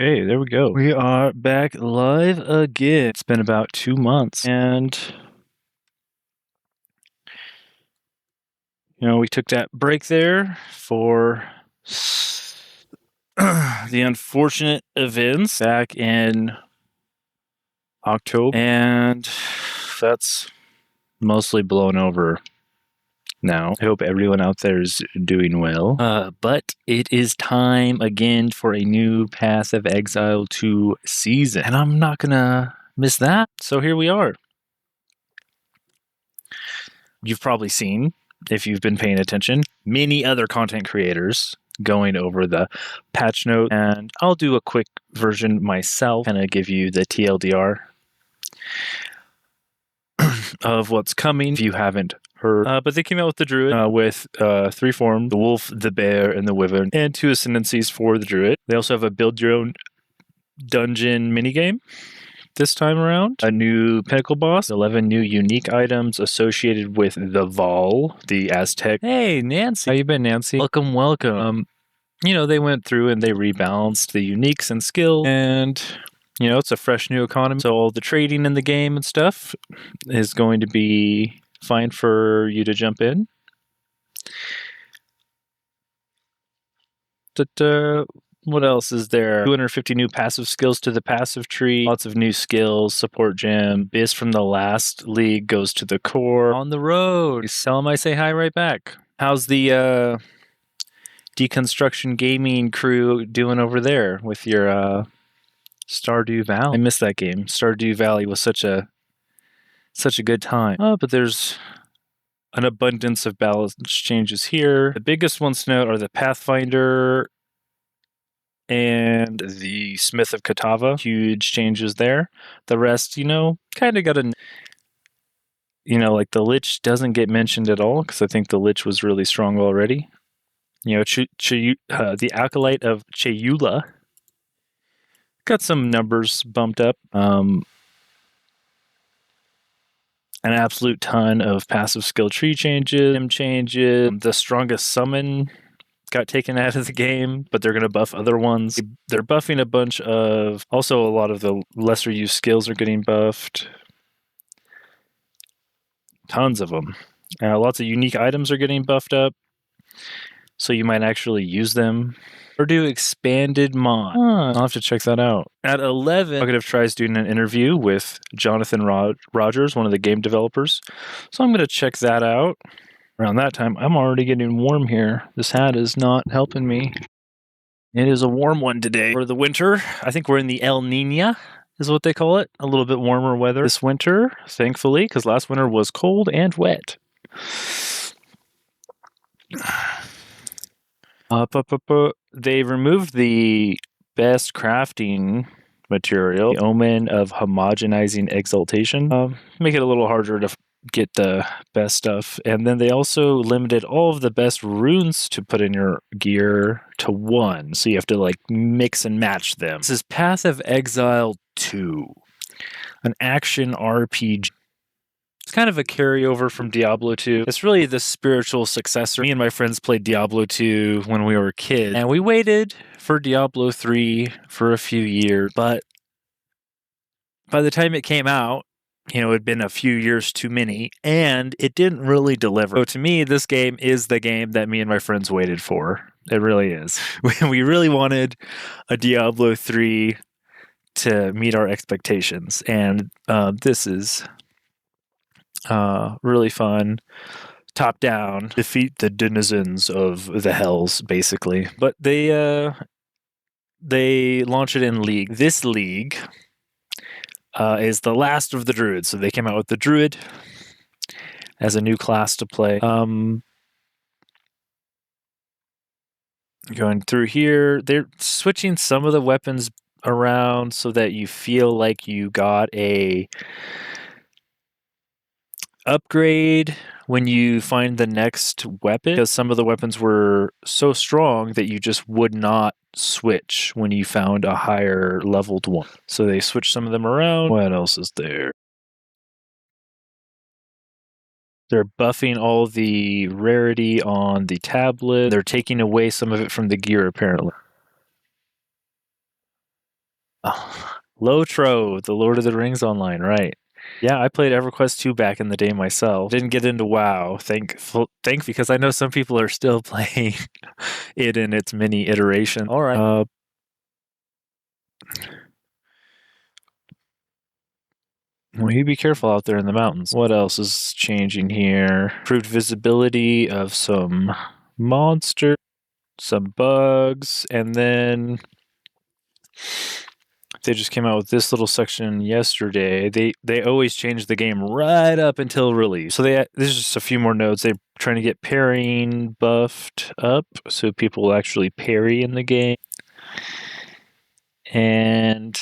Hey, there we go. We are back live again. It's been about 2 months, and we took that break there for the unfortunate events back in October, and that's mostly blown over now. I hope everyone out there is doing well. But it is time again for a new Path of Exile 2 season, and I'm not gonna miss that. So here we are. You've probably seen, if you've been paying attention, many other content creators going over the patch note, and I'll do a quick version myself, kind of give you the TLDR of what's coming if you haven't heard. But they came out with the Druid with 3 forms, the Wolf, the Bear, and the Wyvern, and 2 ascendancies for the Druid. They also have a build your own dungeon minigame this time around, a new pinnacle boss, 11 new unique items associated with the Vol, the Aztec. Hey, Nancy. How you been, Nancy? Welcome. They went through and they rebalanced the uniques and skills, and it's a fresh new economy, so all the trading in the game and stuff is going to be fine for you to jump in. What else is there? 250 new passive skills to the passive tree. Lots of new skills, support gem. Biz from the last league goes to the core. On the road. Tell them I say hi right back. How's the Deconstruction Gaming crew doing over there with your Stardew Valley? I miss that game. Stardew Valley was such a good time. But there's an abundance of balance changes here. The biggest ones to note are the Pathfinder and the Smith of Katava. Huge changes there. The rest, kind of got a... like the Lich doesn't get mentioned at all, because I think the Lich was really strong already. The Acolyte of Chayula got some numbers bumped up. An absolute ton of passive skill tree changes, The strongest summon got taken out of the game, but they're going to buff other ones. They're buffing a bunch of... Also, a lot of the lesser used skills are getting buffed. Tons of them. Lots of unique items are getting buffed up, so you might actually use them. Or do expanded mod. I'll have to check that out. At 11, Talkative Tri is doing an interview with Jonathan Rodgers, one of the game developers. So I'm going to check that out. Around that time, I'm already getting warm here. This hat is not helping me. It is a warm one today. For the winter, I think we're in the El Nina, is what they call it. A little bit warmer weather this winter, thankfully, because last winter was cold and wet. They removed the best crafting material, the Omen of Homogenizing Exaltation. Make it a little harder to get the best stuff. And then they also limited all of the best runes to put in your gear to 1. So you have to mix and match them. This is Path of Exile 2, an action RPG. It's kind of a carryover from Diablo 2. It's really the spiritual successor. Me and my friends played Diablo 2 when we were kids, and we waited for Diablo 3 for a few years, but by the time it came out, it had been a few years too many, and it didn't really deliver. So to me, this game is the game that me and my friends waited for. It really is. We really wanted a Diablo 3 to meet our expectations, and this is really fun. Top down, defeat the denizens of the hells, basically. But they launch it in League. This League is the last of the Druids. So they came out with the Druid as a new class to play. Going through here, they're switching some of the weapons around so that you feel like you got a upgrade when you find the next weapon, because some of the weapons were so strong that you just would not switch when you found a higher leveled one. So they switched some of them around. What else is there? They're buffing all the rarity on the tablet. They're taking away some of it from the gear, apparently. Lotro, the Lord of the Rings online, right? Yeah, I played EverQuest 2 back in the day myself. Didn't get into WoW, thank because I know some people are still playing it in its mini iteration. All right. Well, you be careful out there in the mountains. What else is changing here? Improved visibility of some monsters, some bugs, and then they just came out with this little section yesterday. They always change the game right up until release. So there's just a few more nodes. They're trying to get parrying buffed up so people will actually parry in the game. And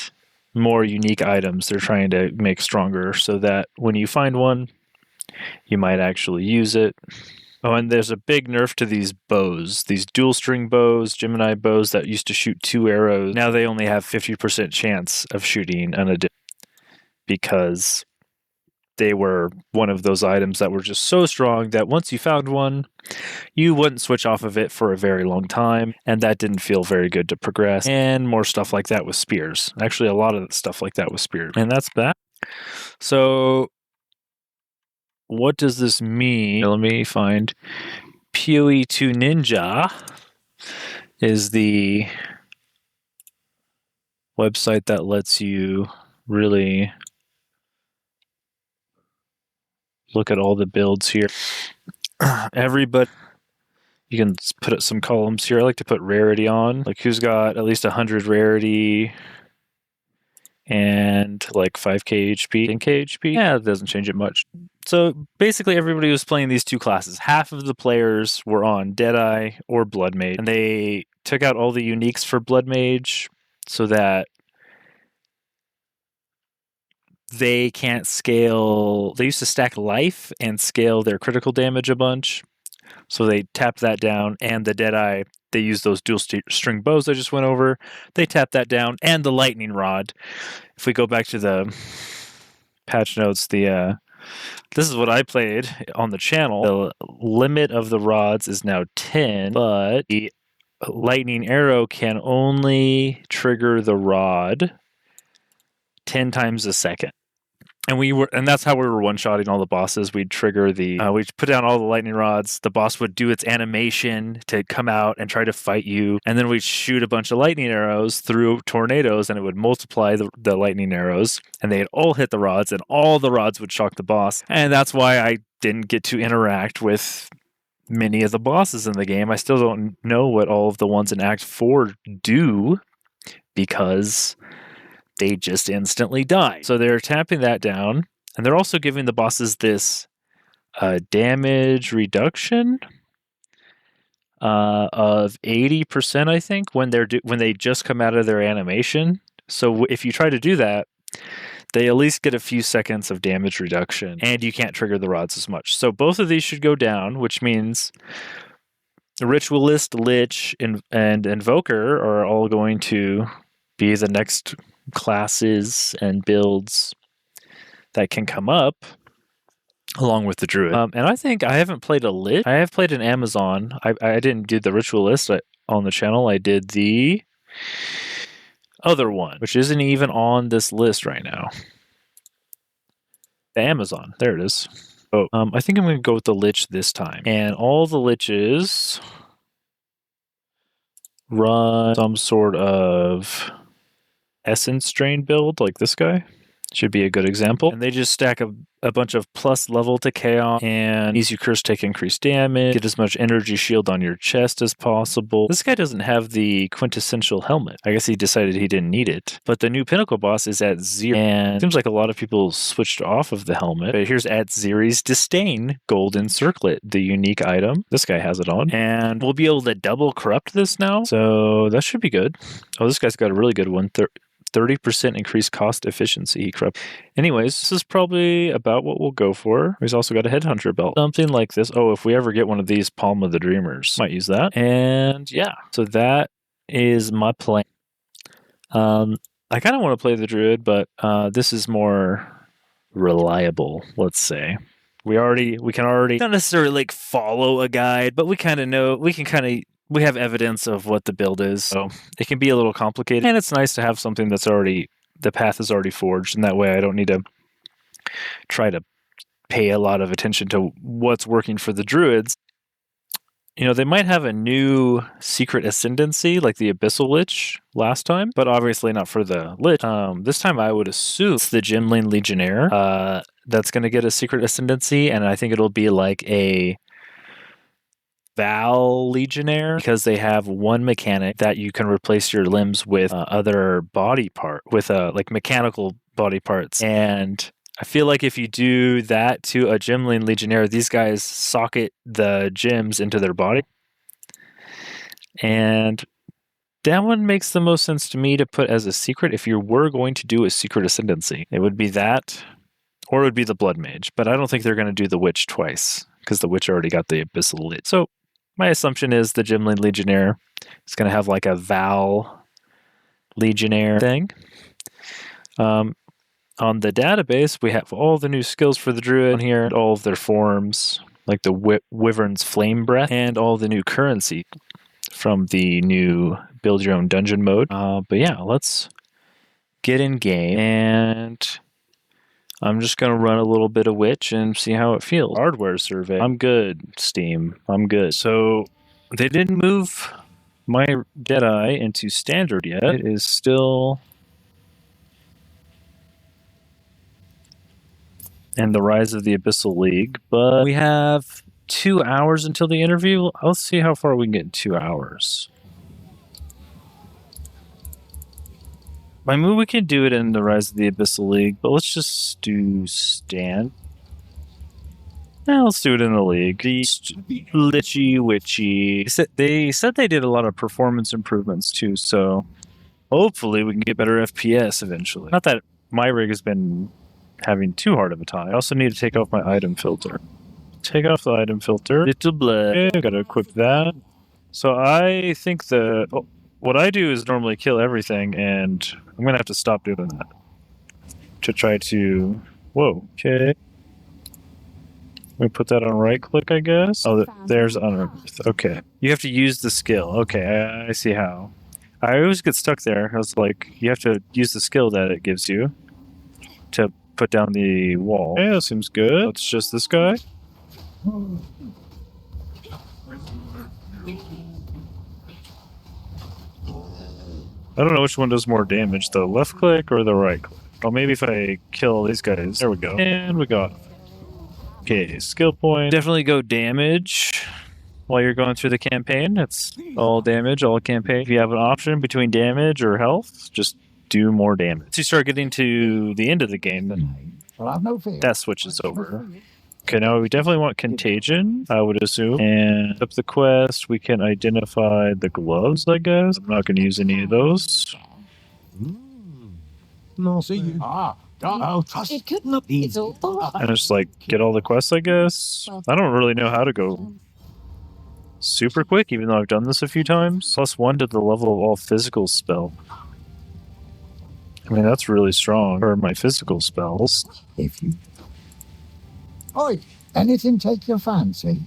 more unique items they're trying to make stronger so that when you find one, you might actually use it. Oh, and there's a big nerf to these bows, these dual string bows, Gemini bows that used to shoot 2 arrows. Now they only have 50% chance of shooting an additional because they were one of those items that were just so strong that once you found one, you wouldn't switch off of it for a very long time, and that didn't feel very good to progress. And more stuff like that with spears. Actually, a lot of stuff like that with spears. And that's that. So what does this mean? Let me find PoE2 Ninja is the website that lets you really look at all the builds here. Everybody, you can put some columns here. I like to put rarity on, like who's got at least 100 rarity and like 5k HP, 10k HP. Yeah, it doesn't change it much. So basically everybody was playing these two classes. Half of the players were on Deadeye or Blood Mage, and they took out all the uniques for Blood Mage so that they can't scale. They used to stack life and scale their critical damage a bunch. So they tapped that down, and the Deadeye, they used those dual string bows I just went over. They tapped that down, and the lightning rod. If we go back to the patch notes, this is what I played on the channel. The limit of the rods is now 10, but the lightning arrow can only trigger the rod 10 times a second. And that's how we were one-shotting all the bosses. We'd trigger we'd put down all the lightning rods. The boss would do its animation to come out and try to fight you. And then we'd shoot a bunch of lightning arrows through tornadoes, and it would multiply the lightning arrows. And they'd all hit the rods, and all the rods would shock the boss. And that's why I didn't get to interact with many of the bosses in the game. I still don't know what all of the ones in Act 4 do, because they just instantly die. So they're tapping that down, and they're also giving the bosses this damage reduction of 80%, I think, when they just come out of their animation. So if you try to do that, they at least get a few seconds of damage reduction, and you can't trigger the rods as much. So both of these should go down, which means Ritualist, Lich, and Invoker are all going to be the next classes and builds that can come up along with the Druid. And I think I haven't played a Lich. I have played an Amazon. I didn't do the Ritualist on the channel. I did the other one, which isn't even on this list right now. The Amazon. There it is. Oh, I think I'm going to go with the Lich this time. And all the Liches run some sort of Essence Drain build, like this guy. Should be a good example. And they just stack a bunch of plus level to chaos, and easy curse take increased damage, get as much energy shield on your chest as possible. This guy doesn't have the quintessential helmet. I guess he decided he didn't need it. But the new pinnacle boss is at 0, and it seems like a lot of people switched off of the helmet. But here's at Ziri's Disdain Golden Circlet, the unique item. This guy has it on. And we'll be able to double corrupt this now. So that should be good. Oh, this guy's got a really good one. 30% increased cost efficiency. Anyways, this is probably about what we'll go for. He's also got a headhunter belt. Something like this. Oh, if we ever get one of these, Palm of the Dreamers. Might use that. And yeah, so that is my plan. I kind of want to play the Druid, but this is more reliable, let's say. We can already not necessarily like follow a guide, but we kind of know, we can kind of we have evidence of what the build is, so it can be a little complicated, and it's nice to have something that's already, the path is already forged, and that way I don't need to try to pay a lot of attention to what's working for the Druids. You know, they might have a new secret ascendancy like the Abyssal Lich last time, but obviously not for the Lich. This time I would assume it's the Gemling Legionnaire that's going to get a secret ascendancy, and I think it'll be like a Val Legionnaire, because they have one mechanic that you can replace your limbs with other body part, with like mechanical body parts. And I feel like if you do that to a Gemling Legionnaire, these guys socket the gems into their body. And that one makes the most sense to me to put as a secret if you were going to do a secret ascendancy. It would be that, or it would be the Blood Mage. But I don't think they're going to do the Witch twice, because the Witch already got the Abyssal Lich. So my assumption is the Gemling Legionnaire is going to have like a Val Legionnaire thing. On the database, we have all the new skills for the Druid on here, all of their forms, like the Wyvern's Flame Breath, and all the new currency from the new Build Your Own Dungeon mode. But yeah, let's get in game, and I'm just going to run a little bit of Witch and see how it feels. Hardware survey. I'm good, Steam. I'm good. So they didn't move my Deadeye into standard yet. It is still in the Rise of the Abyssal League, but we have 2 hours until the interview. Let's see how far we can get in 2 hours. I mean, we can do it in the Rise of the Abyssal League, but let's just do stand. Yeah, let's do it in the league. The Lichy Witchy. They said they did a lot of performance improvements too, so hopefully we can get better FPS eventually. Not that my rig has been having too hard of a time. I also need to take off my item filter. Take off the item filter. Little blood. Okay, gotta equip that. So I think what I do is normally kill everything, and I'm gonna have to stop doing that to try to. Whoa. Okay. We put that on right click, I guess. Oh, there's Unearth. Okay. You have to use the skill. Okay, I see how. I always get stuck there. I was like, you have to use the skill that it gives you to put down the wall. Okay, that seems good. It's just this guy. I don't know which one does more damage, the left click or the right click. Oh, maybe if I kill these guys. There we go. And we got... Okay, skill point. Definitely go damage while you're going through the campaign. It's all damage, all campaign. If you have an option between damage or health, just do more damage. Once you start getting to the end of the game, then that switches over. Okay, now we definitely want Contagion, I would assume. And up the quest, we can identify the gloves, I guess. I'm not going to use any of those. No, see you. It could not be. It's all. And just like get all the quests, I guess. I don't really know how to go super quick, even though I've done this a few times. +1 to the level of all physical spell. I mean, that's really strong for my physical spells. If you... Oi, anything take your fancy?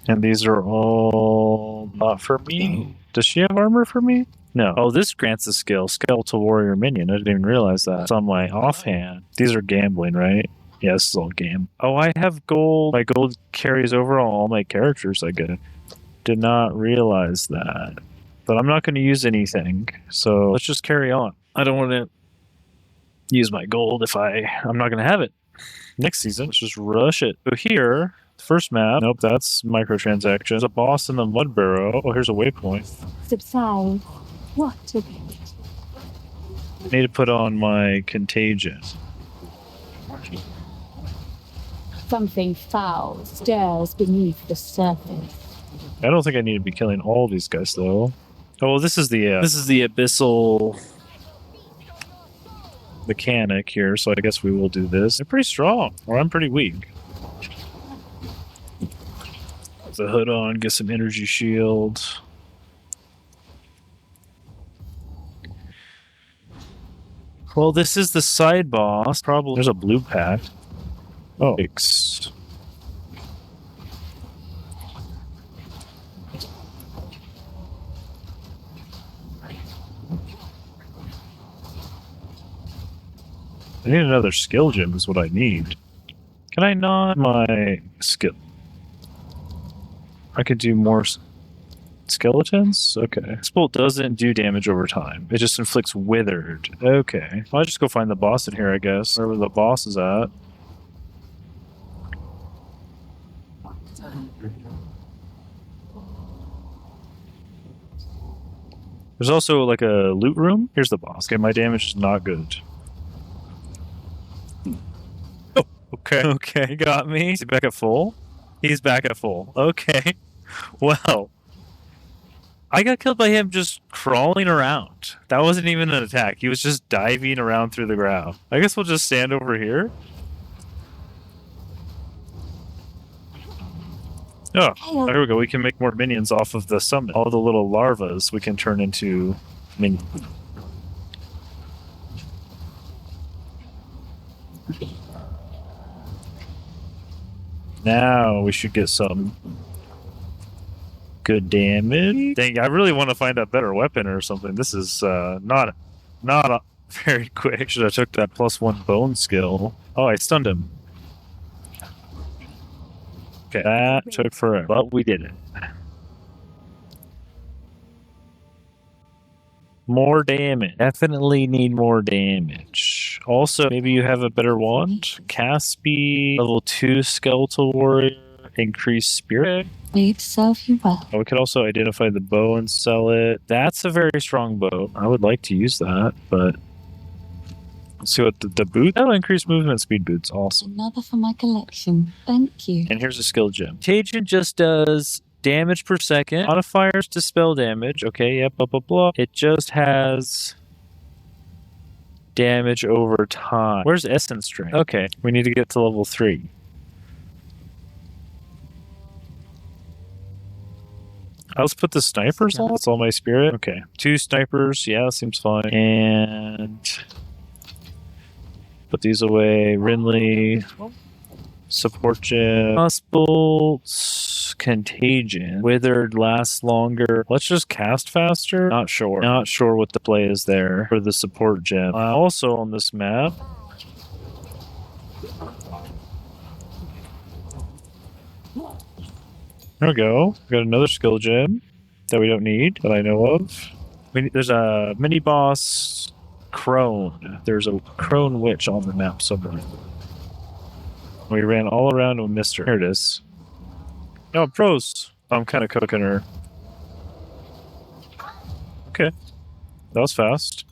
And these are all not for me. Does she have armor for me? No. Oh, this grants a skill. Skeletal Warrior Minion. I didn't even realize that. It's on my offhand. These are gambling, right? Yeah, this is all game. Oh, I have gold. My gold carries over on all my characters I get. Did not realize that. But I'm not going to use anything. So let's just carry on. I don't want to use my gold if I'm not going to have it. Next season, let's just rush it. So here, first map. Nope, that's microtransactions. There's a boss in the mud barrow. Oh, here's a waypoint. Subside. What a bit. I need to put on my Contagion. Something foul stirs beneath the surface. I don't think I need to be killing all these guys though. Oh, well, this is the Abyssal mechanic here, so I guess we will do this. They're pretty strong, or I'm pretty weak. Put the hood on, get some energy shield. Well, this is the side boss. Probably there's a blue pack. Oh, I need another skill gem is what I need. Can I not? My skill. I could do more skeletons? Okay. This bolt doesn't do damage over time. It just inflicts withered. Okay. I'll just go find the boss in here, I guess. Wherever the boss is at. There's also like a loot room. Here's the boss. Okay, my damage is not good. Oh, okay. Okay, he got me. Is he back at full? He's back at full. Okay. Well, I got killed by him just crawling around. That wasn't even an attack. He was just diving around through the ground. I guess we'll just stand over here. Oh, there we go. We can make more minions off of the summit. All the little larvas we can turn into minions. Now we should get some good damage. Dang, I really want to find a better weapon or something. This is not very quick. Should have took that +1 bone skill. Oh, I stunned him. Okay, that took forever, but we did it. More damage. Definitely need more damage. Also, maybe you have a better wand. Cast speed, level 2 skeletal warrior, increased spirit. Need to serve you well. We could also identify the bow and sell it. That's a very strong bow. I would like to use that, but let's see what the boot. That'll increase movement speed boots. Awesome. Another for my collection. Thank you. And here's a skill gem. Contagion just does damage per second. Modifiers dispel damage. Okay, yep, blah, blah, blah. It just has damage over time. Where's Essence Drain? Okay, we need to get to level 3. Let's put the snipers on. That's all my spirit. Okay, 2 snipers. Yeah, that seems fine. And put these away. Rinley. Support gem. Bolts. Contagion. Withered lasts longer. Let's just cast faster. Not sure. Not sure what the play is there for the support gem. Also on this map. There we go. We got another skill gem that we don't need, that I know of. There's a mini boss crone. There's a crone witch on the map somewhere. We ran all around and missed her. Here it is. Oh, pros. I'm kind of cooking her. Okay. That was fast.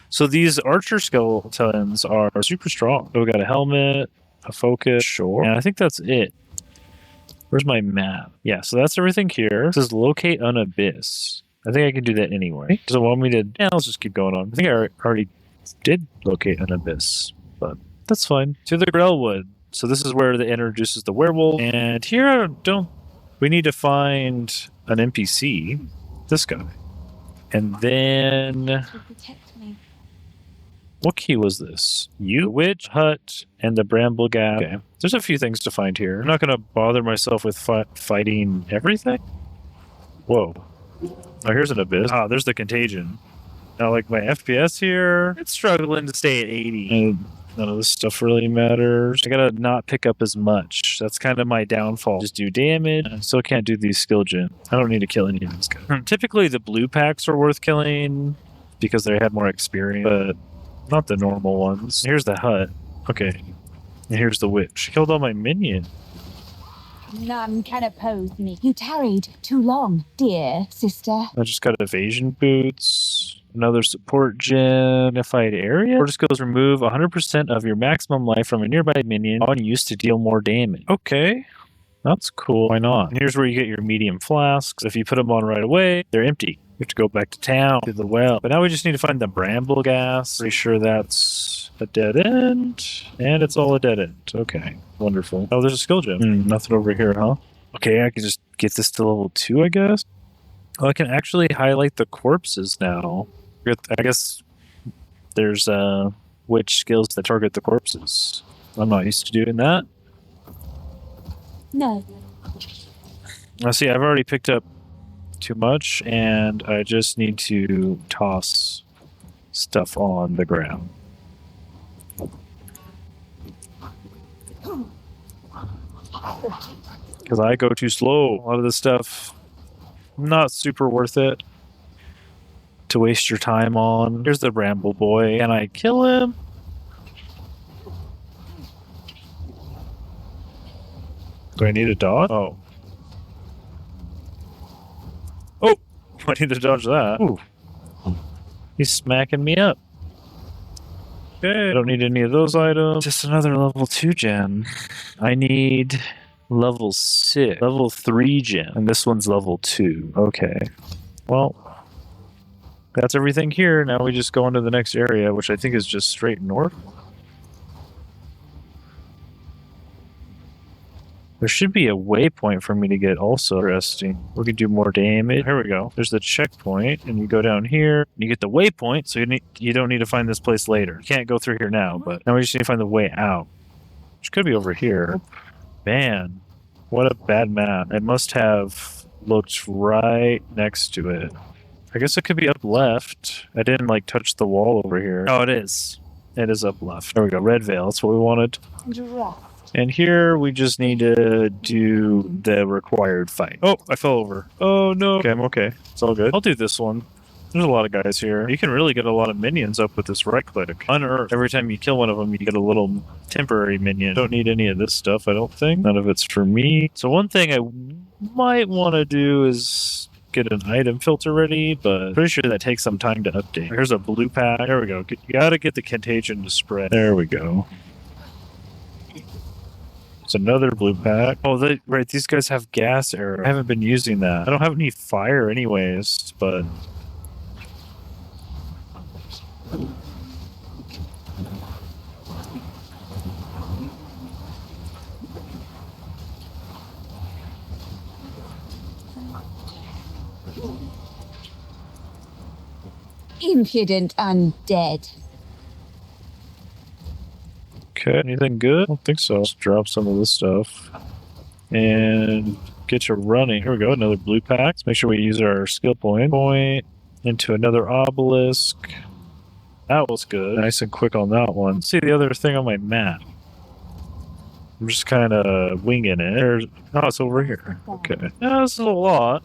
So these archer skeletons are super strong. So we got a helmet, a focus, sure. And I think that's it. Where's my map? Yeah, so that's everything here. It says locate an abyss. I think I can do that anyway. Does it want me to... Yeah, let's just keep going on. I think I already did locate an abyss, but that's fine. To the Grellwood. So this is where it introduces the werewolf. And here, we need to find an NPC. This guy. And then... What key was this? You, Witch, Hut, and the Bramble Gap. Okay. There's a few things to find here. I'm not going to bother myself with fighting everything. Whoa. Oh, here's an abyss. Ah, there's the Contagion. Now, like, my FPS here, it's struggling to stay at 80. And none of this stuff really matters. I gotta not pick up as much. That's kind of my downfall. Just do damage. I still can't do these skill gems. I don't need to kill any of these guys. Typically, the blue packs are worth killing because they had more experience, but not the normal ones. Here's the hut. Okay. And here's the witch. Killed all my minions. None can oppose me. You tarried too long, dear sister. I just got evasion boots. Another support gem. Unified area. Force skills remove 100% of your maximum life from a nearby minion on use to deal more damage. Okay. That's cool. Why not? And here's where you get your medium flasks. If you put them on right away, they're empty. You have to go back to town, to the well. But now we just need to find the bramble gas. Pretty sure that's a dead end. And it's all a dead end. Okay. Wonderful. Oh, there's a skill gem. Nothing over here, huh? Okay, I can just get this to level 2, I guess. Oh, I can actually highlight the corpses now. I guess there's witch skills that target the corpses. I'm not used to doing that. No. Now, see, I've already picked up too much, and I just need to toss stuff on the ground. Because I go too slow. A lot of this stuff, not super worth it to waste your time on. Here's the Bramble Boy. Can I kill him? Do I need a dodge? Oh. Oh! I need to dodge that. Ooh. He's smacking me up. Okay, I don't need any of those items. Just another level 2 gem. I need level 6. Level 3 gem. And this one's level 2. Okay. Well, that's everything here. Now we just go into the next area, which I think is just straight north. There should be a waypoint for me to get also. Interesting. We can do more damage. Here we go. There's the checkpoint, and you go down here, and you get the waypoint, so you don't need to find this place later. You can't go through here now, but now we just need to find the way out. Which could be over here. Man, what a bad map. It must have looked right next to it. I guess it could be up left. I didn't, like, touch the wall over here. Oh, it is. It is up left. There we go. Red Veil. That's what we wanted. And here we just need to do the required fight. Oh, I fell over. Oh, no. Okay, I'm okay. It's all good. I'll do this one. There's a lot of guys here. You can really get a lot of minions up with this right click. Unearth. Every time you kill one of them, you get a little temporary minion. Don't need any of this stuff, I don't think. None of it's for me. So one thing I might want to do is get an item filter ready, but pretty sure that takes some time to update. Here's a blue pack. There we go. You gotta get the contagion to spread. There we go. It's another blue pack. Oh, right. These guys have gas arrow. I haven't been using that. I don't have any fire anyways, but... Impudent undead. Okay, anything good? I don't think so. Let's drop some of this stuff. And get you running. Here we go, another blue pack. Let's make sure we use our skill point into another obelisk. That was good. Nice and quick on that one. Let's see the other thing on my map. I'm just kind of winging it. Oh, it's over here. Okay. Yeah, this is a lot.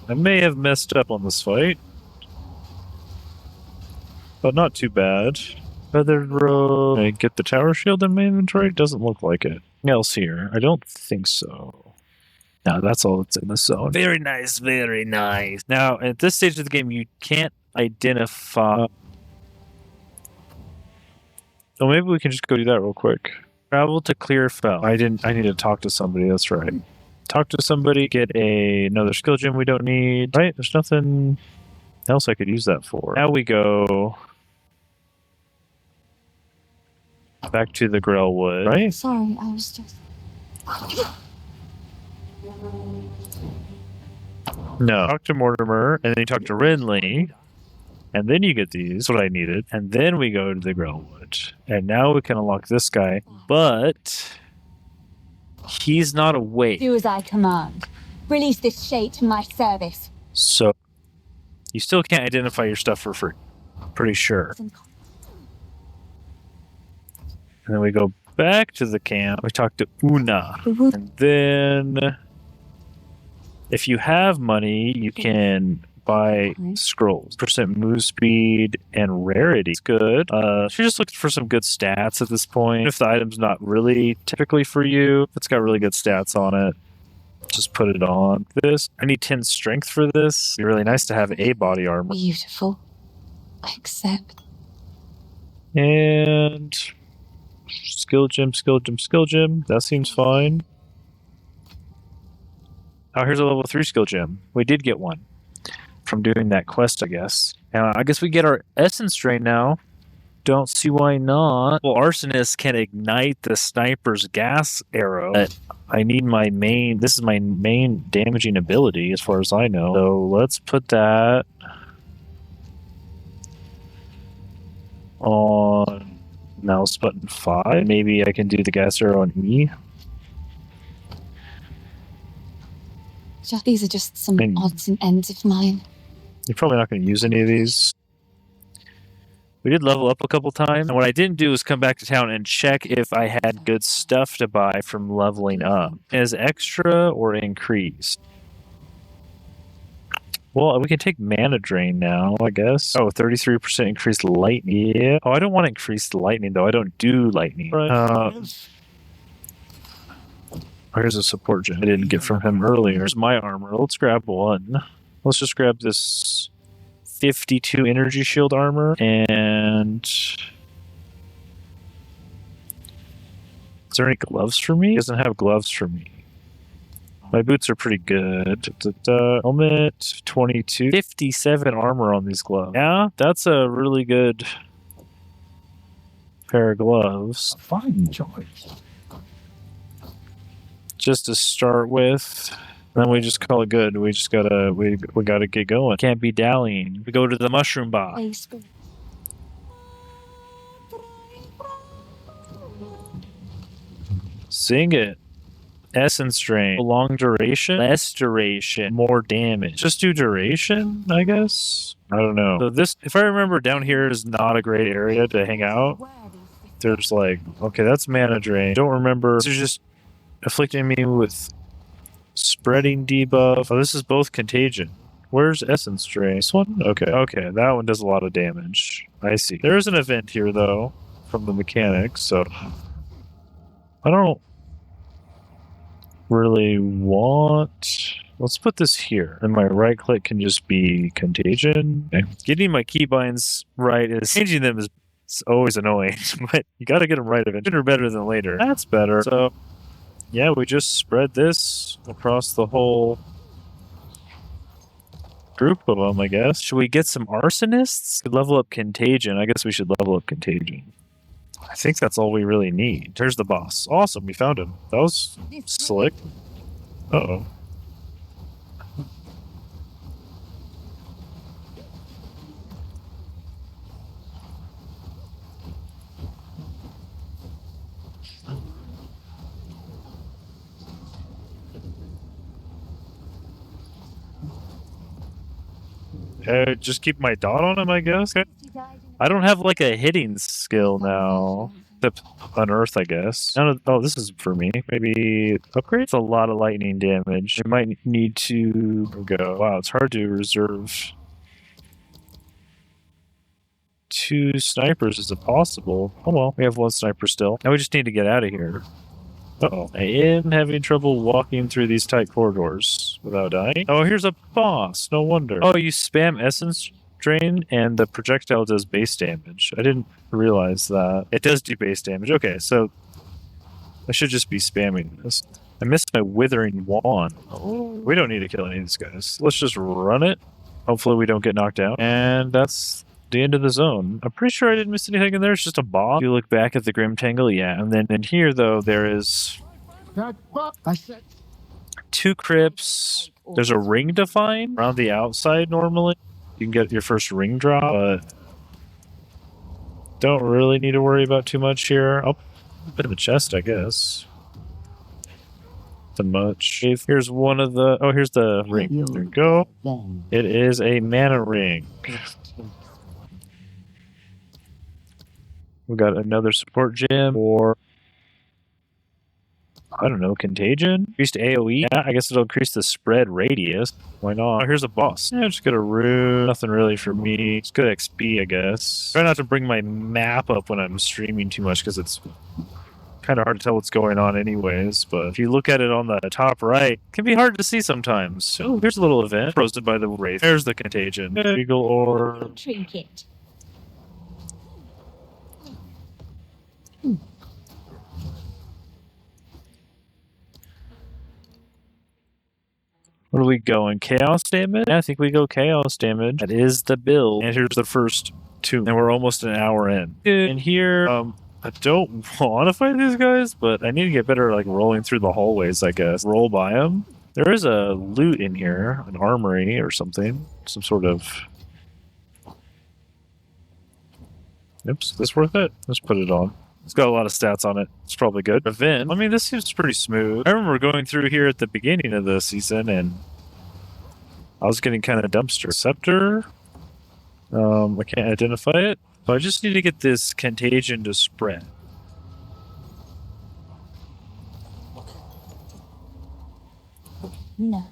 I may have messed up on this fight. But not too bad. Feathered robe. Can I get the tower shield in my inventory? Doesn't look like it. Anything else here? I don't think so. No, that's all that's in the zone. Very nice, very nice. Now, at this stage of the game, you can't identify... Oh, maybe we can just go do that real quick. Travel to Clearfell. I need to talk to somebody, that's right. Talk to somebody, get another skill gem we don't need. Right? There's nothing else I could use that for. Now we go... back to the Grellwood, right? Sorry, I was just... No. Talk to Mortimer, and then you talk to Renly, and then you get these. That's what I needed. And then we go to the Grellwood. And now we can unlock this guy, but he's not awake. Do as I command. Release this shade to my service. So, you still can't identify your stuff for free. Pretty sure. And then we go back to the camp. We talk to Una. And then, if you have money, you can buy scrolls. Percent move speed and rarity. It's good. She just looked for some good stats at this point. If the item's not really typically for you, it's got really good stats on it. Just put it on. This. I need 10 strength for this. It'd be really nice to have a body armor. Beautiful. Accept. And... skill gem, skill gem, skill gem. That seems fine. Oh, here's a level 3 skill gem. We did get one from doing that quest, I guess. And I guess we get our Essence Drain now. Don't see why not. Well, Arsonist can ignite the sniper's gas arrow. But I need my main... this is my main damaging ability, as far as I know. So let's put that on... mouse button 5. Maybe I can do the gas arrow on E. These are just some odds and ends of mine. You're probably not going to use any of these. We did level up a couple times, and what I didn't do was come back to town and check if I had good stuff to buy from leveling up. As extra or increased? Well, we can take mana drain now, I guess. Oh, 33% increased lightning. Yeah. Oh, I don't want increased lightning, though. I don't do lightning. Here's a support gem I didn't get from him earlier. Here's my armor. Let's grab one. Let's just grab this 52 energy shield armor. And is there any gloves for me? He doesn't have gloves for me. My boots are pretty good. Helmet, 22. 57 armor on these gloves. Yeah, that's a really good pair of gloves. A fine choice. Just to start with. Then we just call it good. We just gotta we gotta get going. Can't be dallying. We go to the mushroom box. Sing it. Essence Drain. Long duration, less duration, more damage. Just do duration, I guess? I don't know. So this, if I remember, down here is not a great area to hang out. There's like, okay, that's mana drain. Don't remember. This is just afflicting me with spreading debuff. Oh, this is both contagion. Where's Essence Drain? This one? Okay, that one does a lot of damage. I see. There is an event here, though, from the mechanics, so I don't really want... Let's put this here, and my right click can just be contagion. Okay. Getting my keybinds right is... Changing them is always annoying, but you gotta get them right eventually. Sooner better than later. That's better. So, yeah, we just spread this across the whole group of them, I guess. Should we get some arsonists? Level up contagion. I guess we should level up contagion. I think that's all we really need. There's the boss. Awesome, we found him. That was slick. Uh-oh. Just keep my dot on him, I guess. Okay. I don't have like a hitting skill now. Except unearth, I guess. Oh, this is for me. Maybe upgrade? It's a lot of lightning damage. We might need to go. Wow, it's hard to reserve 2 snipers. Is it possible? Oh well, we have 1 sniper still. Now we just need to get out of here. Uh-oh. I am having trouble walking through these tight corridors without dying. Oh, here's a boss. No wonder. Oh, you spam Essence Drain and the projectile does base damage. I didn't realize that. It does do base damage. Okay, so I should just be spamming this. I missed my Withering Wand. Oh, we don't need to kill any of these guys. Let's just run it. Hopefully we don't get knocked out. And that's the end of the zone. I'm pretty sure I didn't miss anything in there. It's just a boss. If you look back at the Grim Tangle, yeah. And then in here, though, there is 2 crypts. There's a ring to find around the outside normally. You can get your first ring drop, but don't really need to worry about too much here. Oh, a bit of the chest, I guess. Too much. Here's one of the... Oh, here's the ring. There you go. It is a mana ring. We got another support gem or... I don't know, contagion? Increased AoE? Yeah, I guess it'll increase the spread radius. Why not? Oh, here's a boss. Yeah, just get a rune. Nothing really for me. It's good XP, I guess. Try not to bring my map up when I'm streaming too much, because it's kind of hard to tell what's going on anyways. But if you look at it on the top right, it can be hard to see sometimes. Oh, here's a little event. Roasted by the Wraith. There's the contagion. Eagle or... Trinket. Where are we going? Chaos damage? Yeah, I think we go chaos damage. That is the build. And here's the first 2. And we're almost an hour in. In here, I don't want to fight these guys, but I need to get better at like rolling through the hallways, I guess. Roll by them. There is a loot in here, an armory or something. Some sort of... Oops, is this worth it? Let's put it on. It's got a lot of stats on it. It's probably good. Event. I mean, this seems pretty smooth. I remember going through here at the beginning of the season, and I was getting kind of dumpster. Scepter. I can't identify it. So I just need to get this contagion to spread. No.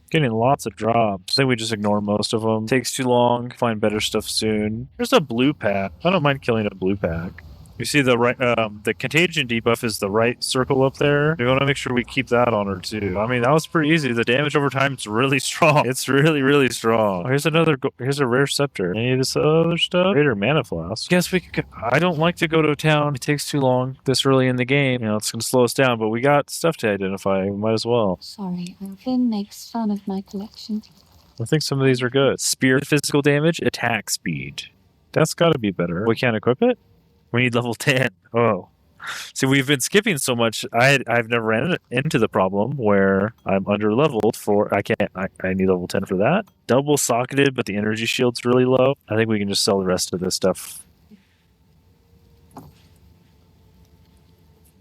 Getting lots of drops. I think we just ignore most of them. Takes too long. Find better stuff soon. There's a blue pack. I don't mind killing a blue pack. You see the right, the contagion debuff is the right circle up there. We want to make sure we keep that on her too. I mean, that was pretty easy. The damage over time is really strong. It's really, really strong. Oh, here's another. Here's a rare scepter. Any of this other stuff? Greater mana flask. Guess we could. I don't like to go to a town. It takes too long this early in the game. You know, it's gonna slow us down. But we got stuff to identify. We might as well. Sorry, Finn makes fun of my collection. I think some of these are good. Spear physical damage, attack speed. That's got to be better. We can't equip it. We need level 10. Oh. See, we've been skipping so much. I've never ran into the problem where I'm under leveled for. I need level 10 for that. Double socketed, but the energy shield's really low. I think we can just sell the rest of this stuff.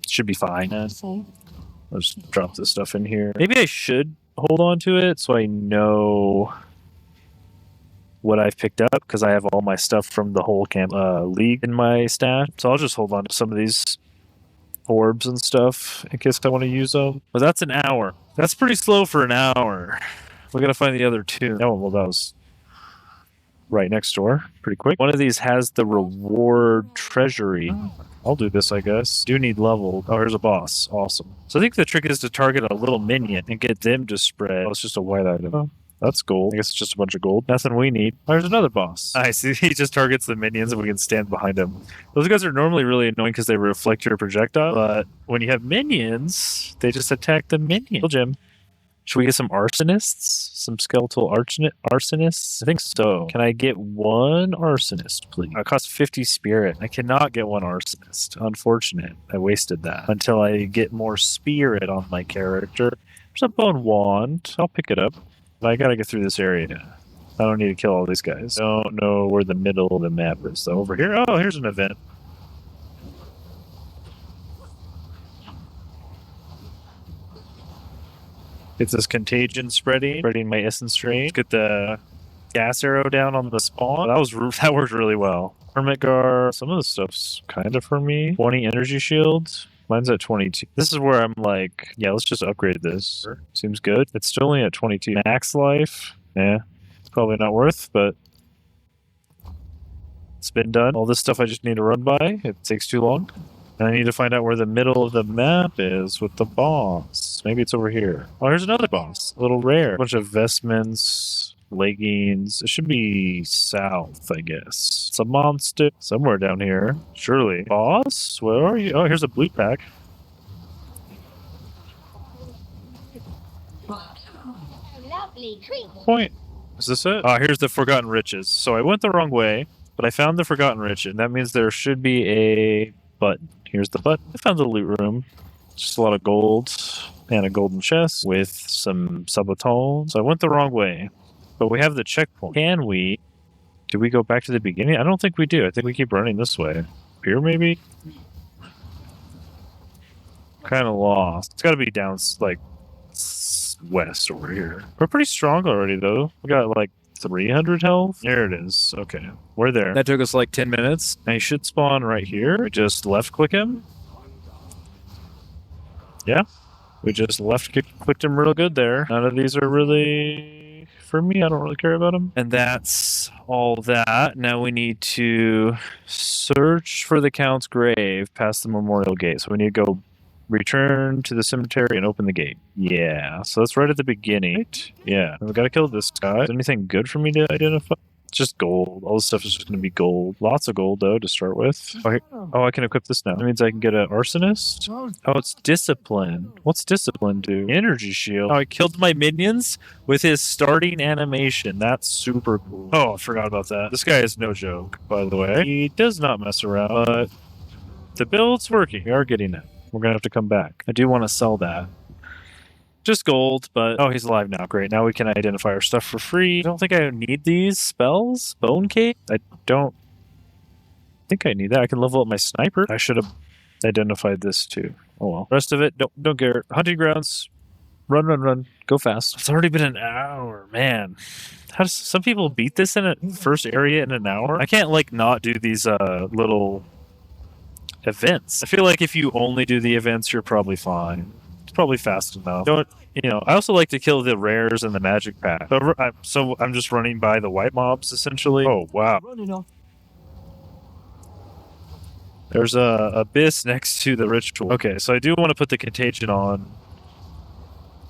Should be fine. So, I'll just drop this stuff in here. Maybe I should hold on to it so I know what I've picked up, because I have all my stuff from the whole camp league in my stash. So I'll just hold on to some of these orbs and stuff in case I want to use them. But that's an hour. That's pretty slow for an hour. We gotta find the other two. Oh, well, that was right next door. Pretty quick. One of these has the reward treasury. I'll do this, I guess. Do need level. Oh, here's a boss. Awesome. So I think the trick is to target a little minion and get them to spread. Oh, it's just a white item. Oh. That's gold. I guess it's just a bunch of gold. Nothing we need. Oh, there's another boss. I see. He just targets the minions and we can stand behind him. Those guys are normally really annoying because they reflect your projectile. But when you have minions, they just attack the minion. Kill Jim. Should we get some arsonists? Some skeletal arsonists? I think so. Can I get one arsonist, please? It costs 50 spirit. I cannot get one arsonist. Unfortunate. I wasted that. Until I get more spirit on my character. There's a bone wand. I'll pick it up. I gotta get through this area. I don't need to kill all these guys. I don't know where the middle of the map is. So over here? Oh, here's an event. It's this contagion spreading my Essence Drain. Get the gas arrow down on the spawn. That worked really well. Hermit Guard. Some of the stuff's kind of for me. 20 energy shields. Mine's at 22. This is where I'm like, yeah, let's just upgrade this. Seems good. It's still only at 22. Max life. Yeah, it's probably not worth, but it's been done. All this stuff I just need to run by. It takes too long. And I need to find out where the middle of the map is with the boss. Maybe it's over here. Oh, here's another boss. A little rare. A bunch of vestments, leggings. It should be south, I guess. It's a monster somewhere down here. Surely. Boss? Where are you? Oh, here's a blue pack. lovely creature. Point. Is this it? Ah, here's the Forgotten Riches. So I went the wrong way, but I found the Forgotten Riches. That means there should be a button. Here's the button. I found the loot room. Just a lot of gold and a golden chest with some subaton. So I went the wrong way. But we have the checkpoint. Do we go back to the beginning? I don't think we do. I think we keep running this way. Here, maybe? Kind of lost. It's got to be down, like, west over here. We're pretty strong already, though. We got, like, 300 health. There it is. Okay. We're there. That took us, like, 10 minutes. And he should spawn right here. We just left-click him. Yeah. We just left-clicked him real good there. None of these are really... for me. I don't really care about them. And that's all that. Now we need to search for the Count's grave past the Memorial Gate. So we need to go return to the cemetery and open the gate. Yeah, so that's right at the beginning. Right? Yeah, we gotta kill this guy. Is there anything good for me to identify? It's just gold. All this stuff is just gonna be gold. Lots of gold, though, to start with. Oh, I can equip this now. That means I can get an arsonist. Oh, it's discipline. What's discipline do? Energy shield. Oh, I killed my minions with his starting animation. That's super cool. Oh, I forgot about that. This guy is no joke, by the way. He does not mess around, but the build's working. We are getting it. We're gonna have to come back. I do want to sell that. Just gold, but... oh, he's alive now. Great. Now we can identify our stuff for free. I don't think I need these spells. Bone Cake? I don't think I need that. I can level up my sniper. I should have identified this too. Oh well. Rest of it, don't care. Hunting grounds, Run, run, run. Go fast. It's already been an hour, man. How does some people beat this in a first area in an hour? I can't like not do these little events. I feel like if you only do the events, you're probably fine. It's probably fast enough. Don't you know? I also like to kill the rares and the magic pack. So I'm just running by the white mobs essentially. Oh wow. There's a abyss next to the ritual. Okay, so I do want to put the contagion on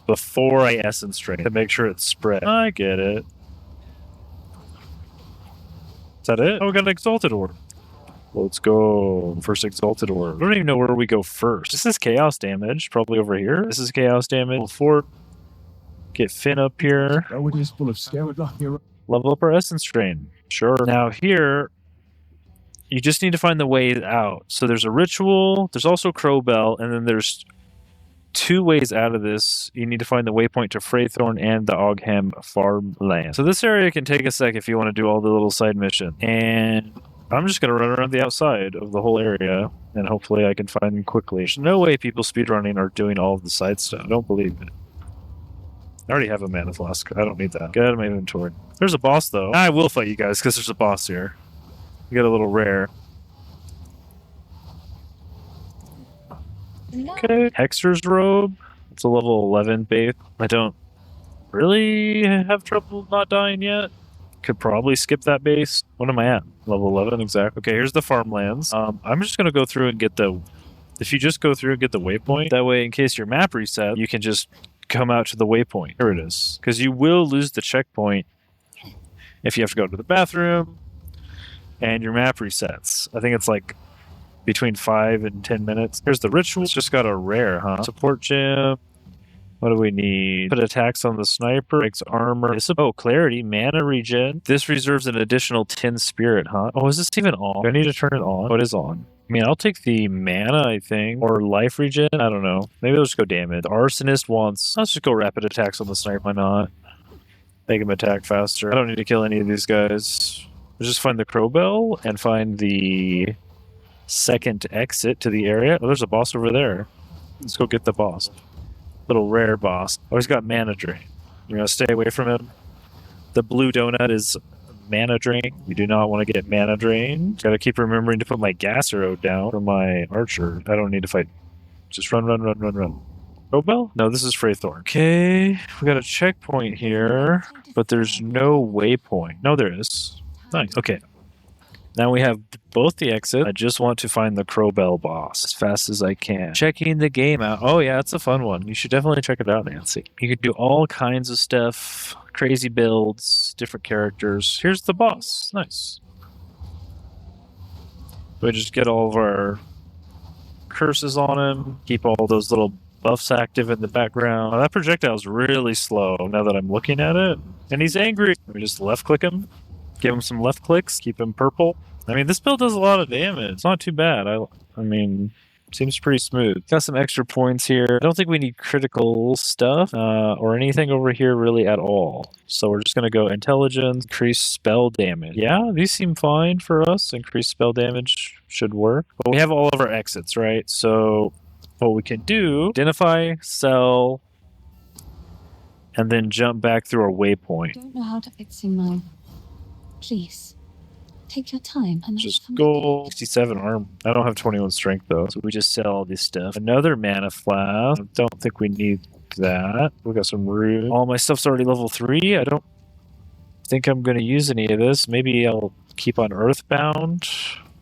before I essence drain to make sure it's spread. I get it. Is that it? Oh, we got an exalted orb. Let's go. First exalted orb. I don't even know where we go first. This is chaos damage. Probably over here. This is chaos damage. Fort. Get Finn up here. Level up our essence drain. Sure. Now here, you just need to find the way out. So there's a ritual. There's also Crowbell, and then there's 2 ways out of this. You need to find the waypoint to Freythorn and the Ogham farmland. So this area can take a sec if you want to do all the little side missions. And I'm just going to run around the outside of the whole area, and hopefully I can find them quickly. There's no way people speedrunning are doing all of the side stuff. I don't believe it. I already have a mana flask. I don't need that. Get out of my inventory. There's a boss, though. I will fight you guys, because there's a boss here. You get a little rare. Okay, Hexer's Robe. It's a level 11 base. I don't really have trouble not dying yet. Could probably skip that base. What am I at? Level 11, exactly. Okay, here's the farmlands. I'm just going to go through and get the... If you just go through and get the waypoint, that way in case your map resets, you can just come out to the waypoint. Here it is. Because you will lose the checkpoint if you have to go to the bathroom and your map resets. I think it's like between 5 and 10 minutes. Here's the ritual. It's just got a rare, huh? Support gem. What do we need? Put attacks on the sniper. Breaks armor. Oh, clarity. Mana regen. This reserves an additional 10 spirit, huh? Oh, is this even on? Do I need to turn it on? Oh, it is on. I mean, I'll take the mana, I think. Or life regen. I don't know. Maybe I'll just go damage. The arsonist wants... Let's just go rapid attacks on the sniper. Why not? Make him attack faster. I don't need to kill any of these guys. Let's just find the Crowbell and find the second exit to the area. Oh, there's a boss over there. Let's go get the boss. Little rare boss. Oh, he's got mana drain. You're gonna stay away from him. The blue donut is mana drain. You do not want to get mana drain. Gotta keep remembering to put my gas arrow down for my archer. I don't need to fight. Just run, run, run, run, run. Crowbell? No, this is Freythorn. Okay, we got a checkpoint here, but there's no waypoint. No, there is. Nice. Okay. Now we have both the exit. I just want to find the Crowbell boss as fast as I can. Checking the game out. Oh yeah, it's a fun one. You should definitely check it out, Nancy. You can do all kinds of stuff. Crazy builds, different characters. Here's the boss. Nice. We just get all of our curses on him. Keep all those little buffs active in the background. Oh, that projectile's really slow now that I'm looking at it. And he's angry. We just left click him. Give him some left clicks, keep him purple. I mean, this build does a lot of damage. It's not too bad. I mean, seems pretty smooth. Got some extra points here. I don't think we need critical stuff or anything over here really at all. So we're just going to go intelligence, increase spell damage. Yeah, these seem fine for us. Increase spell damage should work. But we have all of our exits, right? So what we can do, identify, sell, and then jump back through our waypoint. I don't know how to fix him now. Please, take your time. And just go 67 arm. I don't have 21 strength though, so we just sell all this stuff. Another mana flask. I don't think we need that. We got some root. All my stuff's already level 3. I don't think I'm going to use any of this. Maybe I'll keep on Earthbound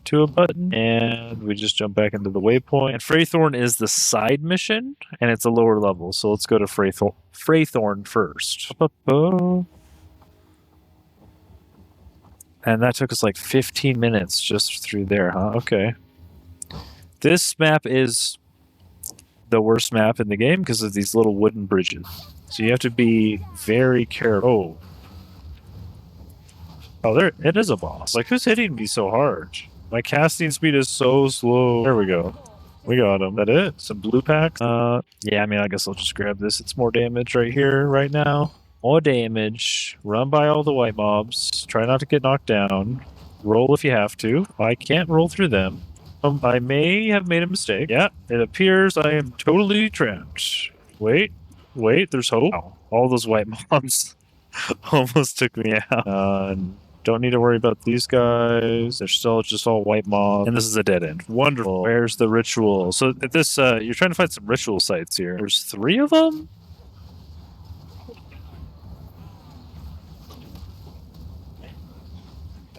to a button, and we just jump back into the waypoint. And Freythorn is the side mission, and it's a lower level, so let's go to Freythorn first. And that took us like 15 minutes just through there, huh? Okay. This map is the worst map in the game because of these little wooden bridges. So you have to be very careful. Oh, there it is a boss. Like, who's hitting me so hard? My casting speed is so slow. There we go. We got him. That it? Some blue packs? Yeah, I mean, I guess I'll just grab this. It's more damage right here, right now. More damage. Run by all the white mobs. Try not to get knocked down. Roll if you have to. I can't roll through them. I may have made a mistake. Yeah, it appears I am totally trapped. Wait. wait, there's hope. Wow. All those white mobs almost took me out. Don't need to worry about these guys. They're still just all white mobs. And this is a dead end. Wonderful. Where's the ritual? So this, you're trying to find some ritual sites here. There's 3 of them?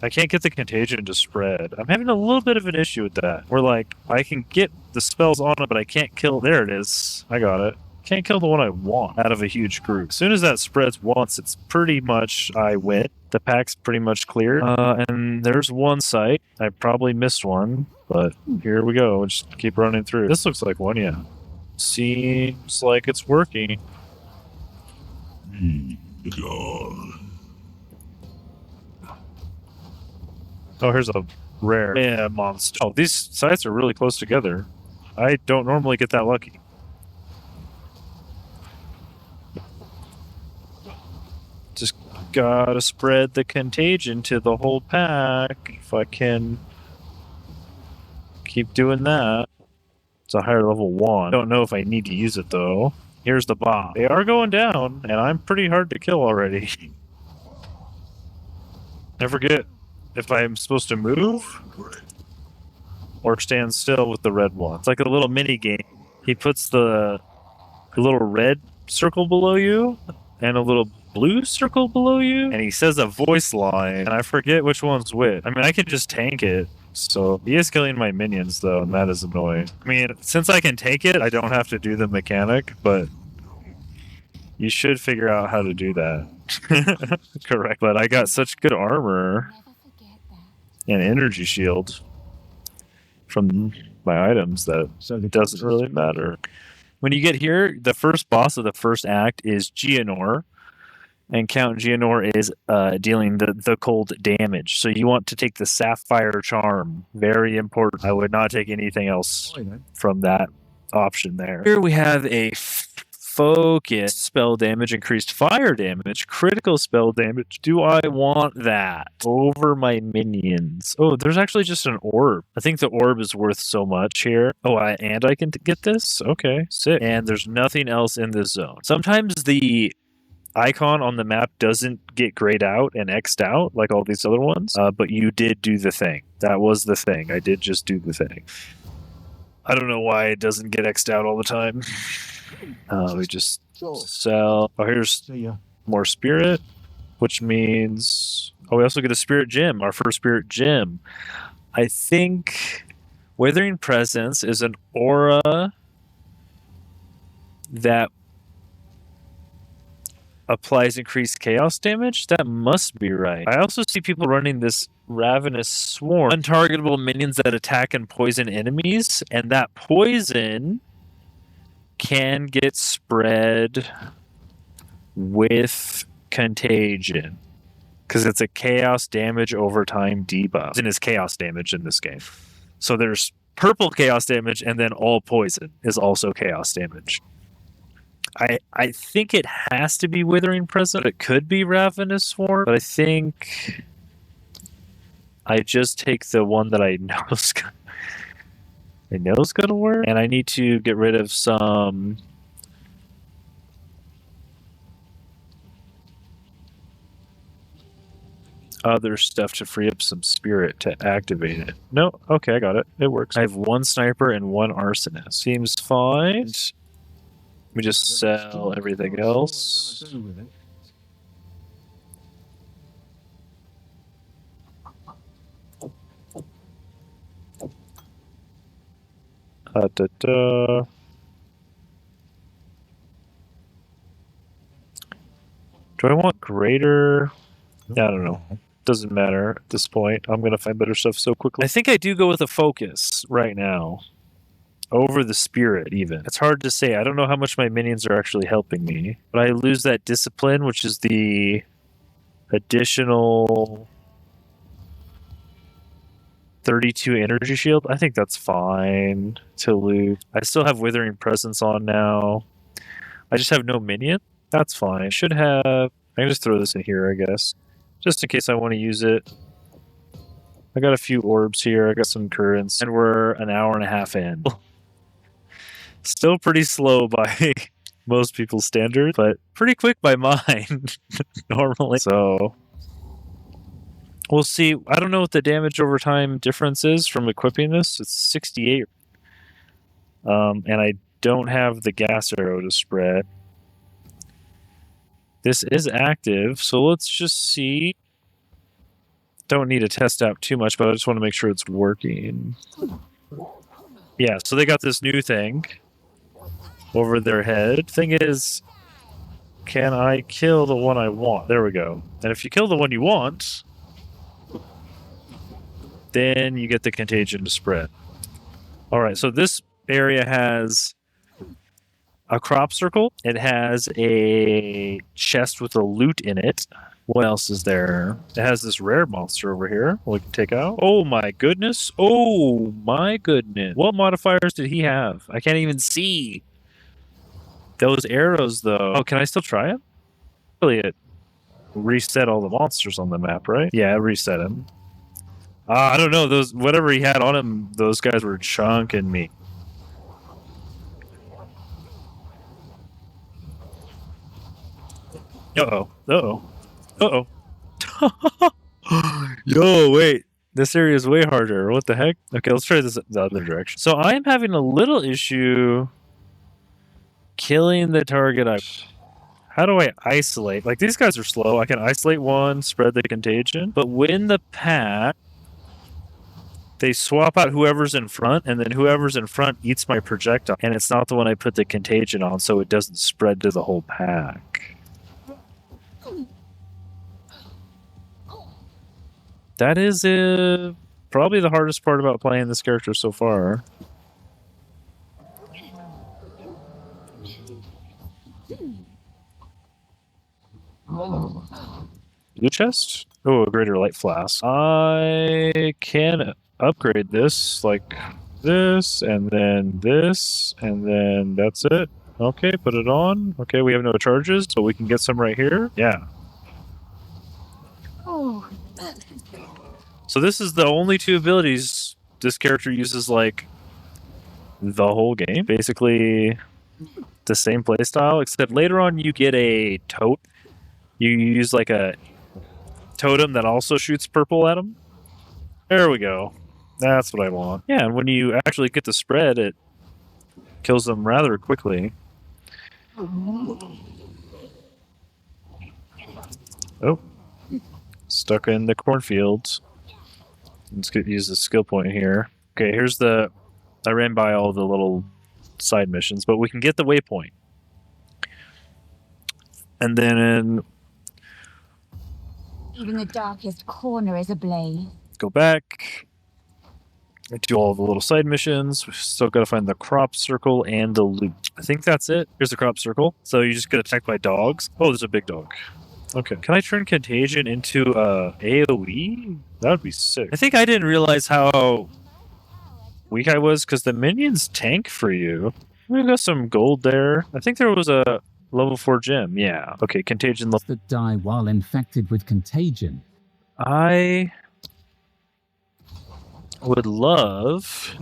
I can't get the contagion to spread. I'm having a little bit of an issue with that. Where, like, I can get the spells on it, but I can't kill... There it is. I got it. Can't kill the one I want out of a huge group. As soon as that spreads once, it's pretty much I win. The pack's pretty much cleared. And there's one site. I probably missed one, but here we go. We'll just keep running through. This looks like one, yeah. Seems like it's working. Oh, here's a rare monster. Oh, these sites are really close together. I don't normally get that lucky. Just gotta spread the contagion to the whole pack. If I can keep doing that. It's a higher level 1. Don't know if I need to use it though. Here's the bomb. They are going down, and I'm pretty hard to kill already. I forget if I'm supposed to move or stand still with the red one. It's like a little mini game. He puts the little red circle below you and a little blue circle below you, and he says a voice line, and I forget which one's which. I mean, I can just tank it. So he is killing my minions though, and that is annoying. I mean, since I can take it, I don't have to do the mechanic, but you should figure out how to do that. Correct. But I got such good armor and energy shield from my items that it doesn't really matter. When you get here, the first boss of the first act is Geonor. And Count Geonor is dealing the cold damage. So you want to take the Sapphire Charm. Very important. I would not take anything else from that option there. Here we have a focus spell damage, increased fire damage, critical spell damage. Do I want that over my minions? Oh, there's actually just an orb. I think the orb is worth so much here. Oh, and I can get this? Okay, sick. And there's nothing else in this zone. Sometimes the icon on the map doesn't get grayed out and X'd out like all these other ones, but you did do the thing. That was the thing. I did just do the thing. I don't know why it doesn't get X'd out all the time. We just sell. Oh, here's more spirit, which means... Oh, we also get a spirit gem, our first spirit gem. I think Withering Presence is an aura that applies increased chaos damage. That must be right. I also see people running this Ravenous Swarm. Untargetable minions that attack and poison enemies, and that poison can get spread with contagion because it's a chaos damage over time debuff. And it's chaos damage in this game. So there's purple chaos damage, and then all poison is also chaos damage. I think it has to be Withering Presence. It could be Ravenous Swarm, but I think I just take the one that I know is going to work. And I need to get rid of some other stuff to free up some spirit to activate it. No, okay, I got it. It works. I have 1 sniper and 1 arsonist. Seems fine. We just sell everything else. Do I want greater? I don't know. Doesn't matter at this point. I'm going to find better stuff so quickly. I think I do go with a focus right now. Over the spirit, even. It's hard to say. I don't know how much my minions are actually helping me. But I lose that discipline, which is the additional 32 energy shield. I think that's fine to lose. I still have Withering Presence on now. I just have no minion. That's fine. I should have... I can just throw this in here, I guess. Just in case I want to use it. I got a few orbs here. I got some currents. And we're an hour and a half in. Still pretty slow by most people's standard, but pretty quick by mine normally. So we'll see. I don't know what the damage over time difference is from equipping this. It's 68. And I don't have the gas arrow to spread. This is active, so let's just see. Don't need to test out too much, but I just want to make sure it's working. Yeah, so they got this new thing over their head. Thing is, can I kill the one I want? There we go. And if you kill the one you want, then you get the contagion to spread. Alright, so this area has a crop circle. It has a chest with a loot in it. What else is there? It has this rare monster over here we can take out. Oh my goodness. Oh my goodness. What modifiers did he have? I can't even see. Those arrows, though. Oh, can I still try it? Really, it reset all the monsters on the map, right? Yeah, it reset him. I don't know. Those whatever he had on him, those guys were chunking me. Uh-oh. Uh-oh. Uh-oh. Yo, wait. This area is way harder. What the heck? Okay, let's try this the other direction. So I am having a little issue killing the target. How do I isolate? Like, these guys are slow. I can isolate one, spread the contagion. But when the pack, they swap out whoever's in front, and then whoever's in front eats my projectile. And it's not the one I put the contagion on, so it doesn't spread to the whole pack. That is probably the hardest part about playing this character so far. Blue chest? Oh, a greater light flask. I can upgrade this, like this, and then that's it. Okay, put it on. Okay, we have no charges, so we can get some right here. Yeah. Oh. So this is the only two abilities this character uses, like, the whole game. Basically the same playstyle, except later on you get a tote. You use, like, a totem that also shoots purple at them. There we go. That's what I want. Yeah, and when you actually get the spread, it kills them rather quickly. Oh. Stuck in the cornfields. Let's use the skill point here. Okay, here's the... I ran by all the little side missions, but we can get the waypoint. And then... Even the darkest corner is ablaze. Go back. Do all the little side missions. We've still got to find the crop circle and the loot. I think that's it. Here's the crop circle. So you just get attacked by dogs. Oh, there's a big dog. Okay. Can I turn Contagion into AoE? That would be sick. I think I didn't realize how weak I was because the minions tank for you. We got some gold there. I think there was a level 4 gem. Yeah. Okay, Contagion level. That die while infected with Contagion. I would love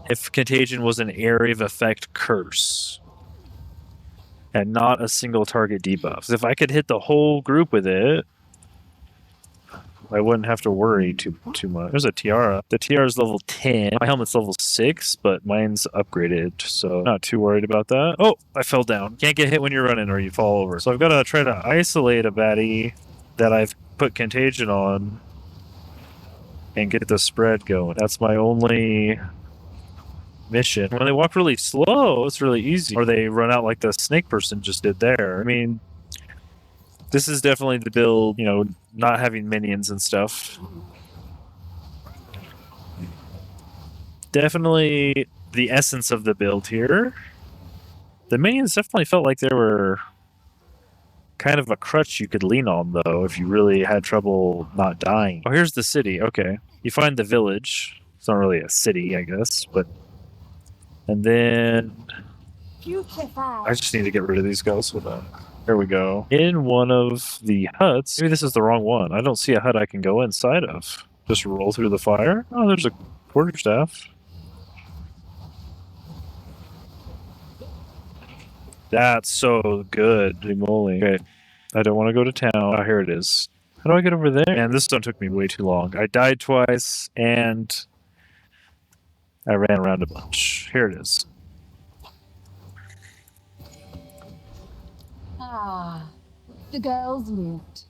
if Contagion was an area of effect curse and not a single target debuff. If I could hit the whole group with it, I wouldn't have to worry too much. There's a tiara. The tiara is level 10. My helmet's level 6, but mine's upgraded, so not too worried about that. Oh, I fell down. Can't get hit when you're running or you fall over. So I've got to try to isolate a baddie that I've put Contagion on and get the spread going. That's my only mission. When they walk really slow, it's really easy. Or they run out like the snake person just did there. I mean, this is definitely the build, you know, not having minions and stuff. Definitely the essence of the build here. The minions definitely felt like they were kind of a crutch you could lean on, though, if you really had trouble not dying. Oh, here's the city. Okay. You find the village. It's not really a city, I guess, but... And then... I just need to get rid of these guys with that. There we go. In one of the huts... Maybe this is the wrong one. I don't see a hut I can go inside of. Just roll through the fire. Oh, there's a quarterstaff. That's so good. Holy moly. Okay. I don't want to go to town. Oh, here it is. How do I get over there? Man, this zone took me way too long. I died twice, and I ran around a bunch. Here it is. Ah, the girls lived.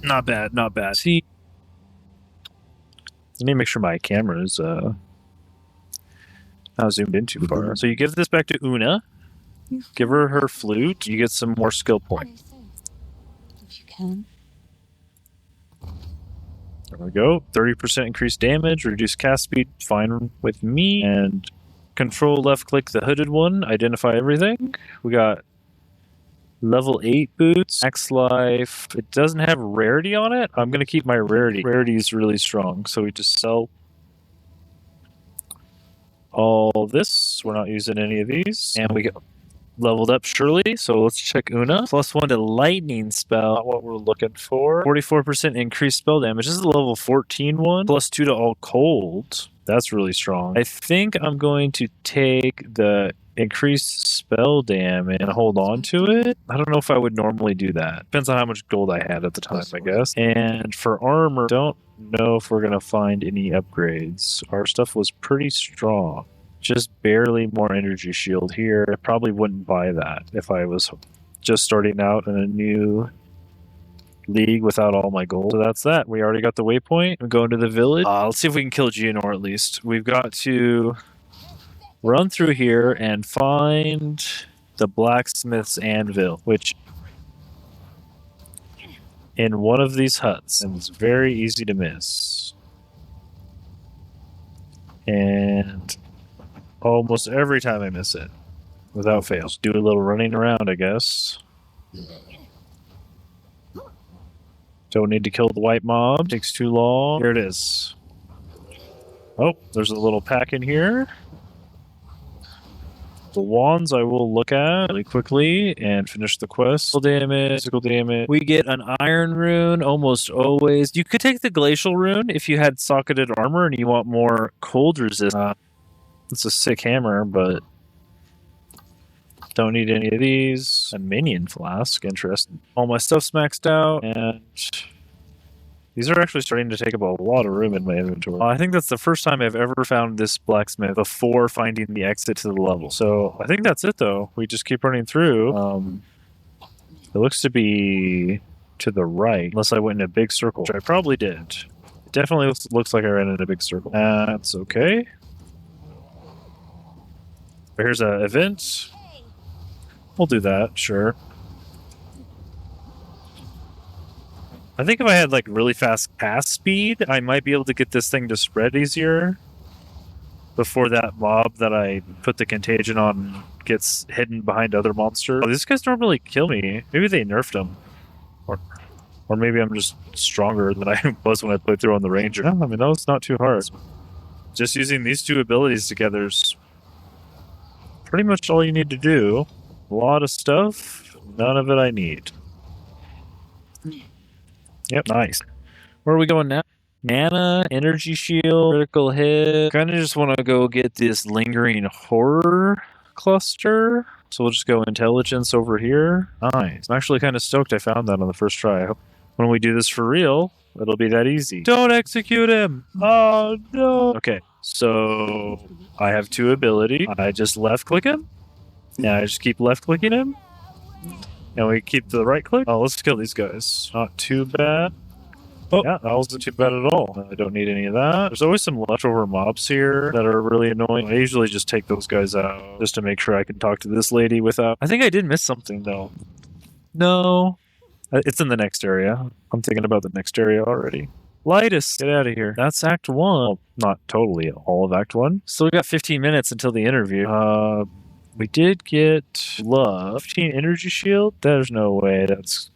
Not bad, not bad. See, let me make sure my camera is not zoomed in too far. So you give this back to Una. Give her her flute. You get some more skill points. If you can. There we go. 30% increased damage, reduced cast speed, fine with me. And control left click the hooded one, identify everything. We got level 8 boots, max life. It doesn't have rarity on it. I'm going to keep my rarity. Rarity is really strong, so we just sell all this. We're not using any of these. And we get leveled up surely, so let's check Una. +1 to lightning spell, not what we're looking for. 44% increased spell damage. This is a level 14 one. +2 to all cold. That's really strong. I think I'm going to take the increased spell damage and hold on to it. I don't know if I would normally do that. Depends on how much gold I had at the time, I guess. And for armor, don't know if we're going to find any upgrades. Our stuff was pretty strong. Just barely more energy shield here. I probably wouldn't buy that if I was just starting out in a new league without all my gold. So that's that. We already got the waypoint. We're going to the village. Let's see if we can kill Geonor at least. We've got to run through here and find the blacksmith's anvil, which in one of these huts, and it's very easy to miss. And almost every time I miss it, without fail. Just do a little running around, I guess. Don't need to kill the white mob. Takes too long. Here it is. Oh, there's a little pack in here. The wands I will look at really quickly and finish the quest. Physical damage. We get an iron rune almost always. You could take the glacial rune if you had socketed armor and you want more cold resistance. It's a sick hammer, but don't need any of these. A minion flask, interesting. All my stuff's maxed out, and these are actually starting to take up a lot of room in my inventory. I think that's the first time I've ever found this blacksmith before finding the exit to the level. So I think that's it, though. We just keep running through. It looks to be to the right, unless I went in a big circle, which I probably did. It definitely looks like I ran in a big circle. That's okay. Here's an event. We'll do that, sure. I think if I had like really fast cast speed, I might be able to get this thing to spread easier before that mob that I put the contagion on gets hidden behind other monsters. Oh, these guys normally kill me. Maybe they nerfed them. Or maybe I'm just stronger than I was when I played through on the Ranger. I mean, that was not too hard. Just using these two abilities together is pretty much all you need to do. A lot of stuff, none of it I need. Yep, nice. Where are we going now? Mana, energy shield, critical hit. Kind of just want to go get this lingering horror cluster. So we'll just go intelligence over here. Nice. I'm actually kind of stoked I found that on the first try. When we do this for real, it'll be that easy. Don't execute him! Oh, no! Okay, so I have two abilities. I just left-click him. Yeah, I just keep left-clicking him. And we keep the right-click. Oh, let's kill these guys. Not too bad. Oh, yeah, that wasn't too bad at all. I don't need any of that. There's always some leftover mobs here that are really annoying. I usually just take those guys out just to make sure I can talk to this lady without... I think I did miss something, though. No. It's in the next area. I'm thinking about the next area already. Lightest, get out of here. That's Act 1. Well, not totally all of Act 1. Still got 15 minutes until the interview. We did get love. 15 energy shield? There's no way that's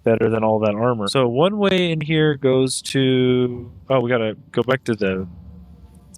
better than all that armor. So one way in here goes to... Oh, we gotta go back to the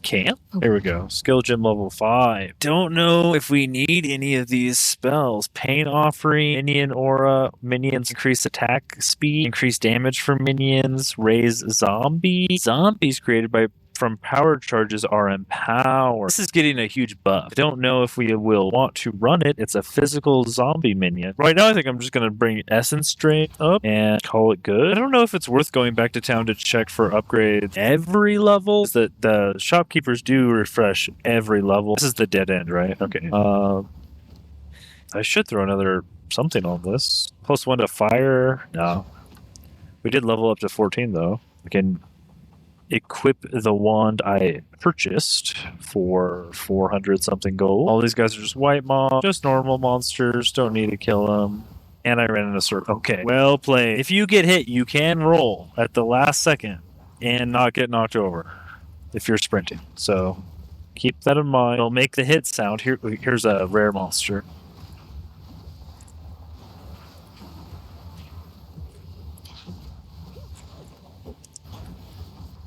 camp? There we go. Skill gem level 5. Don't know if we need any of these spells. Pain offering, minion aura, minions increase attack speed, increase damage for minions, raise zombie. Zombies created by from power charges are empowered. This is getting a huge buff. I don't know if we will want to run it. It's a physical zombie minion. Right now, I think I'm just going to bring Essence Drain up and call it good. I don't know if it's worth going back to town to check for upgrades every level. That the shopkeepers do refresh every level. This is the dead end, right? Okay. I should throw another something on this. +1 to fire. No. We did level up to 14, though. We can equip the wand I purchased for 400 something gold. All these guys are just white mobs, just normal monsters. Don't need to kill them. And I ran in a circle. Okay, well played. If you get hit, you can roll at the last second and not get knocked over if you're sprinting. So keep that in mind. It'll make the hit sound. Here's a rare monster.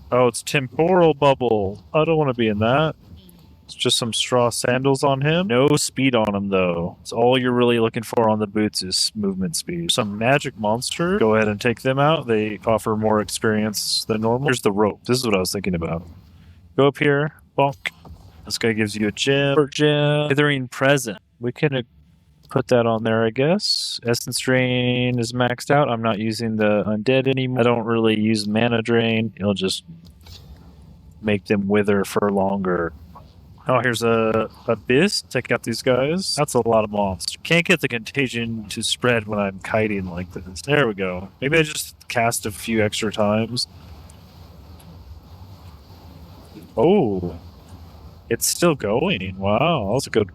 Oh, it's temporal bubble. I don't want to be in that. It's just some straw sandals on him. No speed on him, though. It's all you're really looking for on the boots is movement speed. Some magic monster. Go ahead and take them out. They offer more experience than normal. Here's the rope. This is what I was thinking about. Go up here. Bonk. This guy gives you a gem. Withering Present. We can put that on there, I guess. Essence Drain is maxed out. I'm not using the undead anymore. I don't really use Mana Drain. It'll just make them wither for longer. Oh, here's a Abyss. Take out these guys. That's a lot of mobs. Can't get the contagion to spread when I'm kiting like this. There we go. Maybe I just cast a few extra times. Oh. It's still going. Wow, that's a good...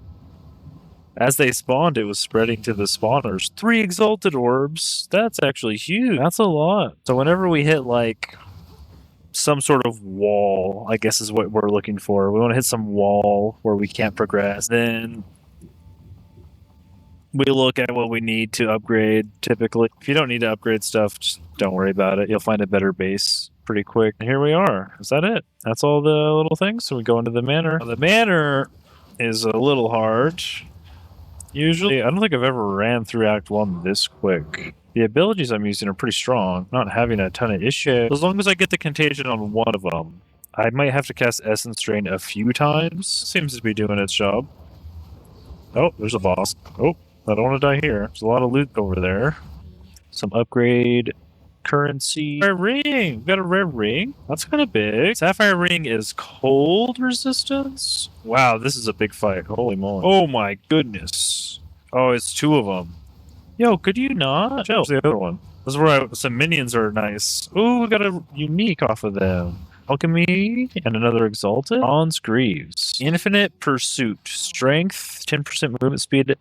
As they spawned, it was spreading to the spawners. 3 Exalted Orbs. That's actually huge. That's a lot. So whenever we hit, like, some sort of wall, I guess is what we're looking for. We want to hit some wall where we can't progress. Then we look at what we need to upgrade, typically. If you don't need to upgrade stuff, just don't worry about it. You'll find a better base pretty quick. And here we are. Is that it? That's all the little things? So we go into the manor. Now, the manor is a little hard. Usually, I don't think I've ever ran through Act 1 this quick. The abilities I'm using are pretty strong. Not having a ton of issue. As long as I get the contagion on one of them, I might have to cast Essence Drain a few times. Seems to be doing its job. Oh, there's a boss. Oh, I don't want to die here. There's a lot of loot over there. Some upgrade currency. Rare ring! We've got a rare ring. That's kind of big. Sapphire ring is cold resistance? Wow, this is a big fight. Holy moly. Oh my goodness. Oh, it's 2 of them. Yo, could you not? Chill. The other one. This is where some minions are nice. Ooh, we got a unique off of them. Alchemy and another Exalted. Bronze Greaves. Infinite Pursuit. Strength, 10% movement speed,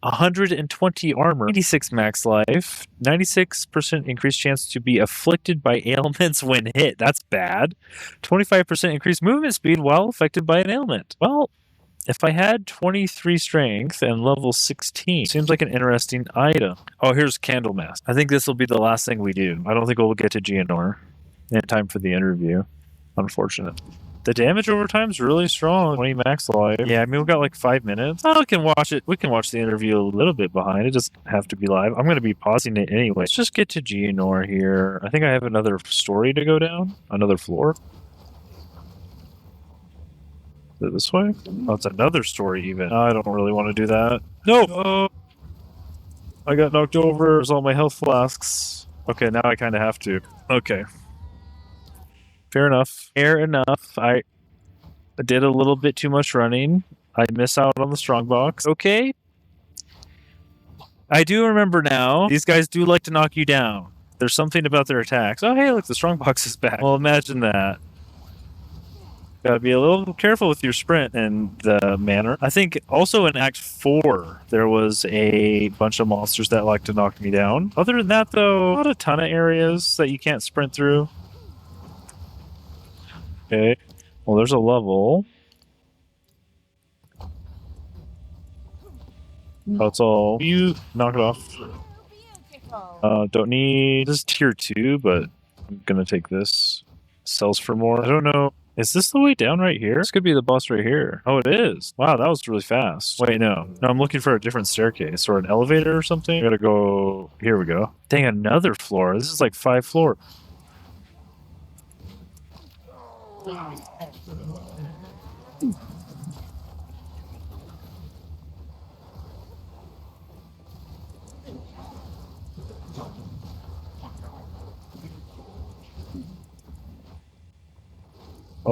120 armor, 86 max life, 96% increased chance to be afflicted by ailments when hit. That's bad. 25% increased movement speed while affected by an ailment. Well, if I had 23 strength and level 16, seems like an interesting item. Oh, here's Candlemass. I think this will be the last thing we do. I don't think we'll get to Geonor in time for the interview. Unfortunate. The damage over time is really strong. 20 max life. Yeah, I mean, we've got like 5 minutes. Oh, we can watch it. We can watch the interview a little bit behind. It doesn't have to be live. I'm going to be pausing it anyway. Let's just get to Geonor here. I think I have another story to go down. Another floor. Is it this way? Oh, it's another story even. I don't really want to do that. No! I got knocked over. There's all my health flasks. Okay, now I kind of have to. Okay. Fair enough. Fair enough. I did a little bit too much running. I miss out on the strongbox. Okay. I do remember now. These guys do like to knock you down. There's something about their attacks. Oh, hey, look, the strongbox is back. Well, imagine that. Gotta be a little careful with your sprint and the manner. I think also in Act 4, there was a bunch of monsters that like to knock me down. Other than that, though, not a ton of areas that you can't sprint through. Okay, well, there's a level. That's all. You knock it off. Don't need... This is tier 2, but I'm gonna take this. Sells for more. I don't know. Is this the way down right here? This could be the boss right here. Oh, it is. Wow, that was really fast. Wait, no. No, I'm looking for a different staircase or an elevator or something. I gotta go... Here we go. Dang, another floor. This is like 5 floors. Oh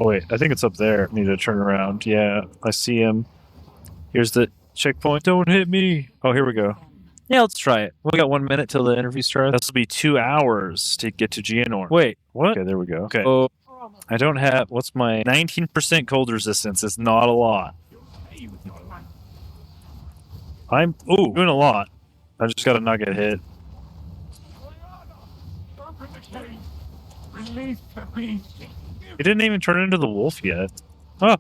wait, I think it's up there. I need to turn around. Yeah, I see him. Here's the checkpoint. Don't hit me. Oh, here we go. Yeah, let's try it. We got 1 minute till the interview starts. This will be 2 hours to get to Geonor. Wait, what? Okay, there we go. Okay. Oh, I don't have. What's my 19% cold resistance? It's not a lot. I'm doing a lot. I just gotta not get hit. He didn't even turn into the wolf yet. Oh.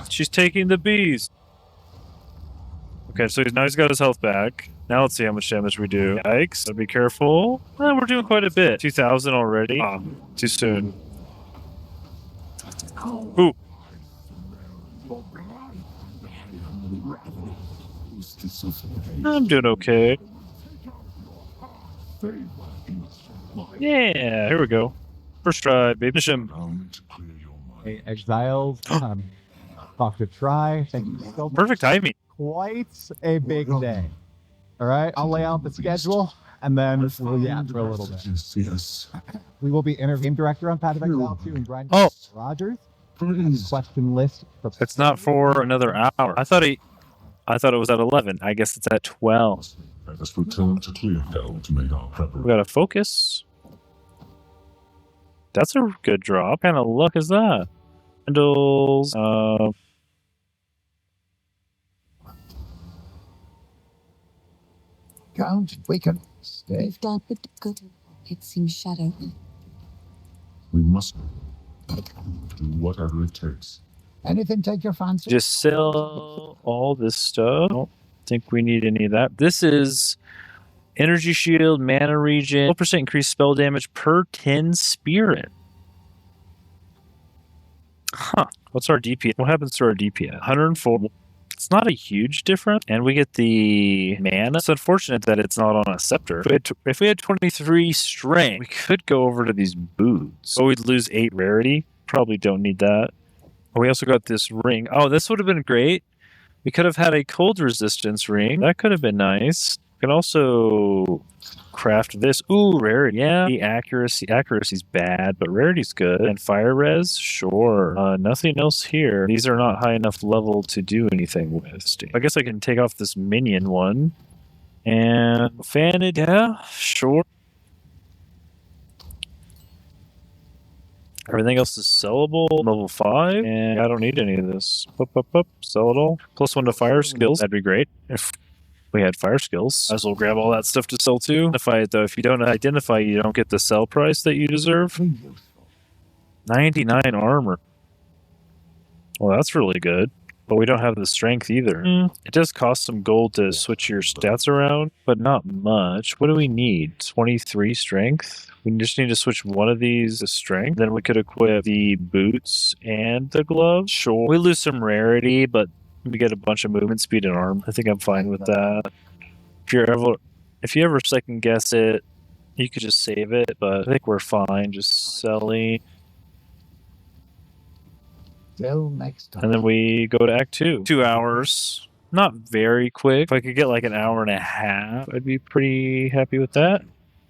She's taking the bees. Okay, so now he's got his health back. Now let's see how much damage we do. Yikes. Gotta be careful. We're doing quite a bit. 2,000 already. Ah, too soon. Ooh. I'm doing okay. Yeah, here we go. First try, baby. Finish him. Hey, Exiles, Talkative Tri, thank you so much. Perfect timing. Quite a big day. All right, I'll lay out the schedule and then we'll yap for a little bit. We will be interviewing director on Path of Exile 2 and Jonathan Rodgers. Question list. It's not for another hour. I thought it was at 11. I guess it's at 12. Let's return to Clearfell to make our We preparation. gotta focus. That's a good draw. What kind of luck is that? Candles. Count, we can stay. We've done good. It seems shadow. We must do whatever it takes. Anything take your fancy? Just sell all this stuff. Don't think we need any of that. This is energy shield, mana regen, 12% increased spell damage per 10 spirit. Huh. What's our DPS? What happens to our DPS? 104. It's not a huge difference. And we get the mana. It's unfortunate that it's not on a scepter. If we had 23 strength, we could go over to these boots. But we'd lose 8 rarity. Probably don't need that. We also got this ring. Oh, this would have been great. We could have had a cold resistance ring. That could have been nice. We can also craft this. Ooh, rarity. Yeah, the accuracy's bad, but rarity's good. And fire res, sure. Nothing else here. These are not high enough level to do anything with. I guess I can take off this minion one. And Fanid, yeah, sure. Everything else is sellable. Level 5. And I don't need any of this. Sell it all. +1 to fire skills. That'd be great. If we had fire skills, I will grab all that stuff to sell too. Identify it though. If you don't identify, you don't get the sell price that you deserve. 99 armor. Well, that's really good. But we don't have the strength either. It does cost some gold to switch your stats around, but not much. What do we need? 23 strength? We just need to switch one of these to strength. Then we could equip the boots and the gloves. Sure. We lose some rarity, but we get a bunch of movement speed and arm. I think I'm fine with that. If you ever second guess it, you could just save it, but I think we're fine just selling. Till next time. And then we go to Act 2. 2 hours. Not very quick. If I could get like an hour and a half, I'd be pretty happy with that.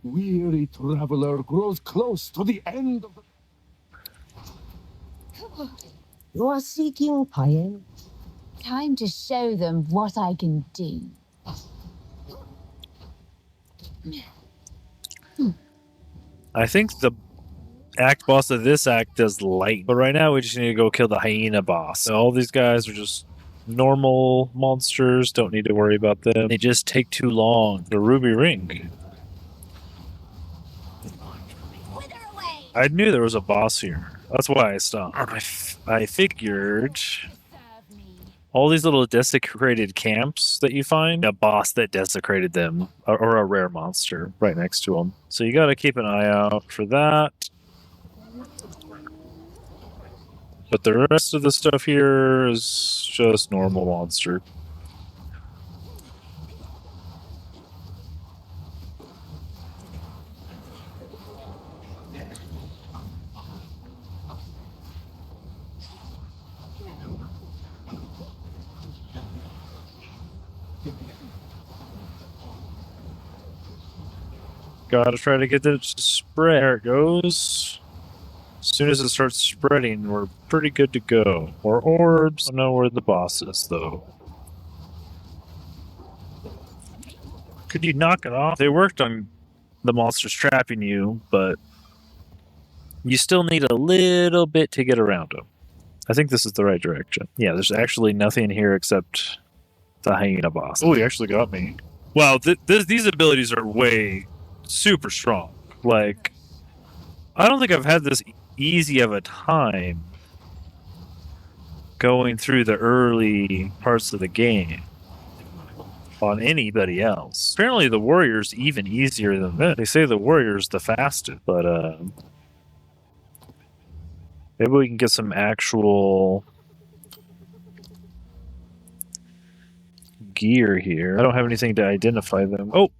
Weary traveler grows close to the end of the... You are seeking fire. Time to show them what I can do. I think the act boss of this act does light. But right now we just need to go kill the hyena boss. So all these guys are just normal monsters. Don't need to worry about them. They just take too long. The ruby ring. I knew there was a boss here. That's why I stopped. I figured all these little desecrated camps that you find, a boss that desecrated them, or a rare monster right next to them. So you gotta keep an eye out for that. But the rest of the stuff here is just normal monster. Gotta try to get it to spread. There it goes. As soon as it starts spreading, we're pretty good to go. More orbs. I don't know where the boss is, though. Could you knock it off? They worked on the monsters trapping you, but you still need a little bit to get around them. I think this is the right direction. Yeah, there's actually nothing here except the hyena boss. Oh, he actually got me. Wow, these abilities are way super strong. Like, I don't think I've had this easy of a time going through the early parts of the game on anybody else. Apparently the warrior's even easier than this. They say the warrior's the fastest, but maybe we can get some actual gear here. I don't have anything to identify them. Oh!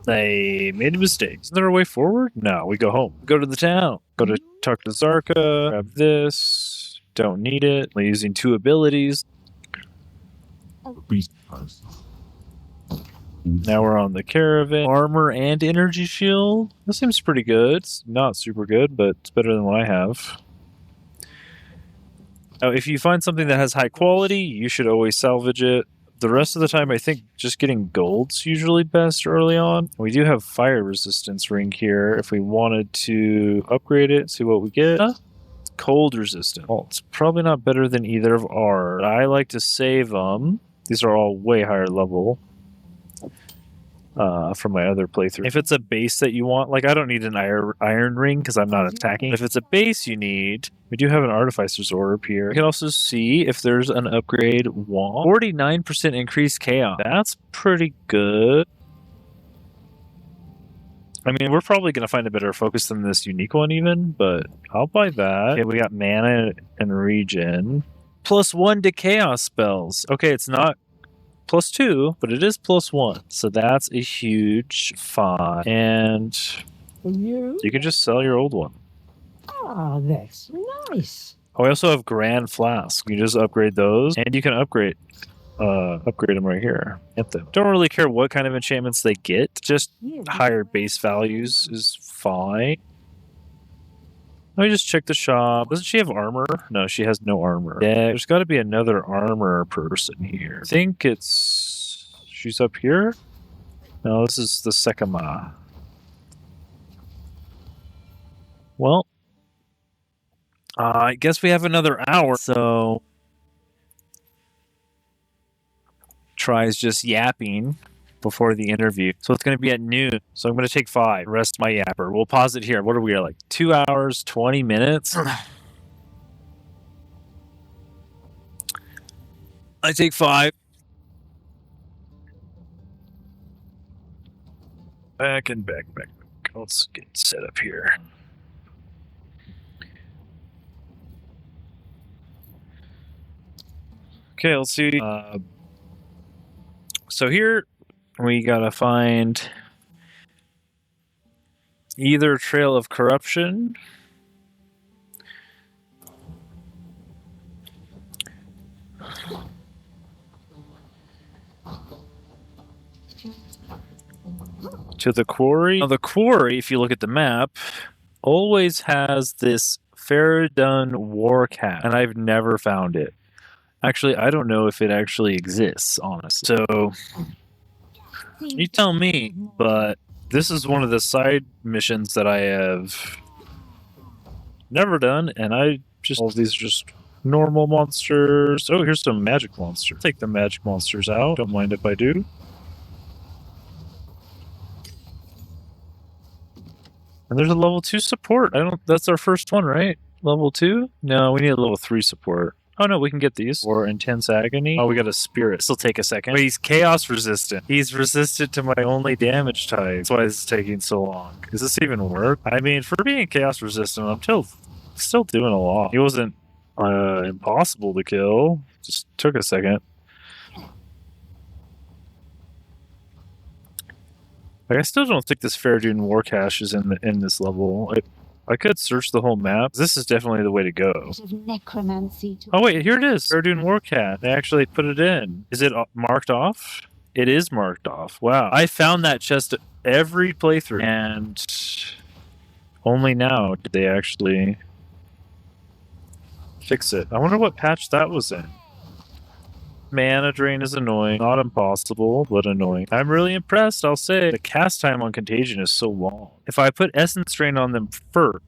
They made a mistake. Isn't there a way forward? No, we go home. Go to the town. Go to talk to Zarka. Grab this. Don't need it. We're using 2 abilities. Now we're on the caravan. Armor and energy shield. This seems pretty good. It's not super good, but it's better than what I have. Now, if you find something that has high quality, you should always salvage it. The rest of the time, I think just getting gold's usually best early on. We do have fire resistance ring here. If we wanted to upgrade it, see what we get. Cold resistant. Well, it's probably not better than either of ours. I like to save them. These are all way higher level from my other playthrough. If it's a base that you want, like I don't need an iron ring because I'm not attacking. If it's a base you need, we do have an Artificer's Orb here. You can also see if there's an upgrade wand. 49% increased chaos. That's pretty good. I mean, we're probably going to find a better focus than this unique one even, but I'll buy that. Okay, we got mana and regen. +1 to chaos spells. Okay, it's not +2, but it is +1. So that's a huge find. And you can just sell your old one. Ah, that's nice. Oh, we also have Grand Flask. You just upgrade those, and you can upgrade them right here. Get them. Don't really care what kind of enchantments they get. Just higher base values is fine. Let me just check the shop. Doesn't she have armor? No, she has no armor. Yeah, there's got to be another armor person here. I think she's up here? No, this is the Sekama. Well, I guess we have another hour, so Tri's just yapping before the interview. So it's going to be at noon. So I'm going to take 5. Rest my yapper. We'll pause it here. What are we at, like 2 hours, 20 minutes? I take 5. Back. Let's get set up here. Okay, let's see. So here we gotta find either Trail of Corruption to the quarry. Now the quarry, if you look at the map, always has this Faradun war cat, and I've never found it. Actually, I don't know if it actually exists, honestly. So, you tell me, but this is one of the side missions that I have never done, and all of these are just normal monsters. Oh, here's some magic monsters. Take the magic monsters out. Don't mind if I do. And there's a level 2 support. That's our first one, right? Level 2? No, we need a level 3 support. Oh no, we can get these. Or Intense Agony. Oh, we got a Spirit. This'll take a second. But he's Chaos resistant. He's resistant to my only damage type. That's why it's taking so long. Does this even work? I mean, for being Chaos resistant, I'm still doing a lot. He wasn't impossible to kill. Just took a second. Like, I still don't think this Faradun War Cache is in this level. I could search the whole map. This is definitely the way to go. Necromancy. Oh wait, here it is. Faradun War Cat. They actually put it in. Is it marked off? It is marked off. Wow. I found that chest every playthrough, and only now did they actually fix it. I wonder what patch that was in. Mana drain is annoying. Not impossible, but annoying. I'm really impressed, I'll say. The cast time on Contagion is so long. If I put Essence Drain on them first,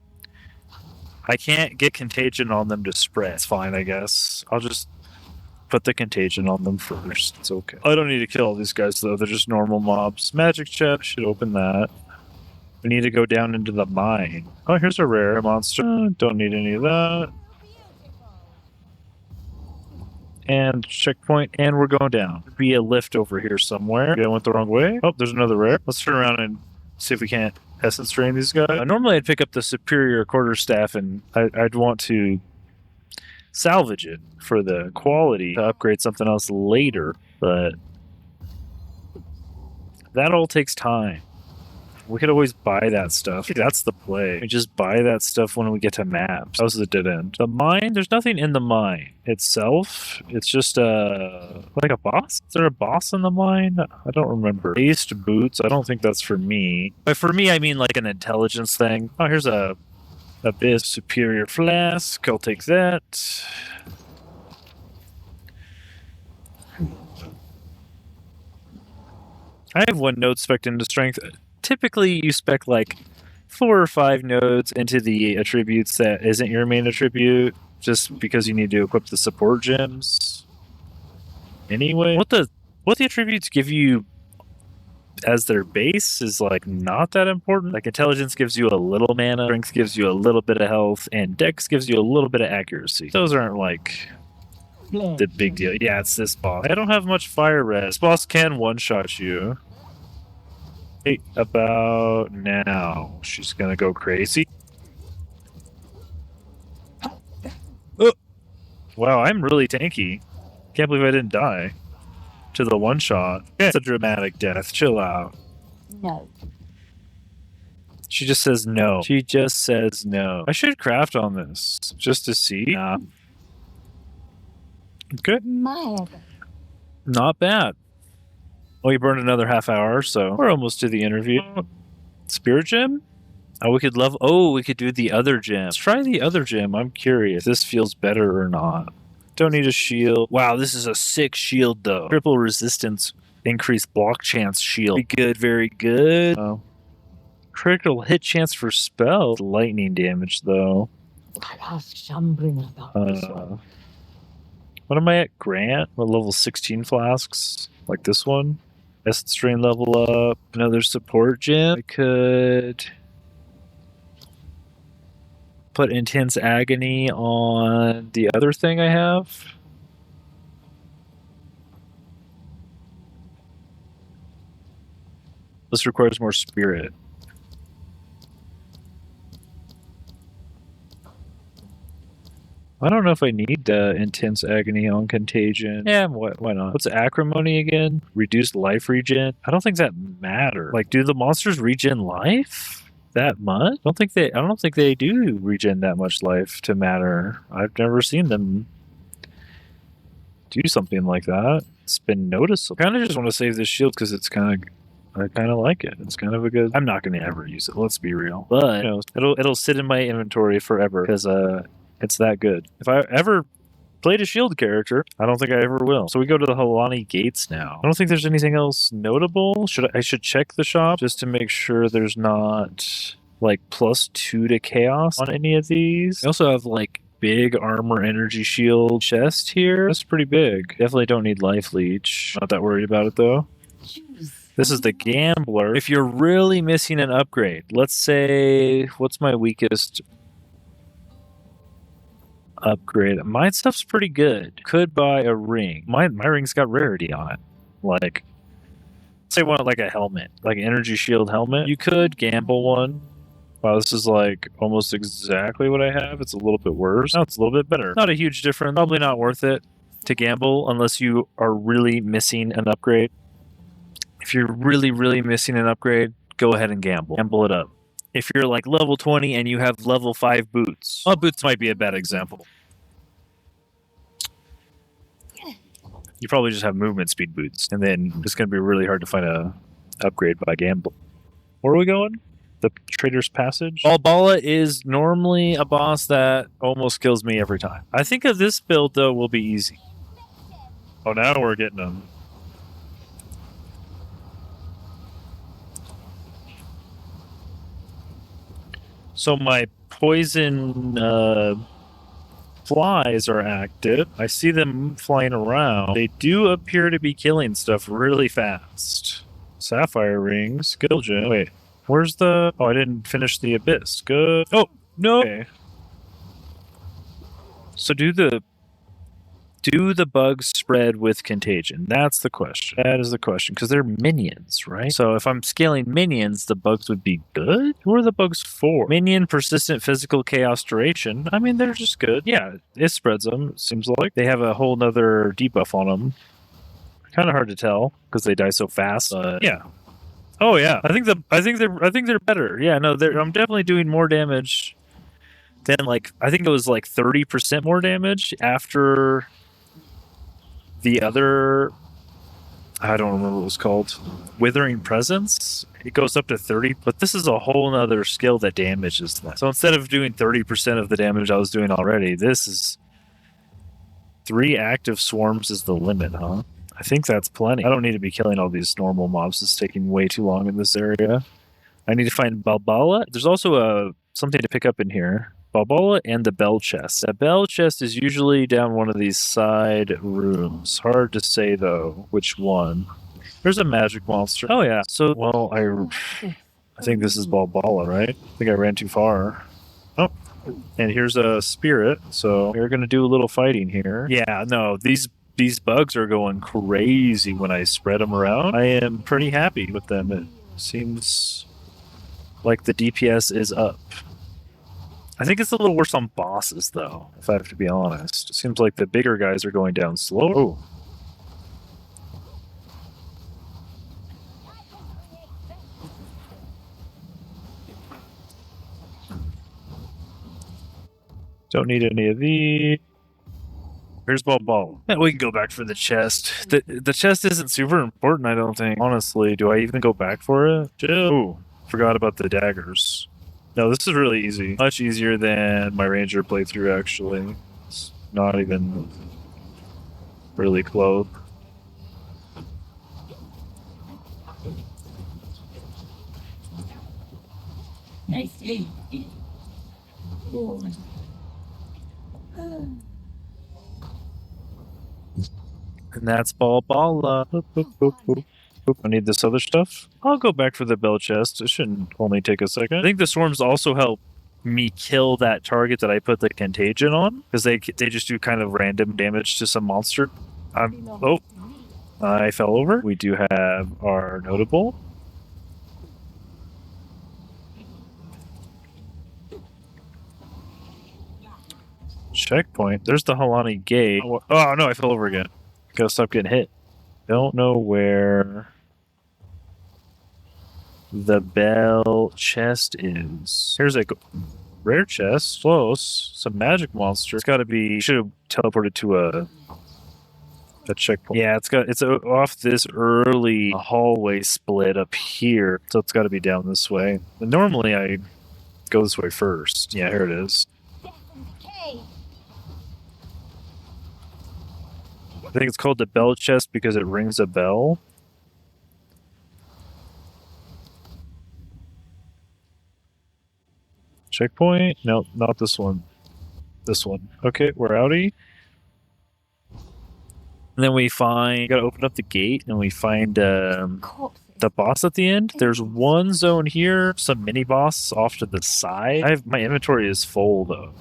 I can't get Contagion on them to spread. It's fine, I guess. I'll just put the Contagion on them first. It's okay. I don't need to kill all these guys, though. They're just normal mobs. Magic chest. Should open that. We need to go down into the mine. Oh, here's a rare monster. Don't need any of that. And checkpoint, and we're going down. Be a lift over here somewhere. Okay, I went the wrong way. Oh, there's another rare. Let's turn around and see if we can't Essence Drain these guys. Normally I'd pick up the superior quarterstaff and I'd want to salvage it for the quality to upgrade something else later, but that all takes time. We could always buy that stuff. That's the play. We just buy that stuff when we get to maps. That was the dead end. The mine, there's nothing in the mine itself. It's just like a boss? Is there a boss in the mine? I don't remember. Aced boots. I don't think that's for me. But for me, I mean like an intelligence thing. Oh, here's a bit superior flask. I'll take that. I have 1 node spec'd into strength. Typically, you spec like 4 or 5 nodes into the attributes that isn't your main attribute, just because you need to equip the support gems. Anyway, what the attributes give you as their base is like not that important. Like intelligence gives you a little mana, strength gives you a little bit of health, and dex gives you a little bit of accuracy. Those aren't like the big deal. Yeah, it's this boss. I don't have much fire res. This boss can one-shot you. Right about now, she's gonna go crazy. Oh. Wow, I'm really tanky. Can't believe I didn't die to the one shot. It's a dramatic death. Chill out. No. She just says no. She just says no. I should craft on this just to see. Nah. Okay. Not bad. Well, you burned another half hour, so we're almost to the interview. Spirit gem? Oh, we could do the other gem. Let's try the other gem. I'm curious if this feels better or not. Don't need a shield. Wow, this is a sick shield, though. Triple resistance, increased block chance shield. Very good, very good. Critical hit chance for spell. Lightning damage, though. I'll ask Shambrin about this one. What am I at? Grant? What, level 16 flasks? Like this one? Essence Drain level up. Another support gem. I could put Intense Agony on the other thing I have. This requires more spirit. I don't know if I need Intense Agony on Contagion. Yeah, why not? What's Acrimony again? Reduced life regen? I don't think that matters. Like, do the monsters regen life that much? I don't think they do regen that much life to matter. I've never seen them do something like that. It's been noticeable. I kind of just want to save this shield because I kind of like it. It's kind of a good... I'm not going to ever use it, let's be real. But, you know, it'll sit in my inventory forever because, it's that good. If I ever played a shield character, I don't think I ever will. So we go to the Halani Gates now. I don't think there's anything else notable. I should check the shop just to make sure there's not like +2 to chaos on any of these. I also have like big armor energy shield chest here. That's pretty big. Definitely don't need life leech. Not that worried about it though. This is the Gambler. If you're really missing an upgrade, let's say, what's my weakest upgrade? My stuff's pretty good. Could buy a ring. My ring's got rarity on it. Like, say one like a helmet, like an energy shield helmet. You could gamble one. Wow, this is like almost exactly what I have. It's a little bit worse. Now it's a little bit better. Not a huge difference. Probably not worth it to gamble unless you are really missing an upgrade. If you're really, really missing an upgrade, go ahead and gamble. Gamble it up. If you're like level 20 and you have level 5 boots. Well, boots might be a bad example. You probably just have movement speed boots, and then it's going to be really hard to find a upgrade by gamble. Where are we going? The Trader's Passage? Balbala is normally a boss that almost kills me every time. I think of this build, though, will be easy. Oh, now we're getting them. So my poison flies are active. I see them flying around. They do appear to be killing stuff really fast. Sapphire rings, skill gem. Wait, where's the... Oh, I didn't finish the abyss. Good. Oh, no. Okay. So do the bugs spread with contagion? That's the question. That is the question, because they're minions, right? So if I'm scaling minions, the bugs would be good? Who are the bugs for? Minion, persistent physical chaos duration. I mean, they're just good. Yeah, it spreads them, it seems like. They have a whole nother debuff on them. Kind of hard to tell, because they die so fast. Yeah. Oh yeah, I think they're better. Yeah, no, I'm definitely doing more damage than, like, I think it was like 30% more damage after the other, I don't remember what it was called, Withering Presence. It goes up to 30, but this is a whole nother skill that damages that. So instead of doing 30% of the damage I was doing already, this is 3 active swarms is the limit, huh? I think that's plenty. I don't need to be killing all these normal mobs. It's taking way too long in this area. I need to find Balbala. There's also something to pick up in here. Balbala and the bell chest. That bell chest is usually down one of these side rooms. Hard to say, though, which one. There's a magic monster. Oh, yeah. So, well, I think this is Balbala, right? I think I ran too far. Oh, and here's a spirit. So we're going to do a little fighting here. Yeah, no, these bugs are going crazy when I spread them around. I am pretty happy with them. It seems like the DPS is up. I think it's a little worse on bosses, though, if I have to be honest. It seems like the bigger guys are going down slower. Oh. Don't need any of these. Here's Ball. Yeah, we can go back for the chest. The chest isn't super important, I don't think. Honestly, do I even go back for it? Oh, forgot about the daggers. No, this is really easy. Much easier than my Ranger playthrough, actually. It's not even really close. Nicely. And that's Balbala. I need this other stuff. I'll go back for the bell chest. It shouldn't only take a second. I think the swarms also help me kill that target that I put the contagion on, because they just do kind of random damage to some monster. Oh, I fell over. We do have our notable. Checkpoint. There's the Halani gate. Oh no, I fell over again. Gotta stop getting hit. Don't know where the bell chest is. Here's a rare chest. Close. Some magic monster. It's gotta be... Should have teleported to a checkpoint. Yeah, it's off this early hallway split up here. So it's gotta be down this way. And normally I go this way first. Yeah, here it is. I think it's called the bell chest because it rings a bell. Checkpoint? No, not this one. This one. Okay, we're outie. And then we gotta open up the gate and we find the boss at the end. There's one zone here, some mini boss off to the side. My inventory is full though.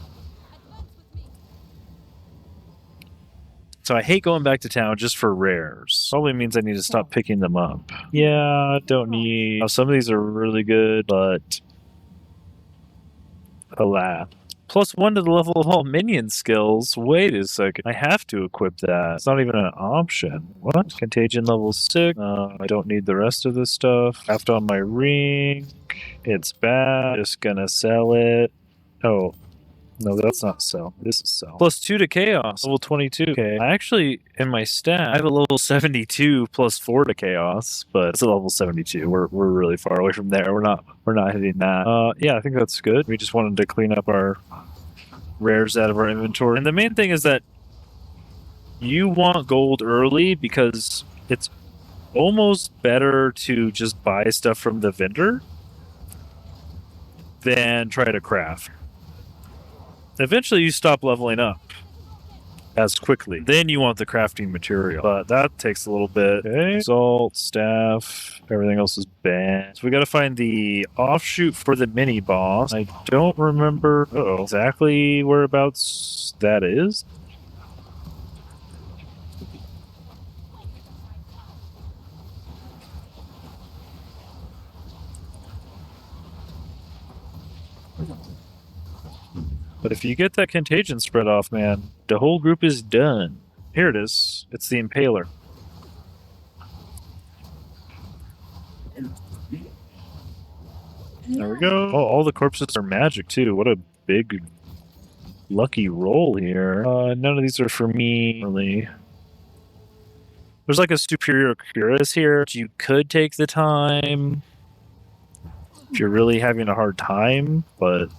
So I hate going back to town just for rares. Probably means I need to stop picking them up. Yeah, don't need... some of these are really good, but... alas. +1 to the level of all minion skills. Wait a second. I have to equip that. It's not even an option. What? Contagion level 6. I don't need the rest of this stuff. Craft on my ring. It's bad. Just gonna sell it. Oh. No, that's not sell. This is sell. Plus 2 to chaos. Level 22. Okay. I actually, in my stat, I have a level 72 plus 4 to chaos, but it's a level 72. We're really far away from there. We're not hitting that. Yeah, I think that's good. We just wanted to clean up our rares out of our inventory. And the main thing is that you want gold early because it's almost better to just buy stuff from the vendor than try to craft. Eventually you stop leveling up as quickly. Then you want the crafting material, but that takes a little bit. Okay. Salt, staff, everything else is banned. So we got to find the offshoot for the mini boss. I don't remember exactly whereabouts that is. But if you get that contagion spread off, man, the whole group is done. Here it is. It's the Impaler. There we go. Oh, all the corpses are magic, too. What a big, lucky roll here. None of these are for me, really. There's like a superior cuirass here. You could take the time if you're really having a hard time, but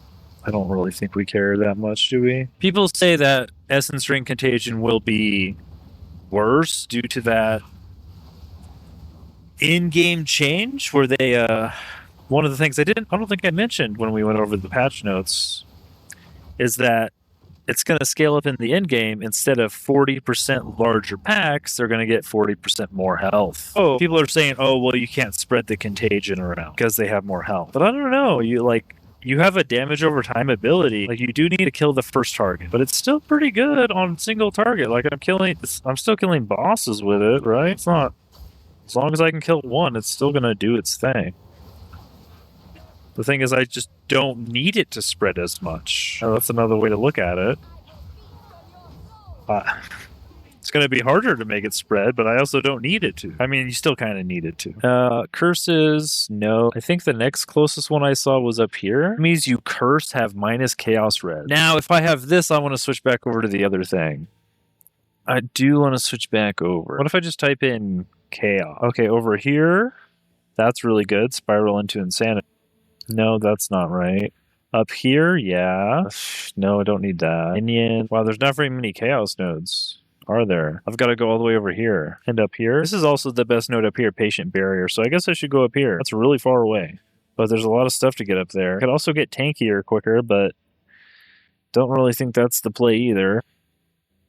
I don't really think we care that much, do we? People say that Essence Drain Contagion will be worse due to that in-game change where they, one of the things I don't think I mentioned when we went over the patch notes is that it's going to scale up in the end game. Instead of 40% larger packs, they're going to get 40% more health. Oh, people are saying, oh, well, you can't spread the contagion around because they have more health. But I don't know. You have a damage over time ability. Like, you do need to kill the first target, but it's still pretty good on single target. Like, I'm still killing bosses with it, right? It's not, as long as I can kill one, it's still going to do its thing. The thing is, I just don't need it to spread as much. That's another way to look at it. It's going to be harder to make it spread, but I also don't need it to. I mean, you still kind of need it to. Curses, no. I think the next closest one I saw was up here. It means you curse have minus chaos red. Now, if I have this, I want to switch back over to the other thing. I do want to switch back over. What if I just type in chaos? Okay, over here, that's really good. Spiral into insanity. No, that's not right. Up here, yeah. No, I don't need that. Minion. Wow, there's not very many chaos nodes. Are there? I've got to go all the way over here. And up here. This is also the best node up here, Patient Barrier. So I guess I should go up here. That's really far away. But there's a lot of stuff to get up there. I could also get tankier quicker, but don't really think that's the play either.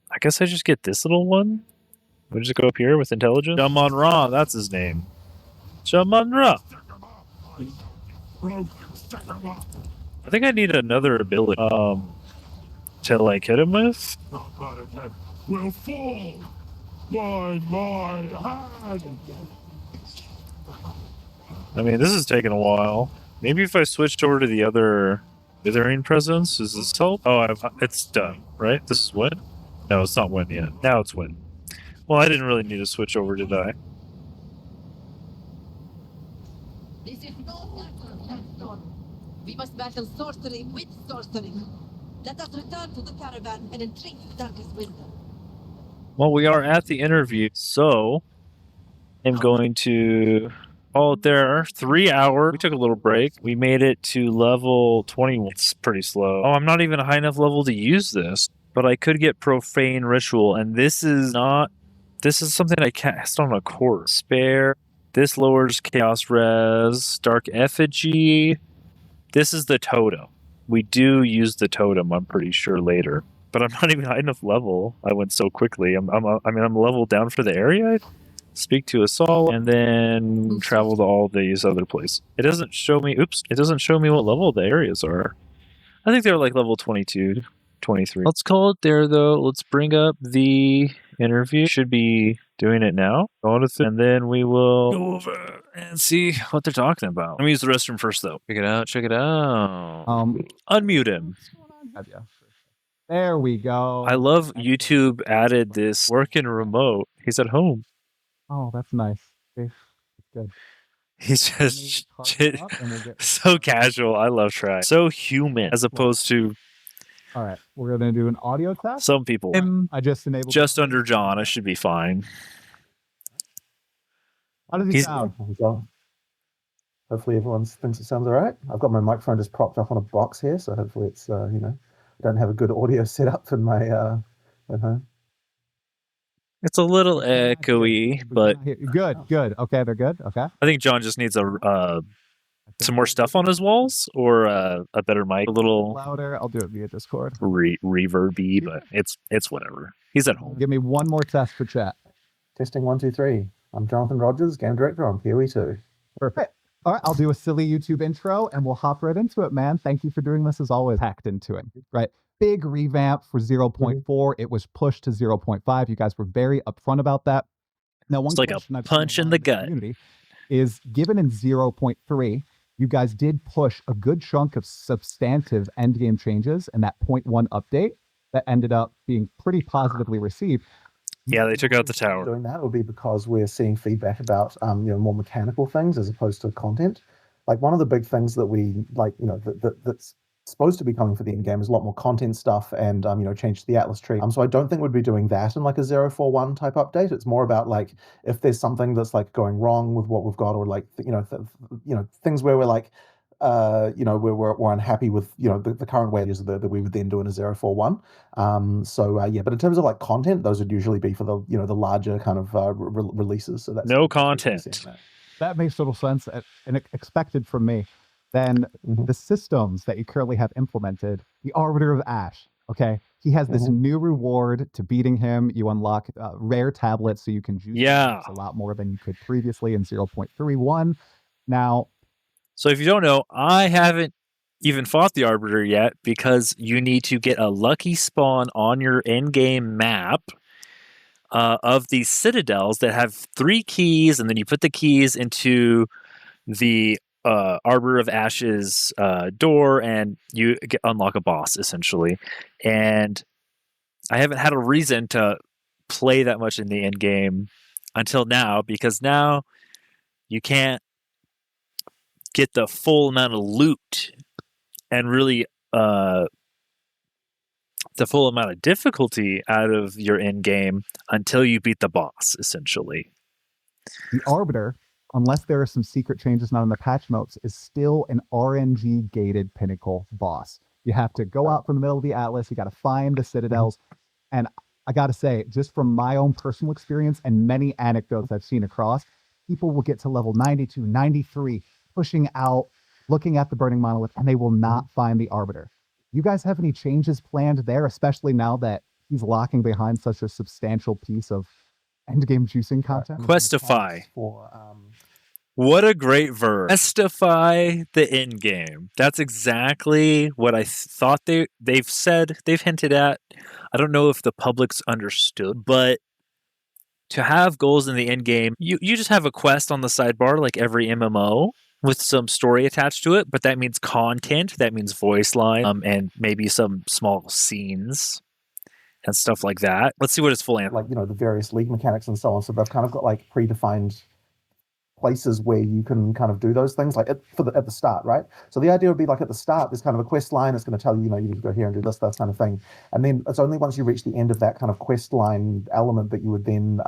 I guess I just get this little one. We just go up here with intelligence. Shaman Ra, that's his name. Shaman Ra. I think I need another ability to like hit him with. Will fall by my hand. I mean, this is taking a while. Maybe if I switched over to the other Withering Presence, does this help? Oh, it's done, right? This is win? No, it's not win yet. Now it's win. Well, I didn't really need to switch over, did I? This is no matter, Headstone. We must battle sorcery with sorcery. Let us return to the caravan and entreat the darkest wisdom. Well, we are at the interview, so I'm going to call it there. 3 hours. We took a little break. We made it to level 21. It's pretty slow. Oh, I'm not even a high enough level to use this, but I could get Profane Ritual, and this is something I cast on a corpse. Spare. This lowers Chaos Res. Dark Effigy. This is the totem. We do use the totem, I'm pretty sure, later. But I'm not even high enough level. I went so quickly. I'm level down for the area. Speak to Assault, and then travel to all these other places. It doesn't show me, it doesn't show me what level the areas are. I think they're like level 22, 23. Let's call it there, though. Let's bring up the interview. Should be doing it now. And then we will go over and see what they're talking about. Let me use the restroom first, though. Check it out. Check it out. Unmute him. Yeah. There we go. I love YouTube added this working remote. He's at home. Oh, that's nice. It's good. He's just so casual. I love Tri. So human as opposed to All right, we're gonna do an audio test. Some people. I just enabled. Just under John. I should be fine. How does he He's- sound? Hopefully everyone thinks it sounds all right. I've got my microphone just propped up on a box here, so hopefully it's, I don't have a good audio setup in my, at home. It's a little echoey, but Good. Okay, they're good. Okay. I think John just needs some more stuff on his walls or a better mic, a little louder. I'll do it via Discord. reverby, but it's whatever. He's at home. Give me one more test for chat. Testing 1, 2, 3. I'm Jonathan Rodgers, game director on PoE2. Perfect. All right, I'll do a silly YouTube intro and we'll hop right into it, man. Thank you for doing this as always. Hacked into it, right? Big revamp for 0.4. It was pushed to 0.5. You guys were very upfront about that. Now, one It's like a question I've punch seen in a lot the in gut. community is given in 0.3, you guys did push a good chunk of substantive endgame changes in that 0.1 update that ended up being pretty positively received. Yeah, they took out the tower. Doing that would be because we're seeing feedback about, more mechanical things as opposed to content. Like one of the big things that we like, that's supposed to be coming for the end game is a lot more content stuff and, change to the Atlas tree. So I don't think we'd be doing that in like a 0.4.1 type update. It's more about like, if there's something that's like going wrong with what we've got or like, things where we're like, we're unhappy with, the current wages that we would then do in a 0.4.1. But in terms of like content, those would usually be for the, the larger kind of releases. So that's No content. That makes total sense and expected from me. Then the systems that you currently have implemented, the Arbiter of Ash, okay? He has this new reward to beating him. You unlock rare tablets so you can juice a lot more than you could previously in 0.3.1. Now, so if you don't know, I haven't even fought the Arbiter yet because you need to get a lucky spawn on your in-game map of these citadels that have 3 keys, and then you put the keys into the Arbiter of Ash's door, and you unlock a boss, essentially. And I haven't had a reason to play that much in the end game until now, because now you can't get the full amount of loot and really the full amount of difficulty out of your end game until you beat the boss, essentially. The Arbiter, unless there are some secret changes not in the patch notes, is still an RNG gated pinnacle boss. You have to go out from the middle of the Atlas, you got to find the citadels, and I got to say, just from my own personal experience and many anecdotes I've seen across, people will get to level 92, 93, pushing out, looking at the burning monolith, and they will not find the Arbiter. You guys have any changes planned there, especially now that he's locking behind such a substantial piece of endgame juicing content? Questify. What a great verb. Questify the end game. That's exactly what I thought they've said, they've hinted at. I don't know if the public's understood, but to have goals in the end game, you just have a quest on the sidebar like every MMO with some story attached to it, but that means content, that means voice line, and maybe some small scenes and stuff like that. Let's see what his full answer. Like, the various league mechanics and so on. So they've kind of got like predefined places where you can kind of do those things, like at the start, right? So the idea would be like at the start, there's kind of a quest line that's going to tell you, you need to go here and do this, that kind of thing. And then it's only once you reach the end of that kind of quest line element that you would then,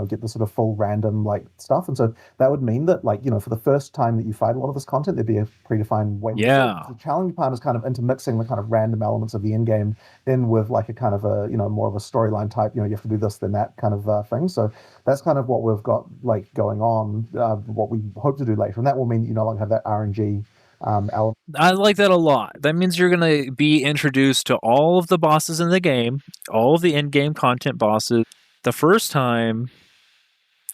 get the sort of full random like stuff. And so that would mean that like, for the first time that you fight a lot of this content, there'd be a predefined way. Yeah. So the challenging part is kind of intermixing the kind of random elements of the end game then with like a kind of a, more of a storyline type, you have to do this, then that kind of thing. So that's kind of what we've got like going on, what we hope to do later. And that will mean you no longer have that RNG element. I like that a lot. That means you're going to be introduced to all of the bosses in the game, all of the in-game content bosses, the first time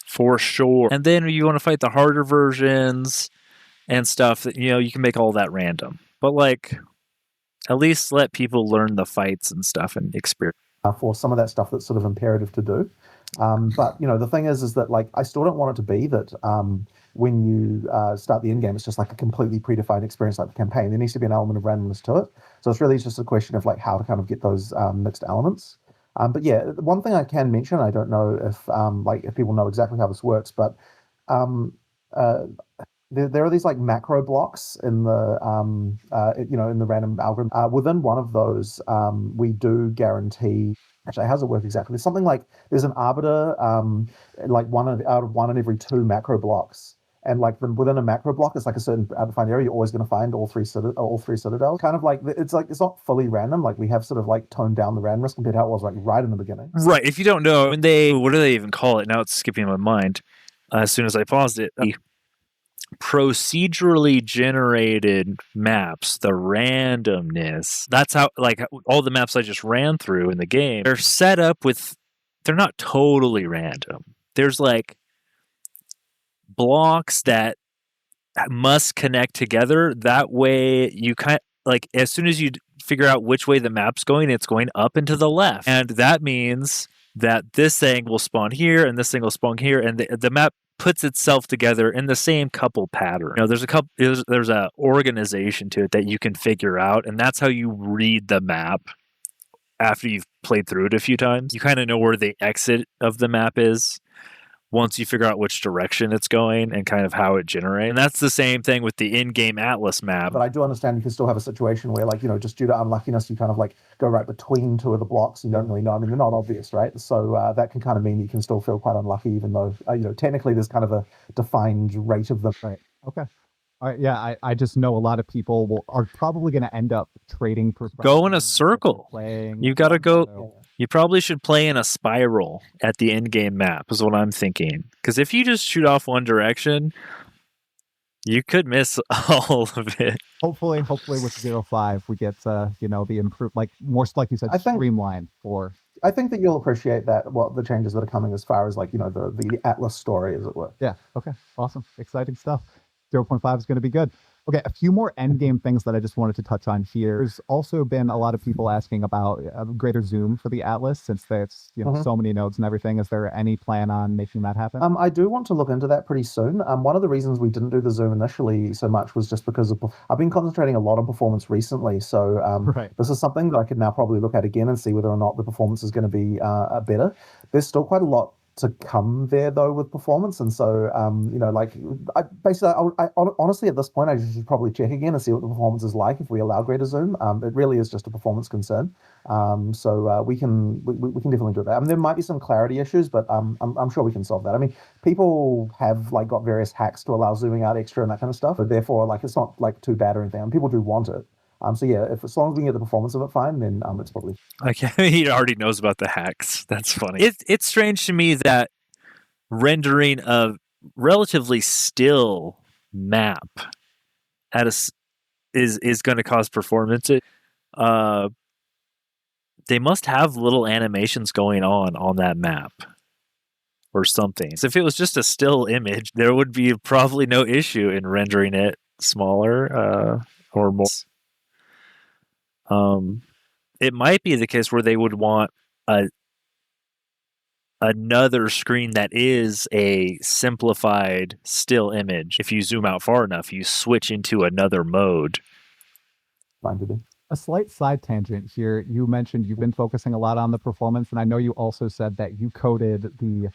for sure. And then you want to fight the harder versions and stuff that, you can make all that random. But like, at least let people learn the fights and stuff and experience. For some of that stuff that's sort of imperative to do. But the thing is that like I still don't want it to be that when you start the end game, it's just like a completely predefined experience like the campaign. There needs to be an element of randomness to it. So it's really just a question of like how to kind of get those mixed elements. But yeah, one thing I can mention, I don't know if if people know exactly how this works, but there are these like macro blocks in the in the random algorithm. Within one of those, we do guarantee. Actually, how does it work exactly? There's something like there's an arbiter, like out of one in every 2 macro blocks. And like within a macro block, it's like a certain defined area. You're always going to find all three citadels. Kind of like it's not fully random. Like we have sort of like toned down the randomness compared to how it was like right in the beginning. Right. If you don't know, what do they even call it? Now it's skipping my mind. As soon as I paused it, procedurally generated maps, the randomness. That's how like all the maps I just ran through in the game. They're set up with. They're not totally random. There's like blocks that must connect together. That way you like as soon as you figure out which way the map's going, it's going up and to the left. And that means that this thing will spawn here and this thing will spawn here, and the map puts itself together in the same couple pattern. There's a organization to it that you can figure out, and that's how you read the map after you've played through it a few times. You kind of know where the exit of the map is once you figure out which direction it's going and kind of how it generates. And that's the same thing with the in-game Atlas map. But I do understand you can still have a situation where, like, just due to unluckiness, you kind of like go right between 2 of the blocks and you don't really know. I mean, they're not obvious, right? So that can kind of mean you can still feel quite unlucky, even though, technically there's kind of a defined rate of them. Right. Okay. All right, yeah, I just know a lot of people are probably going to end up trading for... Go in a circle. You got to go... So. You probably should play in a spiral at the end-game map is what I'm thinking. Because if you just shoot off one direction, you could miss all of it. Hopefully with 0.5, we get, the improved, like, more, like you said, streamlined for... I think that you'll appreciate that, the changes that are coming as far as, like, the Atlas story, as it were. Yeah, okay, awesome. Exciting stuff. 0.5 is going to be good. Okay, a few more endgame things that I just wanted to touch on here. There's also been a lot of people asking about greater zoom for the Atlas, since there's so many nodes and everything. Is there any plan on making that happen? I do want to look into that pretty soon. One of the reasons we didn't do the zoom initially so much was just because I've been concentrating a lot on performance recently. So This is something that I could now probably look at again and see whether or not the performance is going to be better. There's still quite a lot to come there though with performance, and so honestly at this point I should probably check again and see what the performance is like if we allow greater zoom. It really is just a performance concern, so we can definitely do that. I mean, there might be some clarity issues, but I'm sure we can solve that. I mean, people have like got various hacks to allow zooming out extra and that kind of stuff, but therefore like it's not like too bad or anything, and people do want it. So yeah, as long as we can get the performance of it fine, then it's probably... Okay, he already knows about the hacks. That's funny. It's strange to me that rendering a relatively still map is going to cause performance. They must have little animations going on that map or something. So if it was just a still image, there would be probably no issue in rendering it smaller or more. It might be the case where they would want another screen that is a simplified still image. If you zoom out far enough, you switch into another mode. Fine to do. A slight side tangent here. You mentioned you've been focusing a lot on the performance, and I know you also said that you coded the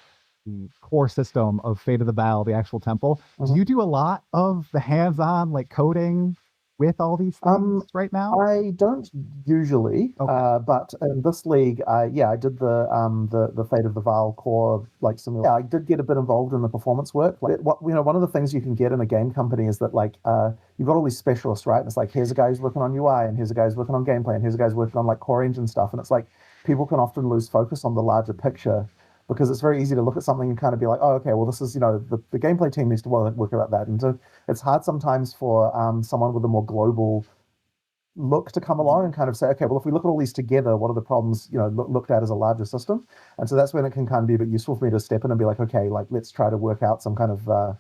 core system of Fate of the Battle, the actual temple. Do you do a lot of the hands-on like coding with all these things right now? I don't usually, but in this league, I did the Fate of the Val core like simulation. Yeah, I did get a bit involved in the performance work. Like, one of the things you can get in a game company is that like you've got all these specialists, right? And it's like, here's a guy who's working on UI, and here's a guy who's working on gameplay, and here's a guy who's working on like core engine stuff, and it's like people can often lose focus on the larger picture, because it's very easy to look at something and kind of be like, oh, okay, well, this is, the gameplay team needs to work about that. And so it's hard sometimes for someone with a more global look to come along and kind of say, okay, well, if we look at all these together, what are the problems, looked at as a larger system? And so that's when it can kind of be a bit useful for me to step in and be like, okay, like, let's try to work out some kind of,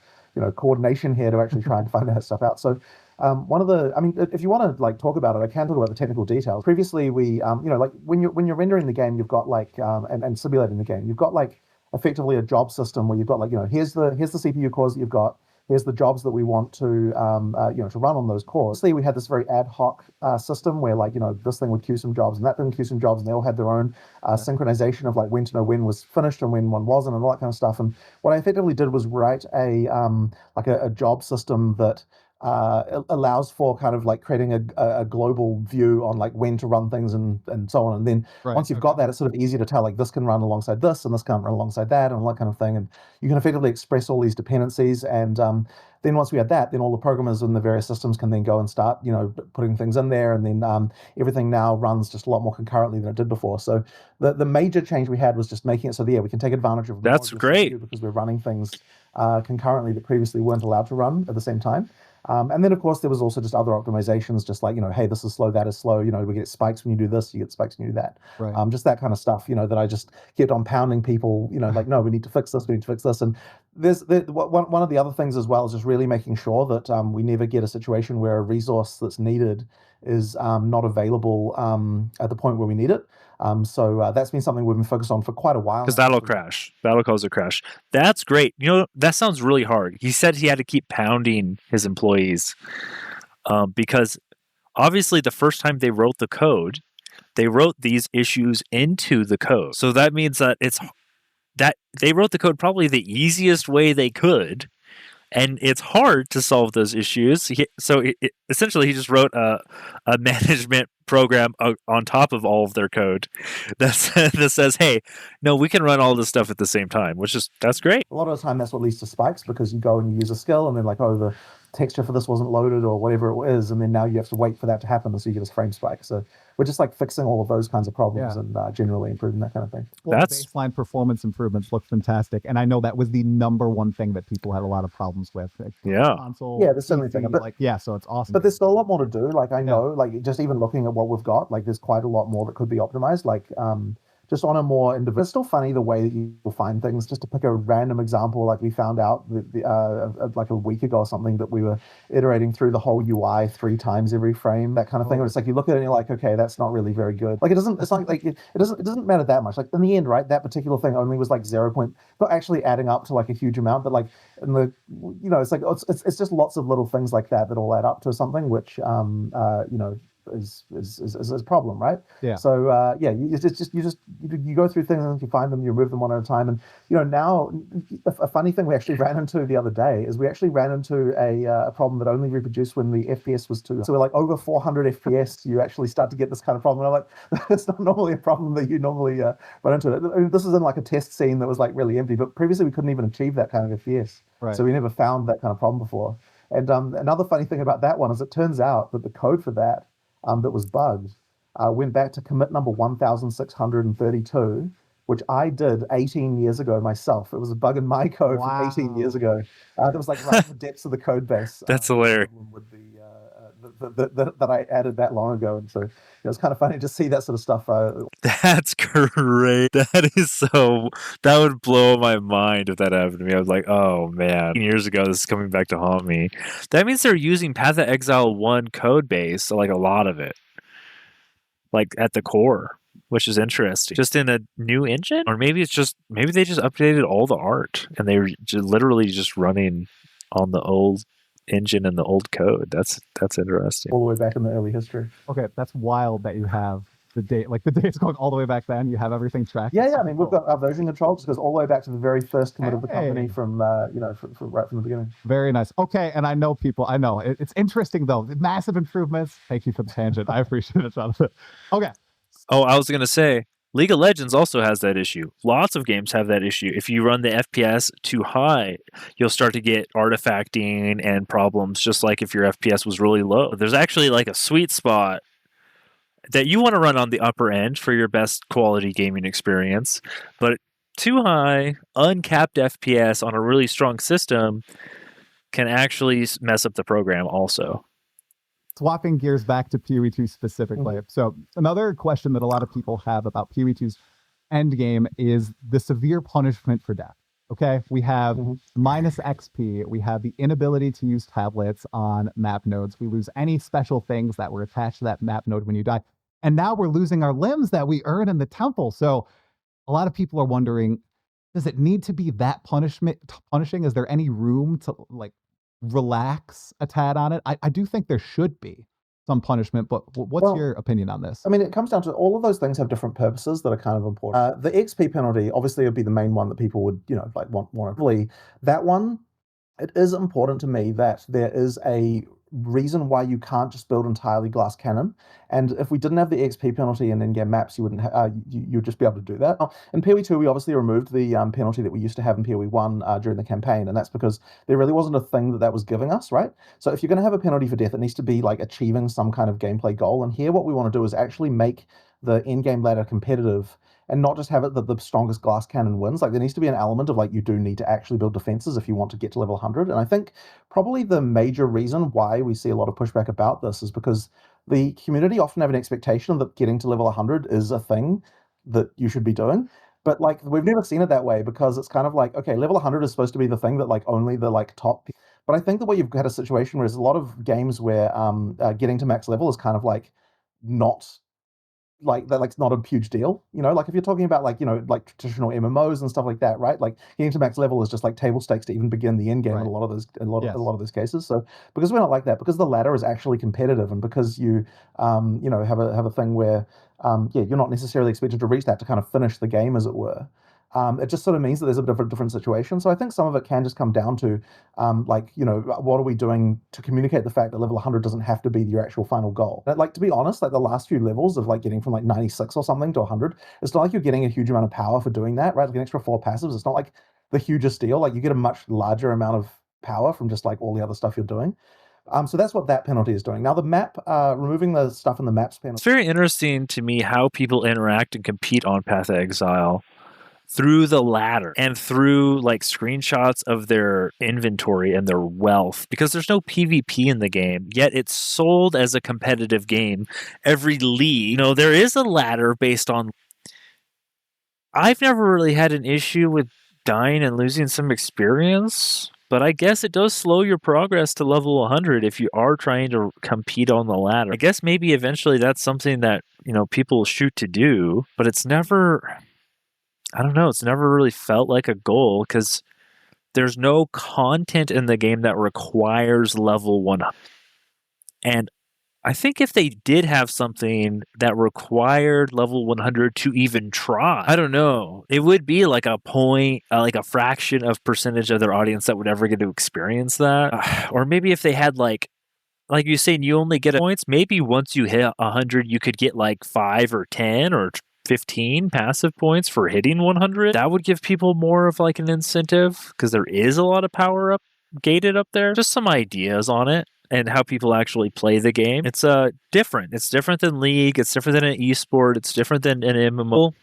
coordination here to actually try and find that stuff out. So if you want to like talk about it, I can talk about the technical details. Previously, we, like when you're rendering the game, you've got like, and simulating the game, you've got like effectively a job system where you've got like, here's the CPU cores that you've got, here's the jobs that we want to to run on those cores. See, we had this very ad hoc system where like this thing would queue some jobs and that thing queue some jobs, and they all had their own synchronization of like when to know when was finished and when one wasn't and all that kind of stuff. And what I effectively did was write a job system that allows for kind of like creating a global view on like when to run things and so on. And then once you've got that, it's sort of easy to tell like this can run alongside this and this can't run alongside that and all that kind of thing. And you can effectively express all these dependencies. And then once we had that, then all the programmers in the various systems can then go and start, putting things in there. And then everything now runs just a lot more concurrently than it did before. So the major change we had was just making it so that, we can take advantage of that's great because we're running things concurrently that previously weren't allowed to run at the same time. And then, of course, there was also just other optimizations, just like, hey, this is slow, that is slow. We get spikes when you do this, you get spikes when you do that. Right. Just that kind of stuff, that I just kept on pounding people, like, no, we need to fix this, we need to fix this. And one of the other things as well is just really making sure that we never get a situation where a resource that's needed is not available at the point where we need it. So that's been something we've been focused on for quite a while. Because that'll crash. That'll cause a crash. That's great. That sounds really hard. He said he had to keep pounding his employees because obviously the first time they wrote the code, they wrote these issues into the code. So that means that that they wrote the code probably the easiest way they could. And it's hard to solve those issues. Essentially, he just wrote a management program on top of all of their code that says, hey, no, we can run all this stuff at the same time, that's great. A lot of the time, that's what leads to spikes because you go and you use a skill and then like, oh, the texture for this wasn't loaded or whatever it is. And then now you have to wait for that to happen. So you get this frame spike. So we're just like fixing all of those kinds of problems and generally improving that kind of thing. Well, the baseline performance improvements look fantastic. And I know that was the number one thing that people had a lot of problems with. Console, there's so many things. But so it's awesome. But there's still a lot more to do. Like I know, like just even looking at what we've got, like there's quite a lot more that could be optimized. Like just on a more individual, it's still funny the way that you will find things. Just to pick a random example, like we found out like a week ago or something that we were iterating through the whole UI 3 times every frame, that kind of thing. It's like you look at it and you're like, okay, that's not really very good. Like it doesn't matter that much. Like in the end, right, that particular thing only was like 0. Not actually adding up to like a huge amount, but like in the it's like it's just lots of little things like that all add up to something which is a problem, right? Yeah. So you go through things and you find them, you remove them one at a time, and now a funny thing we actually ran into the other day is we actually ran into a problem that only reproduced when the FPS was too. So we're like over 400 FPS, you actually start to get this kind of problem. And I'm like, that's not normally a problem that you normally run into. I mean, this is in like a test scene that was like really empty, but previously we couldn't even achieve that kind of FPS. Right. So we never found that kind of problem before. And another funny thing about that one is it turns out that the code for that was bugged, went back to commit number 1632, which I did 18 years ago myself. It was a bug in my code from 18 years ago. That was like right in the depths of the code base. That's hilarious. With that I added that long ago, and so it was kind of funny to see that sort of stuff. That's great. That would blow my mind if that happened to me. I was like, oh man, years ago, this is coming back to haunt me. That means they're using Path of Exile 1 code base, so like a lot of it, like at the core, which is interesting. Just in a new engine, or maybe they just updated all the art and they were literally just running on the old engine and the old code. That's interesting. All the way back in the early history. Okay, that's wild that you have the date, like the date's going all the way back then. You have everything tracked. Yeah. I mean, we've got our version control just goes all the way back to the very first commit of the company from right from the beginning. Very nice. Okay, and I know it's interesting though. Massive improvements. Thank you for the tangent. I appreciate it, Jonathan. Okay. Oh, I was gonna say, League of Legends also has that issue. Lots of games have that issue. If you run the FPS too high, you'll start to get artifacting and problems, just like if your FPS was really low. There's actually like a sweet spot that you want to run on the upper end for your best quality gaming experience, but too high, uncapped FPS on a really strong system can actually mess up the program also. Swapping gears back to PoE2 specifically. Mm-hmm. So another question that a lot of people have about PoE2's endgame is the severe punishment for death. Okay, we have minus XP. We have the inability to use tablets on map nodes. We lose any special things that were attached to that map node when you die. And now we're losing our limbs that we earn in the temple. So a lot of people are wondering, does it need to be that punishing? Is there any room to like relax a tad on it. I do think there should be some punishment, but what's Well, your opinion on this? I mean, it comes down to all of those things have different purposes that are kind of important. The XP penalty obviously would be the main one that people would, like want to. That one, it is important to me that there is a reason why you can't just build entirely glass cannon. And if we didn't have the XP penalty in in-game maps, you wouldn't. You'd just be able to do that. In PoE2, we obviously removed the penalty that we used to have in PoE1 during the campaign, and that's because there really wasn't a thing that was giving us, right? So if you're going to have a penalty for death, it needs to be like achieving some kind of gameplay goal. And here, what we want to do is actually make the in-game ladder competitive, and not just have it that the strongest glass cannon wins. Like, there needs to be an element of like, you do need to actually build defenses if you want to get to level 100. And I think probably the major reason why we see a lot of pushback about this is because the community often have an expectation that getting to level 100 is a thing that you should be doing. But like, we've never seen it that way, because it's kind of like, okay, level 100 is supposed to be the thing that like only the like top. But I think that what you've had a situation where there's a lot of games where getting to max level is kind of like not like that, like, it's not a huge deal, like if you're talking about like like traditional MMOs and stuff like that, right? Like, getting to max level is just like table stakes to even begin the end game in a lot of those cases. So because we're not like that, because the ladder is actually competitive, and because you have a thing where you're not necessarily expected to reach that to kind of finish the game, as it were. It just sort of means that there's a different situation. So I think some of it can just come down to, what are we doing to communicate the fact that level 100 doesn't have to be your actual final goal. Like, to be honest, like the last few levels of like getting from like 96 or something to 100, it's not like you're getting a huge amount of power for doing that, right? Like an extra 4 passives, it's not like the hugest deal. Like, you get a much larger amount of power from just like all the other stuff you're doing. So that's what that penalty is doing. Now the map, removing the stuff in the maps penalty. It's very interesting to me how people interact and compete on Path of Exile through the ladder and through like screenshots of their inventory and their wealth, because there's no PvP in the game, yet it's sold as a competitive game. Every league, there is a ladder based on. I've never really had an issue with dying and losing some experience, but I guess it does slow your progress to level 100 if you are trying to compete on the ladder. I guess maybe eventually that's something that, people shoot to do, but it's never, I don't know, it's never really felt like a goal, because there's no content in the game that requires level 100. And I think if they did have something that required level 100 to even try, I don't know, it would be like a point, like a fraction of percentage of their audience that would ever get to experience that. Or maybe if they had like you saying you only get points, maybe once you hit 100, you could get like 5 or 10 or 15 passive points for hitting 100. That would give people more of like an incentive, because there is a lot of power up gated up there. Just some ideas on it and how people actually play the game. It's different. It's different than League. It's different than an esport. It's different than an MMO.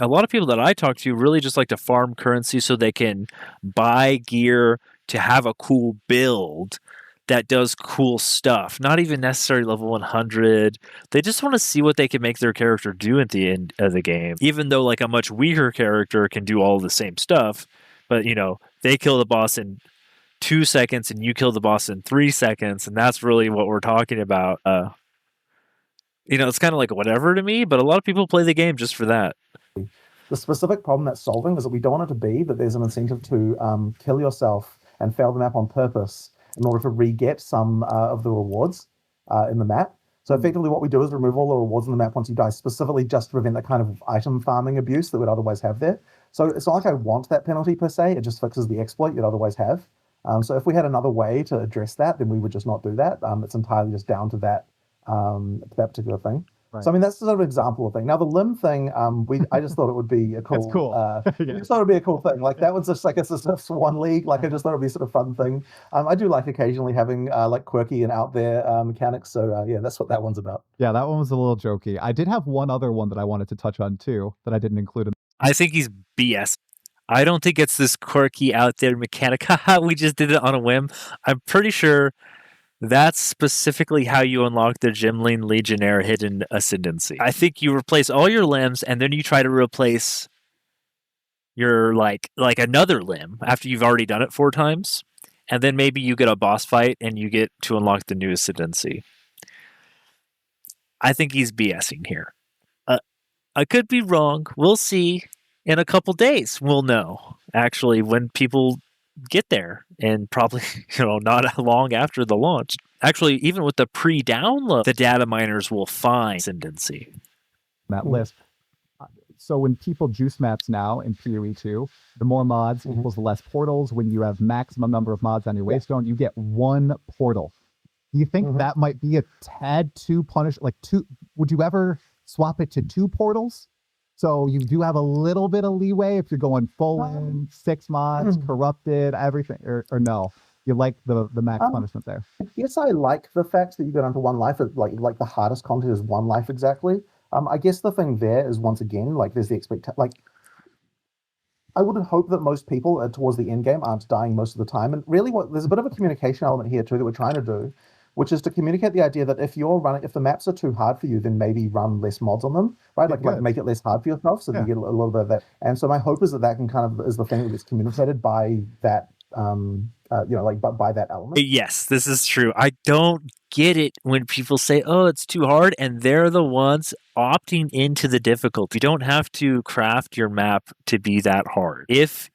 A lot of people that I talk to really just like to farm currency so they can buy gear to have a cool build that does cool stuff. Not even necessarily level 100. They just want to see what they can make their character do at the end of the game. Even though like a much weaker character can do all the same stuff, but they kill the boss in 2 seconds and you kill the boss in 3 seconds, and that's really what we're talking about. It's kind of like whatever to me, but a lot of people play the game just for that. The specific problem that's solving is that we don't want it to be that there's an incentive to kill yourself and fail the map on purpose in order to re-get some of the rewards in the map. So effectively what we do is remove all the rewards in the map once you die, specifically just to prevent that kind of item farming abuse that would otherwise have there. So it's not like I want that penalty per se, it just fixes the exploit you'd otherwise have. So if we had another way to address that, then we would just not do that. It's entirely just down to that particular thing. Right. So I mean, that's sort of an example of thing. Now the limb thing, I just thought it would be a cool. It's cool. I just thought it would be a cool thing. Like that was just like it's just one league. Like I just thought it'd be sort of fun thing. I do like occasionally having like quirky and out there mechanics. So yeah, that's what that one's about. Yeah, that one was a little jokey. I did have one other one that I wanted to touch on too that I didn't include. I think he's BS. I don't think it's this quirky out there mechanic. We just did it on a whim. I'm pretty sure that's specifically how you unlock the Gemling Legionnaire hidden ascendancy. I think you replace all your limbs and then you try to replace your like another limb after you've already done it 4 times. And then maybe you get a boss fight and you get to unlock the new ascendancy. I think he's BSing here. I could be wrong. We'll see. In a couple days, we'll know, actually, when people get there, and probably not long after the launch. Actually, even with the pre-download, the data miners will find ascendancy. That list. So when people juice maps now in PoE2, the more mods equals the less portals. When you have maximum number of mods on your waystone, you get 1 portal. Do you think that might be a tad too punish? Like would you ever swap it to 2 portals? So you do have a little bit of leeway if you're going full in, 6 mods, corrupted, everything, or no? You like the max punishment there? Yes, I like the fact that you go down to 1 life. Like the hardest content is 1 life exactly. I guess the thing there is, once again, like there's the expectation. Like I would hope that most people towards the end game aren't dying most of the time. And really, there's a bit of a communication element here too that we're trying to do, which is to communicate the idea that if the maps are too hard for you, then maybe run less mods on them, right? Like make it less hard for yourself, so you get a little bit of that. And so my hope is that can kind of is the thing that gets communicated by that, by that element. Yes, this is true. I don't get it when people say, "Oh, it's too hard," and they're the ones opting into the difficulty. You don't have to craft your map to be that hard. If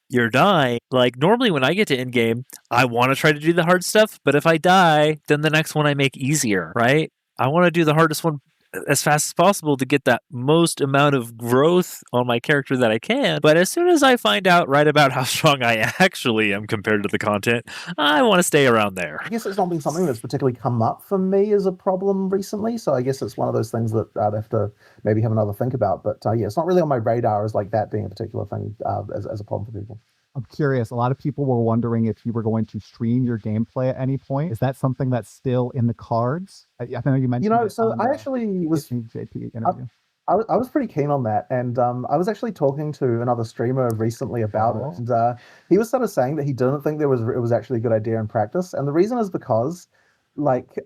you're dying, like normally when I get to end game, I want to try to do the hard stuff, but if I die, then the next one I make easier, right? I want to do the hardest one as fast as possible to get that most amount of growth on my character that I can. But as soon as I find out right about how strong I actually am compared to the content, I want to stay around there. I guess it's not been something that's particularly come up for me as a problem recently, so I guess it's one of those things that I'd have to maybe have another think about. But it's not really on my radar as like that being a particular thing as a problem for people. I'm curious. A lot of people were wondering if you were going to stream your gameplay at any point. Is that something that's still in the cards? I know you mentioned. So I actually was JP interview. I was pretty keen on that, and I was actually talking to another streamer recently about it, and he was sort of saying that he didn't think it was actually a good idea in practice, and the reason is because, like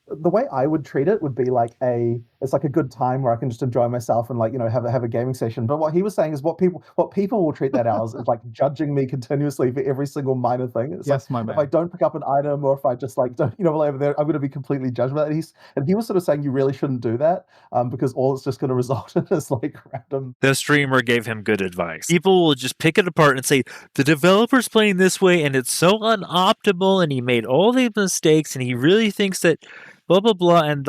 the way I would treat it would be it's like a good time where I can just enjoy myself and have a gaming session. But what he was saying is what people will treat that as is like judging me continuously for every single minor thing. It's yes, like, my man. If I don't pick up an item or if I just don't over there, I'm going to be completely judged by that. And he was sort of saying you really shouldn't do that because all it's just going to result in is random. The streamer gave him good advice. People will just pick it apart and say the developer's playing this way and it's so unoptimal and he made all these mistakes and he really thinks that blah blah blah. And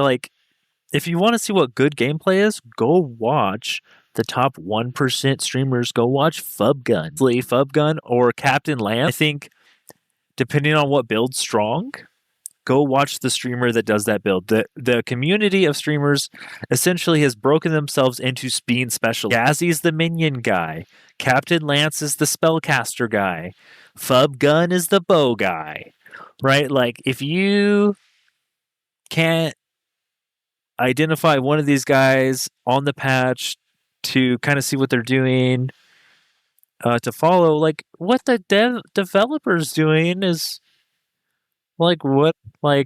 if you want to see what good gameplay is, go watch the top 1% streamers. Go watch Fubgun or Captain Lamb. I think depending on what build's strong, go watch the streamer that does that build. The community of streamers essentially has broken themselves into being special. Gazzy's the minion guy. Captain Lance is the spellcaster guy. Fubgun is the bow guy. Right? Like, if you can't identify one of these guys on the patch to kind of see what they're doing, to follow, what the developer's doing is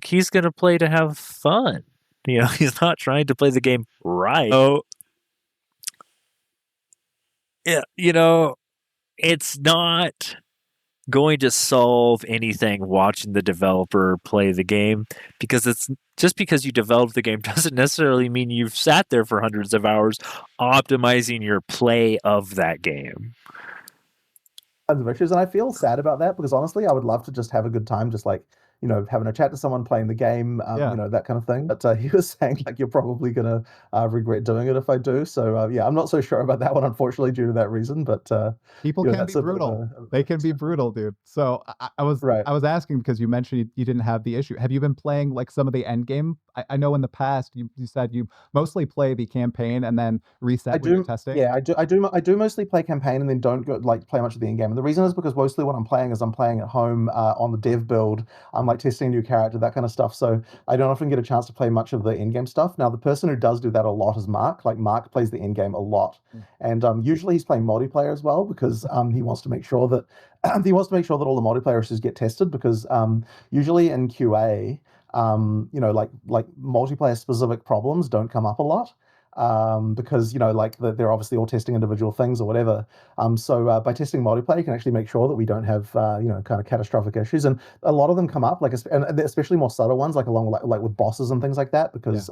he's gonna play to have fun. He's not trying to play the game right. So yeah, it's not going to solve anything watching the developer play the game, because it's just because you developed the game doesn't necessarily mean you've sat there for hundreds of hours optimizing your play of that game. Of issues, and I feel sad about that because honestly I would love to just have a good time just having a chat to someone, playing the game, that kind of thing. But he was saying you're probably gonna regret doing it if I do. So I'm not so sure about that one, unfortunately, due to that reason. But people can be brutal. They can be brutal, dude. So I was asking because you mentioned you didn't have the issue. Have you been playing some of the end game? I know in the past you said you mostly play the campaign and then reset when you're testing. Yeah, I do mostly play campaign and then don't go play much of the end game. And the reason is because mostly what I'm playing at home on the dev build. I'm testing a new character, that kind of stuff. So I don't often get a chance to play much of the end game stuff. Now the person who does do that a lot is Mark. Mark plays the end game a lot, and usually he's playing multiplayer as well because he wants to make sure that all the multiplayer issues get tested because usually in QA, multiplayer specific problems don't come up a lot. Because they're obviously all testing individual things or whatever. So by testing multiplayer, you can actually make sure that we don't have kind of catastrophic issues, and a lot of them come up and especially more subtle ones along with bosses and things like that because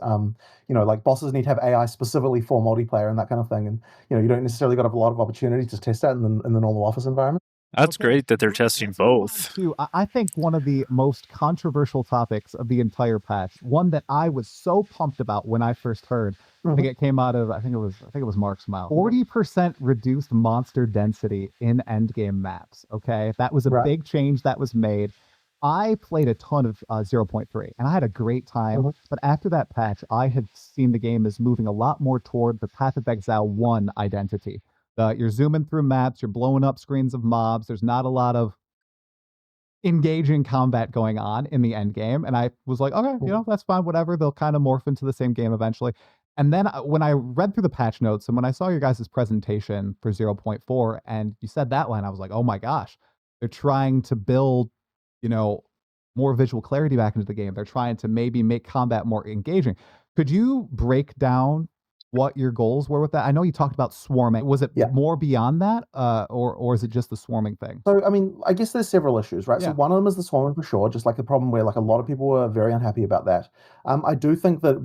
bosses need to have AI specifically for multiplayer and that kind of thing, and you don't necessarily got a lot of opportunity to test that in the normal office environment. That's Okay, great that they're let's testing move on both. to, I think, one of the most controversial topics of the entire patch. One that I was so pumped about when I first heard. I think it came out of, I think it was Mark's mouth. 40% reduced monster density in endgame maps. Okay, that was a Right. big change that was made. I played a ton of 0.3 and I had a great time. But after that patch, I had seen the game as moving a lot more toward the Path of Exile 1 identity. You're zooming through maps, you're blowing up screens of mobs. There's not a lot of engaging combat going on in the end game. And I was like, okay, that's fine, whatever. They'll kind of morph into the same game eventually. And then when I read through the patch notes and when I saw your guys' presentation for 0.4 and you said that line, I was like, oh my gosh, they're trying to build, more visual clarity back into the game. They're trying to maybe make combat more engaging. Could you break down what your goals were with that? I know you talked about swarming. Was it more beyond that, or is it just the swarming thing? So, I mean, I guess there's several issues, right? So Yeah. one of them is the swarming for sure, just like the problem where like a lot of people were very unhappy about that. I do think that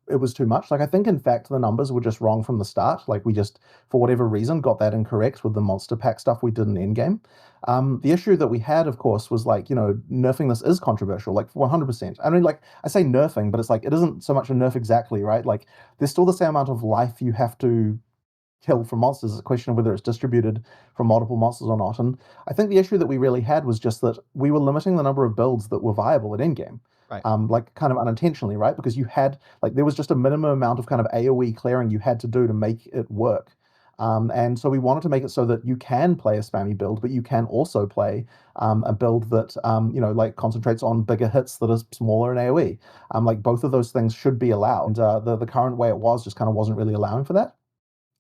it was too much. Like I think in fact the numbers were just wrong from the start. Like we just, for whatever reason, got that incorrect with the monster pack stuff we did in endgame. The issue that we had, of course, was like, nerfing this is controversial, like 100%. I mean, like I say nerfing, but it's like, it isn't so much a nerf exactly, right? Like there's still the same amount of life you have to kill from monsters. It's a question of whether it's distributed from multiple monsters or not. And I think the issue that we really had was just that we were limiting the number of builds that were viable at endgame. Right. Like kind of unintentionally, right? Because you had like there was just a minimum amount of kind of AoE clearing you had to do to make it work. And so we wanted to make it so that you can play a spammy build, but you can also play a build that like concentrates on bigger hits that are smaller in AoE. Like both of those things should be allowed. And the current way it was just kind of wasn't really allowing for that.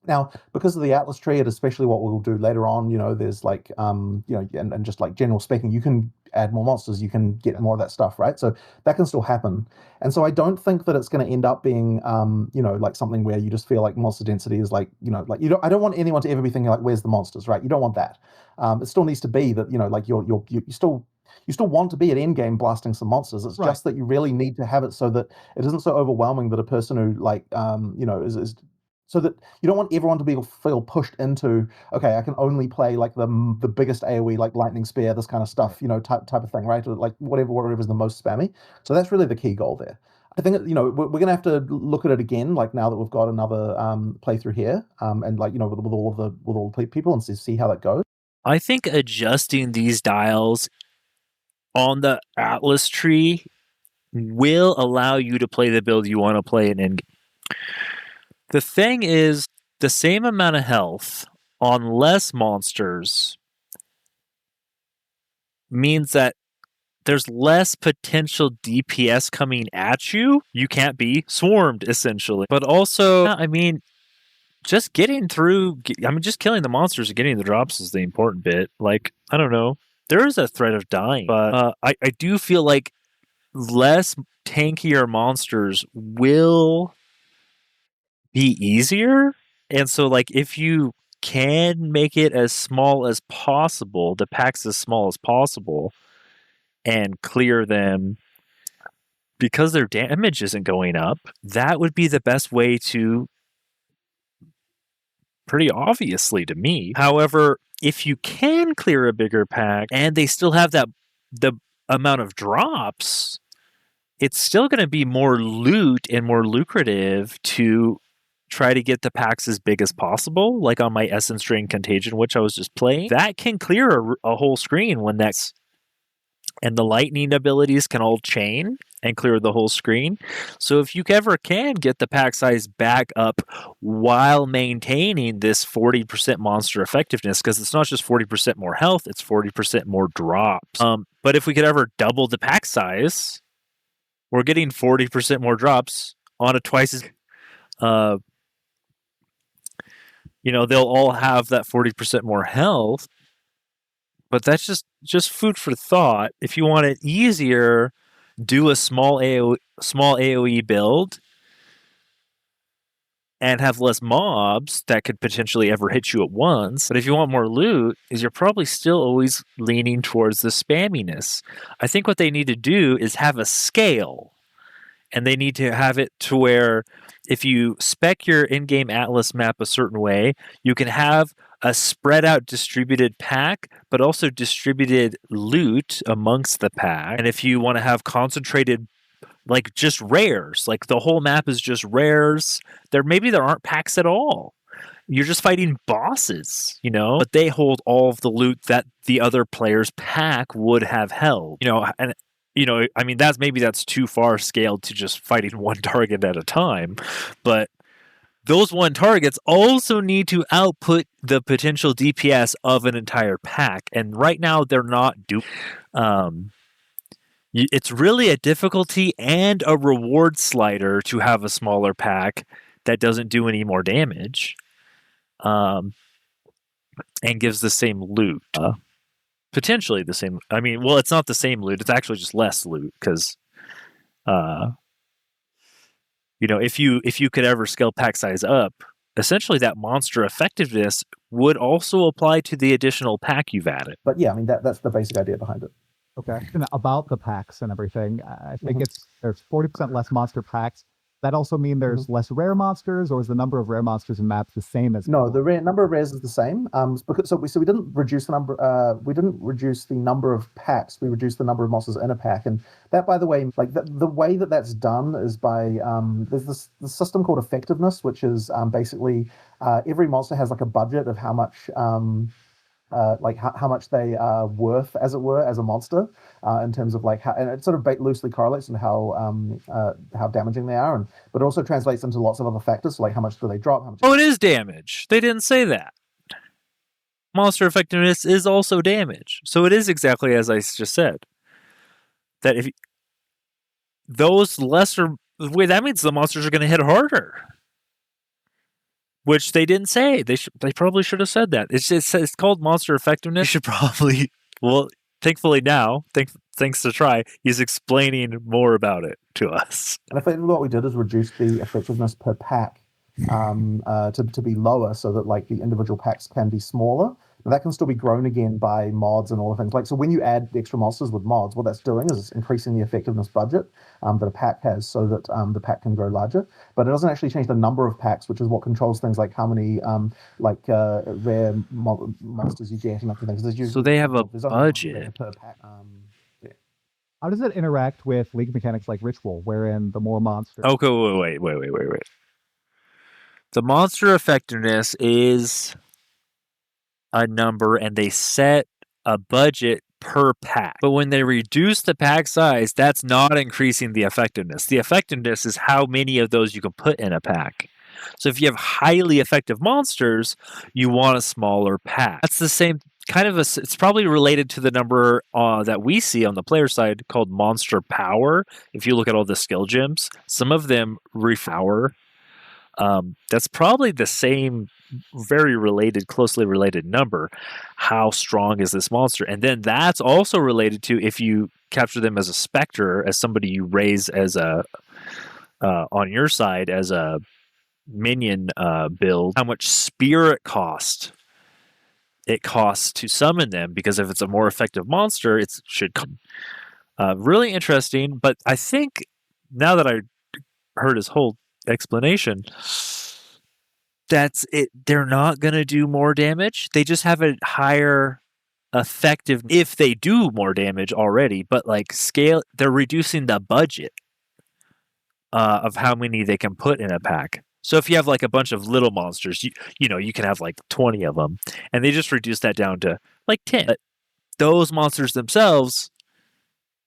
Now, because of the Atlas tree, and especially what we'll do later on, there's like, and just like general speaking, you can add more monsters, you can get more of that stuff, right? So that can still happen. And so I don't think that it's going to end up being, like something where you just feel like monster density is like, I don't want anyone to ever be thinking like, where's the monsters, right? You don't want that. It still needs to be that, like you still want to be at endgame blasting some monsters. It's just that you really need to have it so that it isn't so overwhelming that a person who like, is so that you don't want everyone to feel pushed into, okay, I can only play like the biggest AoE, like lightning spear, this kind of stuff, type of thing, right? Or like whatever is the most spammy. So that's really the key goal there. I think we're gonna have to look at it again, like now that we've got another playthrough here, and like with all the people and see how that goes. I think adjusting these dials on the Atlas tree will allow you to play the build you want to play in endgame. The thing is, the same amount of health on less monsters means that there's less potential DPS coming at you. You can't be swarmed, essentially. But also, I mean, just getting through, just killing the monsters and getting the drops is the important bit. Like, I don't know. There is a threat of dying, but I do feel like less tankier monsters will be easier. And so like if you can make it as small as possible, the packs as small as possible, and clear them because their damage isn't going up, that would be the best way to, pretty obviously to me. However, if you can clear a bigger pack and they still have the amount of drops, it's still going to be more loot and more lucrative to try to get the packs as big as possible, like on my Essence Drain Contagion, which I was just playing. That can clear a whole screen when that's... And the lightning abilities can all chain and clear the whole screen. So if you ever can get the pack size back up while maintaining this 40% monster effectiveness, because it's not just 40% more health, it's 40% more drops. But if we could ever double the pack size, we're getting 40% more drops on a twice as... they'll all have that 40% more health, but that's just food for thought. If you want it easier, do a small AoE build and have less mobs that could potentially ever hit you at once. But if you want more loot, you're probably still always leaning towards the spamminess. I think what they need to do is have a scale, and they need to have it to where if you spec your in-game Atlas map a certain way, you can have a spread out distributed pack, but also distributed loot amongst the pack. And if you want to have concentrated, like just rares, like the whole map is just rares, maybe there aren't packs at all. You're just fighting bosses, you know, but they hold all of the loot that the other player's pack would have held, you know, and you know, I mean, that's too far scaled to just fighting one target at a time, but those one targets also need to output the potential DPS of an entire pack, and right now they're not doing. It's really a difficulty and a reward slider to have a smaller pack that doesn't do any more damage, and gives the same loot. Potentially the same. I mean, well, it's not the same loot. It's actually just less loot because, you know, if you could ever scale pack size up, essentially that monster effectiveness would also apply to the additional pack you've added. But yeah, I mean that's the basic idea behind it. Okay. And about the packs and everything, I think there's 40% less monster packs. That also mean there's less rare monsters, or is the number of rare monsters in maps the same as? No, the number of rares is the same. Because we didn't reduce the number. We didn't reduce the number of packs. We reduced the number of monsters in a pack, and that, by the way, like the way that's done is by there's the system called effectiveness, which is basically every monster has like a budget of how much. Like how much they are worth, as it were, as a monster, in terms of like how, and it sort of loosely correlates in how damaging they are, but it also translates into lots of other factors, so like how much do they drop? How much Oh, it is damage. They didn't say that. Monster effectiveness is also damage, so it is exactly as I just said. That if those lesser, that means the monsters are going to hit harder. Which they didn't say. They probably should have said that. It's called monster effectiveness. You should probably, well, thankfully now, thanks to Tri, he's explaining more about it to us. And I think what we did is reduce the effectiveness per pack to be lower, so that like the individual packs can be smaller. And that can still be grown again by mods and all the things. Like, so when you add extra monsters with mods, what that's doing is it's increasing the effectiveness budget that a pack has, so that the pack can grow larger. But it doesn't actually change the number of packs, which is what controls things like how many rare monsters you get and other things. So they have a budget per pack. How does it interact with league mechanics like Ritual, wherein the more monsters? Okay, wait. The monster effectiveness is a number, and they set a budget per pack. But when they reduce the pack size, that's not increasing the effectiveness. The effectiveness is how many of those you can put in a pack. So if you have highly effective monsters, you want a smaller pack. That's the same kind of it's probably related to the number that we see on the player side called monster power. If you look at all the skill gems, some of them repower. That's probably the same, very related, closely related number. How strong is this monster? And then that's also related to if you capture them as a specter, as somebody you raise as a on your side as a minion build, how much spirit it costs to summon them, because if it's a more effective monster, it should come. Really interesting, but I think now that I heard his whole explanation, that's it. They're not going to do more damage. They just have a higher effective if they do more damage already, but like scale, they're reducing the budget of how many they can put in a pack. So if you have like a bunch of little monsters, you know, you can have like 20 of them, and they just reduce that down to like 10. But those monsters themselves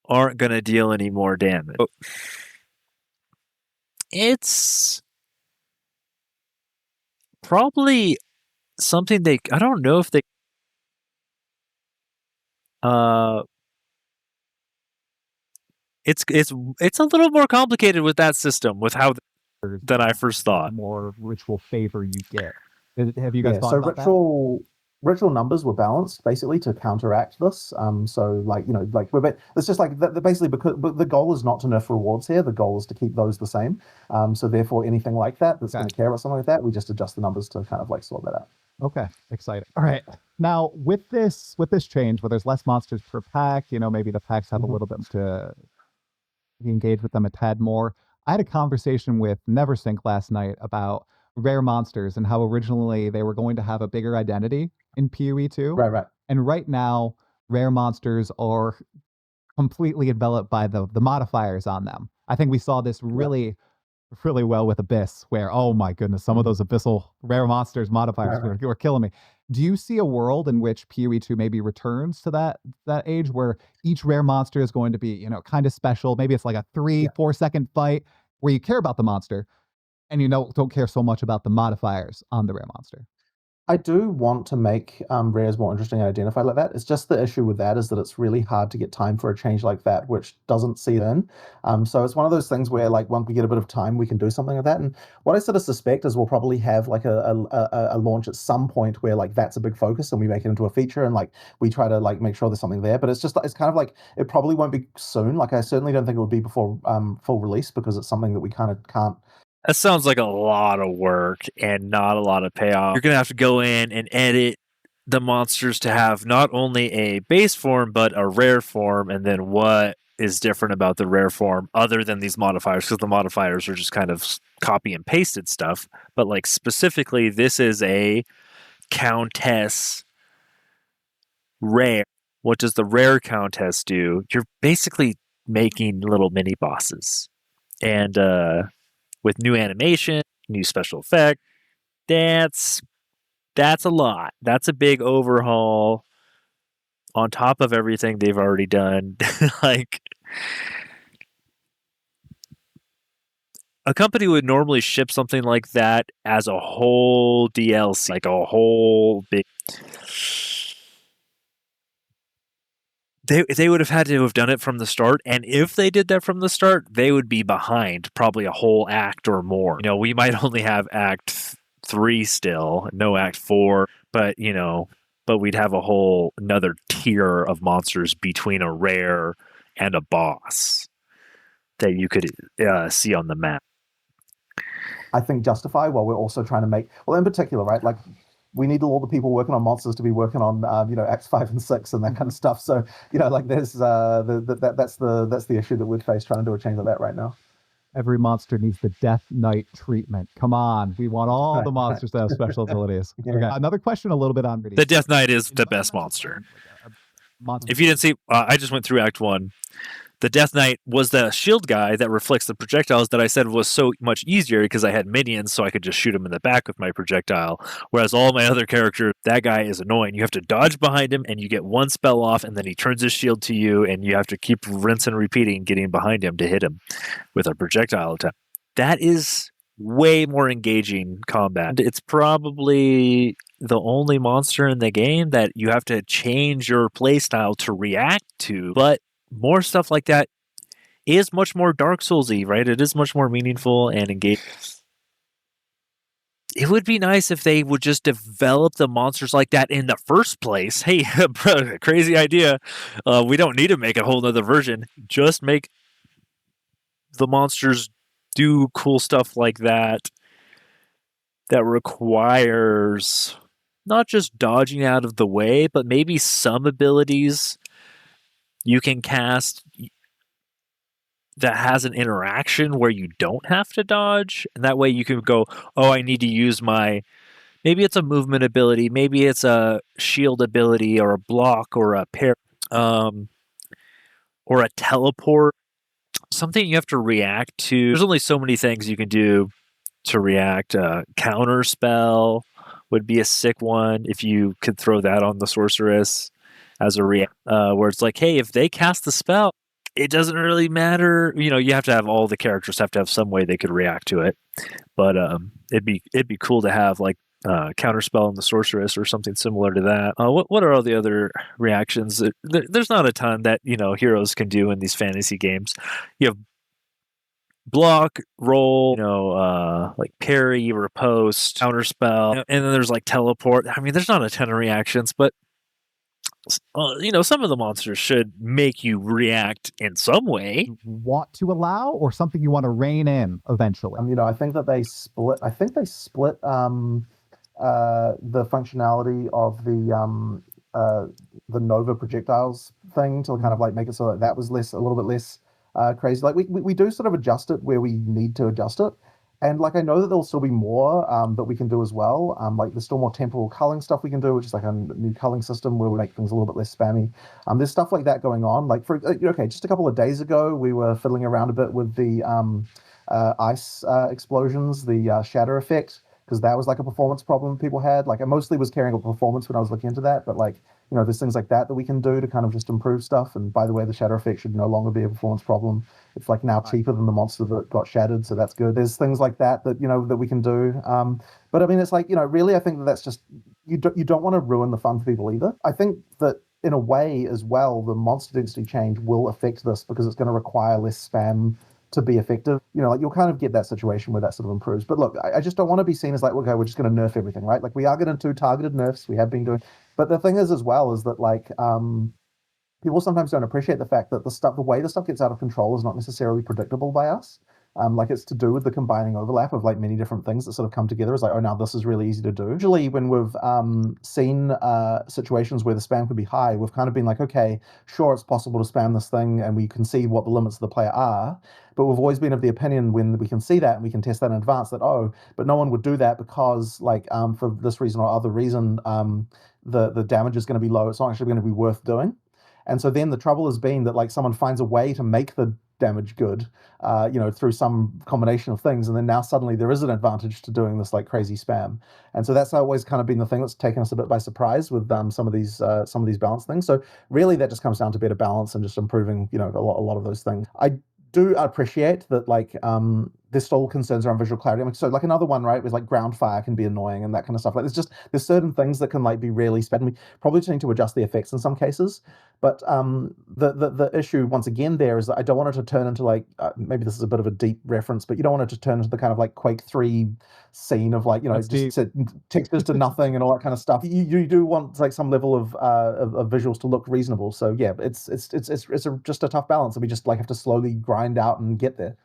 aren't going to deal any more damage. It's probably something I don't know if they it's a little more complicated with that system, with how than I first thought. More ritual favor you get. Have you guys thought so about ritual numbers were balanced basically to counteract this. So like, you know, like it's just like basically, because the goal is not to nerf rewards here. The goal is to keep those the same. So therefore, anything like that's going to care about something like that, we just adjust the numbers to kind of like sort that out. Okay, exciting. All right, now with this change, where there's less monsters per pack, you know, maybe the packs have a little bit to engage with them a tad more. I had a conversation with Neversink last night about rare monsters and how originally they were going to have a bigger identity in PoE2. Right. And right now, rare monsters are completely enveloped by the modifiers on them. I think we saw this really well with Abyss, where, oh my goodness, some of those Abyssal rare monsters modifiers were killing me. Do you see a world in which PoE2 maybe returns to that age where each rare monster is going to be, you know, kind of special? Maybe it's like a 3-4 second fight where you care about the monster and you don't care so much about the modifiers on the rare monster. I do want to make rares more interesting and identified like that. It's just the issue with that is that it's really hard to get time for a change like that, which doesn't see it in. So it's one of those things where, like, once we get a bit of time, we can do something like that. And what I sort of suspect is we'll probably have like a launch at some point where, like, that's a big focus and we make it into a feature and, like, we try to, like, make sure there's something there. But it's just, it's kind of like, it probably won't be soon. Like, I certainly don't think it would be before full release because it's something that we kind of can't. That sounds like a lot of work and not a lot of payoff. You're going to have to go in and edit the monsters to have not only a base form, but a rare form. And then what is different about the rare form other than these modifiers? Because the modifiers are just kind of copy and pasted stuff. But, like, specifically, this is a Countess rare. What does the rare Countess do? You're basically making little mini bosses. And, with new animation, new special effect, that's a lot. That's a big overhaul on top of everything they've already done. Like, a company would normally ship something like that as a whole DLC, like a whole big. They would have had to have done it from the start, and if they did that from the start, they would be behind probably a whole act or more. You know, we might only have Act 3 still, no Act 4, but, you know, but we'd have a whole another tier of monsters between a rare and a boss that you could see on the map. I think justify while we're also trying to make, well, in particular, right, like, we need all the people working on monsters to be working on, you know, Acts 5 and 6 and that kind of stuff. So, you know, like, there's that's the issue that we'd face trying to do a change like that right now. Every monster needs the Death Knight treatment. Come on, we want all the monsters to have special abilities. Okay, another question, a little bit on the Death Knight is the best monster. If you didn't see, I just went through Act 1. The Death Knight was the shield guy that reflects the projectiles that I said was so much easier because I had minions, so I could just shoot him in the back with my projectile. Whereas all my other characters, that guy is annoying. You have to dodge behind him, and you get one spell off, and then he turns his shield to you, and you have to keep rinse and repeating getting behind him to hit him with a projectile attack. That is way more engaging combat. It's probably the only monster in the game that you have to change your playstyle to react to, but more stuff like that is much more Dark Souls-y, right? It is much more meaningful and engaging. It would be nice if they would just develop the monsters like that in the first place. Hey, bro, crazy idea. We don't need to make a whole nother version. Just make the monsters do cool stuff like that requires not just dodging out of the way, but maybe some abilities you can cast that has an interaction where you don't have to dodge. And that way you can go, oh, I need to use maybe it's a movement ability, maybe it's a shield ability or a block or a pair, or a teleport. Something you have to react to. There's only so many things you can do to react. Counter spell would be a sick one if you could throw that on the sorceress as a react, where it's like, hey, if they cast the spell, it doesn't really matter. You know, you have to have all the characters have to have some way they could react to it. But it'd be cool to have like counterspell on the sorceress or something similar to that. What are all the other reactions? There's not a ton that, you know, heroes can do in these fantasy games. You have block, roll, you know, like parry, riposte, counterspell, and then there's like teleport. I mean, there's not a ton of reactions, but you know, some of the monsters should make you react in some way. Want to allow, or something you want to rein in eventually? You know, I think that they split. I think they split the functionality of the Nova projectiles thing to kind of like make it so that was a little bit less crazy. Like we do sort of adjust it where we need to adjust it. And like I know that there'll still be more that we can do as well. Like there's still more temporal culling stuff we can do, which is like a new culling system where we make things a little bit less spammy. There's stuff like that going on. Like for okay, just a couple of days ago, we were fiddling around a bit with the ice explosions, the shatter effect, because that was like a performance problem people had. Like I mostly was caring about performance when I was looking into that, but like there's things like that we can do to kind of just improve stuff. And by the way, the shatter effect should no longer be a performance problem. It's like now cheaper than the monster that got shattered, so that's good. There's things like that that we can do. But I mean, it's like really, I think that's just you don't want to ruin the fun for people either. I think that in a way as well, the monster density change will affect this because it's going to require less spam to be effective. Like you'll kind of get that situation where that sort of improves. But look, I just don't want to be seen as like, okay, we're just going to nerf everything, right? Like we are going to do targeted nerfs. We have been doing. But the thing is as well is that like people sometimes don't appreciate the fact that the way the stuff gets out of control is not necessarily predictable by us. Like it's to do with the combining overlap of like many different things that sort of come together as like, oh, now this is really easy to do. Usually when we've seen situations where the spam could be high, we've kind of been like, okay, sure, it's possible to spam this thing and we can see what the limits of the player are. But we've always been of the opinion when we can see that and we can test that in advance that, oh, but no one would do that because like for this reason or other reason, the damage is going to be low. It's not actually going to be worth doing. And so then the trouble has been that like someone finds a way to make the damage good, through some combination of things, and then now suddenly there is an advantage to doing this like crazy spam. And so that's always kind of been the thing that's taken us a bit by surprise with some of these balance things. So really that just comes down to better balance and just improving, a lot of those things. I do appreciate that like there's still concerns around visual clarity. I mean, so like another one, right, was like ground fire can be annoying and that kind of stuff. Like there's certain things that can like be really sped. We probably just need to adjust the effects in some cases. But the issue once again there is that I don't want it to turn into like maybe this is a bit of a deep reference, but you don't want it to turn into the kind of like Quake 3 scene of like just textures to nothing and all that kind of stuff. You do want like some level of visuals to look reasonable. So yeah, it's just a tough balance, and we just like have to slowly grind out and get there.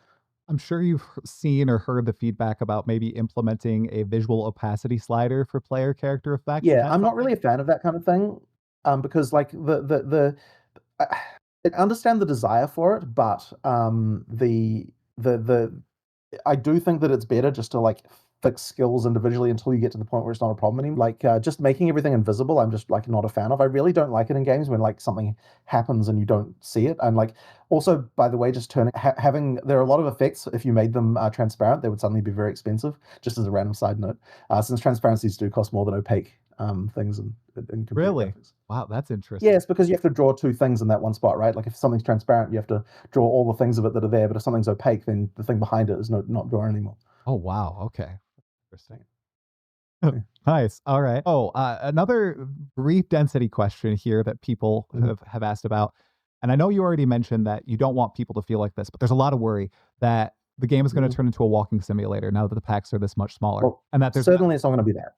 I'm sure you've seen or heard the feedback about maybe implementing a visual opacity slider for player character effects. Yeah, I'm not really a fan of that kind of thing, because like I understand the desire for it, but I do think that it's better just to like fix skills individually until you get to the point where it's not a problem anymore. Like just making everything invisible, I'm just like not a fan of. I really don't like it in games when like something happens and you don't see it. And like also, by the way, just having there are a lot of effects. If you made them transparent, they would suddenly be very expensive. Just as a random side note, since transparencies do cost more than opaque things in really graphics. Wow, that's interesting. Yeah, it's because you have to draw two things in that one spot, right? Like if something's transparent, you have to draw all the things of it that are there. But if something's opaque, then the thing behind it is not drawn anymore. Oh wow, okay. Interesting. Nice. All right. Oh, another brief density question here that people have asked about. And I know you already mentioned that you don't want people to feel like this, but there's a lot of worry that the game is going to turn into a walking simulator now that the packs are this much smaller. Well, and that there's certainly it's not going to be that.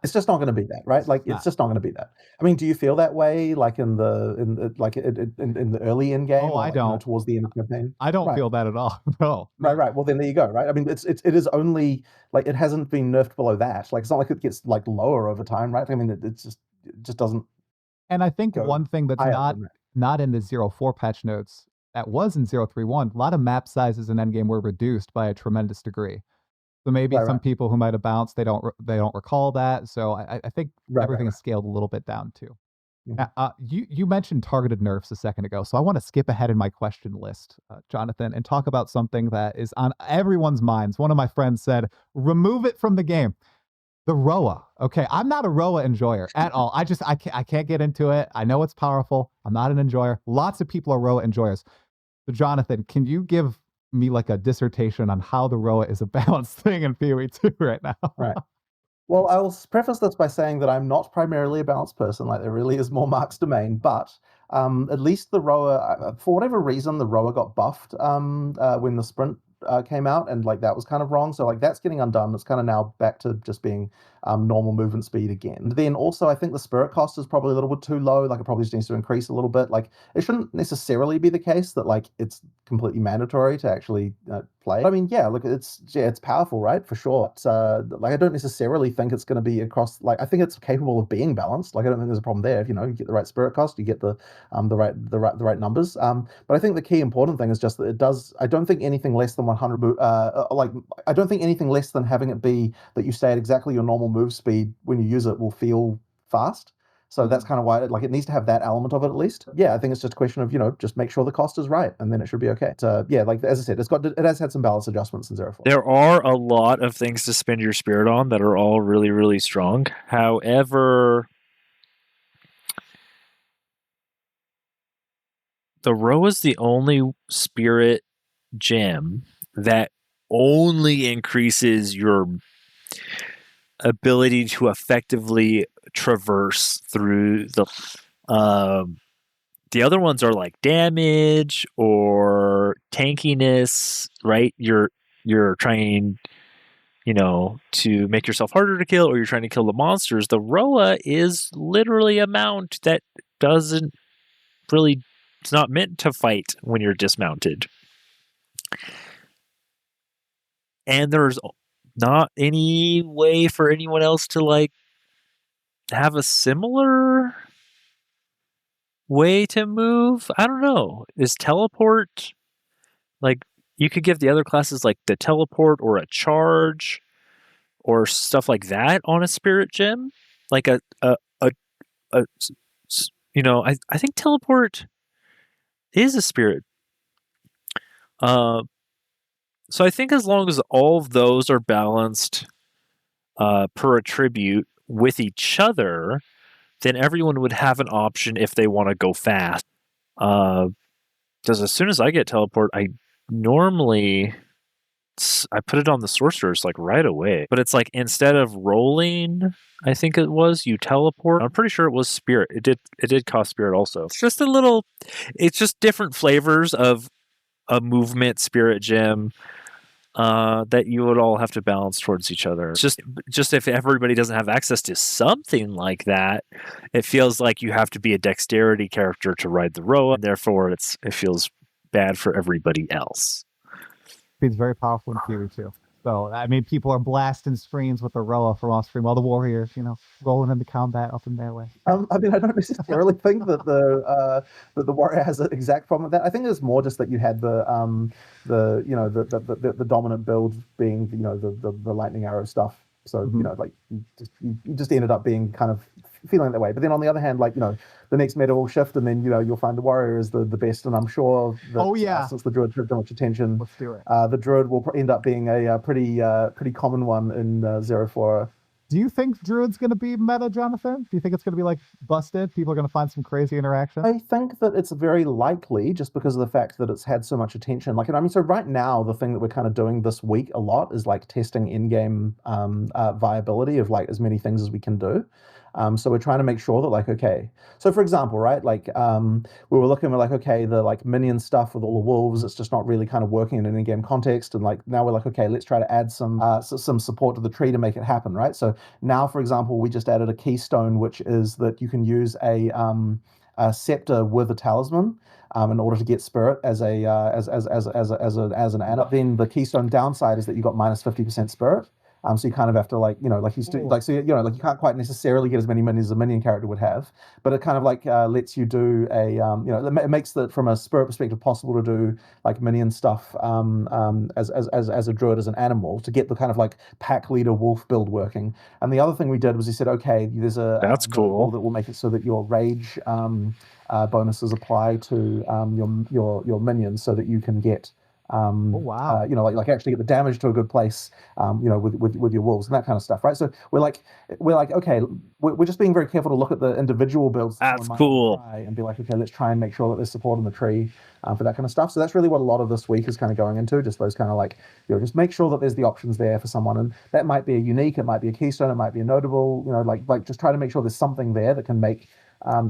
It's just not going to be that, right? Like it's just not going to be that. I mean, do you feel that way like in the early in game? Oh, I don't. Towards the end of the campaign, I don't feel that at all. No. Right. Well, then there you go. Right. I mean, it is only like it hasn't been nerfed below that. Like it's not like it gets like lower over time, right? I mean, it just doesn't. And I think one thing that's not in the 0.4 patch notes that was in 0.3.1, a lot of map sizes in Endgame were reduced by a tremendous degree. So maybe some people who might have bounced, they don't recall that. So I think everything is scaled a little bit down too. You mentioned targeted nerfs a second ago, so I want to skip ahead in my question list, Jonathan, and talk about something that is on everyone's minds. One of my friends said, remove it from the game. The Roa. Okay, I'm not a Roa enjoyer at all. I can't get into it. I know it's powerful. I'm not an enjoyer. Lots of people are Roa enjoyers. So Jonathan, can you give me like a dissertation on how the Roa is a balanced thing in PoE2 right now? Right. Well, I will preface this by saying that I'm not primarily a balanced person. Like there really is more Mark's domain, but at least the Roa, for whatever reason, the Roa got buffed when the sprint came out, and like that was kind of wrong. So like that's getting undone. It's kind of now back to just being normal movement speed again. Then also I think the spirit cost is probably a little bit too low. Like it probably just needs to increase a little bit. Like it shouldn't necessarily be the case that like it's completely mandatory to actually play. I mean, yeah, look, it's powerful, right? For sure. But, like, I don't necessarily think it's going to be across. Like, I think it's capable of being balanced. Like, I don't think there's a problem there. If you get the right spirit cost, you get the right numbers. But I think the key important thing is just that it does. I don't think anything less than 100. I don't think anything less than having it be that you stay at exactly your normal move speed when you use it will feel fast. So that's kind of why it needs to have that element of it at least. Yeah, I think it's just a question of, just make sure the cost is right, and then it should be okay. Yeah, like as I said, it has had some balance adjustments in 0.4. There are a lot of things to spend your spirit on that are all really, really strong. However, the Roe is the only spirit gem that only increases your ability to effectively traverse through the other ones are like damage or tankiness, right? You're trying to make yourself harder to kill, or you're trying to kill the monsters. The Roa is literally a mount that doesn't really, it's not meant to fight when you're dismounted. And there's not any way for anyone else to have a similar way to move. I don't know. Is teleport, you could give the other classes the teleport or a charge or stuff like that on a spirit gem, I think teleport is a spirit. So I think as long as all of those are balanced per attribute with each other, then everyone would have an option if they want to go fast. Because as soon as I get teleport, I put it on the sorcerers right away. But it's instead of rolling, I think it was, you teleport. I'm pretty sure it was spirit. It did cost spirit also. It's just different flavors of a movement spirit gem that you would all have to balance towards each other. It's just if everybody doesn't have access to something like that, it feels like you have to be a dexterity character to ride the Roa, and therefore it feels bad for everybody else. It's very powerful in PoE2. So, I mean, people are blasting screens with the Roa from off screen while the warriors, rolling into combat up in melee. I mean, I don't necessarily think that the warrior has an exact problem with that. I think it's more just that you had the dominant build being the lightning arrow stuff. So you just ended up being kind of feeling that way. But then on the other hand, the next meta will shift, and then you'll find the warrior is the best. And I'm sure that since the druid took so much attention, let's do it. The druid will end up being a pretty common one in 0.4. Do you think druid's going to be meta, Jonathan? Do you think it's going to be busted? People are going to find some crazy interaction? I think that it's very likely, just because of the fact that it's had so much attention. So right now, the thing that we're kind of doing this week a lot is testing in-game viability of as many things as we can do. So we're trying to make sure that okay. So for example, right, we were looking at okay, the minion stuff with all the wolves, it's just not really kind of working in an in-game context. And now we're okay, let's try to add some support to the tree to make it happen, right? So now, for example, we just added a keystone, which is that you can use a scepter with a talisman in order to get spirit as an add-on. Then the keystone downside is that you got minus 50% spirit. So you kind of have to you can't quite necessarily get as many minions as a minion character would have, but it kind of lets you do it makes it from a spirit perspective possible to do minion stuff as a druid, as an animal, to get the kind of pack leader wolf build working. And the other thing we did was we said, okay, there's that's cool that will make it so that your rage bonuses apply to your minions, so that you can get actually get the damage to a good place, with your wolves and that kind of stuff, right? So we're okay, we're just being very careful to look at the individual builds. That's cool. And be okay, let's try and make sure that there's support in the tree for that kind of stuff. So that's really what a lot of this week is kind of going into, just those kind of just make sure that there's the options there for someone, and that might be a unique, it might be a keystone, it might be a notable, just try to make sure there's something there that can make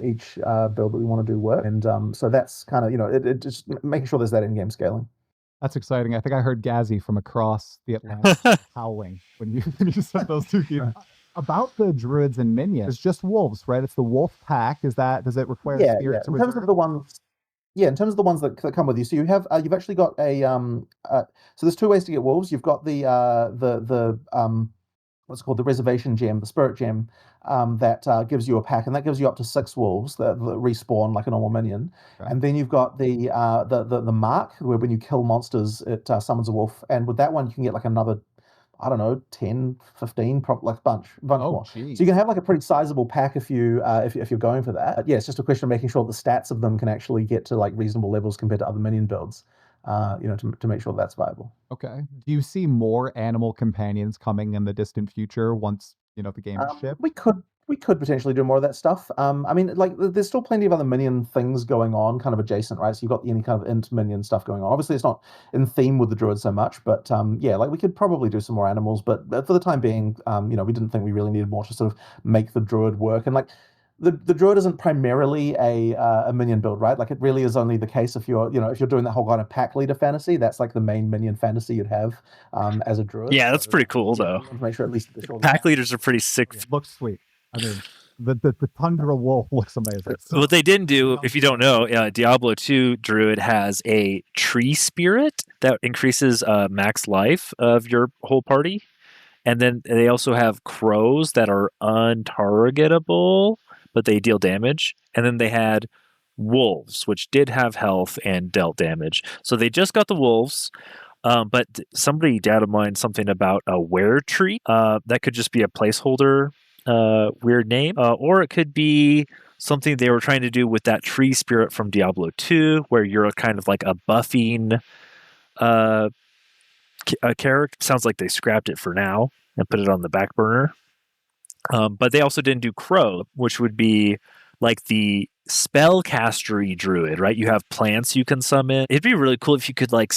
each build that we want to do work. And so that's kind of it just making sure there's that in-game scaling. That's exciting. I think I heard Gazzy from across the Atlantic howling when you said those two keys. About the druids and minions, it's just wolves, right? It's the wolf pack. Does it require spirit to in terms of the ones Yeah, in terms of the ones that come with you, so you have you've actually got a so there's two ways to get wolves. You've got the what's it called, the reservation gem, the spirit gem, that gives you a pack, and that gives you up to 6 wolves that respawn like a normal minion. Okay. And then you've got the mark, where when you kill monsters, it summons a wolf, and with that one you can get like another, I don't know, 10, 15, like bunch more. Geez. So you can have like a pretty sizable pack if you if you're going for that. Yeah, it's just a question of making sure the stats of them can actually get to like reasonable levels compared to other minion builds. To make sure that's viable. Okay. Do you see more animal companions coming in the distant future once the game is shipped? We could potentially do more of that stuff. I mean, like, there's still plenty of other minion things going on, kind of adjacent, right? So you've got any kind of int minion stuff going on. Obviously, it's not in theme with the druid so much, but yeah, like we could probably do some more animals. But for the time being, we didn't think we really needed more to sort of make the druid work. And like, the druid isn't primarily a minion build, right? Like, it really is only the case if you're doing that whole kind of pack leader fantasy. That's like the main minion fantasy you'd have as a druid. Yeah, that's pretty cool though. To make sure at least Pack leaders are pretty sick. It looks sweet. I mean, the Tundra Wolf looks amazing. What they didn't do, if you don't know, Diablo 2 Druid has a tree spirit that increases max life of your whole party. And then they also have crows that are untargetable, but they deal damage. And then they had wolves, which did have health and dealt damage. So they just got the wolves. But somebody data mined something about a were tree. That could just be a placeholder weird name, or it could be something they were trying to do with that tree spirit from Diablo 2, where you're kind of like a buffing a character. Sounds like they scrapped it for now and put it on the back burner. But they also didn't do crow, which would be like the spellcastery druid, right? You have plants you can summon. It'd be really cool if you could like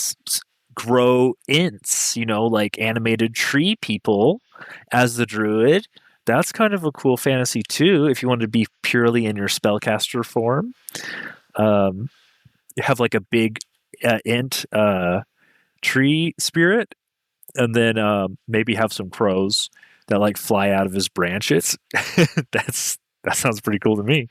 grow ints, like animated tree people as the druid. That's kind of a cool fantasy too, if you wanted to be purely in your spellcaster form. You have like a big int tree spirit, and then maybe have some crows that like fly out of his branches. That sounds pretty cool to me.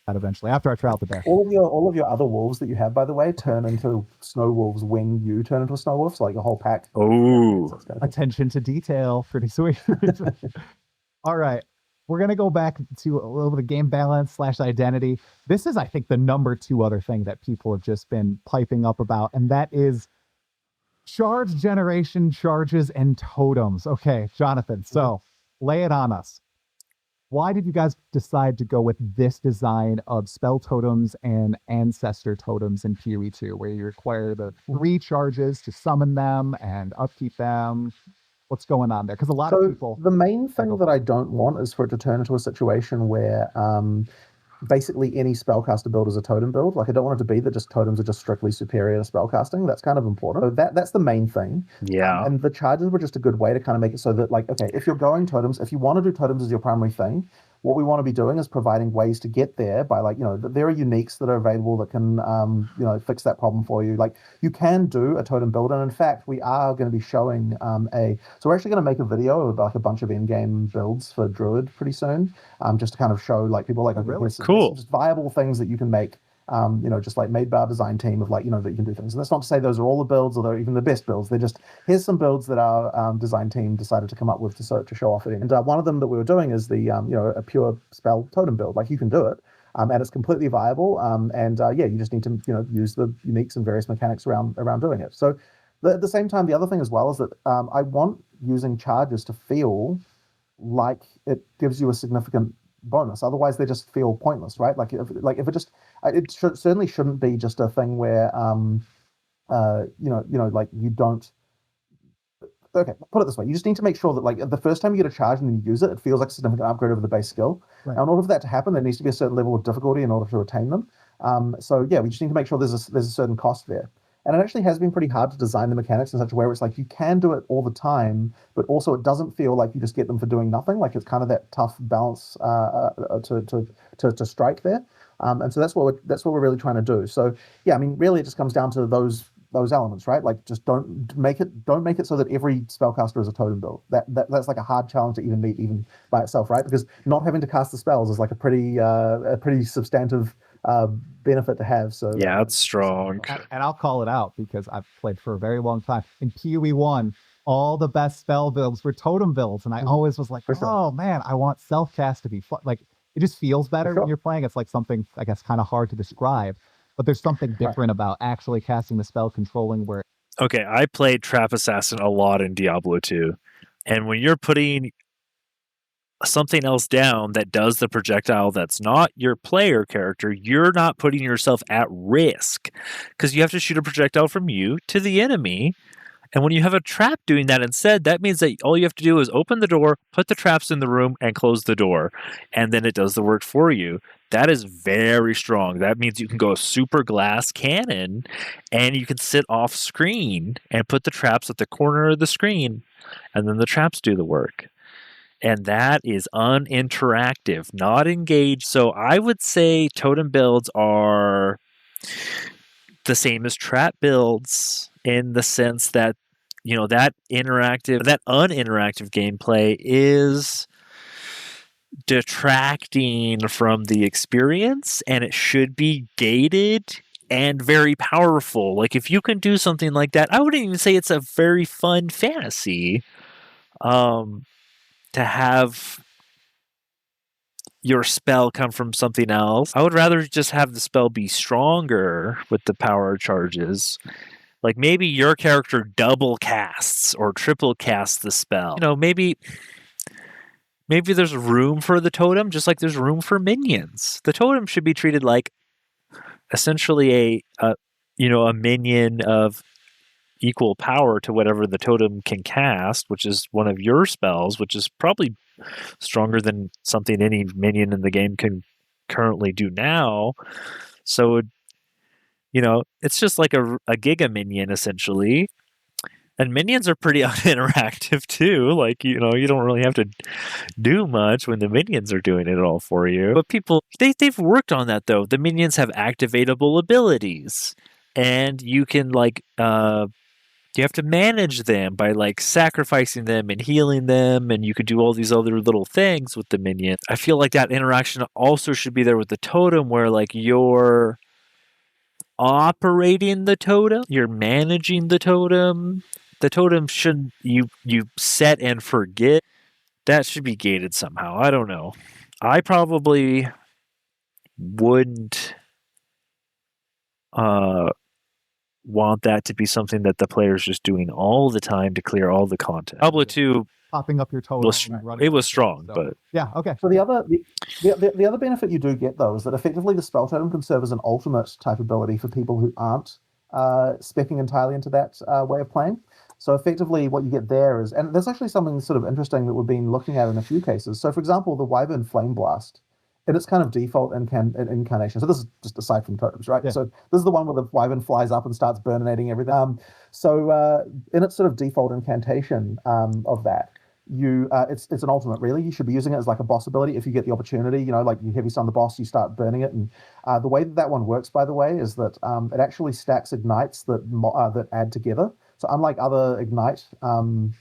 And eventually, after I trial the deck. All of your other wolves that you have, by the way, turn into snow wolves when you turn into a snow wolf. So like your whole pack. Oh, attention to detail, pretty sweet. All right, we're gonna go back to a little bit of game balance / identity. This is, I think, the number 2 other thing that people have just been piping up about, and that is charge generation, charges, and totems. Okay, Jonathan, so lay it on us. Why did you guys decide to go with this design of spell totems and ancestor totems in PoE2, where you require the 3 charges to summon them and upkeep them? What's going on there? Because a lot of people... The main thing that I don't want is for it to turn into a situation where basically any spellcaster build is a totem build. Like, I don't want it to be that just totems are just strictly superior to spellcasting. That's kind of important. So that's the main thing. Yeah. And the charges were just a good way to kind of make it so that, like, okay, if you're going totems, if you want to do totems as your primary thing, what we want to be doing is providing ways to get there by, like, there are uniques that are available that can, fix that problem for you. Like, you can do a totem build, and in fact, we are going to be showing so we're actually going to make a video about like a bunch of in-game builds for Druid pretty soon, just to kind of show like people like, really cool, just viable things that you can make. Just like made by our design team of like, that you can do things. And that's not to say those are all the builds or they're even the best builds. They're just, here's some builds that our design team decided to come up with to show off it. And one of them that we were doing is the, a pure spell totem build. Like, you can do it. And it's completely viable. You just need to, use the uniques and various mechanics around doing it. So at the same time, the other thing as well is that I want using charges to feel like it gives you a significant bonus. Otherwise, they just feel pointless, right? Like if it just, certainly shouldn't be just a thing where, like you don't. Okay, put it this way: you just need to make sure that like the first time you get a charge and then you use it, it feels like a significant upgrade over the base skill. Right. Now, in order for that to happen, there needs to be a certain level of difficulty in order to retain them. We just need to make sure there's a certain cost there. And it actually has been pretty hard to design the mechanics in such a way where it's like you can do it all the time, but also it doesn't feel like you just get them for doing nothing. Like, it's kind of that tough balance to strike there. And so that's what we're really trying to do. So yeah, I mean, really, it just comes down to those elements, right? Like, just don't make it so that every spellcaster is a totem build. That's like a hard challenge to even meet even by itself, right? Because not having to cast the spells is like a pretty substantive benefit to have. So Yeah, it's strong. And I'll call it out because I've played for a very long time. In PoE1, all the best spell builds were totem builds, and I always was like, oh man, I want self-cast to be fun. Like, it just feels better when you're playing. It's like something, I guess, kind of hard to describe, but there's something different about actually casting the spell, controlling where. Okay, I played Trap Assassin a lot in Diablo 2, and when you're putting something else down that does the projectile that's not your player character, you're not putting yourself at risk because you have to shoot a projectile from you to the enemy. And when you have a trap doing that instead, that means that all you have to do is open the door, put the traps in the room, and close the door. And then it does the work for you. That is very strong. That means you can go super glass cannon and you can sit off screen and put the traps at the corner of the screen. And then the traps do the work. And that is uninteractive, not engaged. So I would say totem builds are the same as trap builds in the sense that, you know, that uninteractive gameplay is detracting from the experience, and it should be gated and very powerful. Like, if you can do something like that, I wouldn't even say it's a very fun fantasy. To have your spell come from something else. I would rather just have the spell be stronger with the power charges. Like, maybe your character double casts or triple casts the spell. You know, maybe there's room for the totem, just like there's room for minions. The totem should be treated like essentially a minion of equal power to whatever the totem can cast, which is one of your spells, which is probably stronger than something any minion in the game can currently do now. So, you know, it's just like a giga minion essentially. And minions are pretty uninteractive too. Like, you know, you don't really have to do much when the minions are doing it all for you. But people, they've worked on that though. The minions have activatable abilities, and you can you have to manage them by like sacrificing them and healing them, and you could do all these other little things with the minion. I feel like that interaction also should be there with the totem, where like you're operating the totem, you're managing the totem. The totem shouldn't you set and forget. That should be gated somehow. I don't know. I probably wouldn't want that to be something that the player's just doing all the time to clear all the content. Diablo 2 popping up your totem. It was strong, but yeah, okay. So the other benefit you do get though is that effectively the spell totem can serve as an ultimate type ability for people who aren't speccing entirely into that way of playing. So effectively what you get there is, and there's actually something sort of interesting that we've been looking at in a few cases. So for example, the Wyvern Flame Blast, in its kind of default incarnation. So this is just aside from totems, right? Yeah. So this is the one where the Wyvern flies up and starts burninating everything. So in its sort of default incantation of that, it's an ultimate really. You should be using it as like a boss ability if you get the opportunity. You know, like you heavy stun the boss, you start burning it. And the way that one works, by the way, is that it actually stacks ignites that add together. So unlike other ignite game,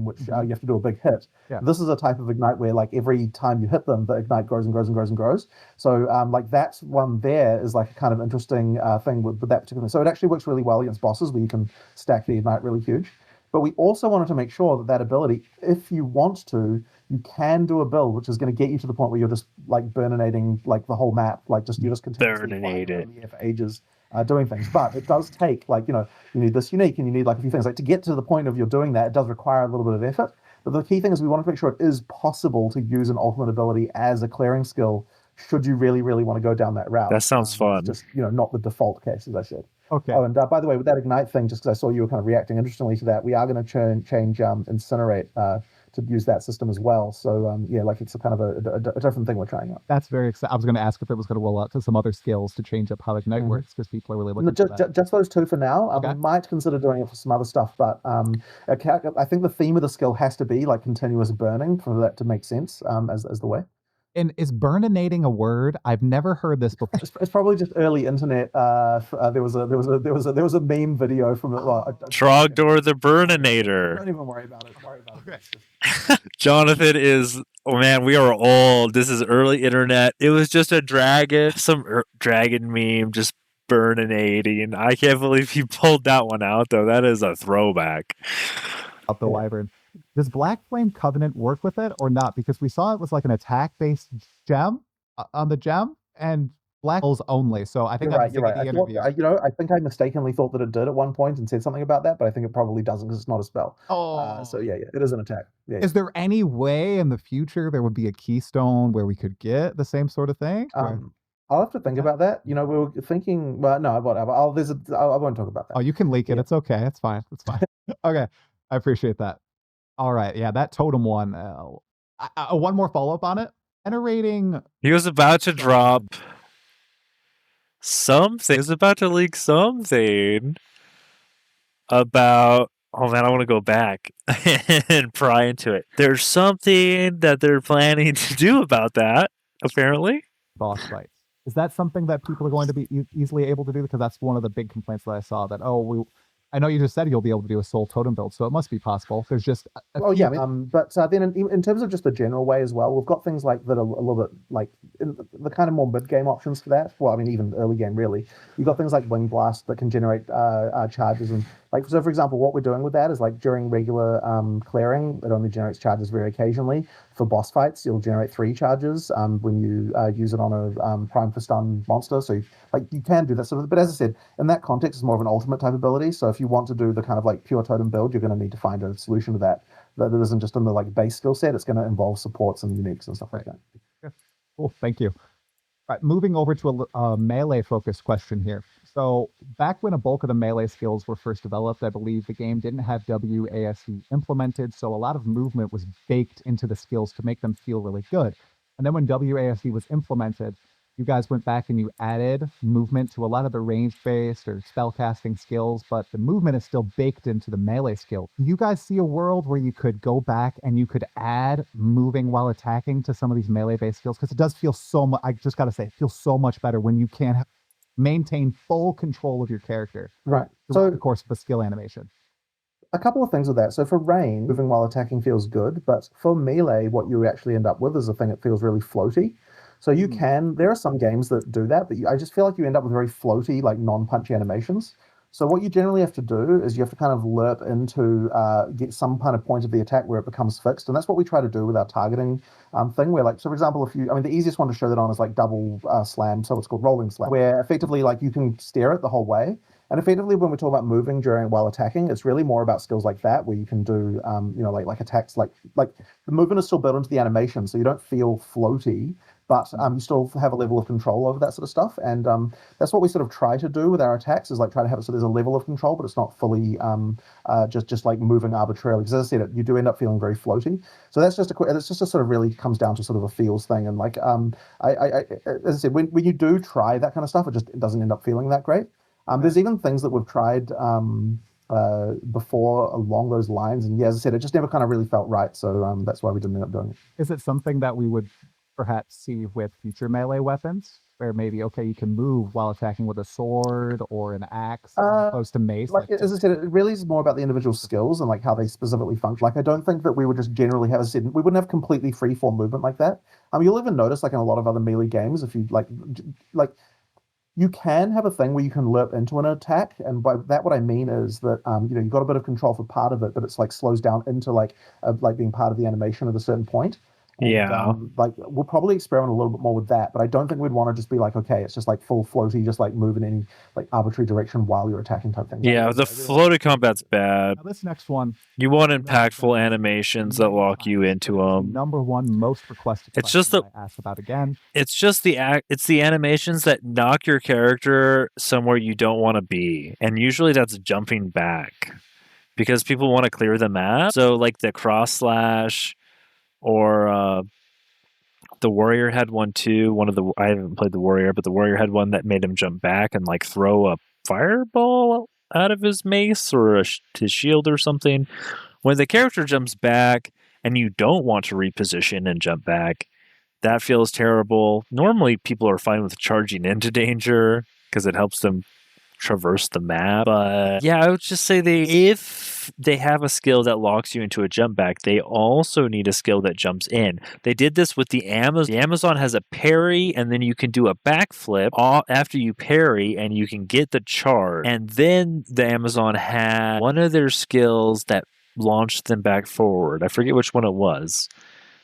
which you have to do a big hit, this is a type of ignite where like every time you hit them, the ignite grows and grows and grows and grows. So like that one there is like a kind of interesting thing with that particular. So it actually works really well against bosses where you can stack the ignite really huge. But we also wanted to make sure that ability, if you want to, you can do a build which is going to get you to the point where you're just like burninating like the whole map, like you're just continuously burninate it for ages. Doing things, but it does take like, you know, you need this unique and you need like a few things like to get to the point of you're doing that. It does require a little bit of effort, but the key thing is we want to make sure it is possible to use an ultimate ability as a clearing skill should you really want to go down that route. That sounds fun. Just, you know, not the default case, as I said. Okay. Oh, and by the way, with that ignite thing, just because I saw you were kind of reacting interestingly to that, we are going to change incinerate to use that system as well. So yeah, like it's a kind of a different thing we're trying out. That's very exciting. I was going to ask if it was going to roll out to some other skills to change up how ignite works, because people are really looking for that. Just those two for now. Okay. We might consider doing it for some other stuff, but I think the theme of the skill has to be like continuous burning for that to make sense as the way. And is burninating a word? I've never heard this before. It's probably just early internet. There was a meme video from it. Trogdor the Burninator. Don't even worry about it. Jonathan is, oh man, we are old. This is early internet. It was just a dragon, some dragon meme, just burninating. I can't believe he pulled that one out though. That is a throwback. Up the wyvern. Does Black Flame Covenant work with it or not? Because we saw it was like an attack-based gem on the gem and black holes only. So I think You're right. I think I mistakenly thought that it did at one point and said something about that, but I think it probably doesn't because it's not a spell. So yeah, it is an attack. Yeah. Is there any way in the future there would be a keystone where we could get the same sort of thing? I'll have to think about that. We were thinking. Well, no, whatever. I won't talk about that. Oh, you can leak it. Yeah. It's okay. It's fine. It's fine. Okay, I appreciate that. All right, yeah, that totem one. One more follow-up on it. Generating. He was about to drop something. He was about to leak something about. Oh man, I want to go back and pry into it. There's something that they're planning to do about that. Apparently, boss fights. Is that something that people are going to be easily able to do? Because that's one of the big complaints that I saw. That I know you just said you'll be able to do a soul totem build, so it must be possible. There's just but then in terms of just the general way as well, we've got things like that are a little bit like in the kind of more mid-game options for that. Well, I mean, even early game, really. You've got things like Wing Blast that can generate charges, and like, so for example, what we're doing with that is like during regular clearing, it only generates charges very occasionally. For boss fights, you'll generate 3 charges when you use it on a prime for stun monster. So you can do that sort of. But as I said, in that context, it's more of an ultimate type ability. So if you want to do the kind of like pure totem build, you're going to need to find a solution to that isn't just in the like base skill set. It's going to involve supports and uniques and stuff like that. Yeah. Cool, thank you. All right, moving over to a melee focused question here. So back when a bulk of the melee skills were first developed, I believe the game didn't have WASD implemented, so a lot of movement was baked into the skills to make them feel really good. And then when WASD was implemented, you guys went back and you added movement to a lot of the range-based or spellcasting skills, but the movement is still baked into the melee skill. Do you guys see a world where you could go back and you could add moving while attacking to some of these melee-based skills? Because it does feel so much, I just got to say, it feels so much better when you can maintain full control of your character. Right. So the course of a skill animation. A couple of things with that. So for range, moving while attacking feels good, but for melee, what you actually end up with is a thing that feels really floaty. So you there are some games that do that, but I just feel like you end up with very floaty, like non-punchy animations. So what you generally have to do is you have to kind of lerp into get some kind of point of the attack where it becomes fixed. And that's what we try to do with our targeting thing, where like, so for example, the easiest one to show that on is like double slam, so it's called rolling slam, where effectively like you can steer it the whole way. And effectively, when we talk about moving while attacking, it's really more about skills like that, where you can do, like attacks, like the movement is still built into the animation, so you don't feel floaty, but you still have a level of control over that sort of stuff. And that's what we sort of try to do with our attacks, is like try to have it so there's a level of control, but it's not fully just like moving arbitrarily. Because as I said, you do end up feeling very floaty. So that's just a sort of really comes down to sort of a feels thing. And like as I said, when you do try that kind of stuff, it doesn't end up feeling that great. There's even things that we've tried before along those lines, and yeah, as I said, it just never kind of really felt right. So that's why we didn't end up doing it. Is it something that we would perhaps see with future melee weapons, where maybe you can move while attacking with a sword or an axe as opposed to mace? As I said, it really is more about the individual skills and like how they specifically function. Like I don't think that we would just generally have we wouldn't have completely freeform movement like that. You'll even notice like in a lot of other melee games, if you like you can have a thing where you can lerp into an attack, and by that what I mean is that you've got a bit of control for part of it, but it's like slows down into like being part of the animation at a certain point. And, we'll probably experiment a little bit more with that, but I don't think we'd want to just be like, okay, it's just like full floaty, just like move in any like arbitrary direction while you're attacking type thing. Yeah, the floated combat's bad. Now this next one, you want impactful animations that lock you into them. Number one most requested. It's just the I asked about again. It's just it's the animations that knock your character somewhere you don't want to be, and usually that's jumping back because people want to clear the map. So like the cross slash. Or the warrior had one too. I haven't played the warrior, but the warrior had one that made him jump back and like throw a fireball out of his mace or his shield or something. When the character jumps back and you don't want to reposition and jump back, That feels terrible. Normally, people are fine with charging into danger because it helps them traverse the map. But yeah, I would just say if they have a skill that locks you into a jump back, they also need a skill that jumps in. They did this with the Amazon. The Amazon has a parry, and then you can do a backflip after you parry, and you can get the charge. And then the Amazon had one of their skills that launched them back forward. I forget which one it was.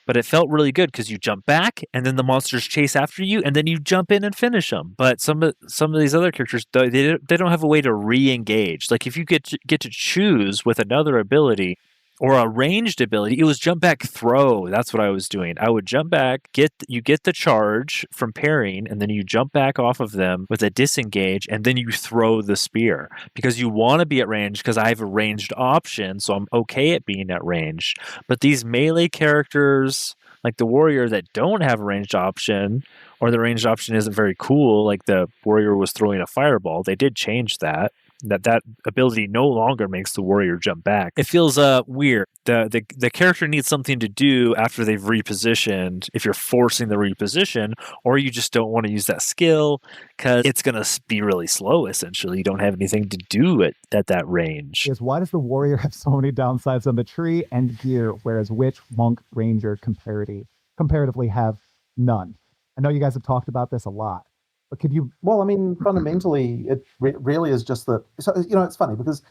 But it felt really good because you jump back and then the monsters chase after you and then you jump in and finish them. But some of these other characters, they don't have a way to re-engage. Like if you get to choose with another ability or a ranged ability, it was jump back throw. That's what I was doing. I would jump back, get the charge from parrying, and then you jump back off of them with a disengage, and then you throw the spear because you want to be at range because I have a ranged option, so I'm okay at being at range. But these melee characters, like the warrior that don't have a ranged option, or the ranged option isn't very cool, like the warrior was throwing a fireball, they did change that ability no longer makes the warrior jump back. It feels weird. The character needs something to do after they've repositioned, if you're forcing the reposition, or you just don't want to use that skill because it's going to be really slow, essentially. You don't have anything to do at that range. Is why does the warrior have so many downsides on the tree and gear, whereas witch, monk, ranger comparatively have none? I know you guys have talked about this a lot. But could you? Well, I mean, fundamentally, it really is just that. So, it's funny because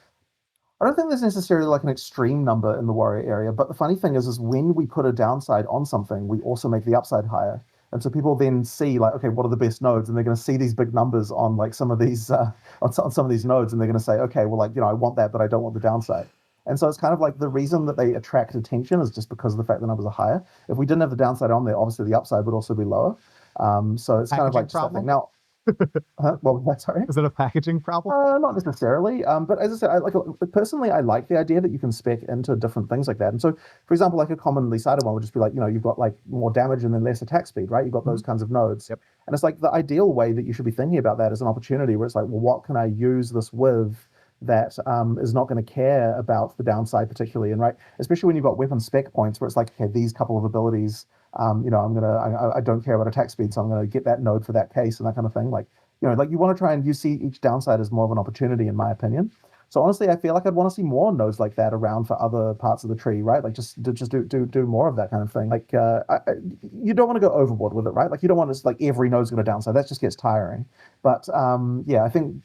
I don't think there's necessarily like an extreme number in the warrior area. But the funny thing is when we put a downside on something, we also make the upside higher. And so people then see like, okay, what are the best nodes? And they're going to see these big numbers on like some of these on some of these nodes, and they're going to say, okay, well, like I want that, but I don't want the downside. And so it's kind of like the reason that they attract attention is just because of the fact the numbers are higher. If we didn't have the downside on there, obviously the upside would also be lower. So it's kind of like something now. Well, that's sorry. Is it a packaging problem? Not necessarily. But as I said, personally, I like the idea that you can spec into different things like that. And so, for example, like a commonly cited one would just be like, you've got like more damage and then less attack speed, right? You've got those kinds of nodes. Yep. And it's like the ideal way that you should be thinking about that is an opportunity where it's like, well, what can I use this with that is not going to care about the downside particularly, and right, especially when you've got weapon spec points where it's like, okay, these couple of abilities, I don't care about attack speed, so I'm gonna get that node for that case and that kind of thing. Like, like you want to try and you see each downside as more of an opportunity, in my opinion. So honestly, I feel like I'd want to see more nodes like that around for other parts of the tree, right? Like just do more of that kind of thing. Like you don't want to go overboard with it, right? Like you don't want to like every node's going to downside. That just gets tiring. But I think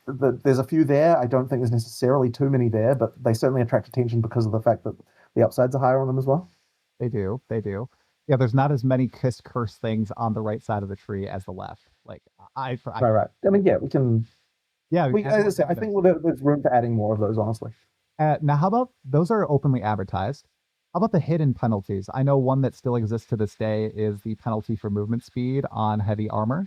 there's a few there. I don't think there's necessarily too many there, but they certainly attract attention because of the fact that the upsides are higher on them as well. They do. Yeah, there's not as many curse things on the right side of the tree as the left. Like right. I mean, yeah, we can. Yeah, as I say, I think there's room for adding more of those, honestly. Now, how about those are openly advertised? How about the hidden penalties? I know one that still exists to this day is the penalty for movement speed on heavy armor.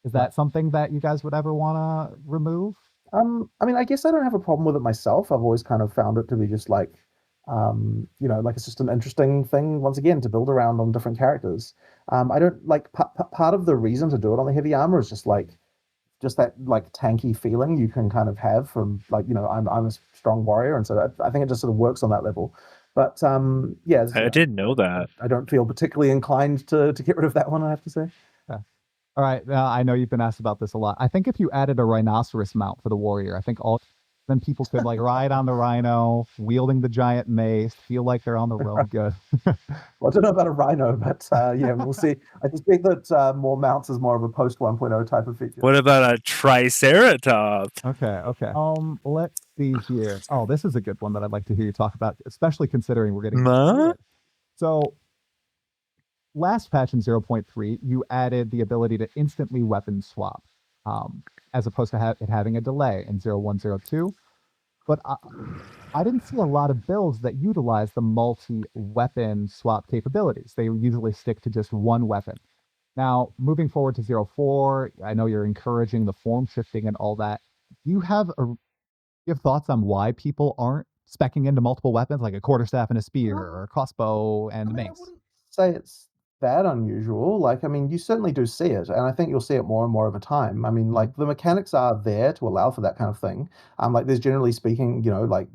Is that something that you guys would ever want to remove? I mean, I guess I don't have a problem with it myself. I've always kind of found it to be just like, like it's just an interesting thing, once again, to build around on different characters. I don't like part of the reason to do it on the heavy armor is just that like tanky feeling you can kind of have from like, I'm a strong warrior. And so I think it just sort of works on that level. But I didn't know that. I don't feel particularly inclined to get rid of that one, I have to say. Yeah. All right. Now, I know you've been asked about this a lot. I think if you added a rhinoceros mount for the warrior, I think then people could like ride on the rhino, wielding the giant mace, feel like they're on the road good. Well, I don't know about a rhino, but we'll see. I suspect that more mounts is more of a post 1.0 type of feature. What about a triceratops? Okay. Let's see here. Oh, this is a good one that I'd like to hear you talk about, especially considering we're getting So last patch in 0.3, you added the ability to instantly weapon swap. As opposed to it having a delay in 0.1.0.2. But I didn't see a lot of builds that utilize the multi-weapon swap capabilities. They usually stick to just one weapon. Now, moving forward to 0.4, I know you're encouraging the form shifting and all that. Do you have thoughts on why people aren't speccing into multiple weapons, like a quarterstaff and a spear, or a crossbow and a mace? I wouldn't say it's that unusual. Like, I mean, you certainly do see it, and I think you'll see it more and more over time. I mean, like the mechanics are there to allow for that kind of thing. Like there's generally speaking, like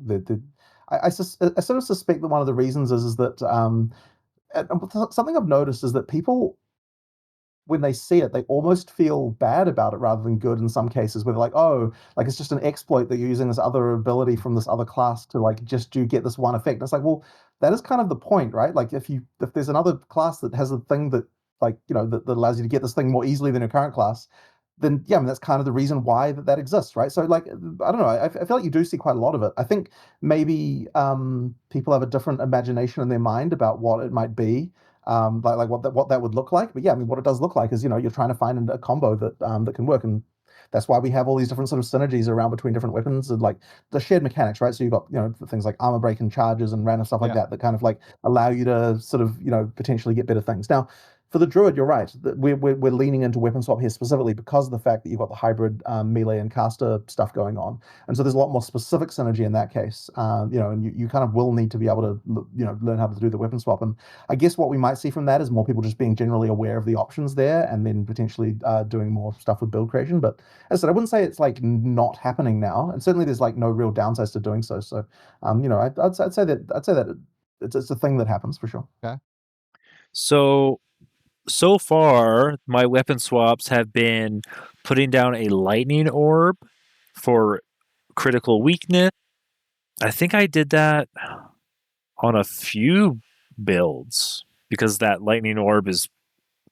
I sort of suspect that one of the reasons is that something I've noticed is that people when they see it, they almost feel bad about it rather than good in some cases, where they're like, oh, like it's just an exploit that you're using this other ability from this other class to like just do get this one effect. And it's like, well, that is kind of the point, right? Like if there's another class that has a thing that like, you know, that allows you to get this thing more easily than your current class, then yeah, I mean, that's kind of the reason why that exists, right? So like, I don't know, I feel like you do see quite a lot of it. I think maybe people have a different imagination in their mind about what it might be, like what that would look like. But yeah, I mean, what it does look like is, you know, you're trying to find a combo that that can work, and that's why we have all these different sort of synergies around between different weapons and like the shared mechanics, right? So you've got, you know, things like armor break and charges and random stuff like that kind of like allow you to sort of, you know, potentially get better things. Now, for the Druid, you're right. We're leaning into weapon swap here specifically because of the fact that you've got the hybrid melee and caster stuff going on, and so there's a lot more specific synergy in that case. You know, and you kind of will need to be able to, you know, learn how to do the weapon swap. And I guess what we might see from that is more people just being generally aware of the options there, and then potentially doing more stuff with build creation. But as I said, I wouldn't say it's like not happening now, and certainly there's like no real downsides to doing so. So, you know, I'd say that it's a thing that happens for sure. Okay. So far, my weapon swaps have been putting down a lightning orb for critical weakness. I think I did that on a few builds because that lightning orb is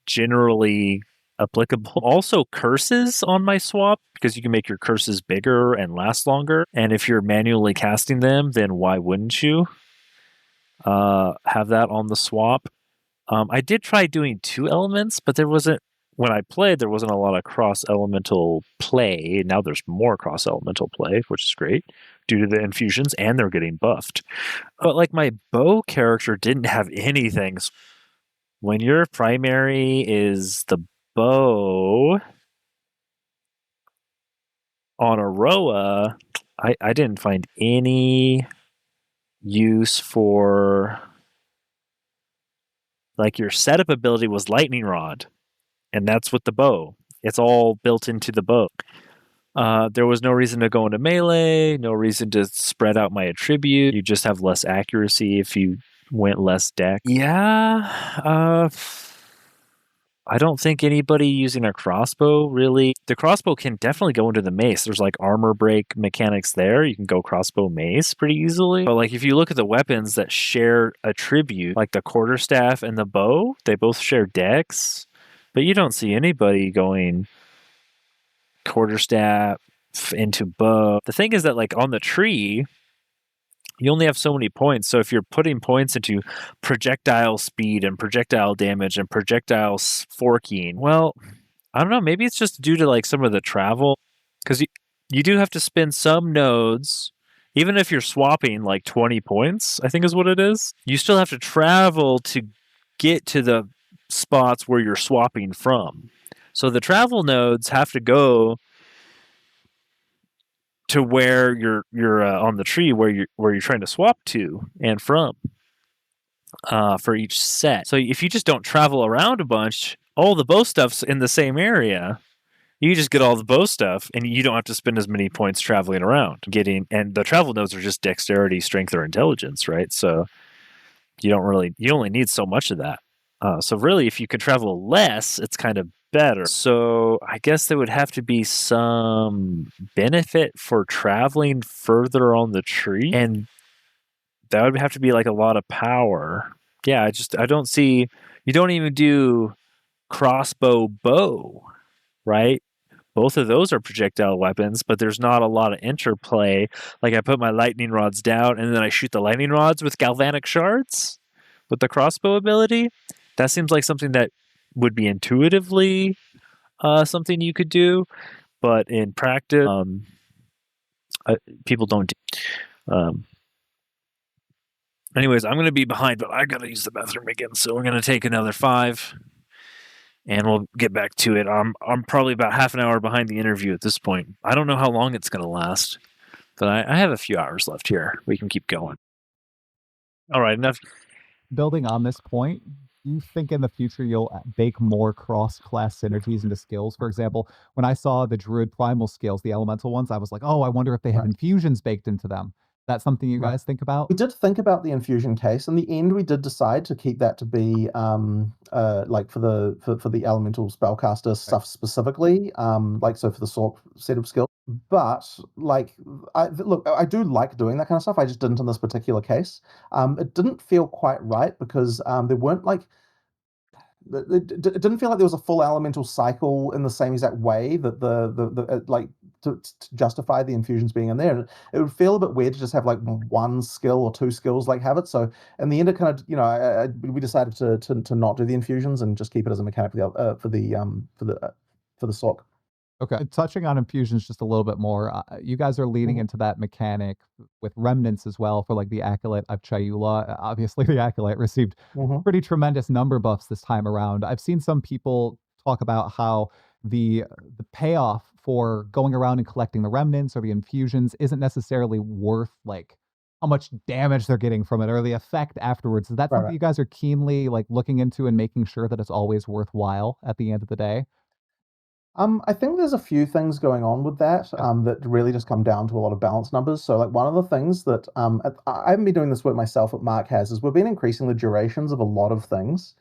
generally applicable. Also, curses on my swap because you can make your curses bigger and last longer. And if you're manually casting them, then why wouldn't you have that on the swap? I did try doing 2 elements, but when I played, there wasn't a lot of cross-elemental play. Now there's more cross-elemental play, which is great, due to the infusions, and they're getting buffed. But like my bow character didn't have anything. When your primary is the bow on Aroa, I didn't find any use for... Like your setup ability was Lightning Rod, and that's with the bow. It's all built into the bow. There was no reason to go into melee, no reason to spread out my attribute. You just have less accuracy if you went less deck. Yeah, I don't think anybody using a crossbow really... The crossbow can definitely go into the mace. There's like armor break mechanics there. You can go crossbow mace pretty easily. But like if you look at the weapons that share attribute, like the quarterstaff and the bow, they both share dex. But you don't see anybody going quarterstaff into bow. The thing is that like on the tree, you only have so many points. So if you're putting points into projectile speed and projectile damage and projectile forking, well, I don't know. Maybe it's just due to like some of the travel, because you do have to spend some nodes, even if you're swapping like 20 points, I think is what it is. You still have to travel to get to the spots where you're swapping from. So the travel nodes have to go to where you're on the tree where you're trying to swap to and from for each set. So if you just don't travel around a bunch, all the bow stuff's in the same area. You just get all the bow stuff, and you don't have to spend as many points traveling around and the travel nodes are just dexterity, strength, or intelligence, right? So you only need so much of that. So really, if you could travel less, it's kind of better. So I guess there would have to be some benefit for traveling further on the tree, and that would have to be like a lot of power. Yeah, I don't see... You don't even do crossbow bow, right? Both of those are projectile weapons, but there's not a lot of interplay. Like I put my lightning rods down, and then I shoot the lightning rods with galvanic shards with the crossbow ability. That seems like something that would be intuitively something you could do, but in practice, people don't do. Anyways, I'm going to be behind, but I got to use the bathroom again, so we're going to take another 5, and we'll get back to it. I'm probably about half an hour behind the interview at this point. I don't know how long it's going to last, but I have a few hours left here. We can keep going. All right, enough. Building on this point, do you think in the future you'll bake more cross-class synergies into skills? For example, when I saw the Druid primal skills, the elemental ones, I was like, oh, I wonder if they have infusions baked into them That something you guys think about? We did think about the infusion case. In the end, we did decide to keep that to be like for the elemental spellcaster stuff specifically, like so for the sort set of skills. But like, look, I do like doing that kind of stuff. I just didn't in this particular case. It didn't feel quite right because there weren't like. It didn't feel like there was a full elemental cycle in the same exact way that the like to justify the infusions being in there. It would feel a bit weird to just have like one skill or two skills like have it. So in the end, it kind of we decided to not do the infusions and just keep it as a mechanic for the sock. Okay. Touching on infusions just a little bit more, you guys are leaning into that mechanic with remnants as well for like the Acolyte of Chayula. Obviously, the Acolyte received pretty tremendous number buffs this time around. I've seen some people talk about how the payoff for going around and collecting the remnants or the infusions isn't necessarily worth like how much damage they're getting from it or the effect afterwards. Is that something you guys are keenly like looking into and making sure that it's always worthwhile at the end of the day? I think there's a few things going on with that that really just come down to a lot of balance numbers. So like one of the things that I haven't been doing this work myself, but Mark has, is we've been increasing the durations of a lot of things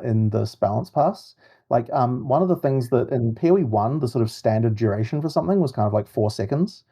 in this balance pass. Like one of the things that in PoE1, the sort of standard duration for something was kind of like 4 seconds.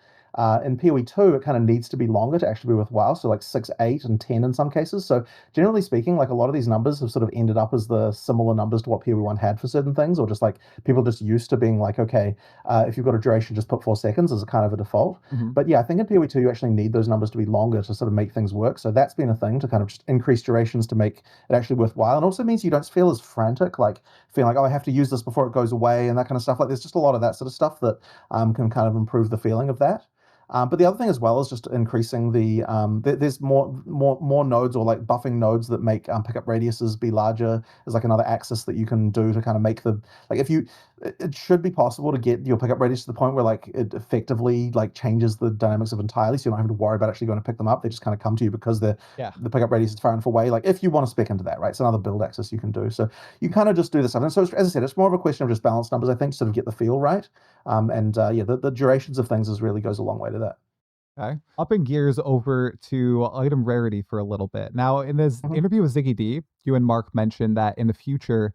In PoE2, it kind of needs to be longer to actually be worthwhile. So like 6, 8, and 10 in some cases. So generally speaking, like a lot of these numbers have sort of ended up as the similar numbers to what PoE1 had for certain things, or just like people just used to being like, okay, if you've got a duration, just put 4 seconds as a kind of a default. But yeah, I think in PoE2, you actually need those numbers to be longer to sort of make things work. So that's been a thing to kind of just increase durations to make it actually worthwhile. And also means you don't feel as frantic, like feeling like, oh, I have to use this before it goes away and that kind of stuff. Like there's just a lot of that sort of stuff that can kind of improve the feeling of that. But the other thing as well is just increasing the there's more nodes or like buffing nodes that make pickup radiuses be larger. There's like another axis that you can do to kind of make the like if you it should be possible to get your pickup radius to the point where like it effectively like changes the dynamics of entirely, so you don't have to worry about actually going to pick them up. They just kind of come to you because the pickup radius is far enough away. Like if you want to spec into that, right? It's another build axis you can do. So you kind of just do this stuff. And so as I said, it's more of a question of just balance numbers, I think, to sort of get the feel right. The durations of things really goes a long way to that. Okay. Upping gears over to item rarity for a little bit. Now, in this interview with Ziggy D, you and Mark mentioned that in the future,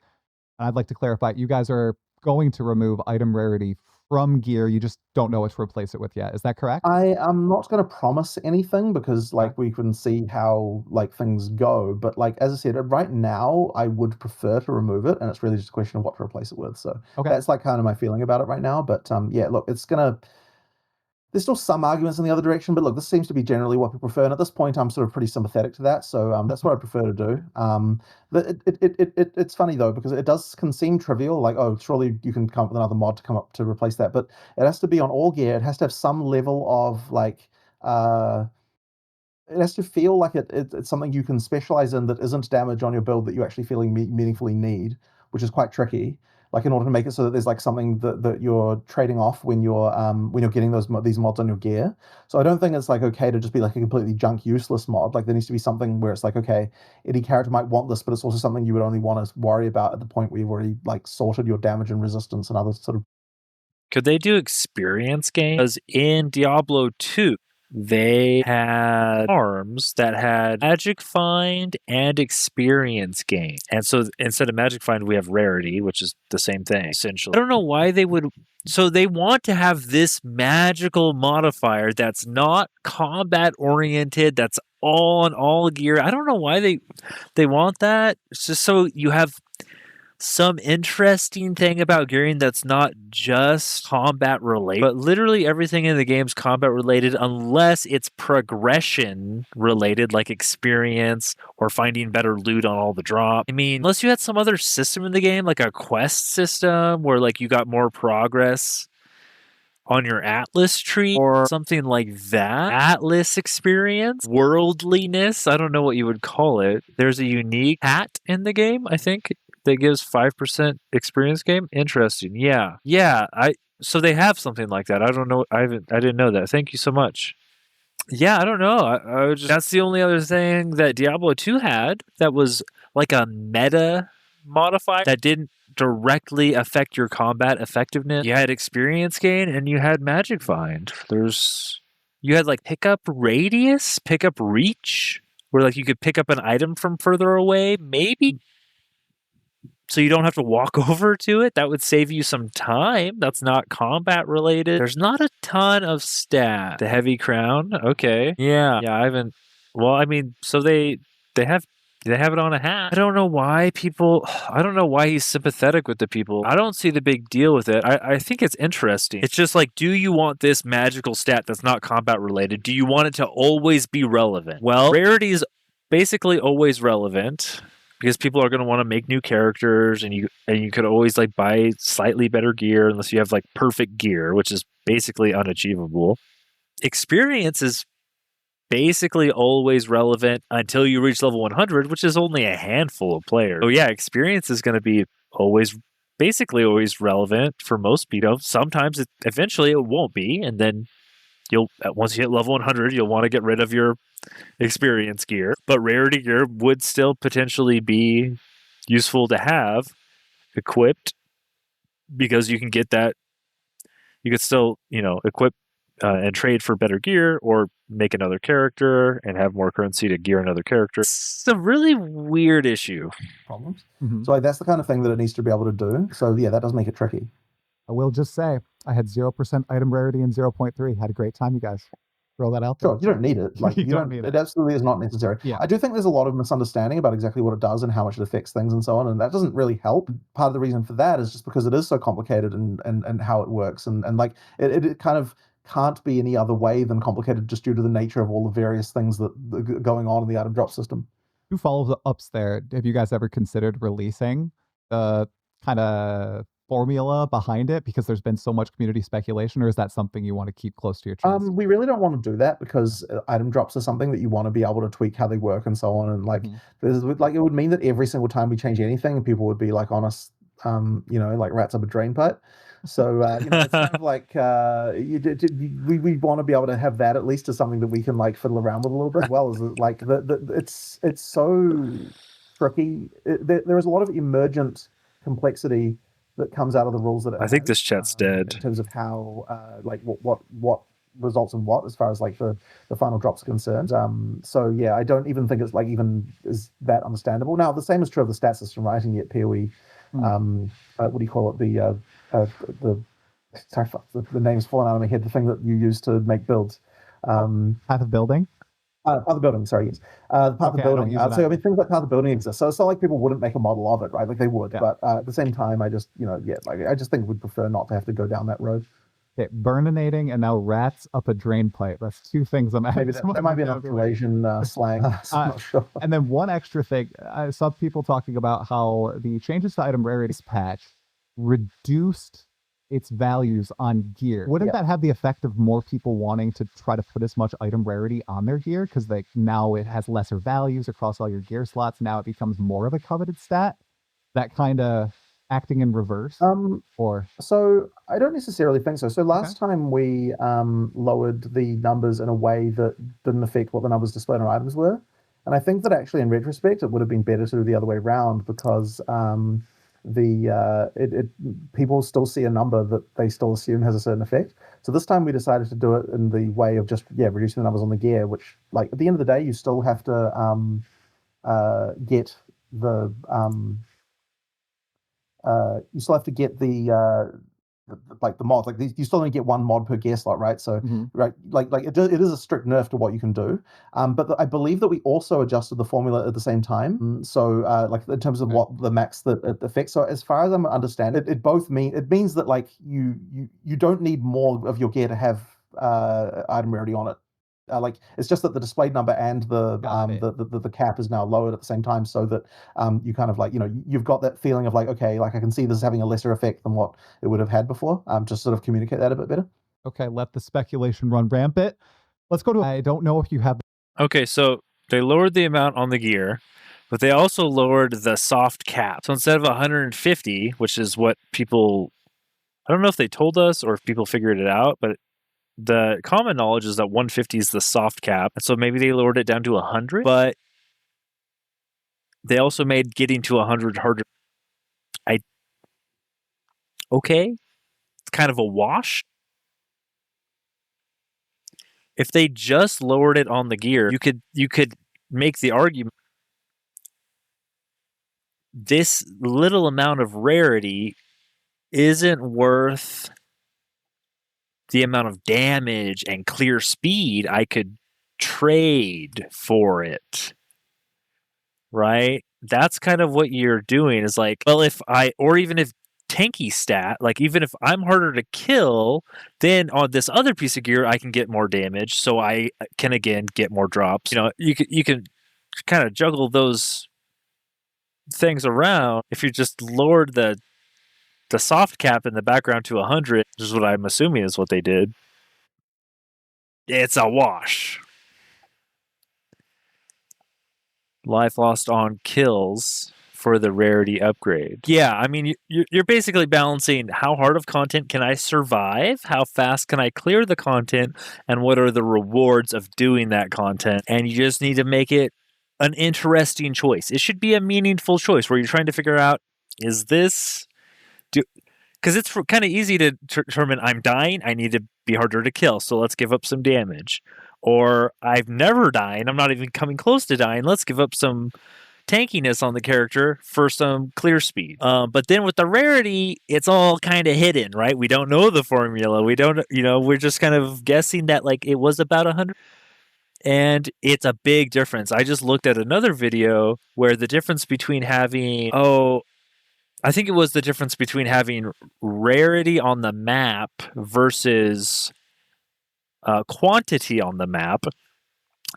and I'd like to clarify, you guys are going to remove item rarity from gear. You just don't know what to replace it with yet. Is that correct? I am not going to promise anything because like we can see how like things go. But like as I said, right now I would prefer to remove it, and it's really just a question of what to replace it with. So that's like kind of my feeling about it right now. But yeah, look, there's still some arguments in the other direction, but look, this seems to be generally what people prefer. And at this point, I'm sort of pretty sympathetic to that. So that's what I prefer to do. It's funny though, because it can seem trivial, like, oh, surely you can come up with another mod to come up to replace that. But it has to be on all gear. It has to have some level of like, it has to feel like it's something you can specialize in that isn't damage on your build that you actually feeling meaningfully need, which is quite tricky. Like in order to make it so that there's like something that you're trading off when you're getting these mods on your gear. So I don't think it's like okay to just be like a completely junk useless mod. Like there needs to be something where it's like, okay, any character might want this, but it's also something you would only want to worry about at the point where you've already like sorted your damage and resistance and other sort of. Could they do experience gain? Because in Diablo 2, they had arms that had magic find and experience gain. And so instead of magic find, we have rarity, which is the same thing, essentially. I don't know why they would. So they want to have this magical modifier that's not combat oriented, that's all on all gear. I don't know why they want that. It's just so you have some interesting thing about gearing that's not just combat related, but literally everything in the game's combat related unless it's progression related, like experience or finding better loot on all the drop. I mean, unless you had some other system in the game, like a quest system where like you got more progress on your Atlas tree or something like that. Atlas experience, worldliness, I don't know what you would call it. There's a unique hat in the game, I think, that gives 5% experience gain. Interesting. Yeah. So they have something like that. I don't know. I didn't know that. Thank you so much. Yeah, I don't know. That's the only other thing that Diablo 2 had that was like a meta modifier that didn't directly affect your combat effectiveness. You had experience gain and you had magic find. There's you had like pickup radius, pickup reach, where like you could pick up an item from further away, maybe. So you don't have to walk over to it. That would save you some time. That's not combat related. There's not a ton of stat. The heavy crown, okay, yeah, I haven't. Well, I mean, so they have it on a hat. I don't know why people. I don't know why he's sympathetic with the people. I don't see the big deal with it. I think it's interesting. It's just like, do you want this magical stat that's not combat related? Do you want it to always be relevant? Well, rarity is basically always relevant, because people are going to want to make new characters, and you could always like buy slightly better gear unless you have like perfect gear, which is basically unachievable. Experience is basically always relevant until you reach level 100, which is only a handful of players. So yeah, experience is going to be basically always relevant for most people. Sometimes eventually it won't be, and then once you hit level 100, you'll want to get rid of your experience gear, but rarity gear would still potentially be useful to have equipped, because you can get that. You could still, equip and trade for better gear, or make another character and have more currency to gear another character. It's a really weird issue. Problems. So like, that's the kind of thing that it needs to be able to do. So yeah, that does make it tricky. I will just say, I had 0% item rarity and 0.3. Had a great time, you guys. Throw that out there. Sure, you don't need it. Like You don't need it. it. Absolutely is not necessary. Yeah. I do think there's a lot of misunderstanding about exactly what it does and how much it affects things and so on, and that doesn't really help. Part of the reason for that is just because it is so complicated and how it works, and like it kind of can't be any other way than complicated, just due to the nature of all the various things that are going on in the item drop system. 2 follow-ups there. Have you guys ever considered releasing the kind of formula behind it, because there's been so much community speculation, or is that something you want to keep close to your chest? We really don't want to do that, because item drops are something that you want to be able to tweak how they work and so on, and like it would mean that every single time we change anything, people would be like on us, like rats up a drain pipe. So it's kind of like we want to be able to have that at least as something that we can like fiddle around with a little bit, as well as like it's so tricky. There is a lot of emergent complexity that comes out of the rules that I think this chat's dead in terms of how like what results in what, as far as like the final drops are concerned. So yeah, I don't even think it's like even is that understandable. Now the same is true of the stat system, right? And yet PoE, what do you call it? The name's fallen out of my head. The thing that you use to make builds. Path of building. Path of building, sorry, yes. The path of building. So I mean, things like path of building exist. So it's not like people wouldn't make a model of it, right? Like they would, but at the same time, I just, I just think we'd prefer not to have to go down that road. Okay, burninating and now rats up a drain pipe. That's 2 things I'm Maybe that might be enough Eurasian slang. So I'm not sure. And then one extra thing, I saw people talking about how the changes to item rarity patch reduced its values on gear. Wouldn't that have the effect of more people wanting to try to put as much item rarity on their gear, because like now it has lesser values across all your gear slots? Now it becomes more of a coveted stat. That kind of acting in reverse, or so I don't necessarily think so. So last time we lowered the numbers in a way that didn't affect what the numbers displayed on items were, and I think that actually in retrospect it would have been better to do the other way around, because people still see a number that they still assume has a certain effect. So this time we decided to do it in the way of just reducing the numbers on the gear, which like at the end of the day you still have to get the mod, like you still only get 1 mod per gear slot, right? So right, like it is a strict nerf to what you can do, but I believe that we also adjusted the formula at the same time. So like in terms of what the max that it affects. So as far as I understand it, it means that like you don't need more of your gear to have item rarity on it. Like it's just that the displayed number and the cap is now lowered at the same time, so that you kind of like you've got that feeling of like, okay, like I can see this having a lesser effect than what it would have had before. Just sort of communicate that a bit better. Okay, let the speculation run rampant. Let's go to. I don't know if you have. Okay, so they lowered the amount on the gear, but they also lowered the soft cap. So instead of 150, which is what people, I don't know if they told us or if people figured it out, but the common knowledge is that 150 is the soft cap, and so maybe they lowered it down to 100, but they also made getting to 100 harder. Okay, it's kind of a wash. if they just lowered it on the gear, you could make the argument this little amount of rarity isn't worth the amount of damage and clear speed I could trade for it. Right? That's kind of what you're doing is like, well, or even if tanky stat, like even if I'm harder to kill, then on this other piece of gear, I can get more damage. So I can again get more drops. You know, you can kind of juggle those things around. If you just lowered the soft cap in the background to 100, which is what I'm assuming is what they did, it's a wash. Life lost on kills for the rarity upgrade. Yeah, I mean, you're basically balancing how hard of content can I survive, how fast can I clear the content, and what are the rewards of doing that content. And you just need to make it an interesting choice. It should be a meaningful choice where you're trying to figure out, is this... Because it's kind of easy to determine I'm dying, I need to be harder to kill, so let's give up some damage. Or I've never died, I'm not even coming close to dying, let's give up some tankiness on the character for some clear speed. But then with the rarity, it's all kind of hidden, right? We don't know the formula. We don't, we're just kind of guessing that like it was about 100. And it's a big difference. I just looked at another video where the difference between having, I think it was the difference between having rarity on the map versus quantity on the map.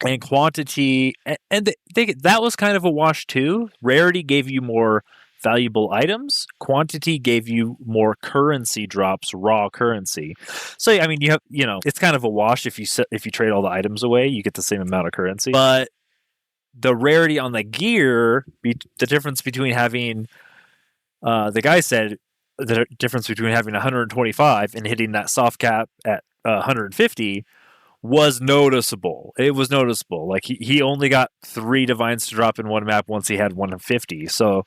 And quantity, and that was kind of a wash too. Rarity gave you more valuable items. Quantity gave you more currency drops, raw currency. So I mean, it's kind of a wash if you trade all the items away, you get the same amount of currency. But the rarity on the gear, the difference between having, the guy said, the difference between having 125 and hitting that soft cap at 150. Was noticeable. It was noticeable. Like he only got 3 divines to drop in one map once he had 150. So,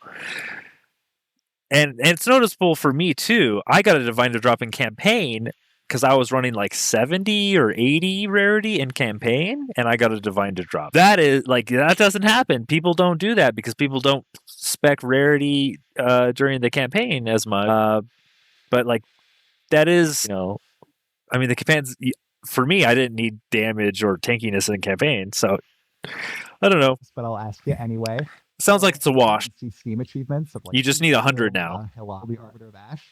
and it's noticeable for me too. I got a divine to drop in campaign because I was running like 70 or 80 rarity in campaign, and I got a divine to drop. That doesn't happen. People don't do that because people don't spec rarity during the campaign as much. But like that is, I mean the campaigns. For me, I didn't need damage or tankiness in campaign, so I don't know. But I'll ask you anyway. Sounds like it's a wash. See Steam achievements of, like, you just need 100 now. The Arbiter of Ash.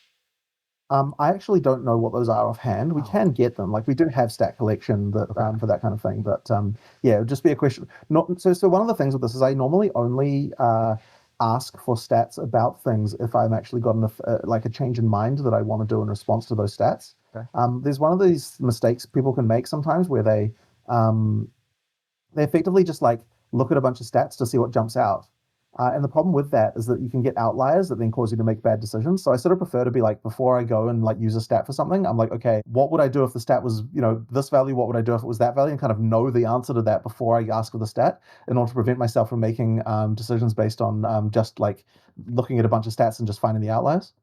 I actually don't know what those are offhand. We can get them. Like we do have stat collection that for that kind of thing. But yeah, it would just be a question. So one of the things with this is I normally only ask for stats about things if I've actually got enough like a change in mind that I want to do in response to those stats. Okay. There's one of these mistakes people can make sometimes where they effectively just like look at a bunch of stats to see what jumps out. And the problem with that is that you can get outliers that then cause you to make bad decisions. So I sort of prefer to be like, before I go and like use a stat for something, I'm like, okay, what would I do if the stat was, this value? What would I do if it was that value? And kind of know the answer to that before I ask for the stat in order to prevent myself from making decisions based on just like looking at a bunch of stats and just finding the outliers.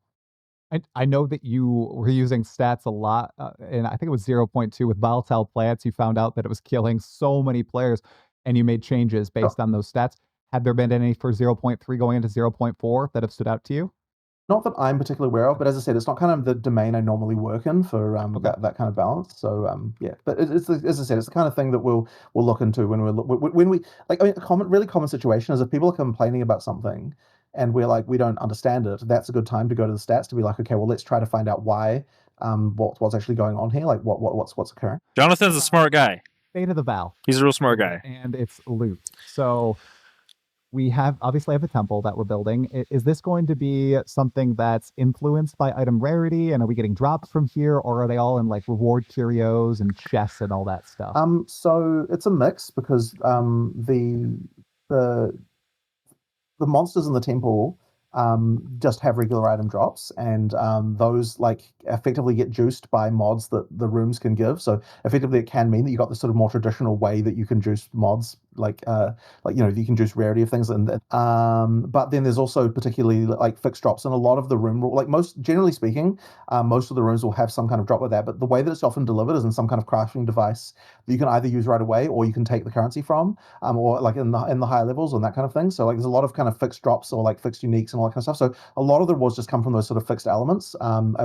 I know that you were using stats a lot, and I think it was 0.2 with volatile plants. You found out that it was killing so many players, and you made changes based on those stats. Had there been any for 0.3 going into 0.4 that have stood out to you? Not that I'm particularly aware of, but as I said, it's not kind of the domain I normally work in for that kind of balance. So yeah, but it's as I said, it's the kind of thing that we'll look into when we like. I mean, a really common situation is if people are complaining about something and we're like, we don't understand it. That's a good time to go to the stats to be like, okay, well, let's try to find out why, what's actually going on here, like what's occurring. Jonathan's a smart guy. Fate of the Vow. He's a real smart guy, and it's loot. So we obviously have a temple that we're building. Is this going to be something that's influenced by item rarity, and are we getting drops from here, or are they all in like reward curios and chests and all that stuff? So it's a mix because the monsters in the temple just have regular item drops, and those like effectively get juiced by mods that the rooms can give. So effectively it can mean that you got this sort of more traditional way that you can juice mods you can juice rarity of things, but then there's also particularly like fixed drops, and a lot of the room, like generally speaking, most of the rooms will have some kind of drop with that. But the way that it's often delivered is in some kind of crafting device that you can either use right away or you can take the currency from, or like in the higher levels and that kind of thing. So like there's a lot of kind of fixed drops or like fixed uniques and all that kind of stuff. So a lot of the rewards just come from those sort of fixed elements,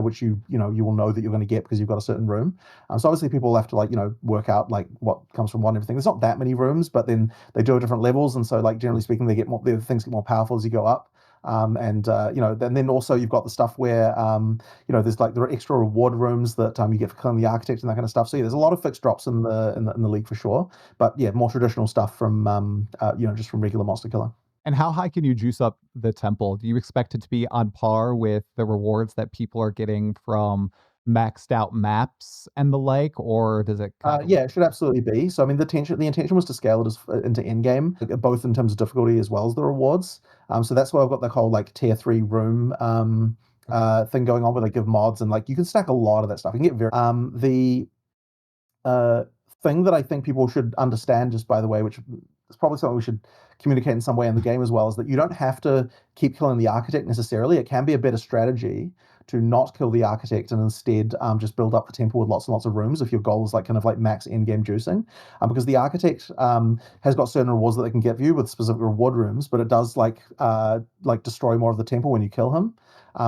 which you will know that you're going to get because you've got a certain room. So obviously people have to work out like what comes from what and everything. There's not that many rooms, but then they do different levels, and so like generally speaking, the things get more powerful as you go up. And then also you've got the stuff where there's like there are extra reward rooms that you get for killing the architect and that kind of stuff. So yeah, there's a lot of fixed drops in the league for sure. But yeah, more traditional stuff from just from regular monster killing. And how high can you juice up the temple? Do you expect it to be on par with the rewards that people are getting from maxed out maps and the like, or does it? Yeah, it should absolutely be. So I mean, the intention was to scale it into endgame, both in terms of difficulty as well as the rewards. So that's why I've got the whole like tier 3 room thing going on, where they give mods and like you can stack a lot of that stuff. You can get very the thing that I think people should understand, just by the way, which is probably something we should communicate in some way in the game as well, is that you don't have to keep killing the architect necessarily. It can be a better strategy to not kill the architect and instead just build up the temple with lots and lots of rooms if your goal is like kind of like max endgame juicing, because the architect has got certain rewards that they can give you with specific reward rooms, but it does like destroy more of the temple when you kill him.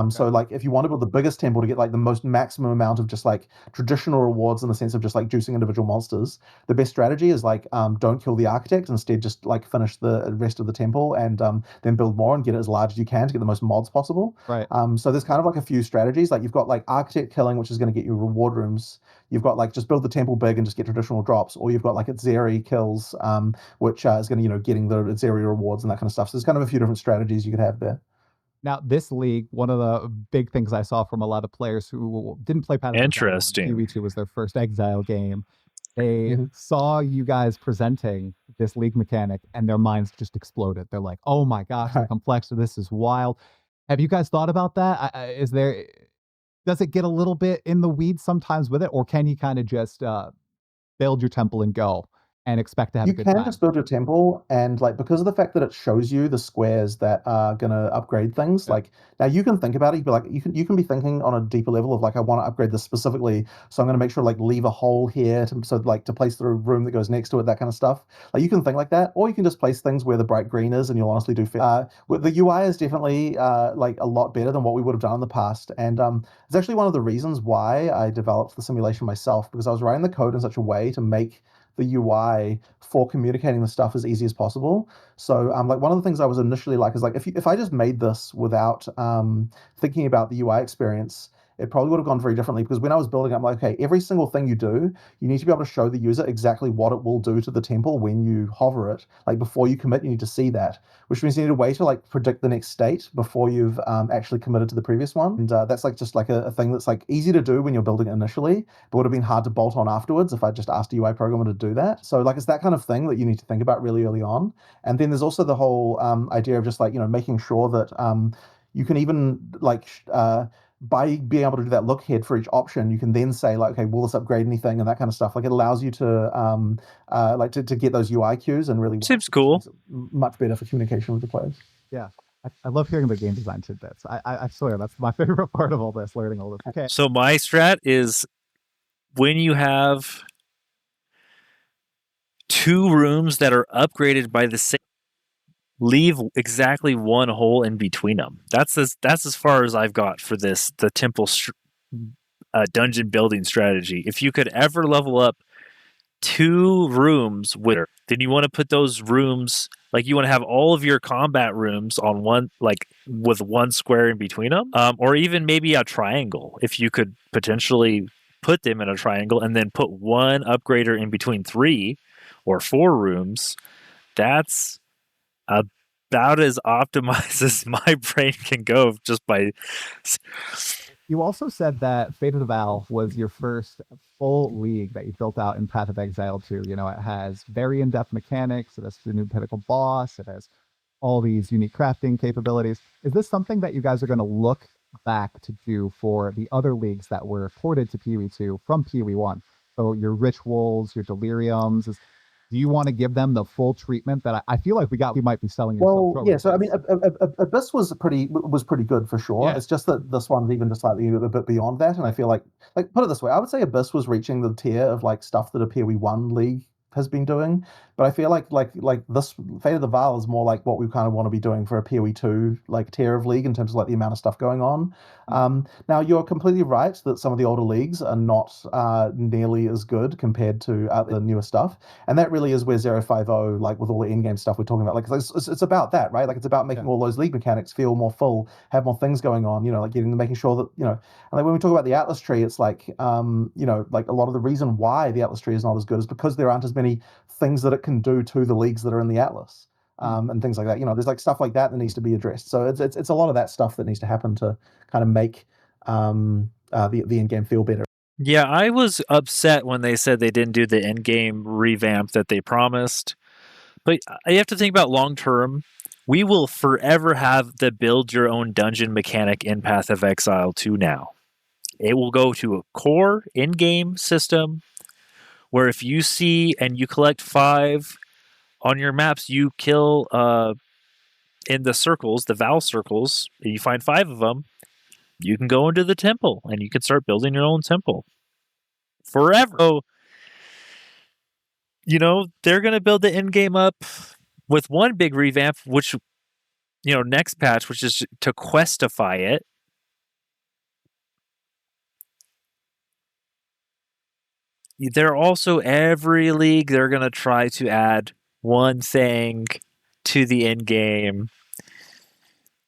So like if you want to build the biggest temple to get like the most maximum amount of just like traditional rewards in the sense of just like juicing individual monsters, the best strategy is like don't kill the architect, instead just like finish the rest of the temple and then build more and get it as large as you can to get the most mods possible. Right. So there's kind of like a few strategies. Like you've got like architect killing, which is going to get you reward rooms. You've got like just build the temple big and just get traditional drops, or you've got like Zeri kills, which is going to getting the Zeri rewards and that kind of stuff. So there's kind of a few different strategies you could have there. Now, this league, one of the big things I saw from a lot of players who didn't play Path of Exile, Interesting. PoE2 was their first Exile game. They saw you guys presenting this league mechanic and their minds just exploded. They're like, oh my gosh, the complexity, this is wild. Have you guys thought about that? Does it get a little bit in the weeds sometimes with it, or can you kind of just build your temple and go and expect to have a good time? You can just build your temple, and like because of the fact that it shows you the squares that are gonna upgrade things, like now you can think about it, you can be thinking on a deeper level of like, I want to upgrade this specifically, so I'm gonna make sure like leave a hole here to place the room that goes next to it, that kind of stuff. Like you can think like that, or you can just place things where the bright green is and you'll honestly do fair. The UI is definitely like a lot better than what we would have done in the past, and it's actually one of the reasons why I developed the simulation myself, because I was writing the code in such a way to make the UI for communicating the stuff as easy as possible. So like one of the things I was initially like is like if I just made this without thinking about the UI experience, it probably would have gone very differently, because when I was building it, I'm like, okay, every single thing you do, you need to be able to show the user exactly what it will do to the temple when you hover it. Like before you commit, you need to see that, which means you need a way to like predict the next state before you've actually committed to the previous one. And that's like just like a thing that's like easy to do when you're building it initially, but would have been hard to bolt on afterwards if I just asked a UI programmer to do that. So like it's that kind of thing that you need to think about really early on. And then there's also the whole idea of just like, making sure that you can even like by being able to do that look ahead for each option, you can then say like, okay, will this upgrade anything and that kind of stuff. Like it allows you to to get those UI cues and really seems cool. Much better for communication with the players. Yeah. I love hearing the game design tidbits. I swear that's my favorite part of all this, learning all this. Okay. So my strat is when you have 2 rooms that are upgraded by the same, leave exactly one hole in between them. That's as far as I've got for the temple dungeon building strategy. If you could ever level up 2 rooms then you want to put those rooms, like you want to have all of your combat rooms on one, like with one square in between them, or even maybe a triangle. If you could potentially put them in a triangle and then put one upgrader in between 3 or 4 rooms, that's about as optimized as my brain can go just by. You also said that Path of Exile was your first full league that you built out in Path of Exile 2. It has very in-depth mechanics. It has the new pinnacle boss. It has all these unique crafting capabilities. Is this something that you guys are going to look back to do for the other leagues that were ported to PoE2 from PoE1? So your Rituals, your Deliriums, Do you want to give them the full treatment that I feel like we might be selling yourself Well, short yeah. with So I this? mean, Abyss was pretty good for sure. Yeah. It's just that this one's even just slightly a bit beyond that, and I feel like put it this way, I would say Abyss was reaching the tier of like stuff that a PoE1 league has been doing, but I feel like this Fate of the Val is more like what we kind of want to be doing for a PoE2 like tier of league in terms of like the amount of stuff going on. Now you're completely right that some of the older leagues are not nearly as good compared to the newer stuff, and that really is where 050, like with all the in-game stuff we're talking about, like it's about that, right? Like it's about making all those league mechanics feel more full, have more things going on, like making sure that, and like when we talk about the Atlas tree, it's like like a lot of the reason why the Atlas tree is not as good is because there aren't as many things that it can do to the leagues that are in the Atlas. And things like that, there's like stuff like that needs to be addressed. So it's a lot of that stuff that needs to happen to kind of make the in-game feel better. Yeah, I was upset when they said they didn't do the in-game revamp that they promised. But you have to think about long term. We will forever have the build your own dungeon mechanic in Path of Exile 2 now. It will go to a core in-game system where if you see and you collect 5 on your maps, you kill in the circles, the Val circles, and you find 5 of them, you can go into the temple and you can start building your own temple forever. So, they're going to build the end game up with one big revamp, which, next patch, which is to questify it. They're also, every league, they're going to try to add one thing to the end game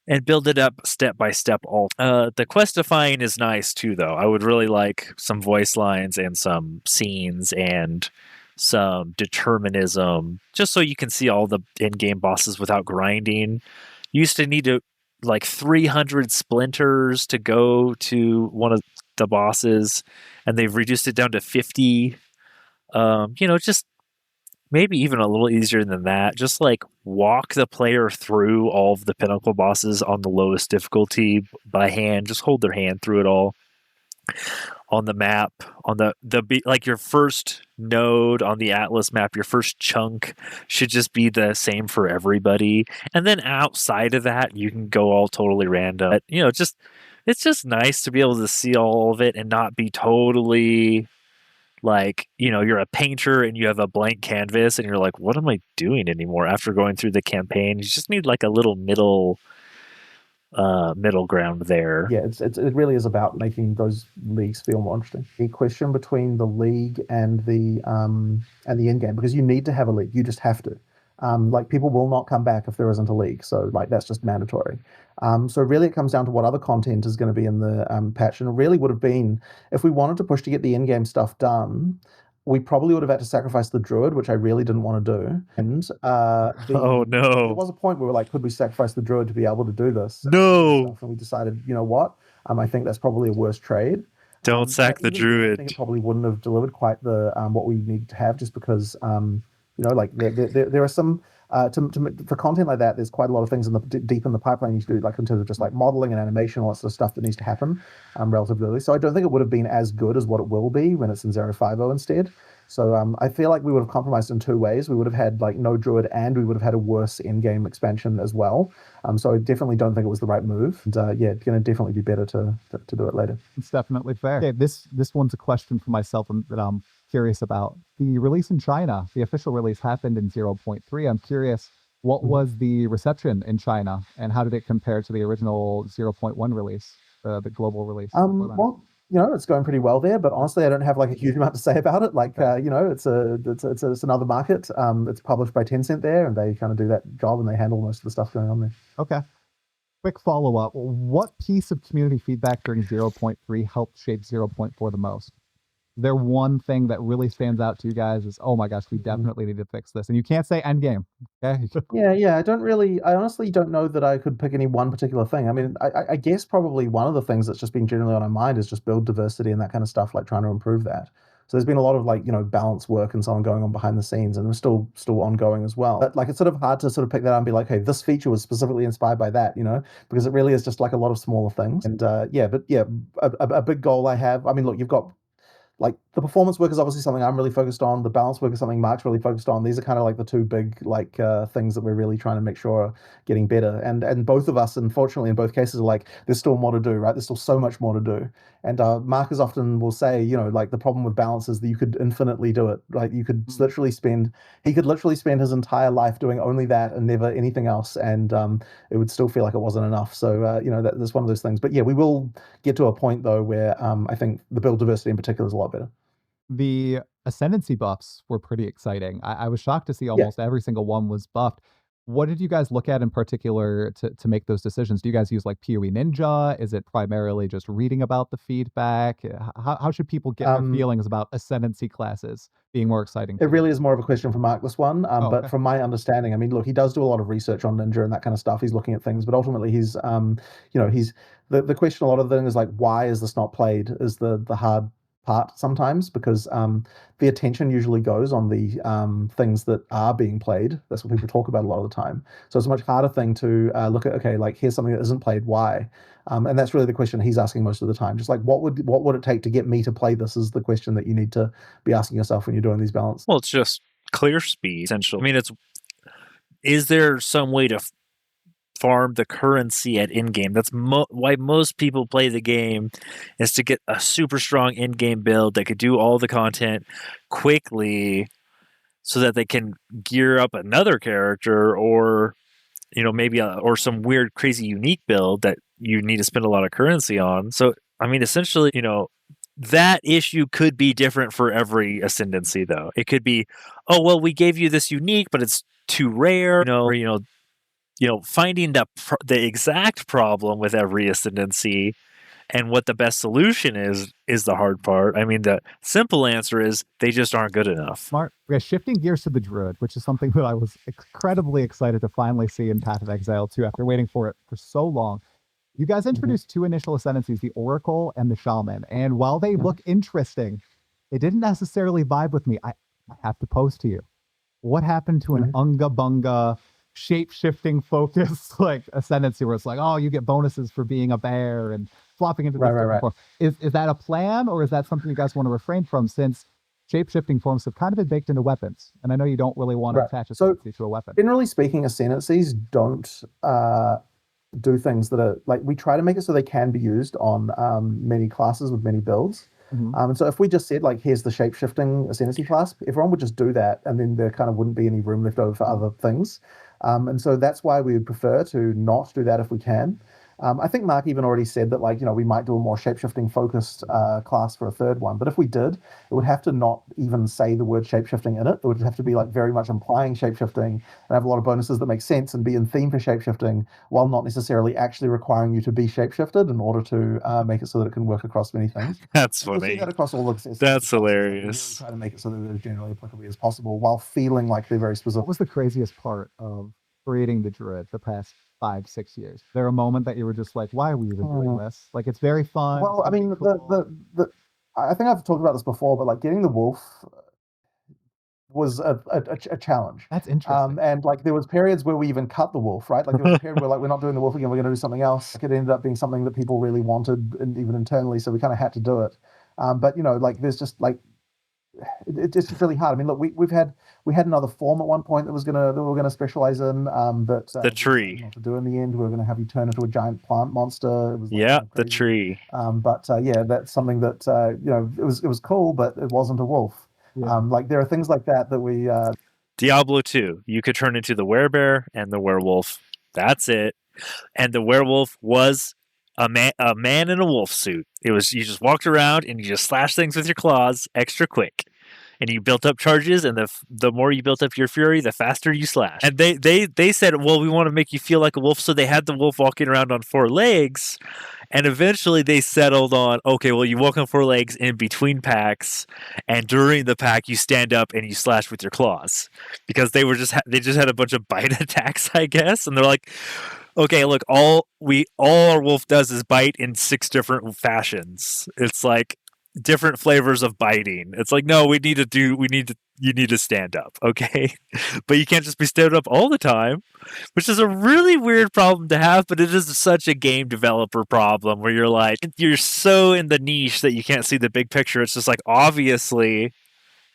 and build it up step by step. The questifying is nice too, though. I would really like some voice lines and some scenes and some determinism, just so you can see all the in-game bosses without grinding. You used to need 300 splinters to go to one of the bosses, and they've reduced it down to 50. Just maybe even a little easier than that. Just like walk the player through all of the pinnacle bosses on the lowest difficulty by hand. Just hold their hand through it all on the map, on the like your first node on the Atlas map, your first chunk should just be the same for everybody. And then outside of that, you can go all totally random. But, it's just nice to be able to see all of it and not be totally like, you're a painter and you have a blank canvas and you're like, what am I doing anymore after going through the campaign? You just need like a little middle ground there. Yeah, it really is about making those leagues feel more interesting. The question between the league and the end game, because you need to have a league, you just have to. Like people will not come back if there isn't a league, so like that's just mandatory. So really it comes down to what other content is going to be in the patch, and it really would have been, if we wanted to push to get the in-game stuff done, we probably would have had to sacrifice the Druid, which I really didn't want to do. And oh no, there was a point where we were like, could we sacrifice the Druid to be able to do this? No. And we decided, you know what? I think that's probably a worse trade. Don't sack the Druid. I think it probably wouldn't have delivered quite the what we need to have, just because like there are some for content like that. There's quite a lot of things in the deep in the pipeline you should do, like in terms of just like modeling and animation, all that sort of stuff that needs to happen relatively early. So I don't think it would have been as good as what it will be when it's in 050 instead. So I feel like we would have compromised in 2 ways. We would have had like no Druid, and we would have had a worse in-game expansion as well. So I definitely don't think it was the right move. And it's going to definitely be better to do it later. It's definitely fair. Okay, this one's a question for myself that I'm curious about. The release in China, the official release happened in 0.3. I'm curious, what was the reception in China, and how did it compare to the original 0.1 release, the global release? Well, it's going pretty well there, but honestly, I don't have like a huge amount to say about it. Like, it's another market. It's published by Tencent there, and they kind of do that job, and they handle most of the stuff going on there. Okay. Quick follow-up. What piece of community feedback during 0.3 helped shape 0.4 the most? Is there one thing that really stands out to you guys as, oh my gosh, we definitely need to fix this? And you can't say end game. Okay. Yeah. I honestly don't know that I could pick any one particular thing. I mean, I guess probably one of the things that's just been generally on our mind is just build diversity and that kind of stuff, like trying to improve that. So there's been a lot of like, balance work and so on going on behind the scenes, and we're still ongoing as well. But like, it's sort of hard to sort of pick that up and be like, hey, this feature was specifically inspired by that, because it really is just like a lot of smaller things. And a big goal I have. I mean, look, you've got like the performance work is obviously something I'm really focused on. The balance work is something Mark's really focused on. These are kind of like the two big things that we're really trying to make sure are getting better. And both of us, unfortunately, in both cases, are like, there's still more to do, right? There's still so much more to do. And Marcus often will say, you know, like the problem with balance is that you could infinitely do it. Like you could literally spend his entire life doing only that and never anything else, and it would still feel like it wasn't enough. So you know, that's one of those things. But yeah, we will get to a point though where I think the build diversity in particular is a lot better. The ascendancy buffs were pretty exciting. I was shocked to see almost every single one was buffed. What did you guys look at in particular to make those decisions? Do you guys use like PoE Ninja? Is it primarily just reading about the feedback? How should people get their feelings about ascendancy classes being more exciting? It really is more of a question for Mark, this one. But okay. from my understanding, I mean, look, he does do a lot of research on Ninja and that kind of stuff. He's looking at things, but ultimately he's, you know, he's the question a lot of the thing is like, why is this not played is the hard part sometimes, because the attention usually goes on the things that are being played. That's what people talk about a lot of the time. So it's a much harder thing to look at, okay, like here's something that isn't played, why? And that's really the question he's asking most of the time. Just like, what would it take to get me to play this is the question that you need to be asking yourself when you're doing these balances. Well, it's just clear speed, essentially. I mean, is there some way to farm the currency at in-game? That's why most people play the game, is to get a super strong in-game build that could do all the content quickly so that they can gear up another character, or you know, maybe or some weird crazy unique build that you need to spend a lot of currency on. So I mean, essentially, you know, that issue could be different for every ascendancy though. It could be, oh well, we gave you this unique but it's too rare, you know, finding the exact problem with every ascendancy and what the best solution is the hard part. I mean, the simple answer is they just aren't good enough. Smart. Okay, shifting gears to the Druid, which is something that I was incredibly excited to finally see in Path of Exile 2 after waiting for it for so long. You guys introduced two initial ascendancies, the Oracle and the Shaman, and while they look interesting, they didn't necessarily vibe with me. I have to pose to you. What happened to an Unga Bunga shape-shifting focus like ascendancy where it's like, oh, you get bonuses for being a bear and flopping into right. form? Is that a plan, or is that something you guys want to refrain from, since shape-shifting forms have kind of been baked into weapons, and I know you don't really want to attach ascendancy to a weapon? Generally speaking, ascendancies don't do things that are like, we try to make it so they can be used on many classes with many builds. And so if we just said like, here's the shape-shifting ascendancy class, everyone would just do that, and then there kind of wouldn't be any room left over for other things. And so that's why we would prefer to not do that if we can. I think Mark even already said that, like, you know, we might do a more shapeshifting focused class for a third one. But if we did, it would have to not even say the word shapeshifting in it. It would have to be like very much implying shapeshifting and have a lot of bonuses that make sense and be in theme for shapeshifting, while not necessarily actually requiring you to be shapeshifted in order to make it so that it can work across many things. That's funny. We'll see that across all the That's hilarious. Really try to make it so that they're as generally applicable as possible while feeling like they're very specific. What was the craziest part of creating the Druid the past 5-6 years? There a moment that you were just like, why are we even doing this? Like, it's very fun. Well, I mean, cool. I think I've talked about this before, but like getting the wolf was a challenge. That's interesting. And like there was periods where we even cut the wolf, right? Like there was a period where like, we're not doing the wolf again, we're going to do something else. It ended up being something that people really wanted, and even internally, so we kind of had to do it. But you know, like there's just like, it's just really hard. I mean, look, we had another form at one point that we were gonna specialize in, but the tree. Not to do in the end. We were gonna have you turn into a giant plant monster. It was like, the tree. But that's something that you know, it was cool, but it wasn't a wolf. Yeah. Like there are things like that we. Diablo 2, you could turn into the werebear and the werewolf. That's it, and the werewolf was a man in a wolf suit. It was, you just walked around and you just slashed things with your claws extra quick, and you built up charges, and the more you built up your fury, the faster you slash. And they said, well, we want to make you feel like a wolf, so they had the wolf walking around on 4 legs, and eventually they settled on, okay, well, you walk on 4 legs in between packs, and during the pack you stand up and you slash with your claws, because they just had a bunch of bite attacks, I guess, and they're like, okay, look, all our wolf does is bite in 6 different fashions. It's like different flavors of biting. It's like, no, we need to you need to stand up, okay? But you can't just be stood up all the time, which is a really weird problem to have, but it is such a game developer problem where you're like, you're so in the niche that you can't see the big picture. It's just like, obviously,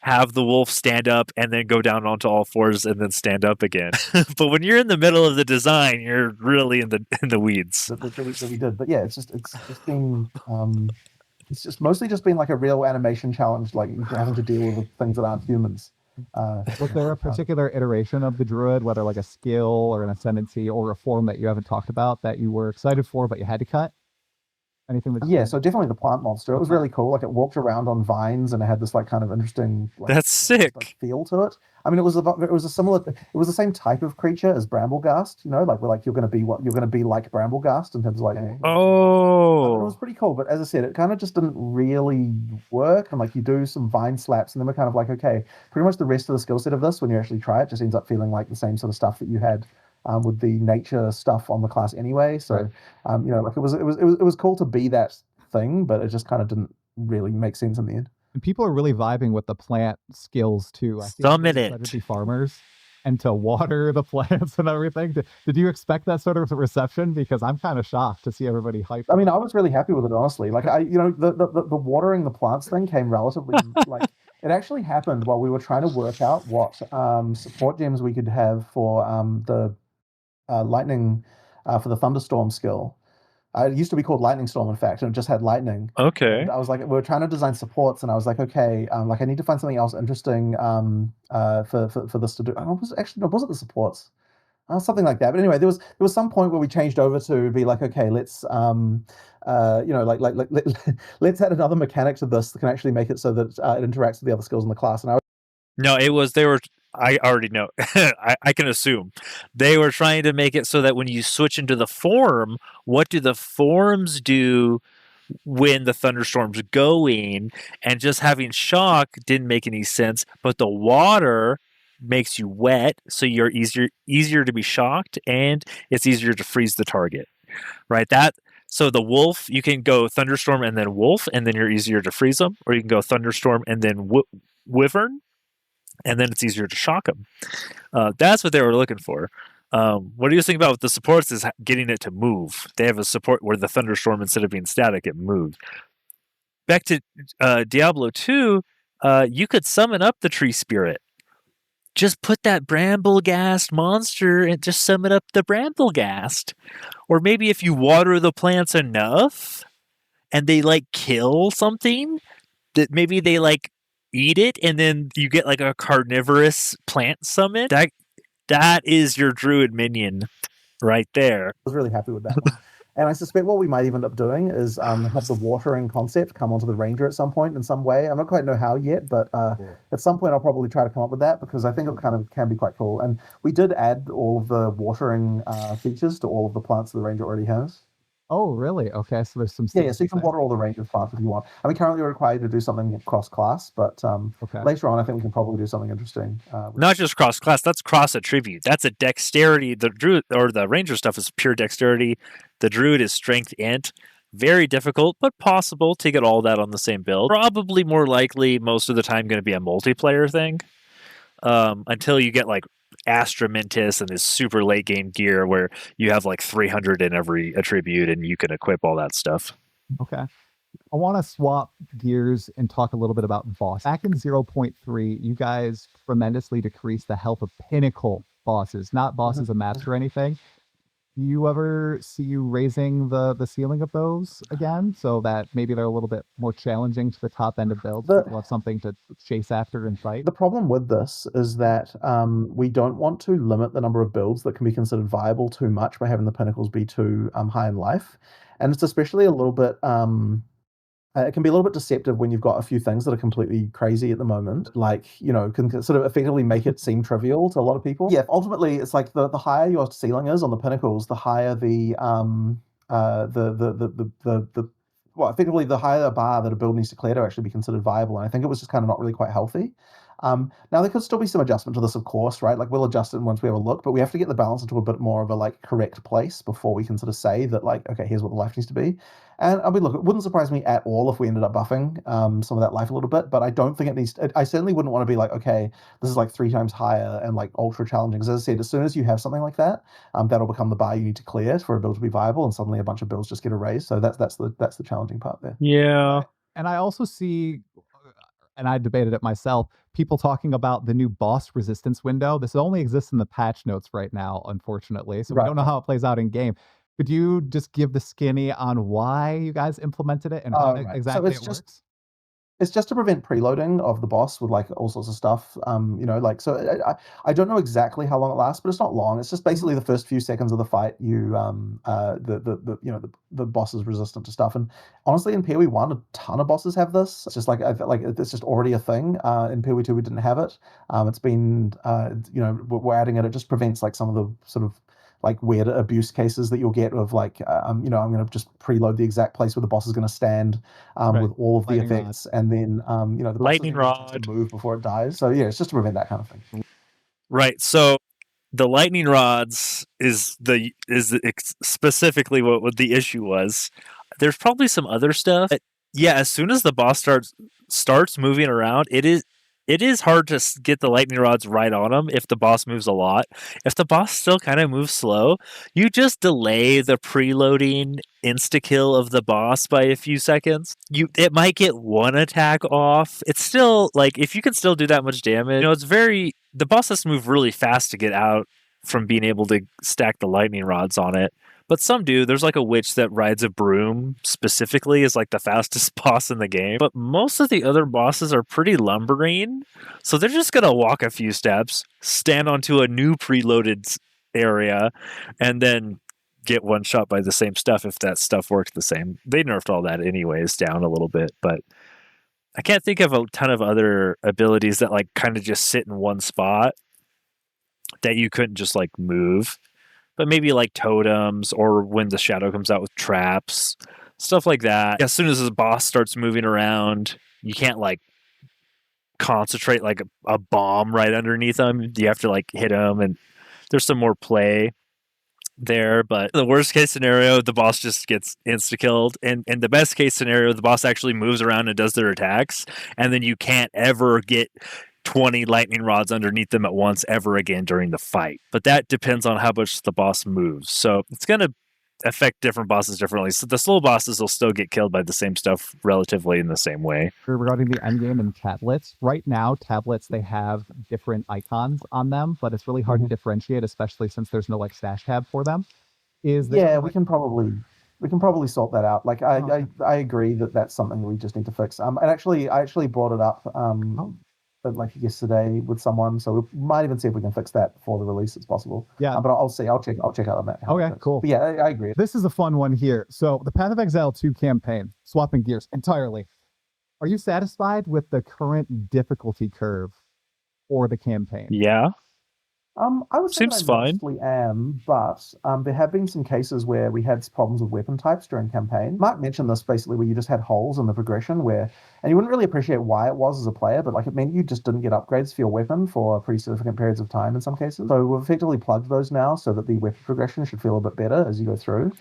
have the wolf stand up and then go down onto all fours and then stand up again. But when you're in the middle of the design, you're really in the weeds. That we did. But yeah, it's just been it's just mostly just been like a real animation challenge, like having to deal with things that aren't humans. Was there a particular iteration of the druid, whether like a skill or an ascendancy or a form that you haven't talked about that you were excited for but you had to cut? Anything that Yeah, so definitely the plant monster. It was really cool. Like it walked around on vines and it had this like kind of interesting That's sick. like, feel to it. I mean, it was the same type of creature as Bramblegast, you know, like you're going to be like Bramblegast in terms of like. It was pretty cool, but as I said, it kind of just didn't really work. And like you do some vine slaps, and then we're kind of like, okay, pretty much the rest of the skill set of this, when you actually try it, just ends up feeling like the same sort of stuff that you had with the nature stuff on the class anyway. So, you know, like it was cool to be that thing, but it just kind of didn't really make sense in the end. And people are really vibing with the plant skills too. Summon it. To be farmers and to water the plants and everything. Did you expect that sort of reception? Because I'm kind of shocked to see everybody hyped. I mean, I was really happy with it, honestly. Like the watering the plants thing came relatively like it actually happened while we were trying to work out what support gems we could have for the lightning for the thunderstorm skill. It used to be called Lightning Storm, in fact, and it just had lightning. Okay. And I was like, we were trying to design supports, and I was like, okay, like I need to find something else interesting for this to do. Was it the supports? Something like that. But anyway, there was some point where we changed over to be like, okay, let's let's add another mechanic to this that can actually make it so that it interacts with the other skills in the class. And I already know. I can assume they were trying to make it so that when you switch into the form, what do the forms do when the thunderstorm's going? And just having shock didn't make any sense, but the water makes you wet, so you're easier to be shocked, and it's easier to freeze the target. Right? So the wolf, you can go thunderstorm and then wolf, and then you're easier to freeze them, or you can go thunderstorm and then wyvern, and then it's easier to shock them. That's what they were looking for. What do you think about with the supports is getting it to move? They have a support where the thunderstorm, instead of being static, it moves. Back to Diablo 2, you could summon up the tree spirit. Just put that Bramblegast monster and just summon up the Bramblegast. Or maybe if you water the plants enough and they like kill something, that maybe they like eat it, and then you get like a carnivorous plant summon. That is your druid minion right there. I was really happy with that one. And I suspect what we might even end up doing is have the watering concept come onto the ranger at some point in some way. I'm not quite know how yet, but at some point I'll probably try to come up with that, because I think it kind of can be quite cool. And we did add all of the watering features to all of the plants that the ranger already has. Oh, really? Okay, so there's some... Yeah, so you can water all the ranger plants if you want. I mean, currently we're required to do something cross-class, but later on I think we can probably do something interesting. Not just cross-class, that's cross-attribute. That's a dexterity. The druid or the ranger stuff is pure dexterity. The druid is strength int. Very difficult, but possible to get all that on the same build. Probably more likely most of the time going to be a multiplayer thing. Until you get like Astra Mentis and this super late game gear where you have like 300 in every attribute and you can equip all that stuff. Okay. I want to swap gears and talk a little bit about boss. Back in 0.3, you guys tremendously decreased the health of pinnacle bosses, not bosses of maps or anything. Do you ever see you raising the ceiling of those again, so that maybe they're a little bit more challenging to the top end of builds? People have something to chase after and fight. The problem with this is that we don't want to limit the number of builds that can be considered viable too much by having the pinnacles be too high in life. And it's especially a little bit... it can be a little bit deceptive when you've got a few things that are completely crazy at the moment, like, you know, can sort of effectively make it seem trivial to a lot of people. Yeah, ultimately, it's like the higher your ceiling is on the pinnacles, the higher effectively the higher bar that a build needs to clear to actually be considered viable. And I think it was just kind of not really quite healthy. Now there could still be some adjustment to this, of course, right? Like we'll adjust it once we have a look, but we have to get the balance into a bit more of a like correct place before we can sort of say that like, okay, here's what the life needs to be. And I mean, look, it wouldn't surprise me at all if we ended up buffing some of that life a little bit, but I don't think it needs. I certainly wouldn't want to be like, okay, this is like 3 times higher and like ultra challenging. Because as I said, as soon as you have something like that, that'll become the bar you need to clear for a build to be viable, and suddenly a bunch of builds just get erased. So that's the challenging part there. Yeah. And I also see, and I debated it myself, people talking about the new boss resistance window. This only exists in the patch notes right now, unfortunately. So we don't know how it plays out in game. Could you just give the skinny on why you guys implemented it and how exactly it works? It's just to prevent preloading of the boss with like all sorts of stuff. You know, like, so I don't know exactly how long it lasts, but it's not long. It's just basically the first few seconds of the fight. You the boss is resistant to stuff. And honestly, in PoE1, a ton of bosses have this. It's just like it's just already a thing. In PoE2, we didn't have it. It's been we're adding it. It just prevents like some of the sort of like weird abuse cases that you'll get of like, I'm going to just preload the exact place where the boss is going to stand with all of the effects, and then the lightning rod move before it dies. So yeah, it's just to prevent that kind of thing. Right. So the lightning rods is specifically what the issue was. There's probably some other stuff. But yeah, as soon as the boss starts moving around, it is hard to get the lightning rods right on him if the boss moves a lot. If the boss still kind of moves slow, you just delay the preloading insta-kill of the boss by a few seconds. It might get one attack off. It's still, like, if you can still do that much damage, the boss has to move really fast to get out from being able to stack the lightning rods on it. But some do. There's like a witch that rides a broom specifically is like the fastest boss in the game. But most of the other bosses are pretty lumbering. So they're just going to walk a few steps, stand onto a new preloaded area, and then get one shot by the same stuff if that stuff works the same. They nerfed all that anyways down a little bit. But I can't think of a ton of other abilities that like kind of just sit in one spot that you couldn't just like move. But maybe like totems, or when the shadow comes out with traps, stuff like that. As soon as the boss starts moving around, you can't like concentrate like a bomb right underneath them. You have to like hit them, and there's some more play there. But the worst case scenario, the boss just gets insta-killed. And in the best case scenario, the boss actually moves around and does their attacks, and then you can't ever get 20 lightning rods underneath them at once ever again during the fight. But that depends on how much the boss moves. So it's going to affect different bosses differently. So the slow bosses will still get killed by the same stuff relatively in the same way. Regarding the endgame and tablets, right now, tablets, they have different icons on them, but it's really hard to differentiate, especially since there's no like stash tab for them. We can probably sort that out. Like I agree that that's something we just need to fix. And I actually brought it up like yesterday with someone, so we might even see if we can fix that before the release. It's possible. Yeah, but I'll see. I'll check out on that. Okay, cool. But yeah, I agree. This is a fun one here. So the Path of Exile 2 campaign, swapping gears entirely. Are you satisfied with the current difficulty curve for the campaign? Yeah. I would say Seems I fine. mostly am, but there have been some cases where we had problems with weapon types during campaign. Mark mentioned this basically where you just had holes in the progression and you wouldn't really appreciate why it was as a player, but like it meant you just didn't get upgrades for your weapon for pretty significant periods of time in some cases. So we've effectively plugged those now so that the weapon progression should feel a bit better as you go through.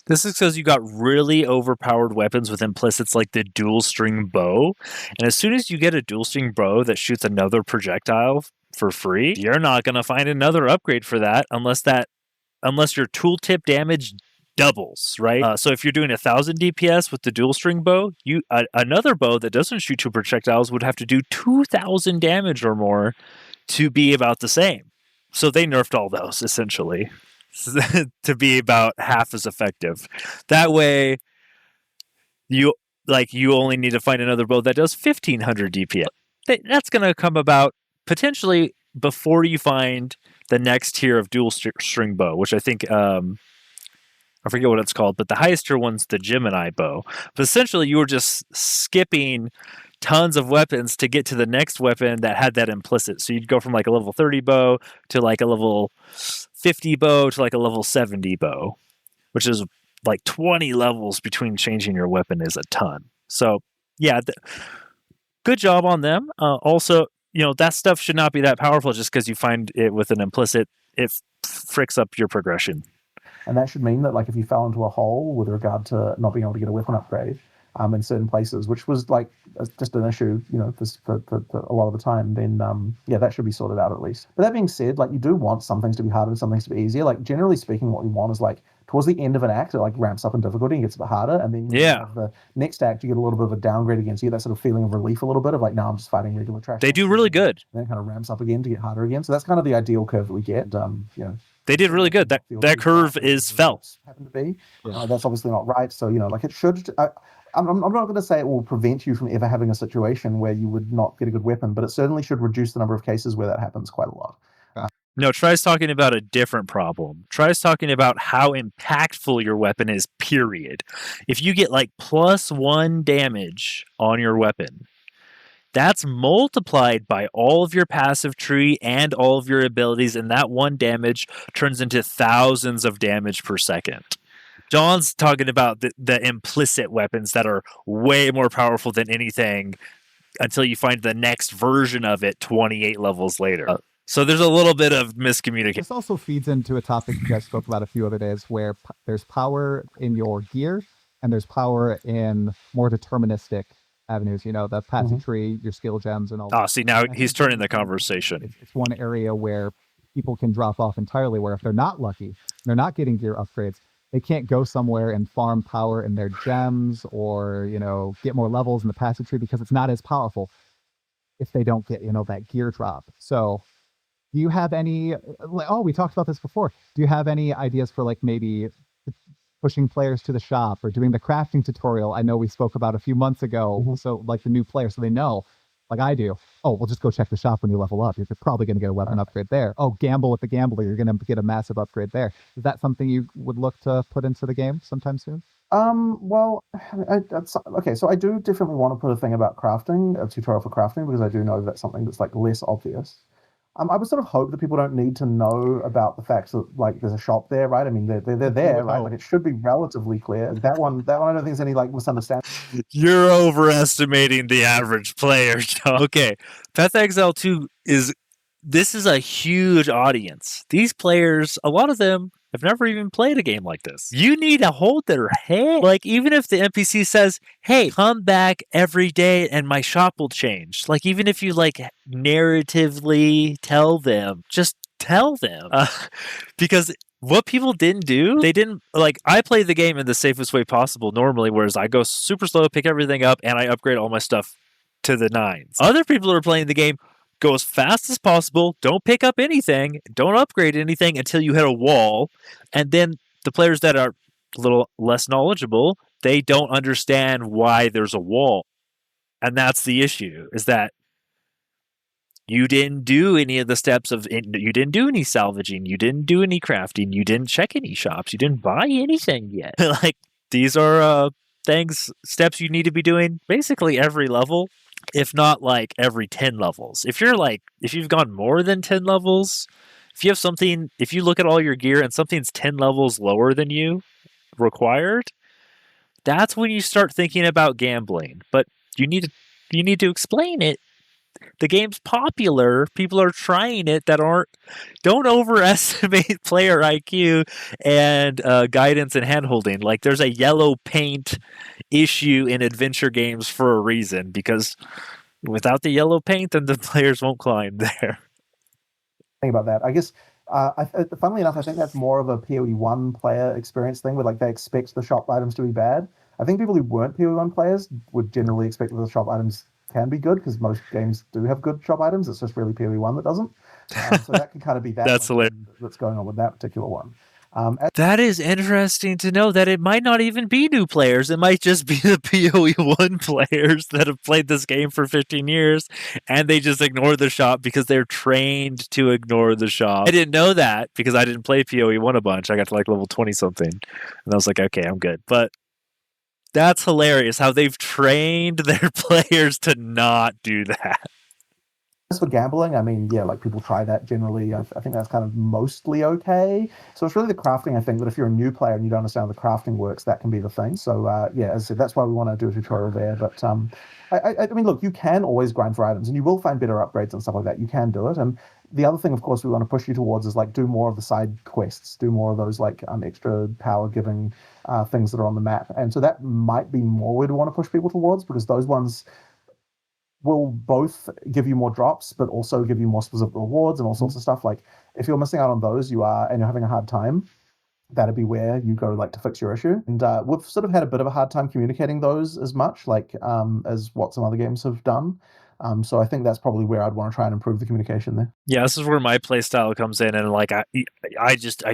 This is because you got really overpowered weapons with implicits like the dual string bow. And as soon as you get a dual string bow that shoots another projectile for free, you're not going to find another upgrade for that unless your tooltip damage doubles, right? So if you're doing 1,000 DPS with the dual string bow, another bow that doesn't shoot 2 projectiles would have to do 2,000 damage or more to be about the same. So they nerfed all those essentially to be about half as effective. That way, you only need to find another bow that does 1,500 DPS. That's going to come about potentially before you find the next tier of dual string bow, which I think I forget what it's called, but the highest tier one's the Gemini bow. But essentially, you were just skipping tons of weapons to get to the next weapon that had that implicit. So you'd go from like a level 30 bow to like a level 50 bow to like a level 70 bow, which is like 20 levels between changing your weapon is a ton. So yeah, good job on them. Also, that stuff should not be that powerful just because you find it with an implicit. It fricks up your progression. And that should mean that, like, if you fell into a hole with regard to not being able to get a weapon upgrade in certain places, which was like just an issue, for a lot of the time, then that should be sorted out at least. But that being said, like, you do want some things to be harder and some things to be easier. Like, generally speaking, what you want is, like, towards the end of an act, it like ramps up in difficulty and gets a bit harder, and then the next act you get a little bit of a downgrade again, so you get that sort of feeling of relief a little bit of like, now I'm just fighting regular trash. They do really good. And then it kind of ramps up again to get harder again. So that's kind of the ideal curve that we get. They did really good. That curve is felt. Happen to be. That's obviously not right. So like it should. I'm not going to say it will prevent you from ever having a situation where you would not get a good weapon, but it certainly should reduce the number of cases where that happens quite a lot. No, Tri's talking about a different problem. Tri's talking about how impactful your weapon is, period. If you get like +1 damage on your weapon, that's multiplied by all of your passive tree and all of your abilities, and that 1 damage turns into thousands of damage per second. John's talking about the implicit weapons that are way more powerful than anything until you find the next version of it 28 levels later. So there's a little bit of miscommunication. This also feeds into a topic you guys spoke about a few other days, where there's power in your gear and there's power in more deterministic avenues. The passive tree, your skill gems, and all. Oh, see, now he's turning the conversation. It's one area where people can drop off entirely, where if they're not lucky, they're not getting gear upgrades, they can't go somewhere and farm power in their gems or, get more levels in the passive tree because it's not as powerful if they don't get, that gear drop. So do you have any, we talked about this before. Do you have any ideas for like maybe pushing players to the shop or doing the crafting tutorial? I know we spoke about a few months ago. So like the new player, so they know, like I do. Oh, well, just go check the shop when you level up. You're probably going to get a weapon upgrade there. Oh, gamble with the gambler. You're going to get a massive upgrade there. Is that something you would look to put into the game sometime soon? Well, okay, so I do definitely want to put a thing about crafting, a tutorial for crafting, because I do know that's something that's like less obvious. I would sort of hope that people don't need to know about the fact that like there's a shop there, right? I mean, they're there, right? Like it should be relatively clear. That one, I don't think there's any like misunderstanding. You're overestimating the average player, John. Okay, Path of Exile 2 is a huge audience. These players, a lot of them have never even played a game like this. You need to hold their hand. Like, even if the NPC says, hey, come back every day and my shop will change. Like, even if you, like, narratively tell them, just tell them. Because what people didn't do, I play the game in the safest way possible normally, whereas I go super slow, pick everything up, and I upgrade all my stuff to the 9s. Other people are playing the game, go as fast as possible, don't pick up anything, don't upgrade anything until you hit a wall, and then the players that are a little less knowledgeable, they don't understand why there's a wall. And that's the issue, is that you didn't do any of the steps you didn't do any salvaging, you didn't do any crafting, you didn't check any shops, you didn't buy anything yet. Like, these are steps you need to be doing basically every level, if not like every 10 levels. If you've gone more than 10 levels, if you look at all your gear and something's 10 levels lower than you required, that's when you start thinking about gambling. But you need to explain it. The game's popular. People are trying it don't overestimate player IQ and guidance and handholding. Like, there's a yellow paint issue in adventure games for a reason, because without the yellow paint, then the players won't climb there. Think about that. I guess, funnily enough, I think that's more of a PoE1 player experience thing, where like they expect the shop items to be bad. I think people who weren't PoE1 players would generally expect that the shop items can be good, because most games do have good shop items. It's just really PoE1 that doesn't. So that can kind of be that. That's hilarious. That's going on with that particular one. That is interesting to know, that it might not even be new players. It might just be the PoE1 players that have played this game for 15 years, and they just ignore the shop because they're trained to ignore the shop. I didn't know that because I didn't play PoE1 a bunch. I got to like level 20 something, and I was like, okay, I'm good. But that's hilarious how they've trained their players to not do that. As for gambling, I mean, yeah, like people try that generally. I think that's kind of mostly okay. So it's really the crafting, I think, that if you're a new player and you don't understand how the crafting works, that can be the thing. So yeah, as I said, that's why we want to do a tutorial there. But I mean, look, you can always grind for items and you will find better upgrades and stuff like that. You can do it. And the other thing, of course, we want to push you towards is like do more of the side quests, do more of those like extra power giving things that are on the map. And so that might be more we'd want to push people towards, because those ones will both give you more drops, but also give you more specific rewards and all sorts of stuff. Like if you're missing out on those, and you're having a hard time, that'd be where you go like to fix your issue. And we've sort of had a bit of a hard time communicating those as much, like as what some other games have done. So I think that's probably where I'd want to try and improve the communication there. Yeah, this is where my playstyle comes in, and like I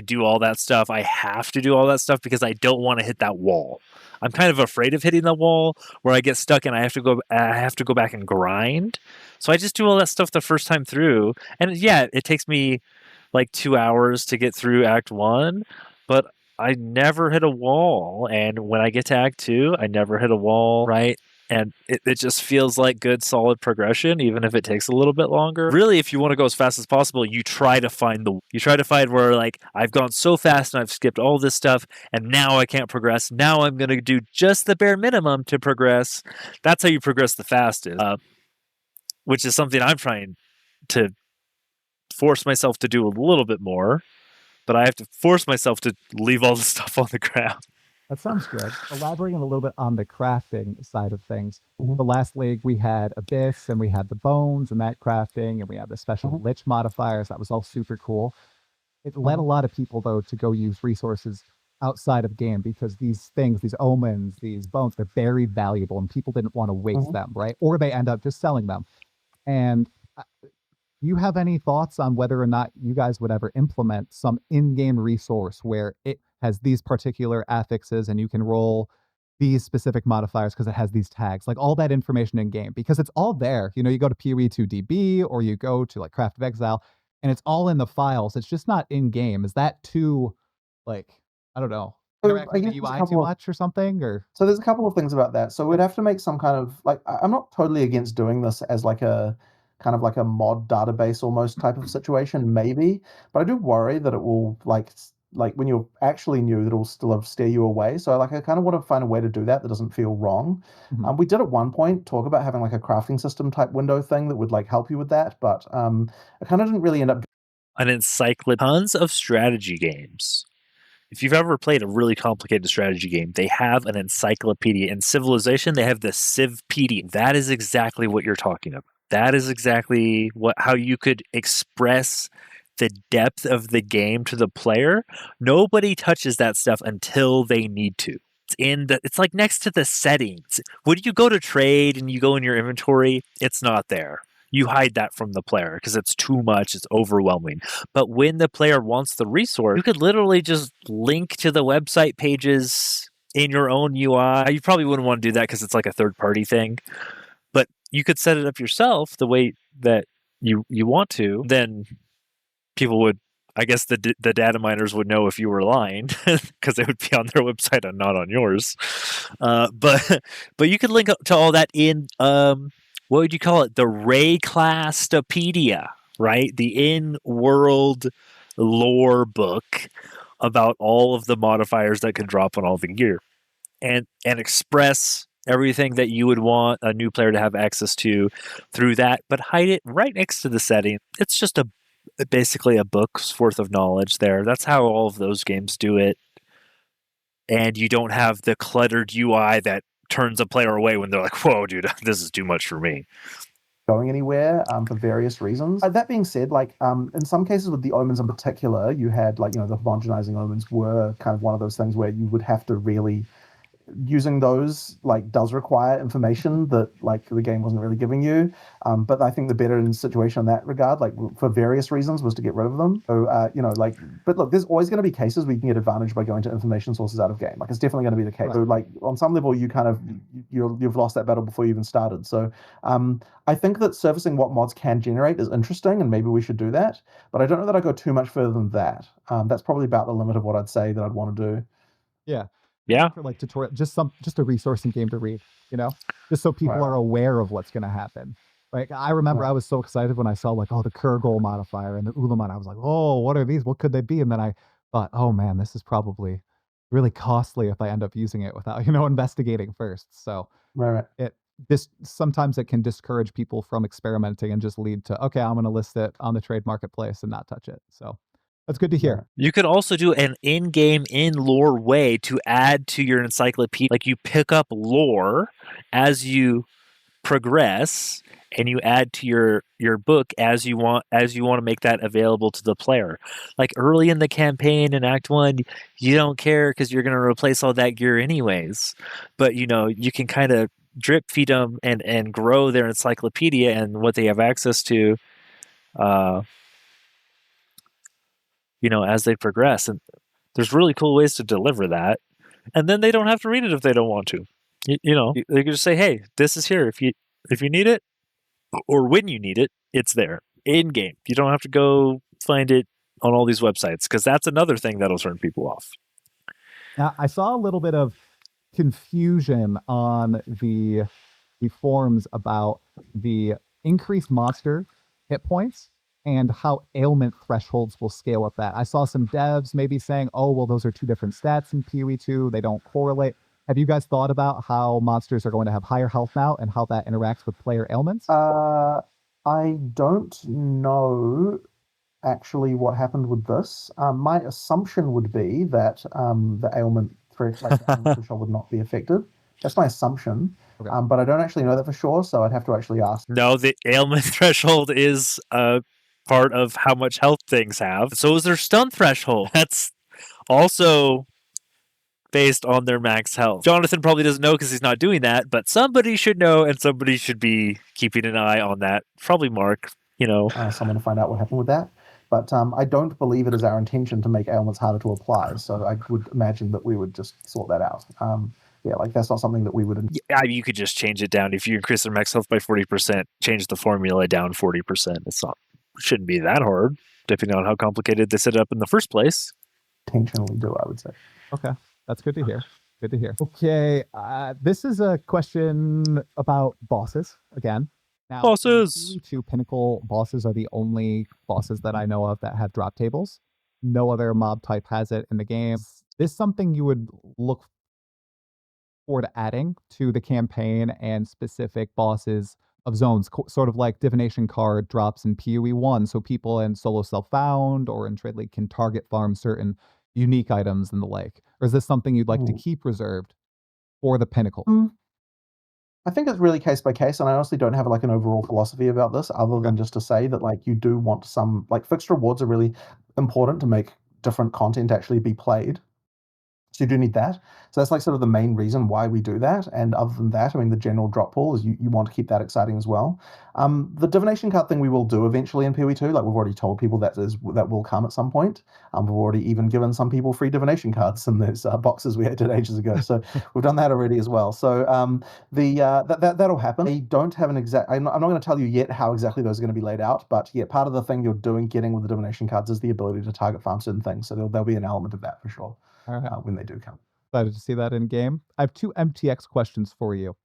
do all that stuff. I have to do all that stuff because I don't want to hit that wall. I'm kind of afraid of hitting the wall where I get stuck and I have to go back and grind. So I just do all that stuff the first time through. And yeah, it takes me like 2 hours to get through Act 1, but I never hit a wall. And when I get to Act 2, I never hit a wall, right? And it just feels like good, solid progression, even if it takes a little bit longer. Really, if you want to go as fast as possible, you try to find where like I've gone so fast and I've skipped all this stuff, and now I can't progress. Now I'm going to do just the bare minimum to progress. That's how you progress the fastest, which is something I'm trying to force myself to do a little bit more. But I have to force myself to leave all the stuff on the ground. That sounds good. Elaborating a little bit on the crafting side of things. The last league we had Abyss and we had the Bones and that crafting, and we had the special Lich modifiers. That was all super cool. It led a lot of people though to go use resources outside of game, because these things, these omens, these bones, they're very valuable and people didn't want to waste them, right? Or they end up just selling them. And do you have any thoughts on whether or not you guys would ever implement some in-game resource where it has these particular affixes and you can roll these specific modifiers because it has these tags, like all that information in game, because it's all there. You know, you go to PoE2 DB or you go to like Path of Exile and it's all in the files. It's just not in game. Is that too, like, I don't know, interacting with the UI too much or something? Or so there's a couple of things about that. So we'd have to make some kind of like, I'm not totally against doing this as like a kind of like a mod database almost type of situation, maybe, but I do worry that it will like when you're actually new, that it'll still steer you away. So like I kind of want to find a way to do that doesn't feel wrong. We did at one point talk about having like a crafting system type window thing that would like help you with that, but I kind of didn't really end up. An encyclopedia, tons of strategy games. If you've ever played a really complicated strategy game, they have an encyclopedia. In Civilization, they have the Civpedia. That is exactly what you're talking about. That is exactly how you could express the depth of the game to the player. Nobody touches that stuff until they need to. It's like next to the settings. When you go to trade and you go in your inventory, it's not there. You hide that from the player because it's too much, it's overwhelming. But when the player wants the resource, you could literally just link to the website pages in your own UI. You probably wouldn't want to do that because it's like a third-party thing. But you could set it up yourself the way that you want to. Then people would, I guess the data miners would know if you were lying because they would be on their website and not on yours. But you could link up to all that in, what would you call it? The Rayclastopedia, right? The in-world lore book about all of the modifiers that can drop on all the gear and express everything that you would want a new player to have access to through that, but hide it right next to the setting. It's just basically a book's worth of knowledge there. That's how all of those games do it. And you don't have the cluttered UI that turns a player away when they're like, whoa, dude, this is too much for me. Going anywhere for various reasons. That being said, like in some cases with the omens in particular, you had like, the homogenizing omens were kind of one of those things where you would have to really, using those like does require information that like the game wasn't really giving you, but I think the better situation in that regard, like for various reasons, was to get rid of them. So but look, there's always going to be cases where you can get advantage by going to information sources out of game. Like it's definitely going to be the case. Right. So like on some level, you kind of you've lost that battle before you even started. So I think that surfacing what mods can generate is interesting, and maybe we should do that. But I don't know that I go too much further than that. That's probably about the limit of what I'd say that I'd want to do. Yeah, for like tutorial, just a resource in game to read, just so people are aware of what's going to happen. Like, I remember I was so excited when I saw like, oh, the Kurgol modifier and the Ulaman. I was like, oh, what are these? What could they be? And then I thought, oh man, this is probably really costly if I end up using it without, investigating first. So Right. sometimes it can discourage people from experimenting and just lead to, okay, I'm going to list it on the trade marketplace and not touch it. So that's good to hear. You could also do an in-game, in-lore way to add to your encyclopedia. Like you pick up lore as you progress, and you add to your book as you want to make that available to the player. Like early in the campaign in Act 1, you don't care because you're going to replace all that gear anyways. But you can kind of drip feed them and grow their encyclopedia and what they have access to. As they progress, and there's really cool ways to deliver that, and then they don't have to read it if they don't want to. They can just say, "Hey, this is here. If you need it, or when you need it, it's there in game. You don't have to go find it on all these websites because that's another thing that'll turn people off." Now, I saw a little bit of confusion on the forums about the increased monster hit points and how ailment thresholds will scale up that. I saw some devs maybe saying, oh, well, those are two different stats in PoE2. They don't correlate. Have you guys thought about how monsters are going to have higher health now and how that interacts with player ailments? I don't know actually what happened with this. My assumption would be that the ailment threshold would not be affected. That's my assumption. Okay. But I don't actually know that for sure, so I'd have to actually ask. No, the ailment threshold is part of how much health things have. So is their stun threshold. That's also based on their max health. Jonathan probably doesn't know because he's not doing that, but somebody should know, and somebody should be keeping an eye on that. Probably Mark, someone to find out what happened with that. But I don't believe it is our intention to make ailments harder to apply, so I would imagine that we would just sort that out. That's not something that we would... Yeah, you could just change it down. If you increase their max health by 40%, change the formula down 40%. Shouldn't be that hard, depending on how complicated they set it up in the first place. Intentionally do, I would say. Okay, that's good to hear. Good to hear. Okay, this is a question about bosses again. Now, bosses! Two pinnacle bosses are the only bosses that I know of that have drop tables. No other mob type has it in the game. Is this something you would look forward to adding to the campaign and specific bosses of zones, sort of like divination card drops in PoE1, so people in solo self-found or in Trade League can target farm certain unique items and the like? Or is this something you'd like to keep reserved for the pinnacle? I think it's really case by case, and I honestly don't have an overall philosophy about this other than just to say that you do want some fixed rewards are really important to make different content actually be played. So you do need that. So that's sort of the main reason why we do that. And other than that, the general drop pool is you want to keep that exciting as well. The divination card thing we will do eventually in PoE2. We've already told people that will come at some point. We've already even given some people free divination cards in those boxes we did ages ago. So we've done that already as well. So that'll happen. I don't have an exact... I'm not going to tell you yet how exactly those are going to be laid out. But yeah, part of the thing you're getting with the divination cards is the ability to target farm certain things. So there'll be an element of that for sure. When they do come. Excited to see that in game. I have two MTX questions for you.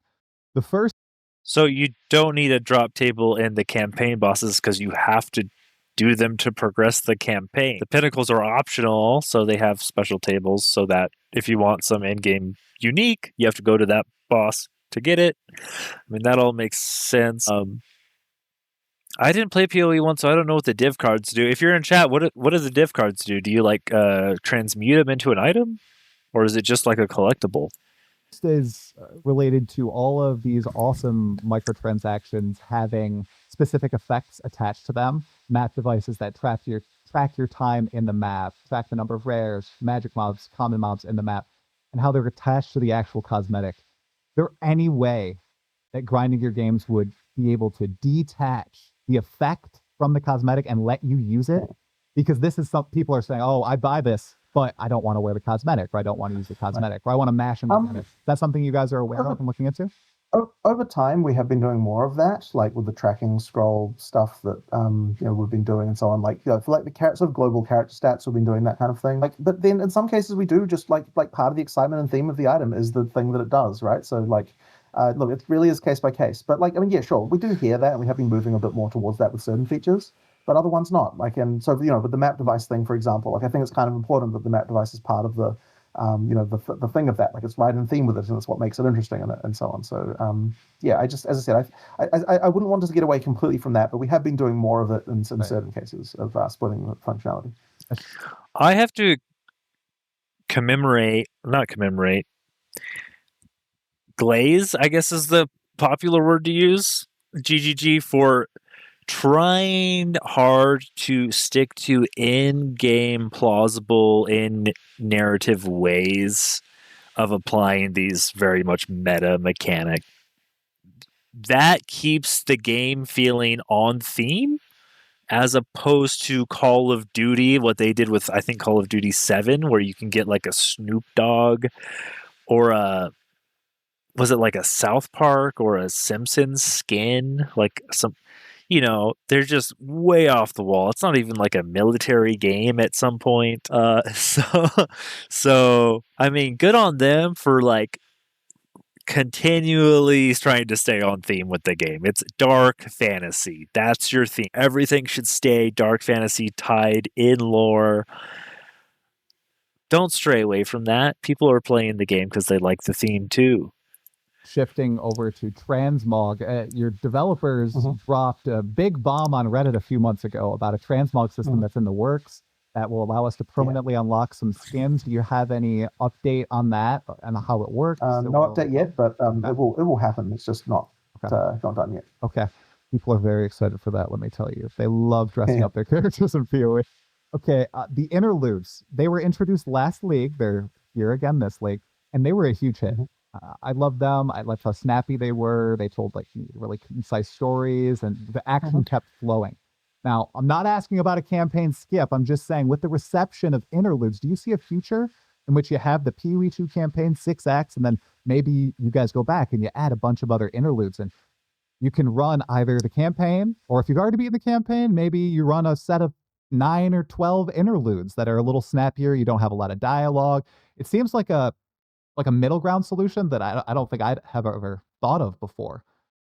The first... So you don't need a drop table in the campaign bosses because you have to do them to progress the campaign. The pinnacles are optional, so they have special tables so that if you want some in-game unique, you have to go to that boss to get it. That all makes sense. I didn't play PoE1, so I don't know what the div cards do. If you're in chat, what do the div cards do? Do you transmute them into an item, or is it just like a collectible? This is related to all of these awesome microtransactions having specific effects attached to them. Map devices that track your time in the map, track the number of rares, magic mobs, common mobs in the map, and how they're attached to the actual cosmetic. Is there any way that grinding your games would be able to detach the effect from the cosmetic and let you use it? Because this is some people are saying, oh, I buy this, but I don't want to wear the cosmetic, or I don't want to use the cosmetic, or I want to mash in the cosmetic. Is that something you guys are aware of and looking into? Over time, we have been doing more of that, with the tracking scroll stuff that we've been doing and so on. For the sort of global character stats, we've been doing that kind of thing. But then in some cases we do just part of the excitement and theme of the item is the thing that it does, right? So look, it really is case by case. But like, I mean, yeah, sure, we do hear that, and we have been moving a bit more towards that with certain features, but other ones not. Like, and so with the map device thing, for example, like I think it's kind of important that the map device is part of the the thing of that, like it's right in theme with it, and it's what makes it interesting and so on. So yeah, I just, as I said, I wouldn't want us to get away completely from that, but we have been doing more of it in certain cases of splitting the functionality. I have to glaze, I guess is the popular word to use, GGG, for trying hard to stick to in-game plausible, in-narrative ways of applying these very much meta mechanic. That keeps the game feeling on theme, as opposed to Call of Duty, what they did with, I think, Call of Duty 7, where you can get like a Snoop Dogg or was it like a South Park or a Simpsons skin? Like some, they're just way off the wall. It's not even like a military game at some point. So I mean, good on them for like continually trying to stay on theme with the game. It's dark fantasy. That's your theme. Everything should stay dark fantasy, tied in lore. Don't stray away from that. People are playing the game because they like the theme too. Shifting over to transmog, your developers dropped a big bomb on Reddit a few months ago about a transmog system that's in the works that will allow us to permanently unlock some skins. Do you have any update on that and how it works? No update yet, but it will happen. It's just not done yet. Okay. People are very excited for that, let me tell you. They love dressing up their characters in PoE. Okay, the interludes. They were introduced last league. They're here again this league, and they were a huge hit. I loved them. I loved how snappy they were. They told like really concise stories, and the action kept flowing. Now, I'm not asking about a campaign skip. I'm just saying, with the reception of interludes, do you see a future in which you have the PoE2 campaign, 6 acts, and then maybe you guys go back and you add a bunch of other interludes, and you can run either the campaign, or if you've already beaten the campaign, maybe you run a set of 9 or 12 interludes that are a little snappier. You don't have a lot of dialogue. It seems like a middle ground solution that I don't think I'd have ever thought of before.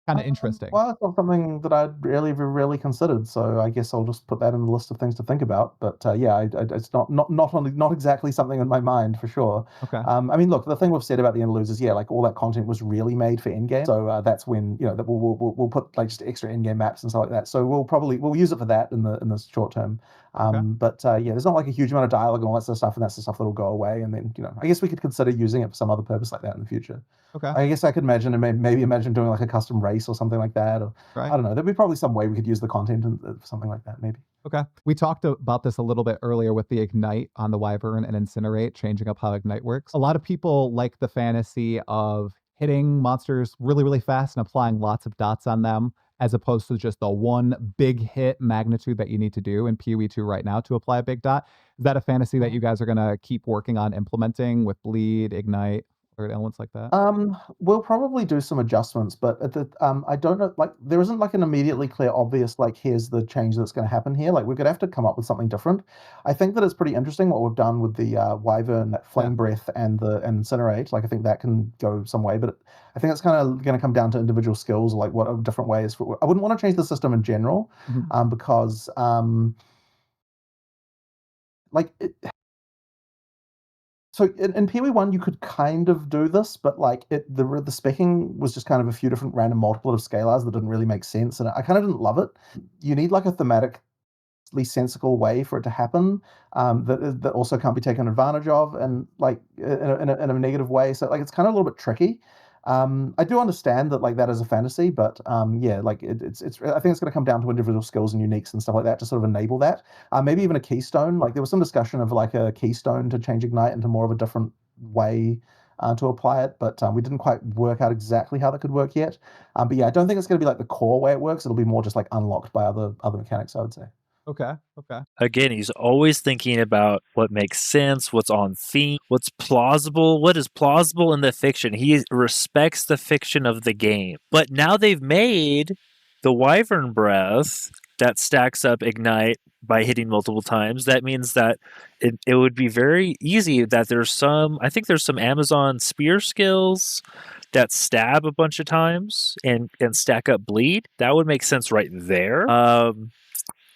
Kind of interesting. Well, it's not something that I'd really considered, so I guess I'll just put that in the list of things to think about. But yeah, it's not exactly something in my mind for sure. Okay. I mean, look, the thing we've said about the interludes is, yeah, like all that content was really made for in-game, so that's when that we'll put like just extra in-game maps and stuff like that. So we'll use it for that in the short term. But yeah, there's not like a huge amount of dialogue and all that sort of stuff, and that's the stuff that'll go away. And then I guess we could consider using it for some other purpose like that in the future. Okay. I guess I could imagine maybe imagine doing like a custom race or something like that, or I don't know. There'd be probably some way we could use the content and something like that, maybe. Okay. We talked about this a little bit earlier with the Ignite on the Wyvern and Incinerate, changing up how Ignite works. A lot of people like the fantasy of hitting monsters really, really fast and applying lots of dots on them, as opposed to just the one big hit magnitude that you need to do in PoE2 right now to apply a big dot. Is that a fantasy that you guys are going to keep working on implementing with Bleed, Ignite, or elements like that? We'll probably do some adjustments, but I don't know, like there isn't like an immediately clear, obvious, like here's the change that's going to happen here. Like we're going to have to come up with something different. I think that it's pretty interesting what we've done with the Wyvern, Flame Breath, and Incinerate. Like I think that can go some way, but I think it's kind of going to come down to individual skills, like what are different ways. I wouldn't want to change the system in general, because so in PoE1 you could kind of do this, but like the specking was just kind of a few different random multiplicative scalars that didn't really make sense, and I kind of didn't love it. You need like a thematically sensical way for it to happen, that also can't be taken advantage of, and like in a negative way. So like it's kind of a little bit tricky. I do understand that like that is a fantasy, but yeah, like it's I think it's going to come down to individual skills and uniques and stuff like that to sort of enable that. Maybe even a keystone. Like there was some discussion of like a keystone to change Ignite into more of a different way to apply it, but we didn't quite work out exactly how that could work yet. But yeah, I don't think it's going to be like the core way it works. It'll be more just like unlocked by other mechanics, I would say. Okay. Again, he's always thinking about what makes sense, what's on theme, what's plausible, what is plausible in the fiction. He respects the fiction of the game. But now they've made the Wyvern Breath that stacks up ignite by hitting multiple times, that means that it would be very easy that I think there's some Amazon spear skills that stab a bunch of times and stack up bleed. That would make sense right there.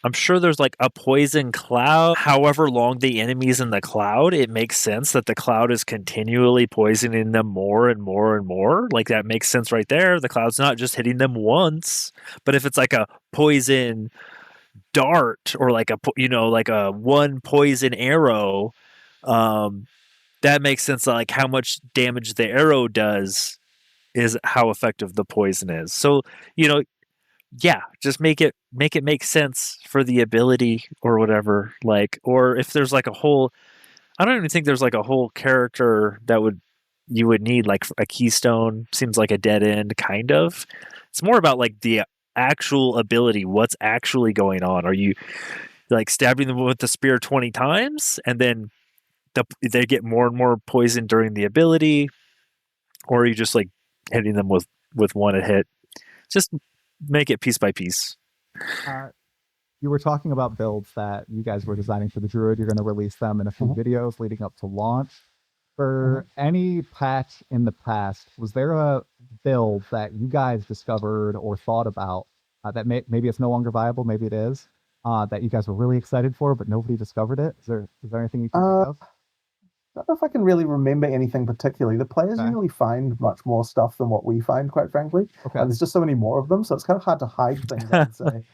I'm sure there's like a poison cloud. However long the enemy's in the cloud, it makes sense that the cloud is continually poisoning them more and more and more. Like that makes sense right there. The cloud's not just hitting them once, but if it's like a poison dart or like a one poison arrow, that makes sense. Like how much damage the arrow does is how effective the poison is. So, yeah, just make it make sense for the ability or whatever. Like, or if there's like I don't even think there's like a whole character that you would need, like a keystone seems like a dead end kind of. It's more about like the actual ability, what's actually going on. Are you like stabbing them with the spear 20 times and then they get more and more poison during the ability, or are you just like hitting them with one hit? Just make it piece by piece. You were talking about builds that you guys were designing for the Druid. You're going to release them in a few videos leading up to launch. For any patch in the past, was there a build that you guys discovered or thought about that maybe it's no longer viable, maybe it is, that you guys were really excited for, but nobody discovered it? Is there anything you can think of? I don't know if I can really remember anything particularly. The players usually find much more stuff than what we find, quite frankly. There's just so many more of them, so it's kind of hard to hide things, I would say,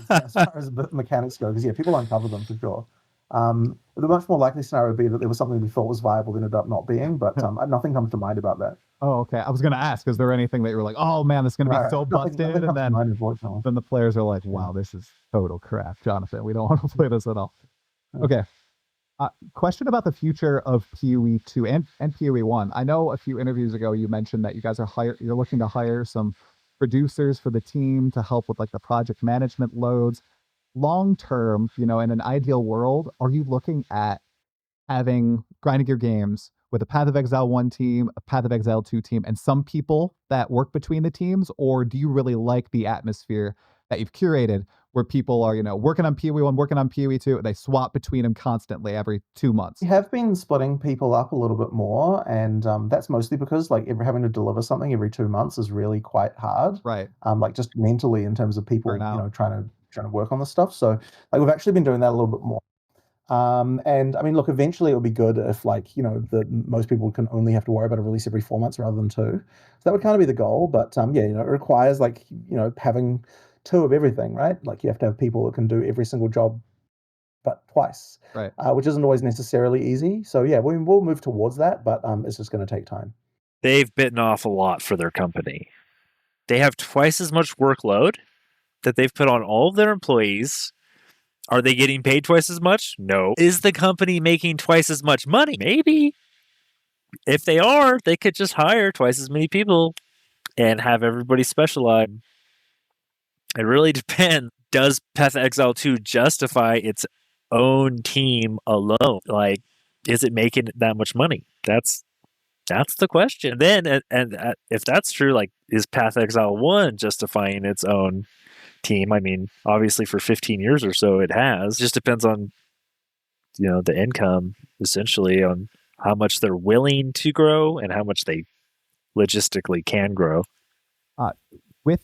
as far as mechanics go, because people uncover them for sure. The much more likely scenario would be that there was something we thought was viable that ended up not being, but nothing comes to mind about that. Oh, okay. I was going to ask, is there anything that you were like, oh man, this is going to be so busted, and then the players are like, wow, this is total crap, Jonathan. We don't want to play this at all. Okay. Question about the future of PoE2 and PoE1. I know a few interviews ago you mentioned that you guys you're looking to hire some producers for the team to help with like the project management loads. Long term, in an ideal world, are you looking at grinding your games with a Path of Exile 1 team, a Path of Exile 2 team, and some people that work between the teams? Or do you really like the atmosphere that you've curated where people are, working on PoE1, working on PoE2, they swap between them constantly every 2 months? We have been splitting people up a little bit more, and that's mostly because like having to deliver something every 2 months is really quite hard. Right. Like just mentally in terms of people, trying to work on this stuff. So like we've actually been doing that a little bit more. And I mean, look, eventually it'll be good if most people can only have to worry about a release every 4 months rather than 2. So that would kind of be the goal. But it requires having 2 of everything, right? Like you have to have people that can do every single job, but twice, right? Which isn't always necessarily easy. So yeah, we'll move towards that, but it's just going to take time. They've bitten off a lot for their company. They have twice as much workload that they've put on all of their employees. Are they getting paid twice as much? No. Is the company making twice as much money? Maybe. If they are, they could just hire twice as many people and have everybody specialize. It really depends. Does Path of Exile 2 justify its own team alone? Like, is it making that much money? That's the question. Then, and if that's true, like, is Path of Exile 1 justifying its own team? I mean, obviously for 15 years or so it has. It just depends on, the income, essentially, on how much they're willing to grow and how much they logistically can grow. With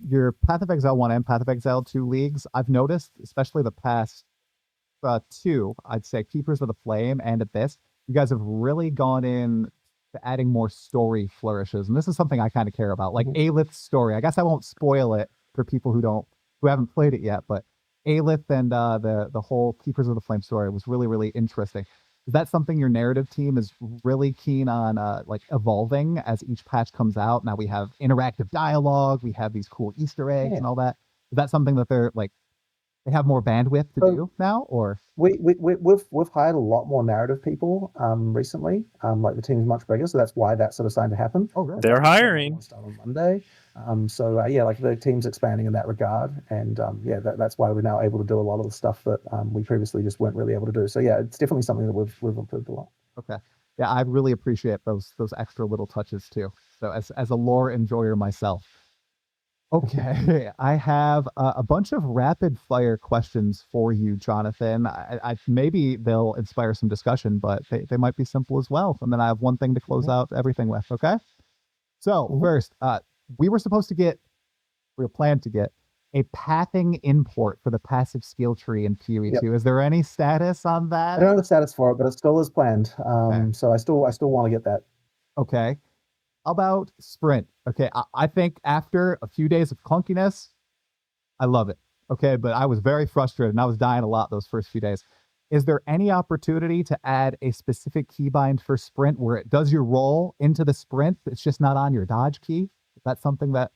your Path of Exile 1 and Path of Exile 2 leagues, I've noticed, especially the past 2, I'd say Keepers of the Flame and Abyss, you guys have really gone in to adding more story flourishes. And this is something I kind of care about, like Aelith's story. I guess I won't spoil it for people who haven't played it yet, but Aelith and the whole Keepers of the Flame story was really, really interesting. Is that something your narrative team is really keen on evolving as each patch comes out? Now we have interactive dialogue, we have these cool Easter eggs and all that. Is that something that they're they have more bandwidth to do now, or we've hired a lot more narrative people recently. Like the team's much bigger, so that's why that's sort of starting to happen. Oh, really? They're hiring. Start on Monday. Like the team's expanding in that regard, and that's why we're now able to do a lot of the stuff that we previously just weren't really able to do. So yeah, it's definitely something that we've improved a lot. Okay, yeah, I really appreciate those extra little touches too. So as a lore enjoyer myself. Okay, I have a bunch of rapid fire questions for you, Jonathan. Maybe they'll inspire some discussion, but they might be simple as well. And then I have one thing to close out everything with. Okay. So first, we were supposed to get, we were planned to get a pathing import for the passive skill tree in PoE2. Is there any status on that? I don't know the status for it, but it still is planned. So I still want to get that. Okay. How about sprint? Okay, I think after a few days of clunkiness, I love it. Okay, but I was very frustrated and I was dying a lot those first few days. Is there any opportunity to add a specific keybind for sprint where it does your roll into the sprint, but it's just not on your dodge key? Is that something that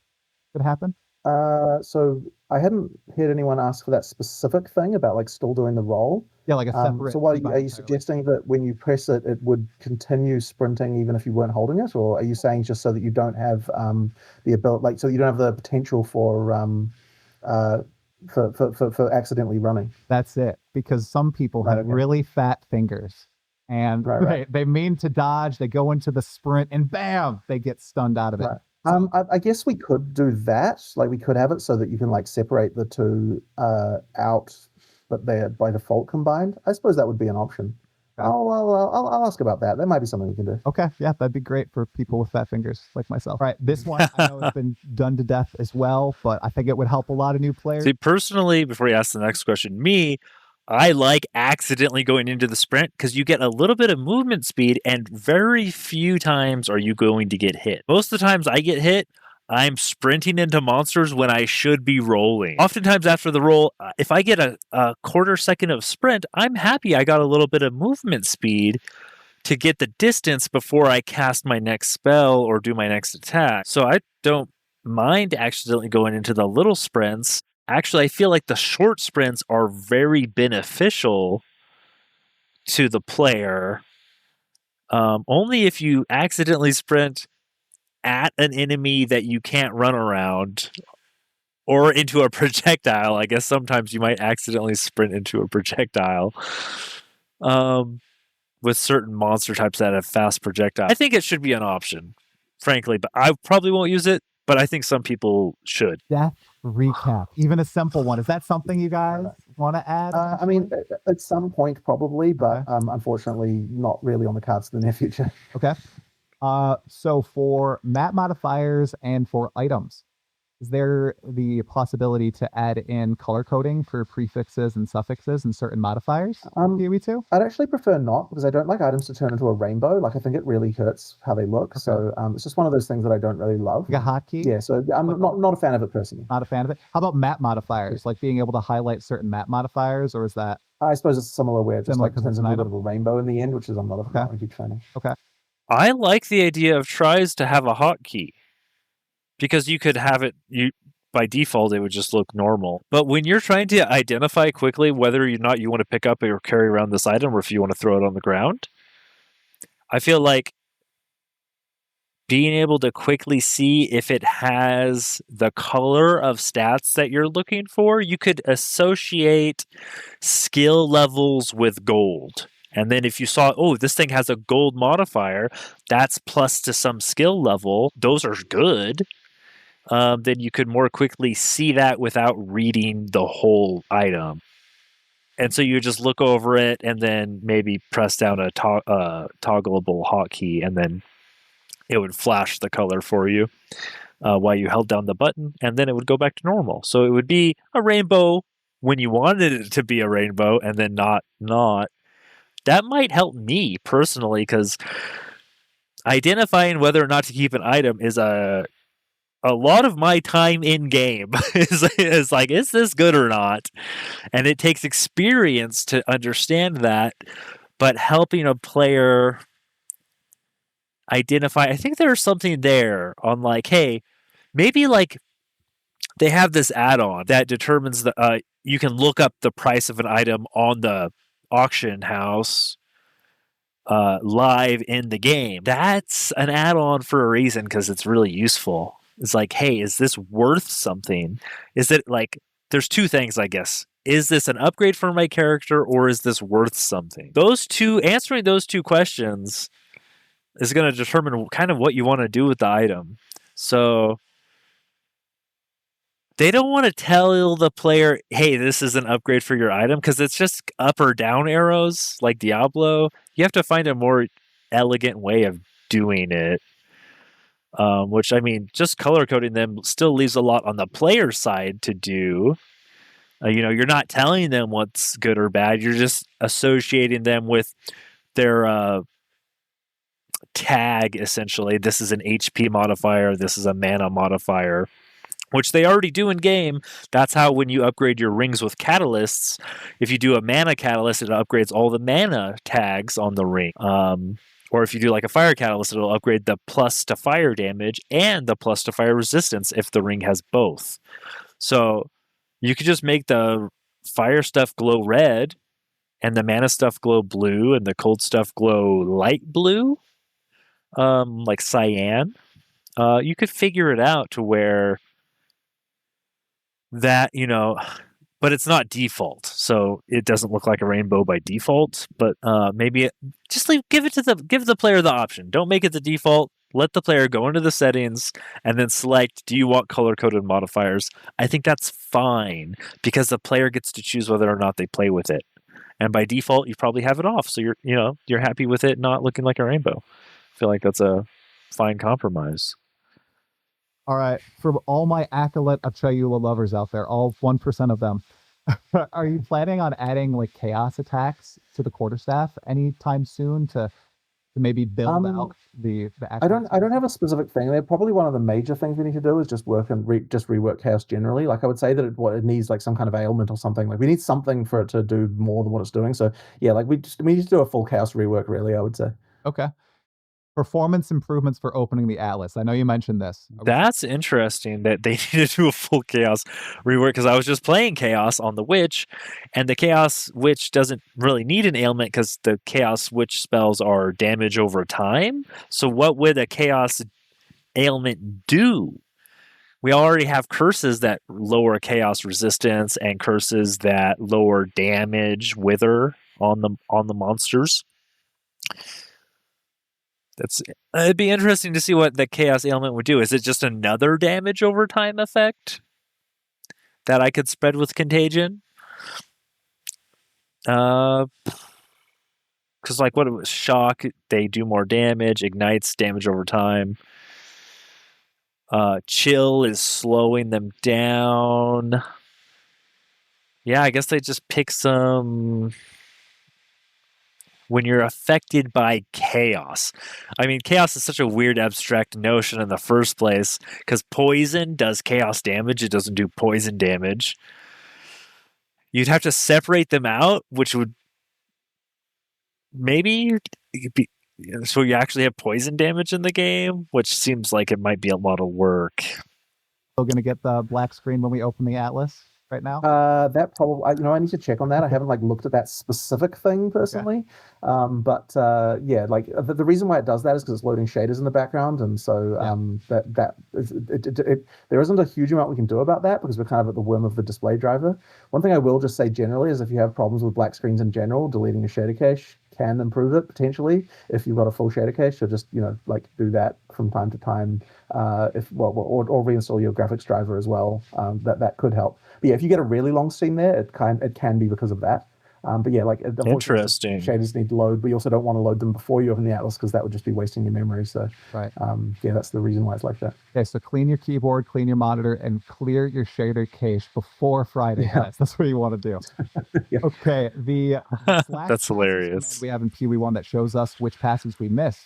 could happen? So I hadn't heard anyone ask for that specific thing about like still doing the roll. Yeah, like a separate. So what are keybind you entirely. suggesting that when you press it, it would continue sprinting even if you weren't holding it, or are you saying just so that you don't have the ability, like so you don't have the potential for accidentally running? That's it, because some people have really fat fingers. And they mean to dodge, they go into the sprint, and bam, they get stunned out of it. I guess we could do that. Like we could have it so that you can like separate the two out, but they're by default combined. I suppose that would be an option. I'll ask about that. That might be something we can do. Okay, yeah, that'd be great for people with fat fingers like myself. All right, this one I know has been done to death as well, but I think it would help a lot of new players. See, personally, before you ask the next question, I like accidentally going into the sprint because you get a little bit of movement speed and very few times are you going to get hit. Most of the times I get hit, I'm sprinting into monsters when I should be rolling. Oftentimes after the roll, if I get a quarter second of sprint, I'm happy I got a little bit of movement speed to get the distance before I cast my next spell or do my next attack. So I don't mind accidentally going into the little sprints. Actually, I feel like the short sprints are very beneficial to the player. Only if you accidentally sprint at an enemy that you can't run around or into a projectile. I guess sometimes you might accidentally sprint into a projectile. With certain monster types that have fast projectiles. I think it should be an option, frankly, but I probably won't use it, but I think some people should. Death recap, even a simple one. Is that something you guys want to add? I mean, at some point probably, but unfortunately not really on the cards in the near future. Okay. So for map modifiers and for items, is there the possibility to add in color coding for prefixes and suffixes and certain modifiers in PoE2? I'd actually prefer not, because I don't like items to turn into a rainbow. Like I think it really hurts how they look. So it's just one of those things that I don't really love. Like a hotkey? Yeah, so I'm not a fan of it personally. Not a fan of it. How about map modifiers? Like being able to highlight certain map modifiers, or is that? I suppose it's similar where it just like because turns it's into an a bit of a rainbow in the end, which is I'm not a huge fan of. Okay. I like the idea of tries to have a hotkey because you could have it. By default, it would just look normal. But when you're trying to identify quickly whether or not you want to pick up or carry around this item, or if you want to throw it on the ground, I feel like being able to quickly see if it has the color of stats that you're looking for, you could associate skill levels with gold. And then if you saw, oh, this thing has a gold modifier, that's plus to some skill level, those are good. Then you could more quickly see that without reading the whole item. And so you just look over it and then maybe press down a toggleable hotkey, and then it would flash the color for you while you held down the button, and then it would go back to normal. So it would be a rainbow when you wanted it to be a rainbow, and then not. That might help me personally, because identifying whether or not to keep an item is a lot of my time in game is like, is this good or not? And it takes experience to understand that, but helping a player identify, I think there's something there on like, hey, maybe like they have this add-on that determines the you can look up the price of an item on the auction house live in the game. That's an add-on for a reason, because it's really useful. It's like, hey, is this worth something? Is it like, there's two things, I guess. Is this an upgrade for my character, or is this worth something? Answering those two questions is going to determine kind of what you want to do with the item. So they don't want to tell the player, hey, this is an upgrade for your item, because it's just up or down arrows like Diablo. You have to find a more elegant way of doing it. Which, I mean, just color coding them still leaves a lot on the player side to do. You're not telling them what's good or bad. You're just associating them with their tag, essentially. This is an HP modifier. This is a mana modifier, which they already do in game. That's how when you upgrade your rings with catalysts, if you do a mana catalyst, it upgrades all the mana tags on the ring. Or if you do like a fire catalyst, it'll upgrade the plus to fire damage and the plus to fire resistance if the ring has both. So you could just make the fire stuff glow red and the mana stuff glow blue and the cold stuff glow light blue, like cyan. You could figure it out to where that, but it's not default, so it doesn't look like a rainbow by default. But maybe give the player the option. Don't make it the default. Let the player go into the settings and then select, do you want color-coded modifiers? I think that's fine, because the player gets to choose whether or not they play with it. And by default, you probably have it off, so you're happy with it not looking like a rainbow. I feel like that's a fine compromise. All right, for all my Acolyte Achayula lovers out there, all 1% of them, are you planning on adding like chaos attacks to the quarterstaff anytime soon to maybe build out the I don't have a specific thing there. Probably one of the major things we need to do is just work and rework chaos generally. Like I would say that it needs like some kind of ailment or something. Like we need something for it to do more than what it's doing. So yeah, like we need to do a full chaos rework really, I would say. Okay. Performance improvements for opening the Atlas. I know you mentioned this. That's interesting that they need to do a full chaos rework, because I was just playing chaos on the witch, and the chaos witch doesn't really need an ailment because the chaos witch spells are damage over time. So what would a chaos ailment do? We already have curses that lower chaos resistance and curses that lower damage wither on the monsters. It'd be interesting to see what the chaos ailment would do. Is it just another damage over time effect that I could spread with contagion? Because like what it was, shock, they do more damage, ignites damage over time. Chill is slowing them down. Yeah, I guess they just pick some. When you're affected by chaos. I mean, chaos is such a weird abstract notion in the first place, because poison does chaos damage, it doesn't do poison damage. You'd have to separate them out, which would maybe be, so you actually have poison damage in the game, which seems like it might be a lot of work. Still gonna get the black screen when we open the Atlas right now? That probably, I need to check on that. I haven't like looked at that specific thing personally. Okay. Yeah, like the reason why it does that is because it's loading shaders in the background, and so there isn't a huge amount we can do about that because we're kind of at the whim of the display driver. One thing I will just say generally is if you have problems with black screens in general, deleting a shader cache can improve it potentially. If you've got a full shader cache, so just like do that from time to time. Or reinstall your graphics driver as well. That could help. But yeah, if you get a really long scene there, it can be because of that. But yeah, like interesting. Shaders need to load, but you also don't want to load them before you open the Atlas because that would just be wasting your memory. So right. Yeah, that's the reason why it's like that. Okay, so clean your keyboard, clean your monitor, and clear your shader cache before Friday. Yeah. That's what you want to do. Yeah. Okay, the that's hilarious. We have in PoE1 that shows us which passes we missed.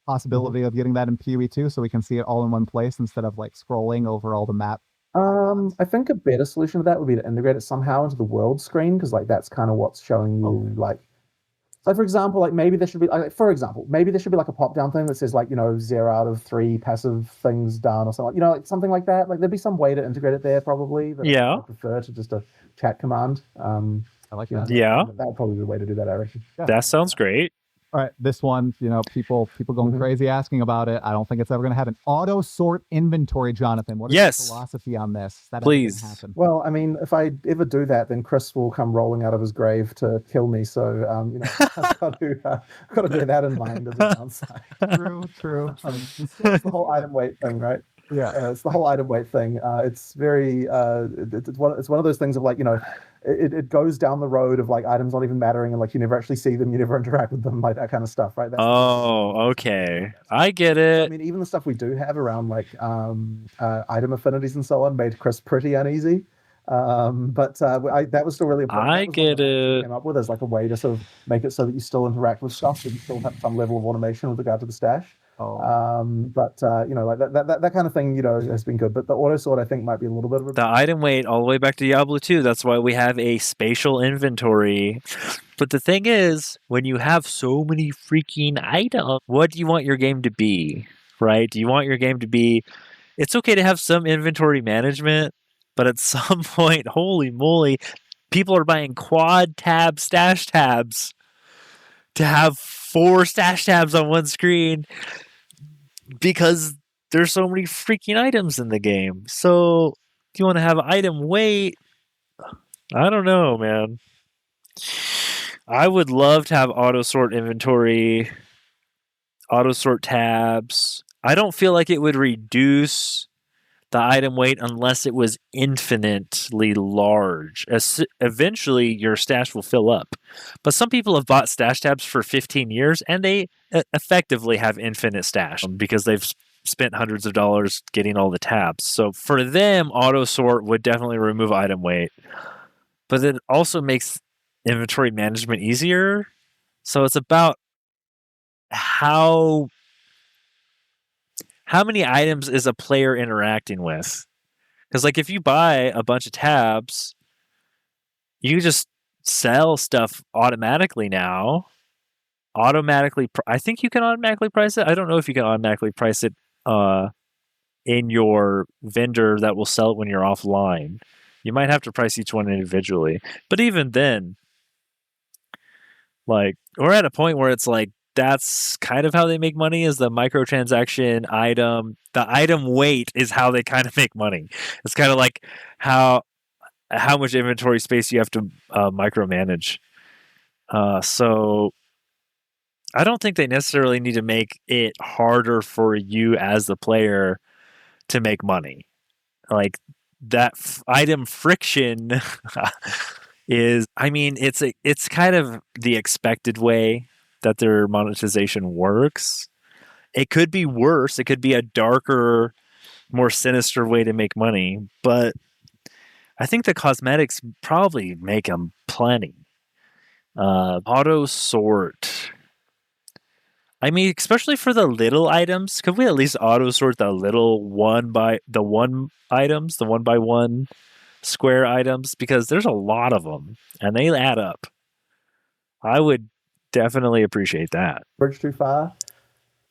Possibility of getting that in PoE2 so we can see it all in one place instead of like scrolling over all the map. I think a better solution to that would be to integrate it somehow into the world screen, because like that's kind of what's showing you like. So for example, like maybe there should be like a pop down thing that says like 0 out of 3 passive things done or something, like something like that. Like there'd be some way to integrate it there probably. Yeah. I prefer to just a chat command. I like that. Yeah. That would probably be the way to do that, I reckon. Yeah. That sounds great. All right, this one, people going crazy asking about it. I don't think it's ever going to happen. Auto sort inventory, Jonathan. What is your philosophy on this? That please happen? Well, I mean, if I ever do that, then Chris will come rolling out of his grave to kill me. So, I've got to bear that in mind as a downside. True. It's the whole item weight thing, right? It's the whole item weight thing. It's very it's one of those things of like, it goes down the road of like items not even mattering and like you never actually see them, you never interact with them, like that kind of stuff, right? That's Okay. I get I it. mean, even the stuff we do have around like item affinities and so on made Chris pretty uneasy. That was still really important. I That was one get that I it. came up with as like a way to sort of make it so that you still interact with stuff, but you still have some level of automation with regard to the stash. Like that kind of thing, has been good. But the auto sort, I think, might be a little bit of a The item weight all the way back to Diablo 2. That's why we have a spatial inventory. But the thing is, when you have so many freaking items, what do you want your game to be? Right? Do you want your game to be, it's okay to have some inventory management, but at some point, holy moly, people are buying quad tab stash tabs to have 4 stash tabs on one screen because there's so many freaking items in the game. So, do you want to have item weight? I don't know, man. I would love to have auto sort inventory, auto sort tabs. I don't feel like it would reduce the item weight unless it was infinitely large. Eventually, your stash will fill up. But some people have bought stash tabs for 15 years and they effectively have infinite stash because they've spent hundreds of dollars getting all the tabs. So for them, auto sort would definitely remove item weight. But it also makes inventory management easier. So it's about how many items is a player interacting with? Because like if you buy a bunch of tabs, you just sell stuff automatically now. I think you can automatically price it. I don't know if you can automatically price it in your vendor that will sell it when you're offline. You might have to price each one individually. But even then, like we're at a point where it's like that's kind of how they make money is the microtransaction item. The item weight is how they kind of make money. It's kind of like how much inventory space you have to micromanage. So I don't think they necessarily need to make it harder for you as the player to make money. Like that item friction is, I mean, it's kind of the expected way that their monetization works. It could be worse. It could be a darker, more sinister way to make money, but I think the cosmetics probably make them plenty. Auto sort. I mean, especially for the little items, could we at least auto sort the little one by one square items? Because there's a lot of them and they add up. I would definitely appreciate that. Bridge too far.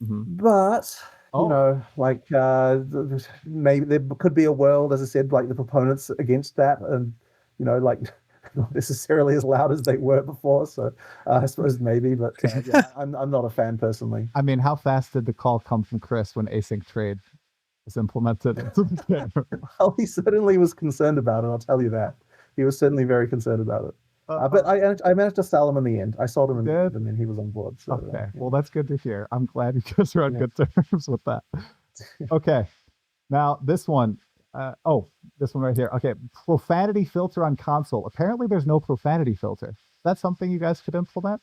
But maybe there could be a world, as I said, like the proponents against that, and like not necessarily as loud as they were before. So I suppose maybe, but I'm not a fan personally. I mean, how fast did the call come from Chris when async trade was implemented? Well, he certainly was concerned about it. I'll tell you that. He was certainly very concerned about it. But I managed to sell him in the end. I sold him in the end, and then he was on board. So, okay, well, that's good to hear. I'm glad you guys are on good terms with that. Okay, now this one. This one right here. Okay, profanity filter on console. Apparently, there's no profanity filter. That's something you guys could implement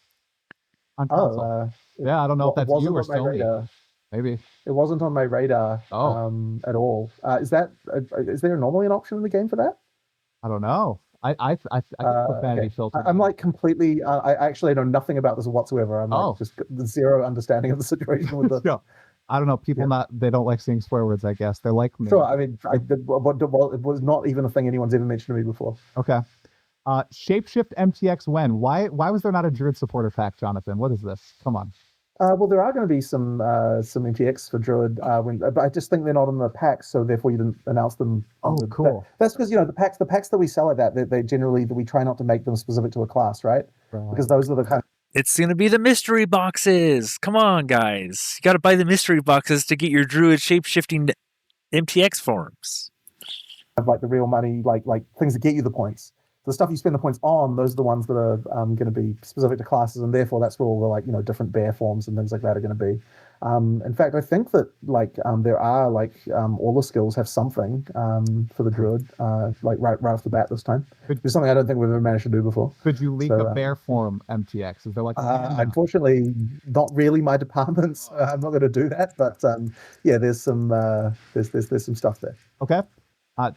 on console. Yeah, I don't know if that's you or Sony. Maybe it wasn't on my radar at all. Is there normally an option in the game for that? I don't know. I profanity filter. I'm like completely. I actually know nothing about this whatsoever. I'm like just zero understanding of the situation with the. I don't know. People they don't like seeing swear words. I guess they're like me. Sure. I mean, it was not even a thing anyone's ever mentioned to me before. Okay. Shapeshift MTX when? Why was there not a Druid supporter pack, Jonathan? What is this? Come on. Well, there are going to be some MTX for Druid, but I just think they're not in the packs, so therefore you didn't announce them. Cool. That's because the packs that we sell like that, they generally we try not to make them specific to a class, right? Because those are the kind. It's going to be the mystery boxes. Come on, guys. You got to buy the mystery boxes to get your Druid shape-shifting MTX forms. Have like the real money, like things that get you the points. The stuff you spend the points on, those are the ones that are going to be specific to classes, and therefore that's where all the different bear forms and things like that are going to be. In fact, I think that there are all the skills have something for the druid right off the bat this time. It's something I don't think we've ever managed to do before. Could you leak a bear form MTX? Is there like unfortunately not really my department, so I'm not going to do that. But yeah, there's some stuff there. Okay.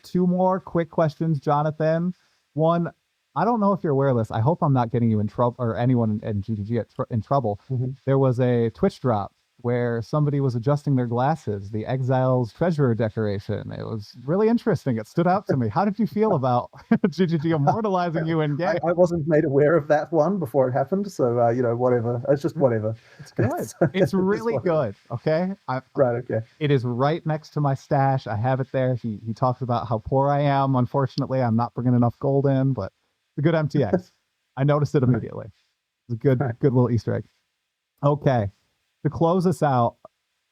2 more quick questions, Jonathan. One, I don't know if you're aware of this. I hope I'm not getting you in trouble or anyone in GGG in trouble. Mm-hmm. There was a Twitch drop where somebody was adjusting their glasses, the Exile's treasurer decoration. It was really interesting. It stood out to me. How did you feel about GGG immortalizing you in game? I wasn't made aware of that one before it happened, so whatever. It's just whatever. It's good. It's really good. Okay. Right. Okay. It is right next to my stash. I have it there. He talks about how poor I am. Unfortunately, I'm not bringing enough gold in, but it's a good MTX. I noticed it immediately. It's a good little Easter egg. Okay. To close us out,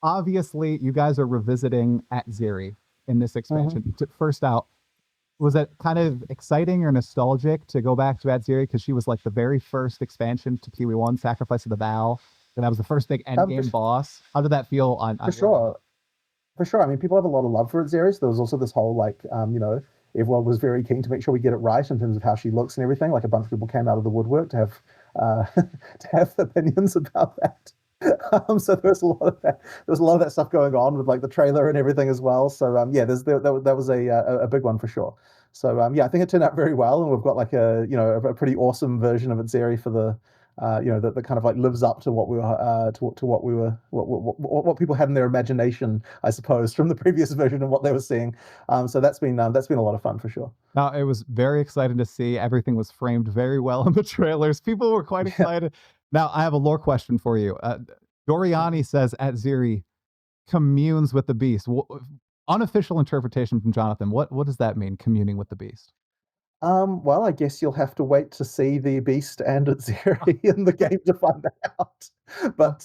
obviously you guys are revisiting Atziri in this expansion. First out, was it kind of exciting or nostalgic to go back to Atziri because she was like the very first expansion to PoE1, Sacrifice of the Vow, and that was the first big endgame boss? How did that feel on For sure. I mean, people have a lot of love for Atziri. So there was also this whole everyone was very keen to make sure we get it right in terms of how she looks and everything. Like a bunch of people came out of the woodwork to have opinions about that. So there was a lot of that. There was a lot of that stuff going on with like the trailer and everything as well. So that was a big one for sure. So I think it turned out very well, and we've got like a pretty awesome version of Atziri for the that kind of like lives up to what we were what people had in their imagination, I suppose, from the previous version of what they were seeing. So that's been a lot of fun for sure. Now, it was very exciting to see. Everything was framed very well in the trailers. People were quite excited. Now, I have a lore question for you. Doriani says Atziri communes with the beast. Unofficial interpretation from Jonathan. What does that mean, communing with the beast? Well, I guess you'll have to wait to see the beast and Atziri in the game to find out. But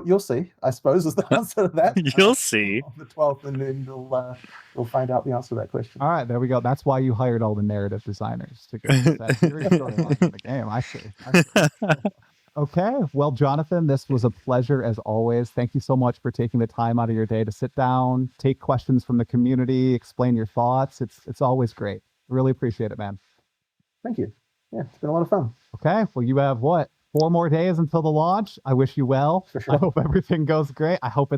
you'll see, I suppose, is the answer to that. You'll see on the 12th, and then we'll find out the answer to that question. All right, there we go. That's why you hired all the narrative designers to go with that storyline in the game. I see. Okay, well, Jonathan, this was a pleasure as always. Thank you so much for taking the time out of your day to sit down, take questions from the community, explain your thoughts. It's always great. Really appreciate it, man. Thank you. Yeah, it's been a lot of fun. Okay, well, you have 4 more days until the launch. I wish you well. For sure. I hope everything goes great. I hope I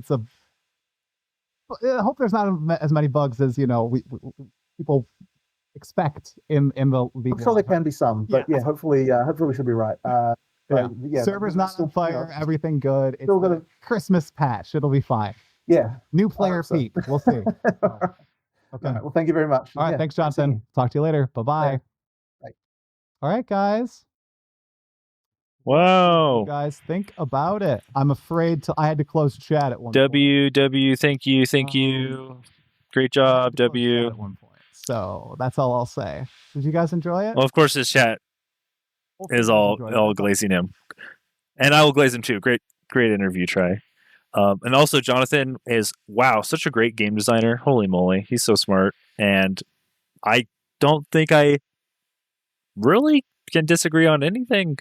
hope there's not as many bugs as people expect in the league. I'm sure there can be some, but hopefully we should be right. Server's not on fire. Everything good. It's still gonna Christmas patch. It'll be fine. Yeah. New player peak. We'll see. Okay. All right, well, thank you very much. All right. Thanks, Jonathan. Talk to you later. Bye-bye. Yeah. Bye. All right, guys. Whoa. You guys, think about it. I'm afraid I had to close chat at one point. Thank you. Great job, W. At one point. So that's all I'll say. Did you guys enjoy it? Well, of course, this chat is all glazing him, and I will glaze him too. Great interview, Tri. And also Jonathan is such a great game designer. Holy moly, he's so smart, and I don't think I really can disagree on anything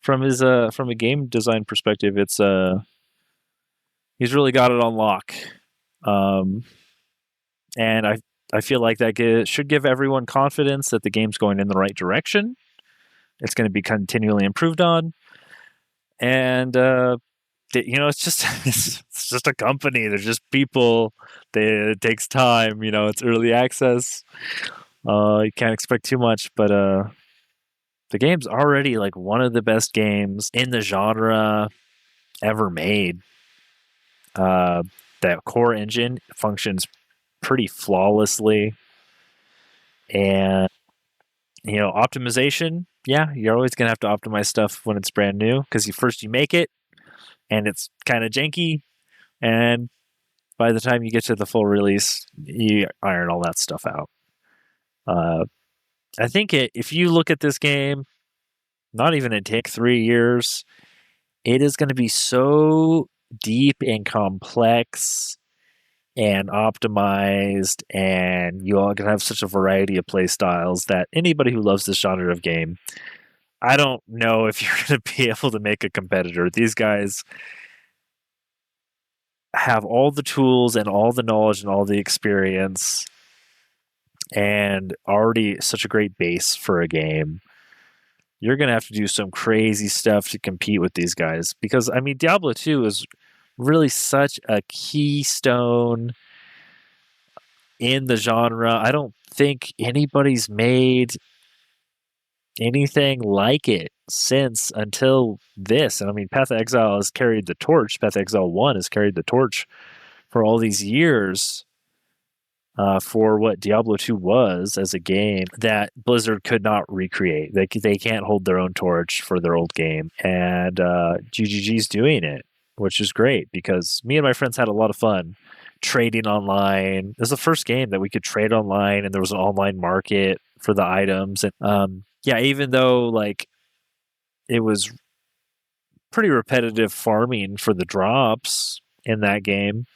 from his from a game design perspective. It's he's really got it on lock, and I feel like that should give everyone confidence that the game's going in the right direction. It's going to be continually improved on, and it's just a company. They're just people. It takes time. It's early access. You can't expect too much, but the game's already like one of the best games in the genre ever made. That core engine functions pretty flawlessly, and optimization. Yeah, you're always gonna have to optimize stuff when it's brand new because you make it and it's kind of janky, and by the time you get to the full release, you iron all that stuff out. I think if you look at this game, not even it take 3 years, it is going to be so deep and complex and optimized, and you all can have such a variety of play styles that anybody who loves this genre of game I don't know if you're going to be able to make a competitor. These guys have all the tools and all the knowledge and all the experience and already such a great base for a game. You're going to have to do some crazy stuff to compete with these guys because, I mean, Diablo 2 is really such a keystone in the genre. I don't think anybody's made anything like it since until this. And I mean, Path of Exile has carried the torch. Path of Exile 1 has carried the torch for all these years for what Diablo 2 was as a game that Blizzard could not recreate. They can't hold their own torch for their old game. And GGG's doing it, which is great because me and my friends had a lot of fun trading online. This is the first game that we could trade online and there was an online market for the items. And yeah, even though like it was pretty repetitive farming for the drops in that game,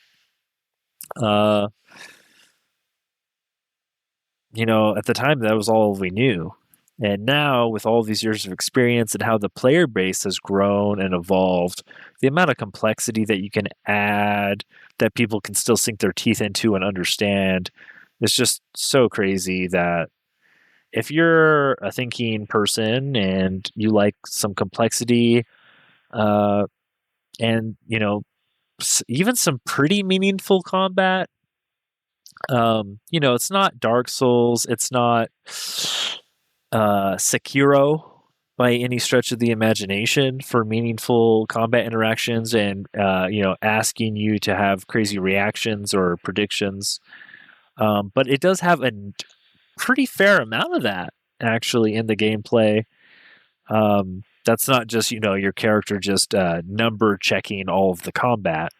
you know, at the time that was all we knew. And now with all these years of experience and how the player base has grown and evolved, the amount of complexity that you can add that people can still sink their teeth into and understand is just so crazy that if you're a thinking person and you like some complexity and, you know, even some pretty meaningful combat, you know, it's not Dark Souls, it's not Sekiro by any stretch of the imagination for meaningful combat interactions and you know, asking you to have crazy reactions or predictions, but it does have a pretty fair amount of that actually in the gameplay. That's not just, you know, your character just number checking all of the combat.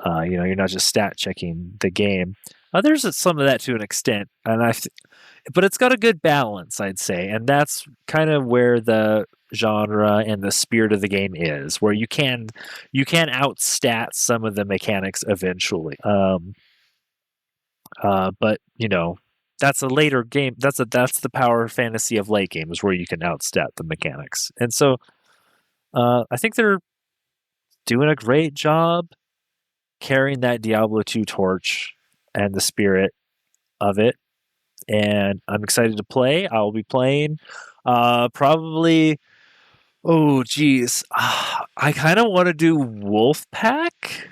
You know, you're not just stat checking the game. There's some of that to an extent, and but it's got a good balance, I'd say, and that's kind of where the genre and the spirit of the game is, where you can outstat some of the mechanics eventually. But you know, that's a later game. That's the power fantasy of late games where you can outstat the mechanics, and so I think they're doing a great job carrying that Diablo 2 torch and the spirit of it. And I'm excited to play. I'll be playing probably, oh geez, I kind of want to do Wolfpack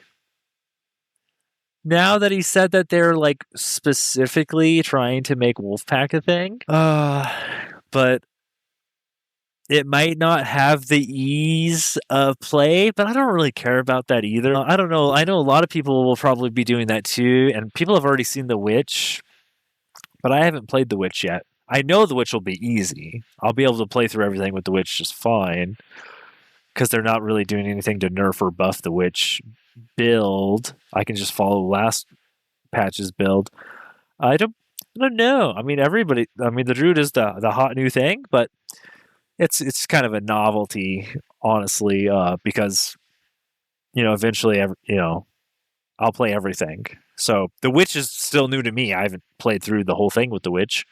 now that he said that they're like specifically trying to make Wolfpack a thing. But it might not have the ease of play, but I don't really care about that either. I don't know. I know a lot of people will probably be doing that too, and people have already seen The Witch, but I haven't played The Witch yet. I know The Witch will be easy. I'll be able to play through everything with The Witch just fine, because they're not really doing anything to nerf or buff The Witch build. I can just follow last patch's build. I don't know. I mean, the Druid is the hot new thing, but it's kind of a novelty, honestly, because, you know, eventually, you know, I'll play everything. So The Witch is still new to me. I haven't played through the whole thing with The Witch,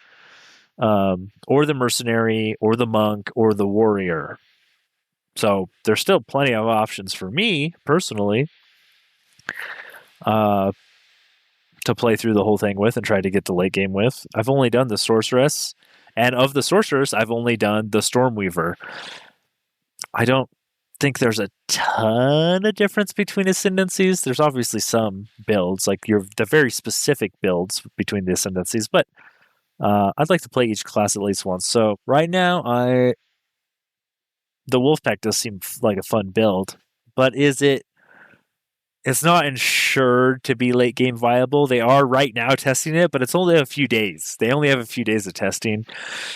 or the Mercenary, or the Monk, or the Warrior. So there's still plenty of options for me, personally, to play through the whole thing with and try to get the late game with. I've only done the Sorceress, and of the Sorcerers, I've only done the Stormweaver. I don't think there's a ton of difference between ascendancies. There's obviously some builds, like the very specific builds between the ascendancies, but I'd like to play each class at least once. So right now, the Wolfpack does seem like a fun build, but it's not ensured to be late game viable. They are right now testing it, but it's only a few days. They only have a few days of testing.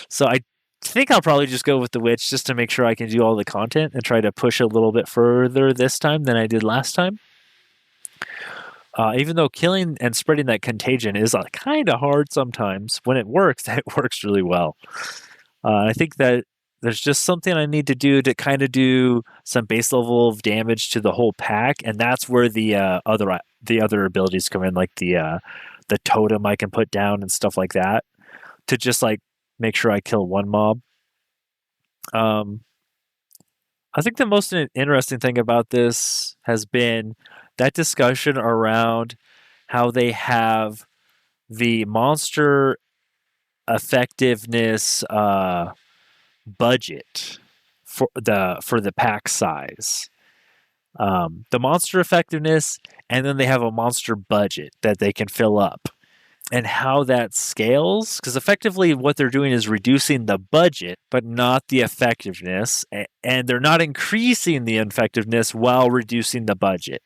So I think I'll probably just go with The Witch just to make sure I can do all the content and try to push a little bit further this time than I did last time. Even though killing and spreading that contagion is kind of hard sometimes, when it works really well. I think that there's just something I need to do to kind of do some base level of damage to the whole pack, and that's where the other abilities come in, like the totem I can put down and stuff like that, to just like make sure I kill one mob. I think the most interesting thing about this has been that discussion around how they have the monster effectiveness budget for the pack size. The monster effectiveness, and then they have a monster budget that they can fill up. And how that scales, because effectively what they're doing is reducing the budget, but not the effectiveness, and they're not increasing the effectiveness while reducing the budget.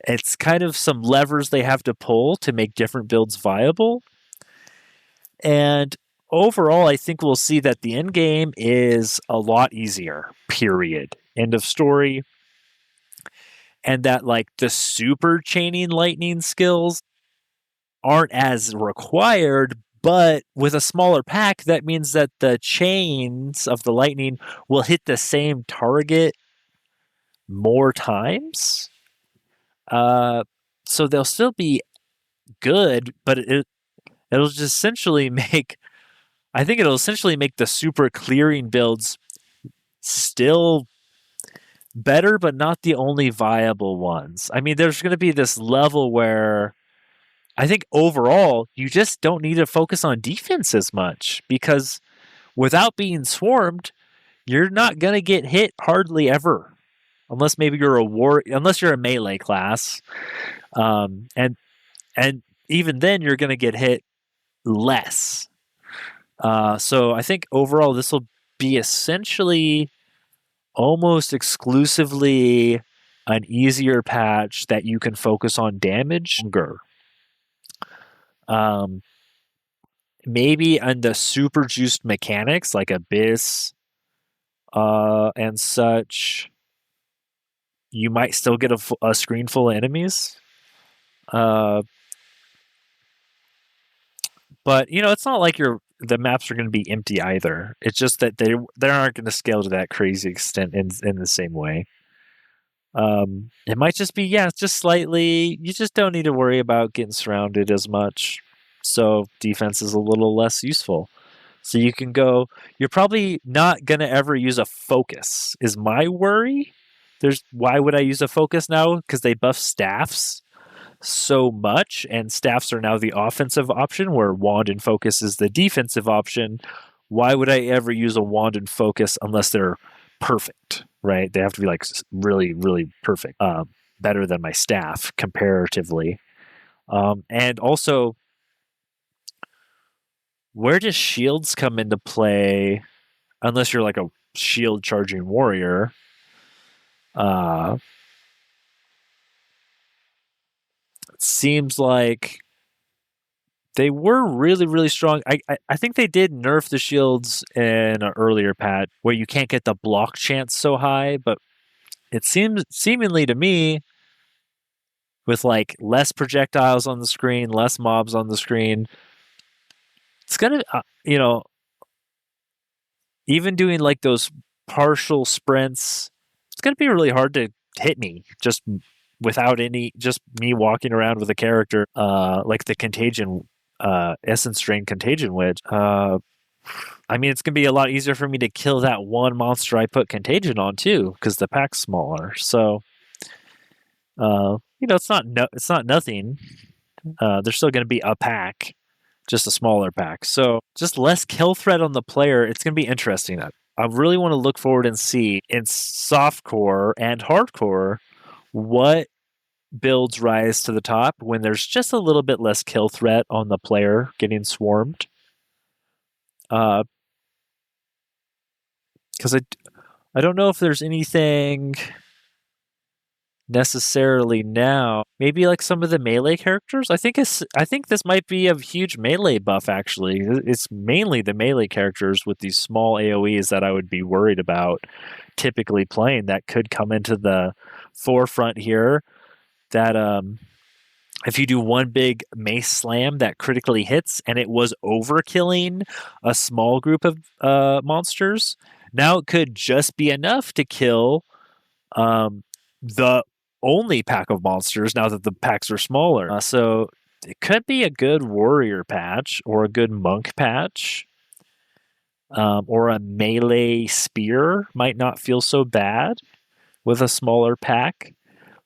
It's kind of some levers they have to pull to make different builds viable. And overall, I think we'll see that the end game is a lot easier, period. End of story. And that, like, the super chaining lightning skills aren't as required, but with a smaller pack, that means that the chains of the lightning will hit the same target more times. So they'll still be good, but it'll just essentially make, I think it'll essentially make the super clearing builds still better, but not the only viable ones. I mean, there's going to be this level where I think overall, you just don't need to focus on defense as much, because without being swarmed, you're not going to get hit hardly ever, unless maybe you're unless you're a melee class, and even then you're going to get hit less. So I think overall this will be essentially almost exclusively an easier patch that you can focus on damage longer. Maybe on the super juiced mechanics like Abyss and such, you might still get a screen full of enemies. But it's not like the maps are going to be empty either. It's just that they aren't going to scale to that crazy extent in the same way. It might just be, just slightly, you just don't need to worry about getting surrounded as much. So defense is a little less useful. So you can go, you're probably not going to ever use a focus, is my worry. Why would I use a focus now? Because they buff staffs so much, and staffs are now the offensive option, where wand and focus is the defensive option. Why would I ever use a wand and focus unless they're perfect, right? They have to be like really, really perfect, better than my staff comparatively. And also, where does shields come into play? Unless you're like a shield charging warrior. It seems like they were really, really strong. I think they did nerf the shields in an earlier patch where you can't get the block chance so high, but it seems seemingly to me, with like less projectiles on the screen, less mobs on the screen, it's gonna even doing like those partial sprints, it's gonna be really hard to hit me just without just me walking around with a character like the Contagion, Essence Drain Contagion Witch. I mean, it's gonna be a lot easier for me to kill that one monster I put Contagion on too, because the pack's smaller. So, it's not nothing. There's still gonna be a pack, just a smaller pack. So just less kill threat on the player. It's gonna be interesting. I really want to look forward and see in softcore and hardcore what builds rise to the top when there's just a little bit less kill threat on the player getting swarmed. Because I don't know if there's anything necessarily now. Maybe like some of the melee characters. I think this might be a huge melee buff. Actually, it's mainly the melee characters with these small AOE's that I would be worried about typically playing. That could come into the forefront here. That if you do one big mace slam that critically hits and it was overkilling a small group of monsters, now it could just be enough to kill the only pack of monsters now that the packs are smaller. So it could be a good warrior patch or a good monk patch. or a melee spear might not feel so bad with a smaller pack.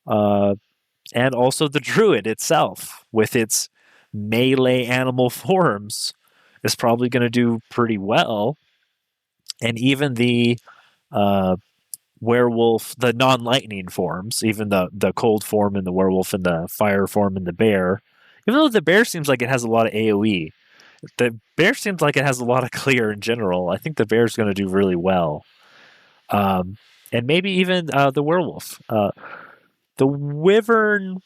And also the druid itself, with its melee animal forms, is probably going to do pretty well. And even the werewolf, the non-lightning forms, even the cold form and the werewolf and the fire form and the bear, even though the bear seems like it has a lot of AoE, the bear seems like it has a lot of clear in general. I think the bear's going to do really well. And maybe even the werewolf. The wyvern,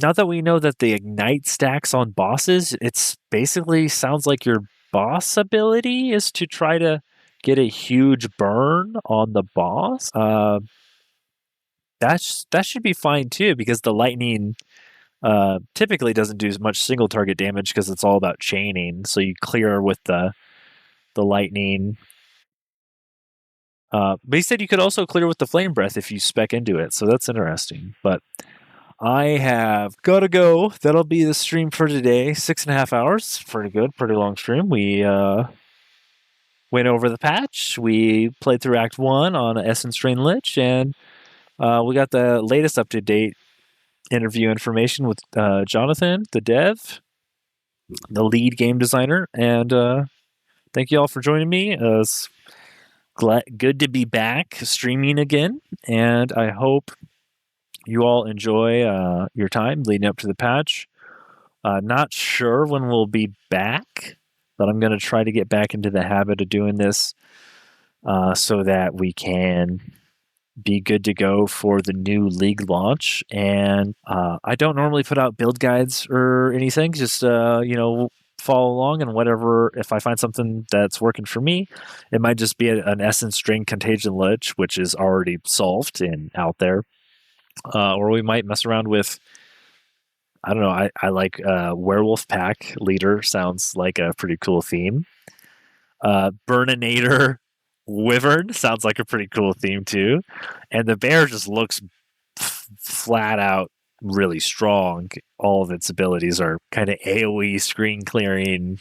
now that we know that the ignite stacks on bosses, it's basically sounds like your boss ability is to try to get a huge burn on the boss. That should be fine too, because the lightning typically doesn't do as much single target damage because it's all about chaining. So you clear with the lightning. But he said you could also clear with the flame breath if you spec into it, so that's interesting. But I have got to go. That'll be the stream for today. 6.5 hours. Pretty good. Pretty long stream. We went over the patch. We played through Act 1 on Essence Drain Lich, and we got the latest up-to-date interview information with Jonathan, the dev, the lead game designer. And thank you all for joining me. It's good to be back streaming again, and I hope you all enjoy your time leading up to the patch. Not sure when we'll be back, but I'm going to try to get back into the habit of doing this so that we can be good to go for the new league launch. And I don't normally put out build guides or anything, just follow along, and whatever, if I find something that's working for me, it might just be an Essence Drain Contagion Lich, which is already solved and out there. Or we might mess around with, I don't know, I like Werewolf Pack Leader, sounds like a pretty cool theme. Burninator Wyvern sounds like a pretty cool theme too. And the bear just looks flat out really strong. All of its abilities are kind of AoE screen clearing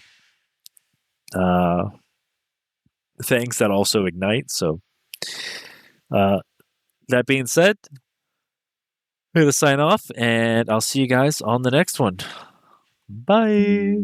things that also ignite. So that being said, I'm going to sign off, and I'll see you guys on the next one. Bye.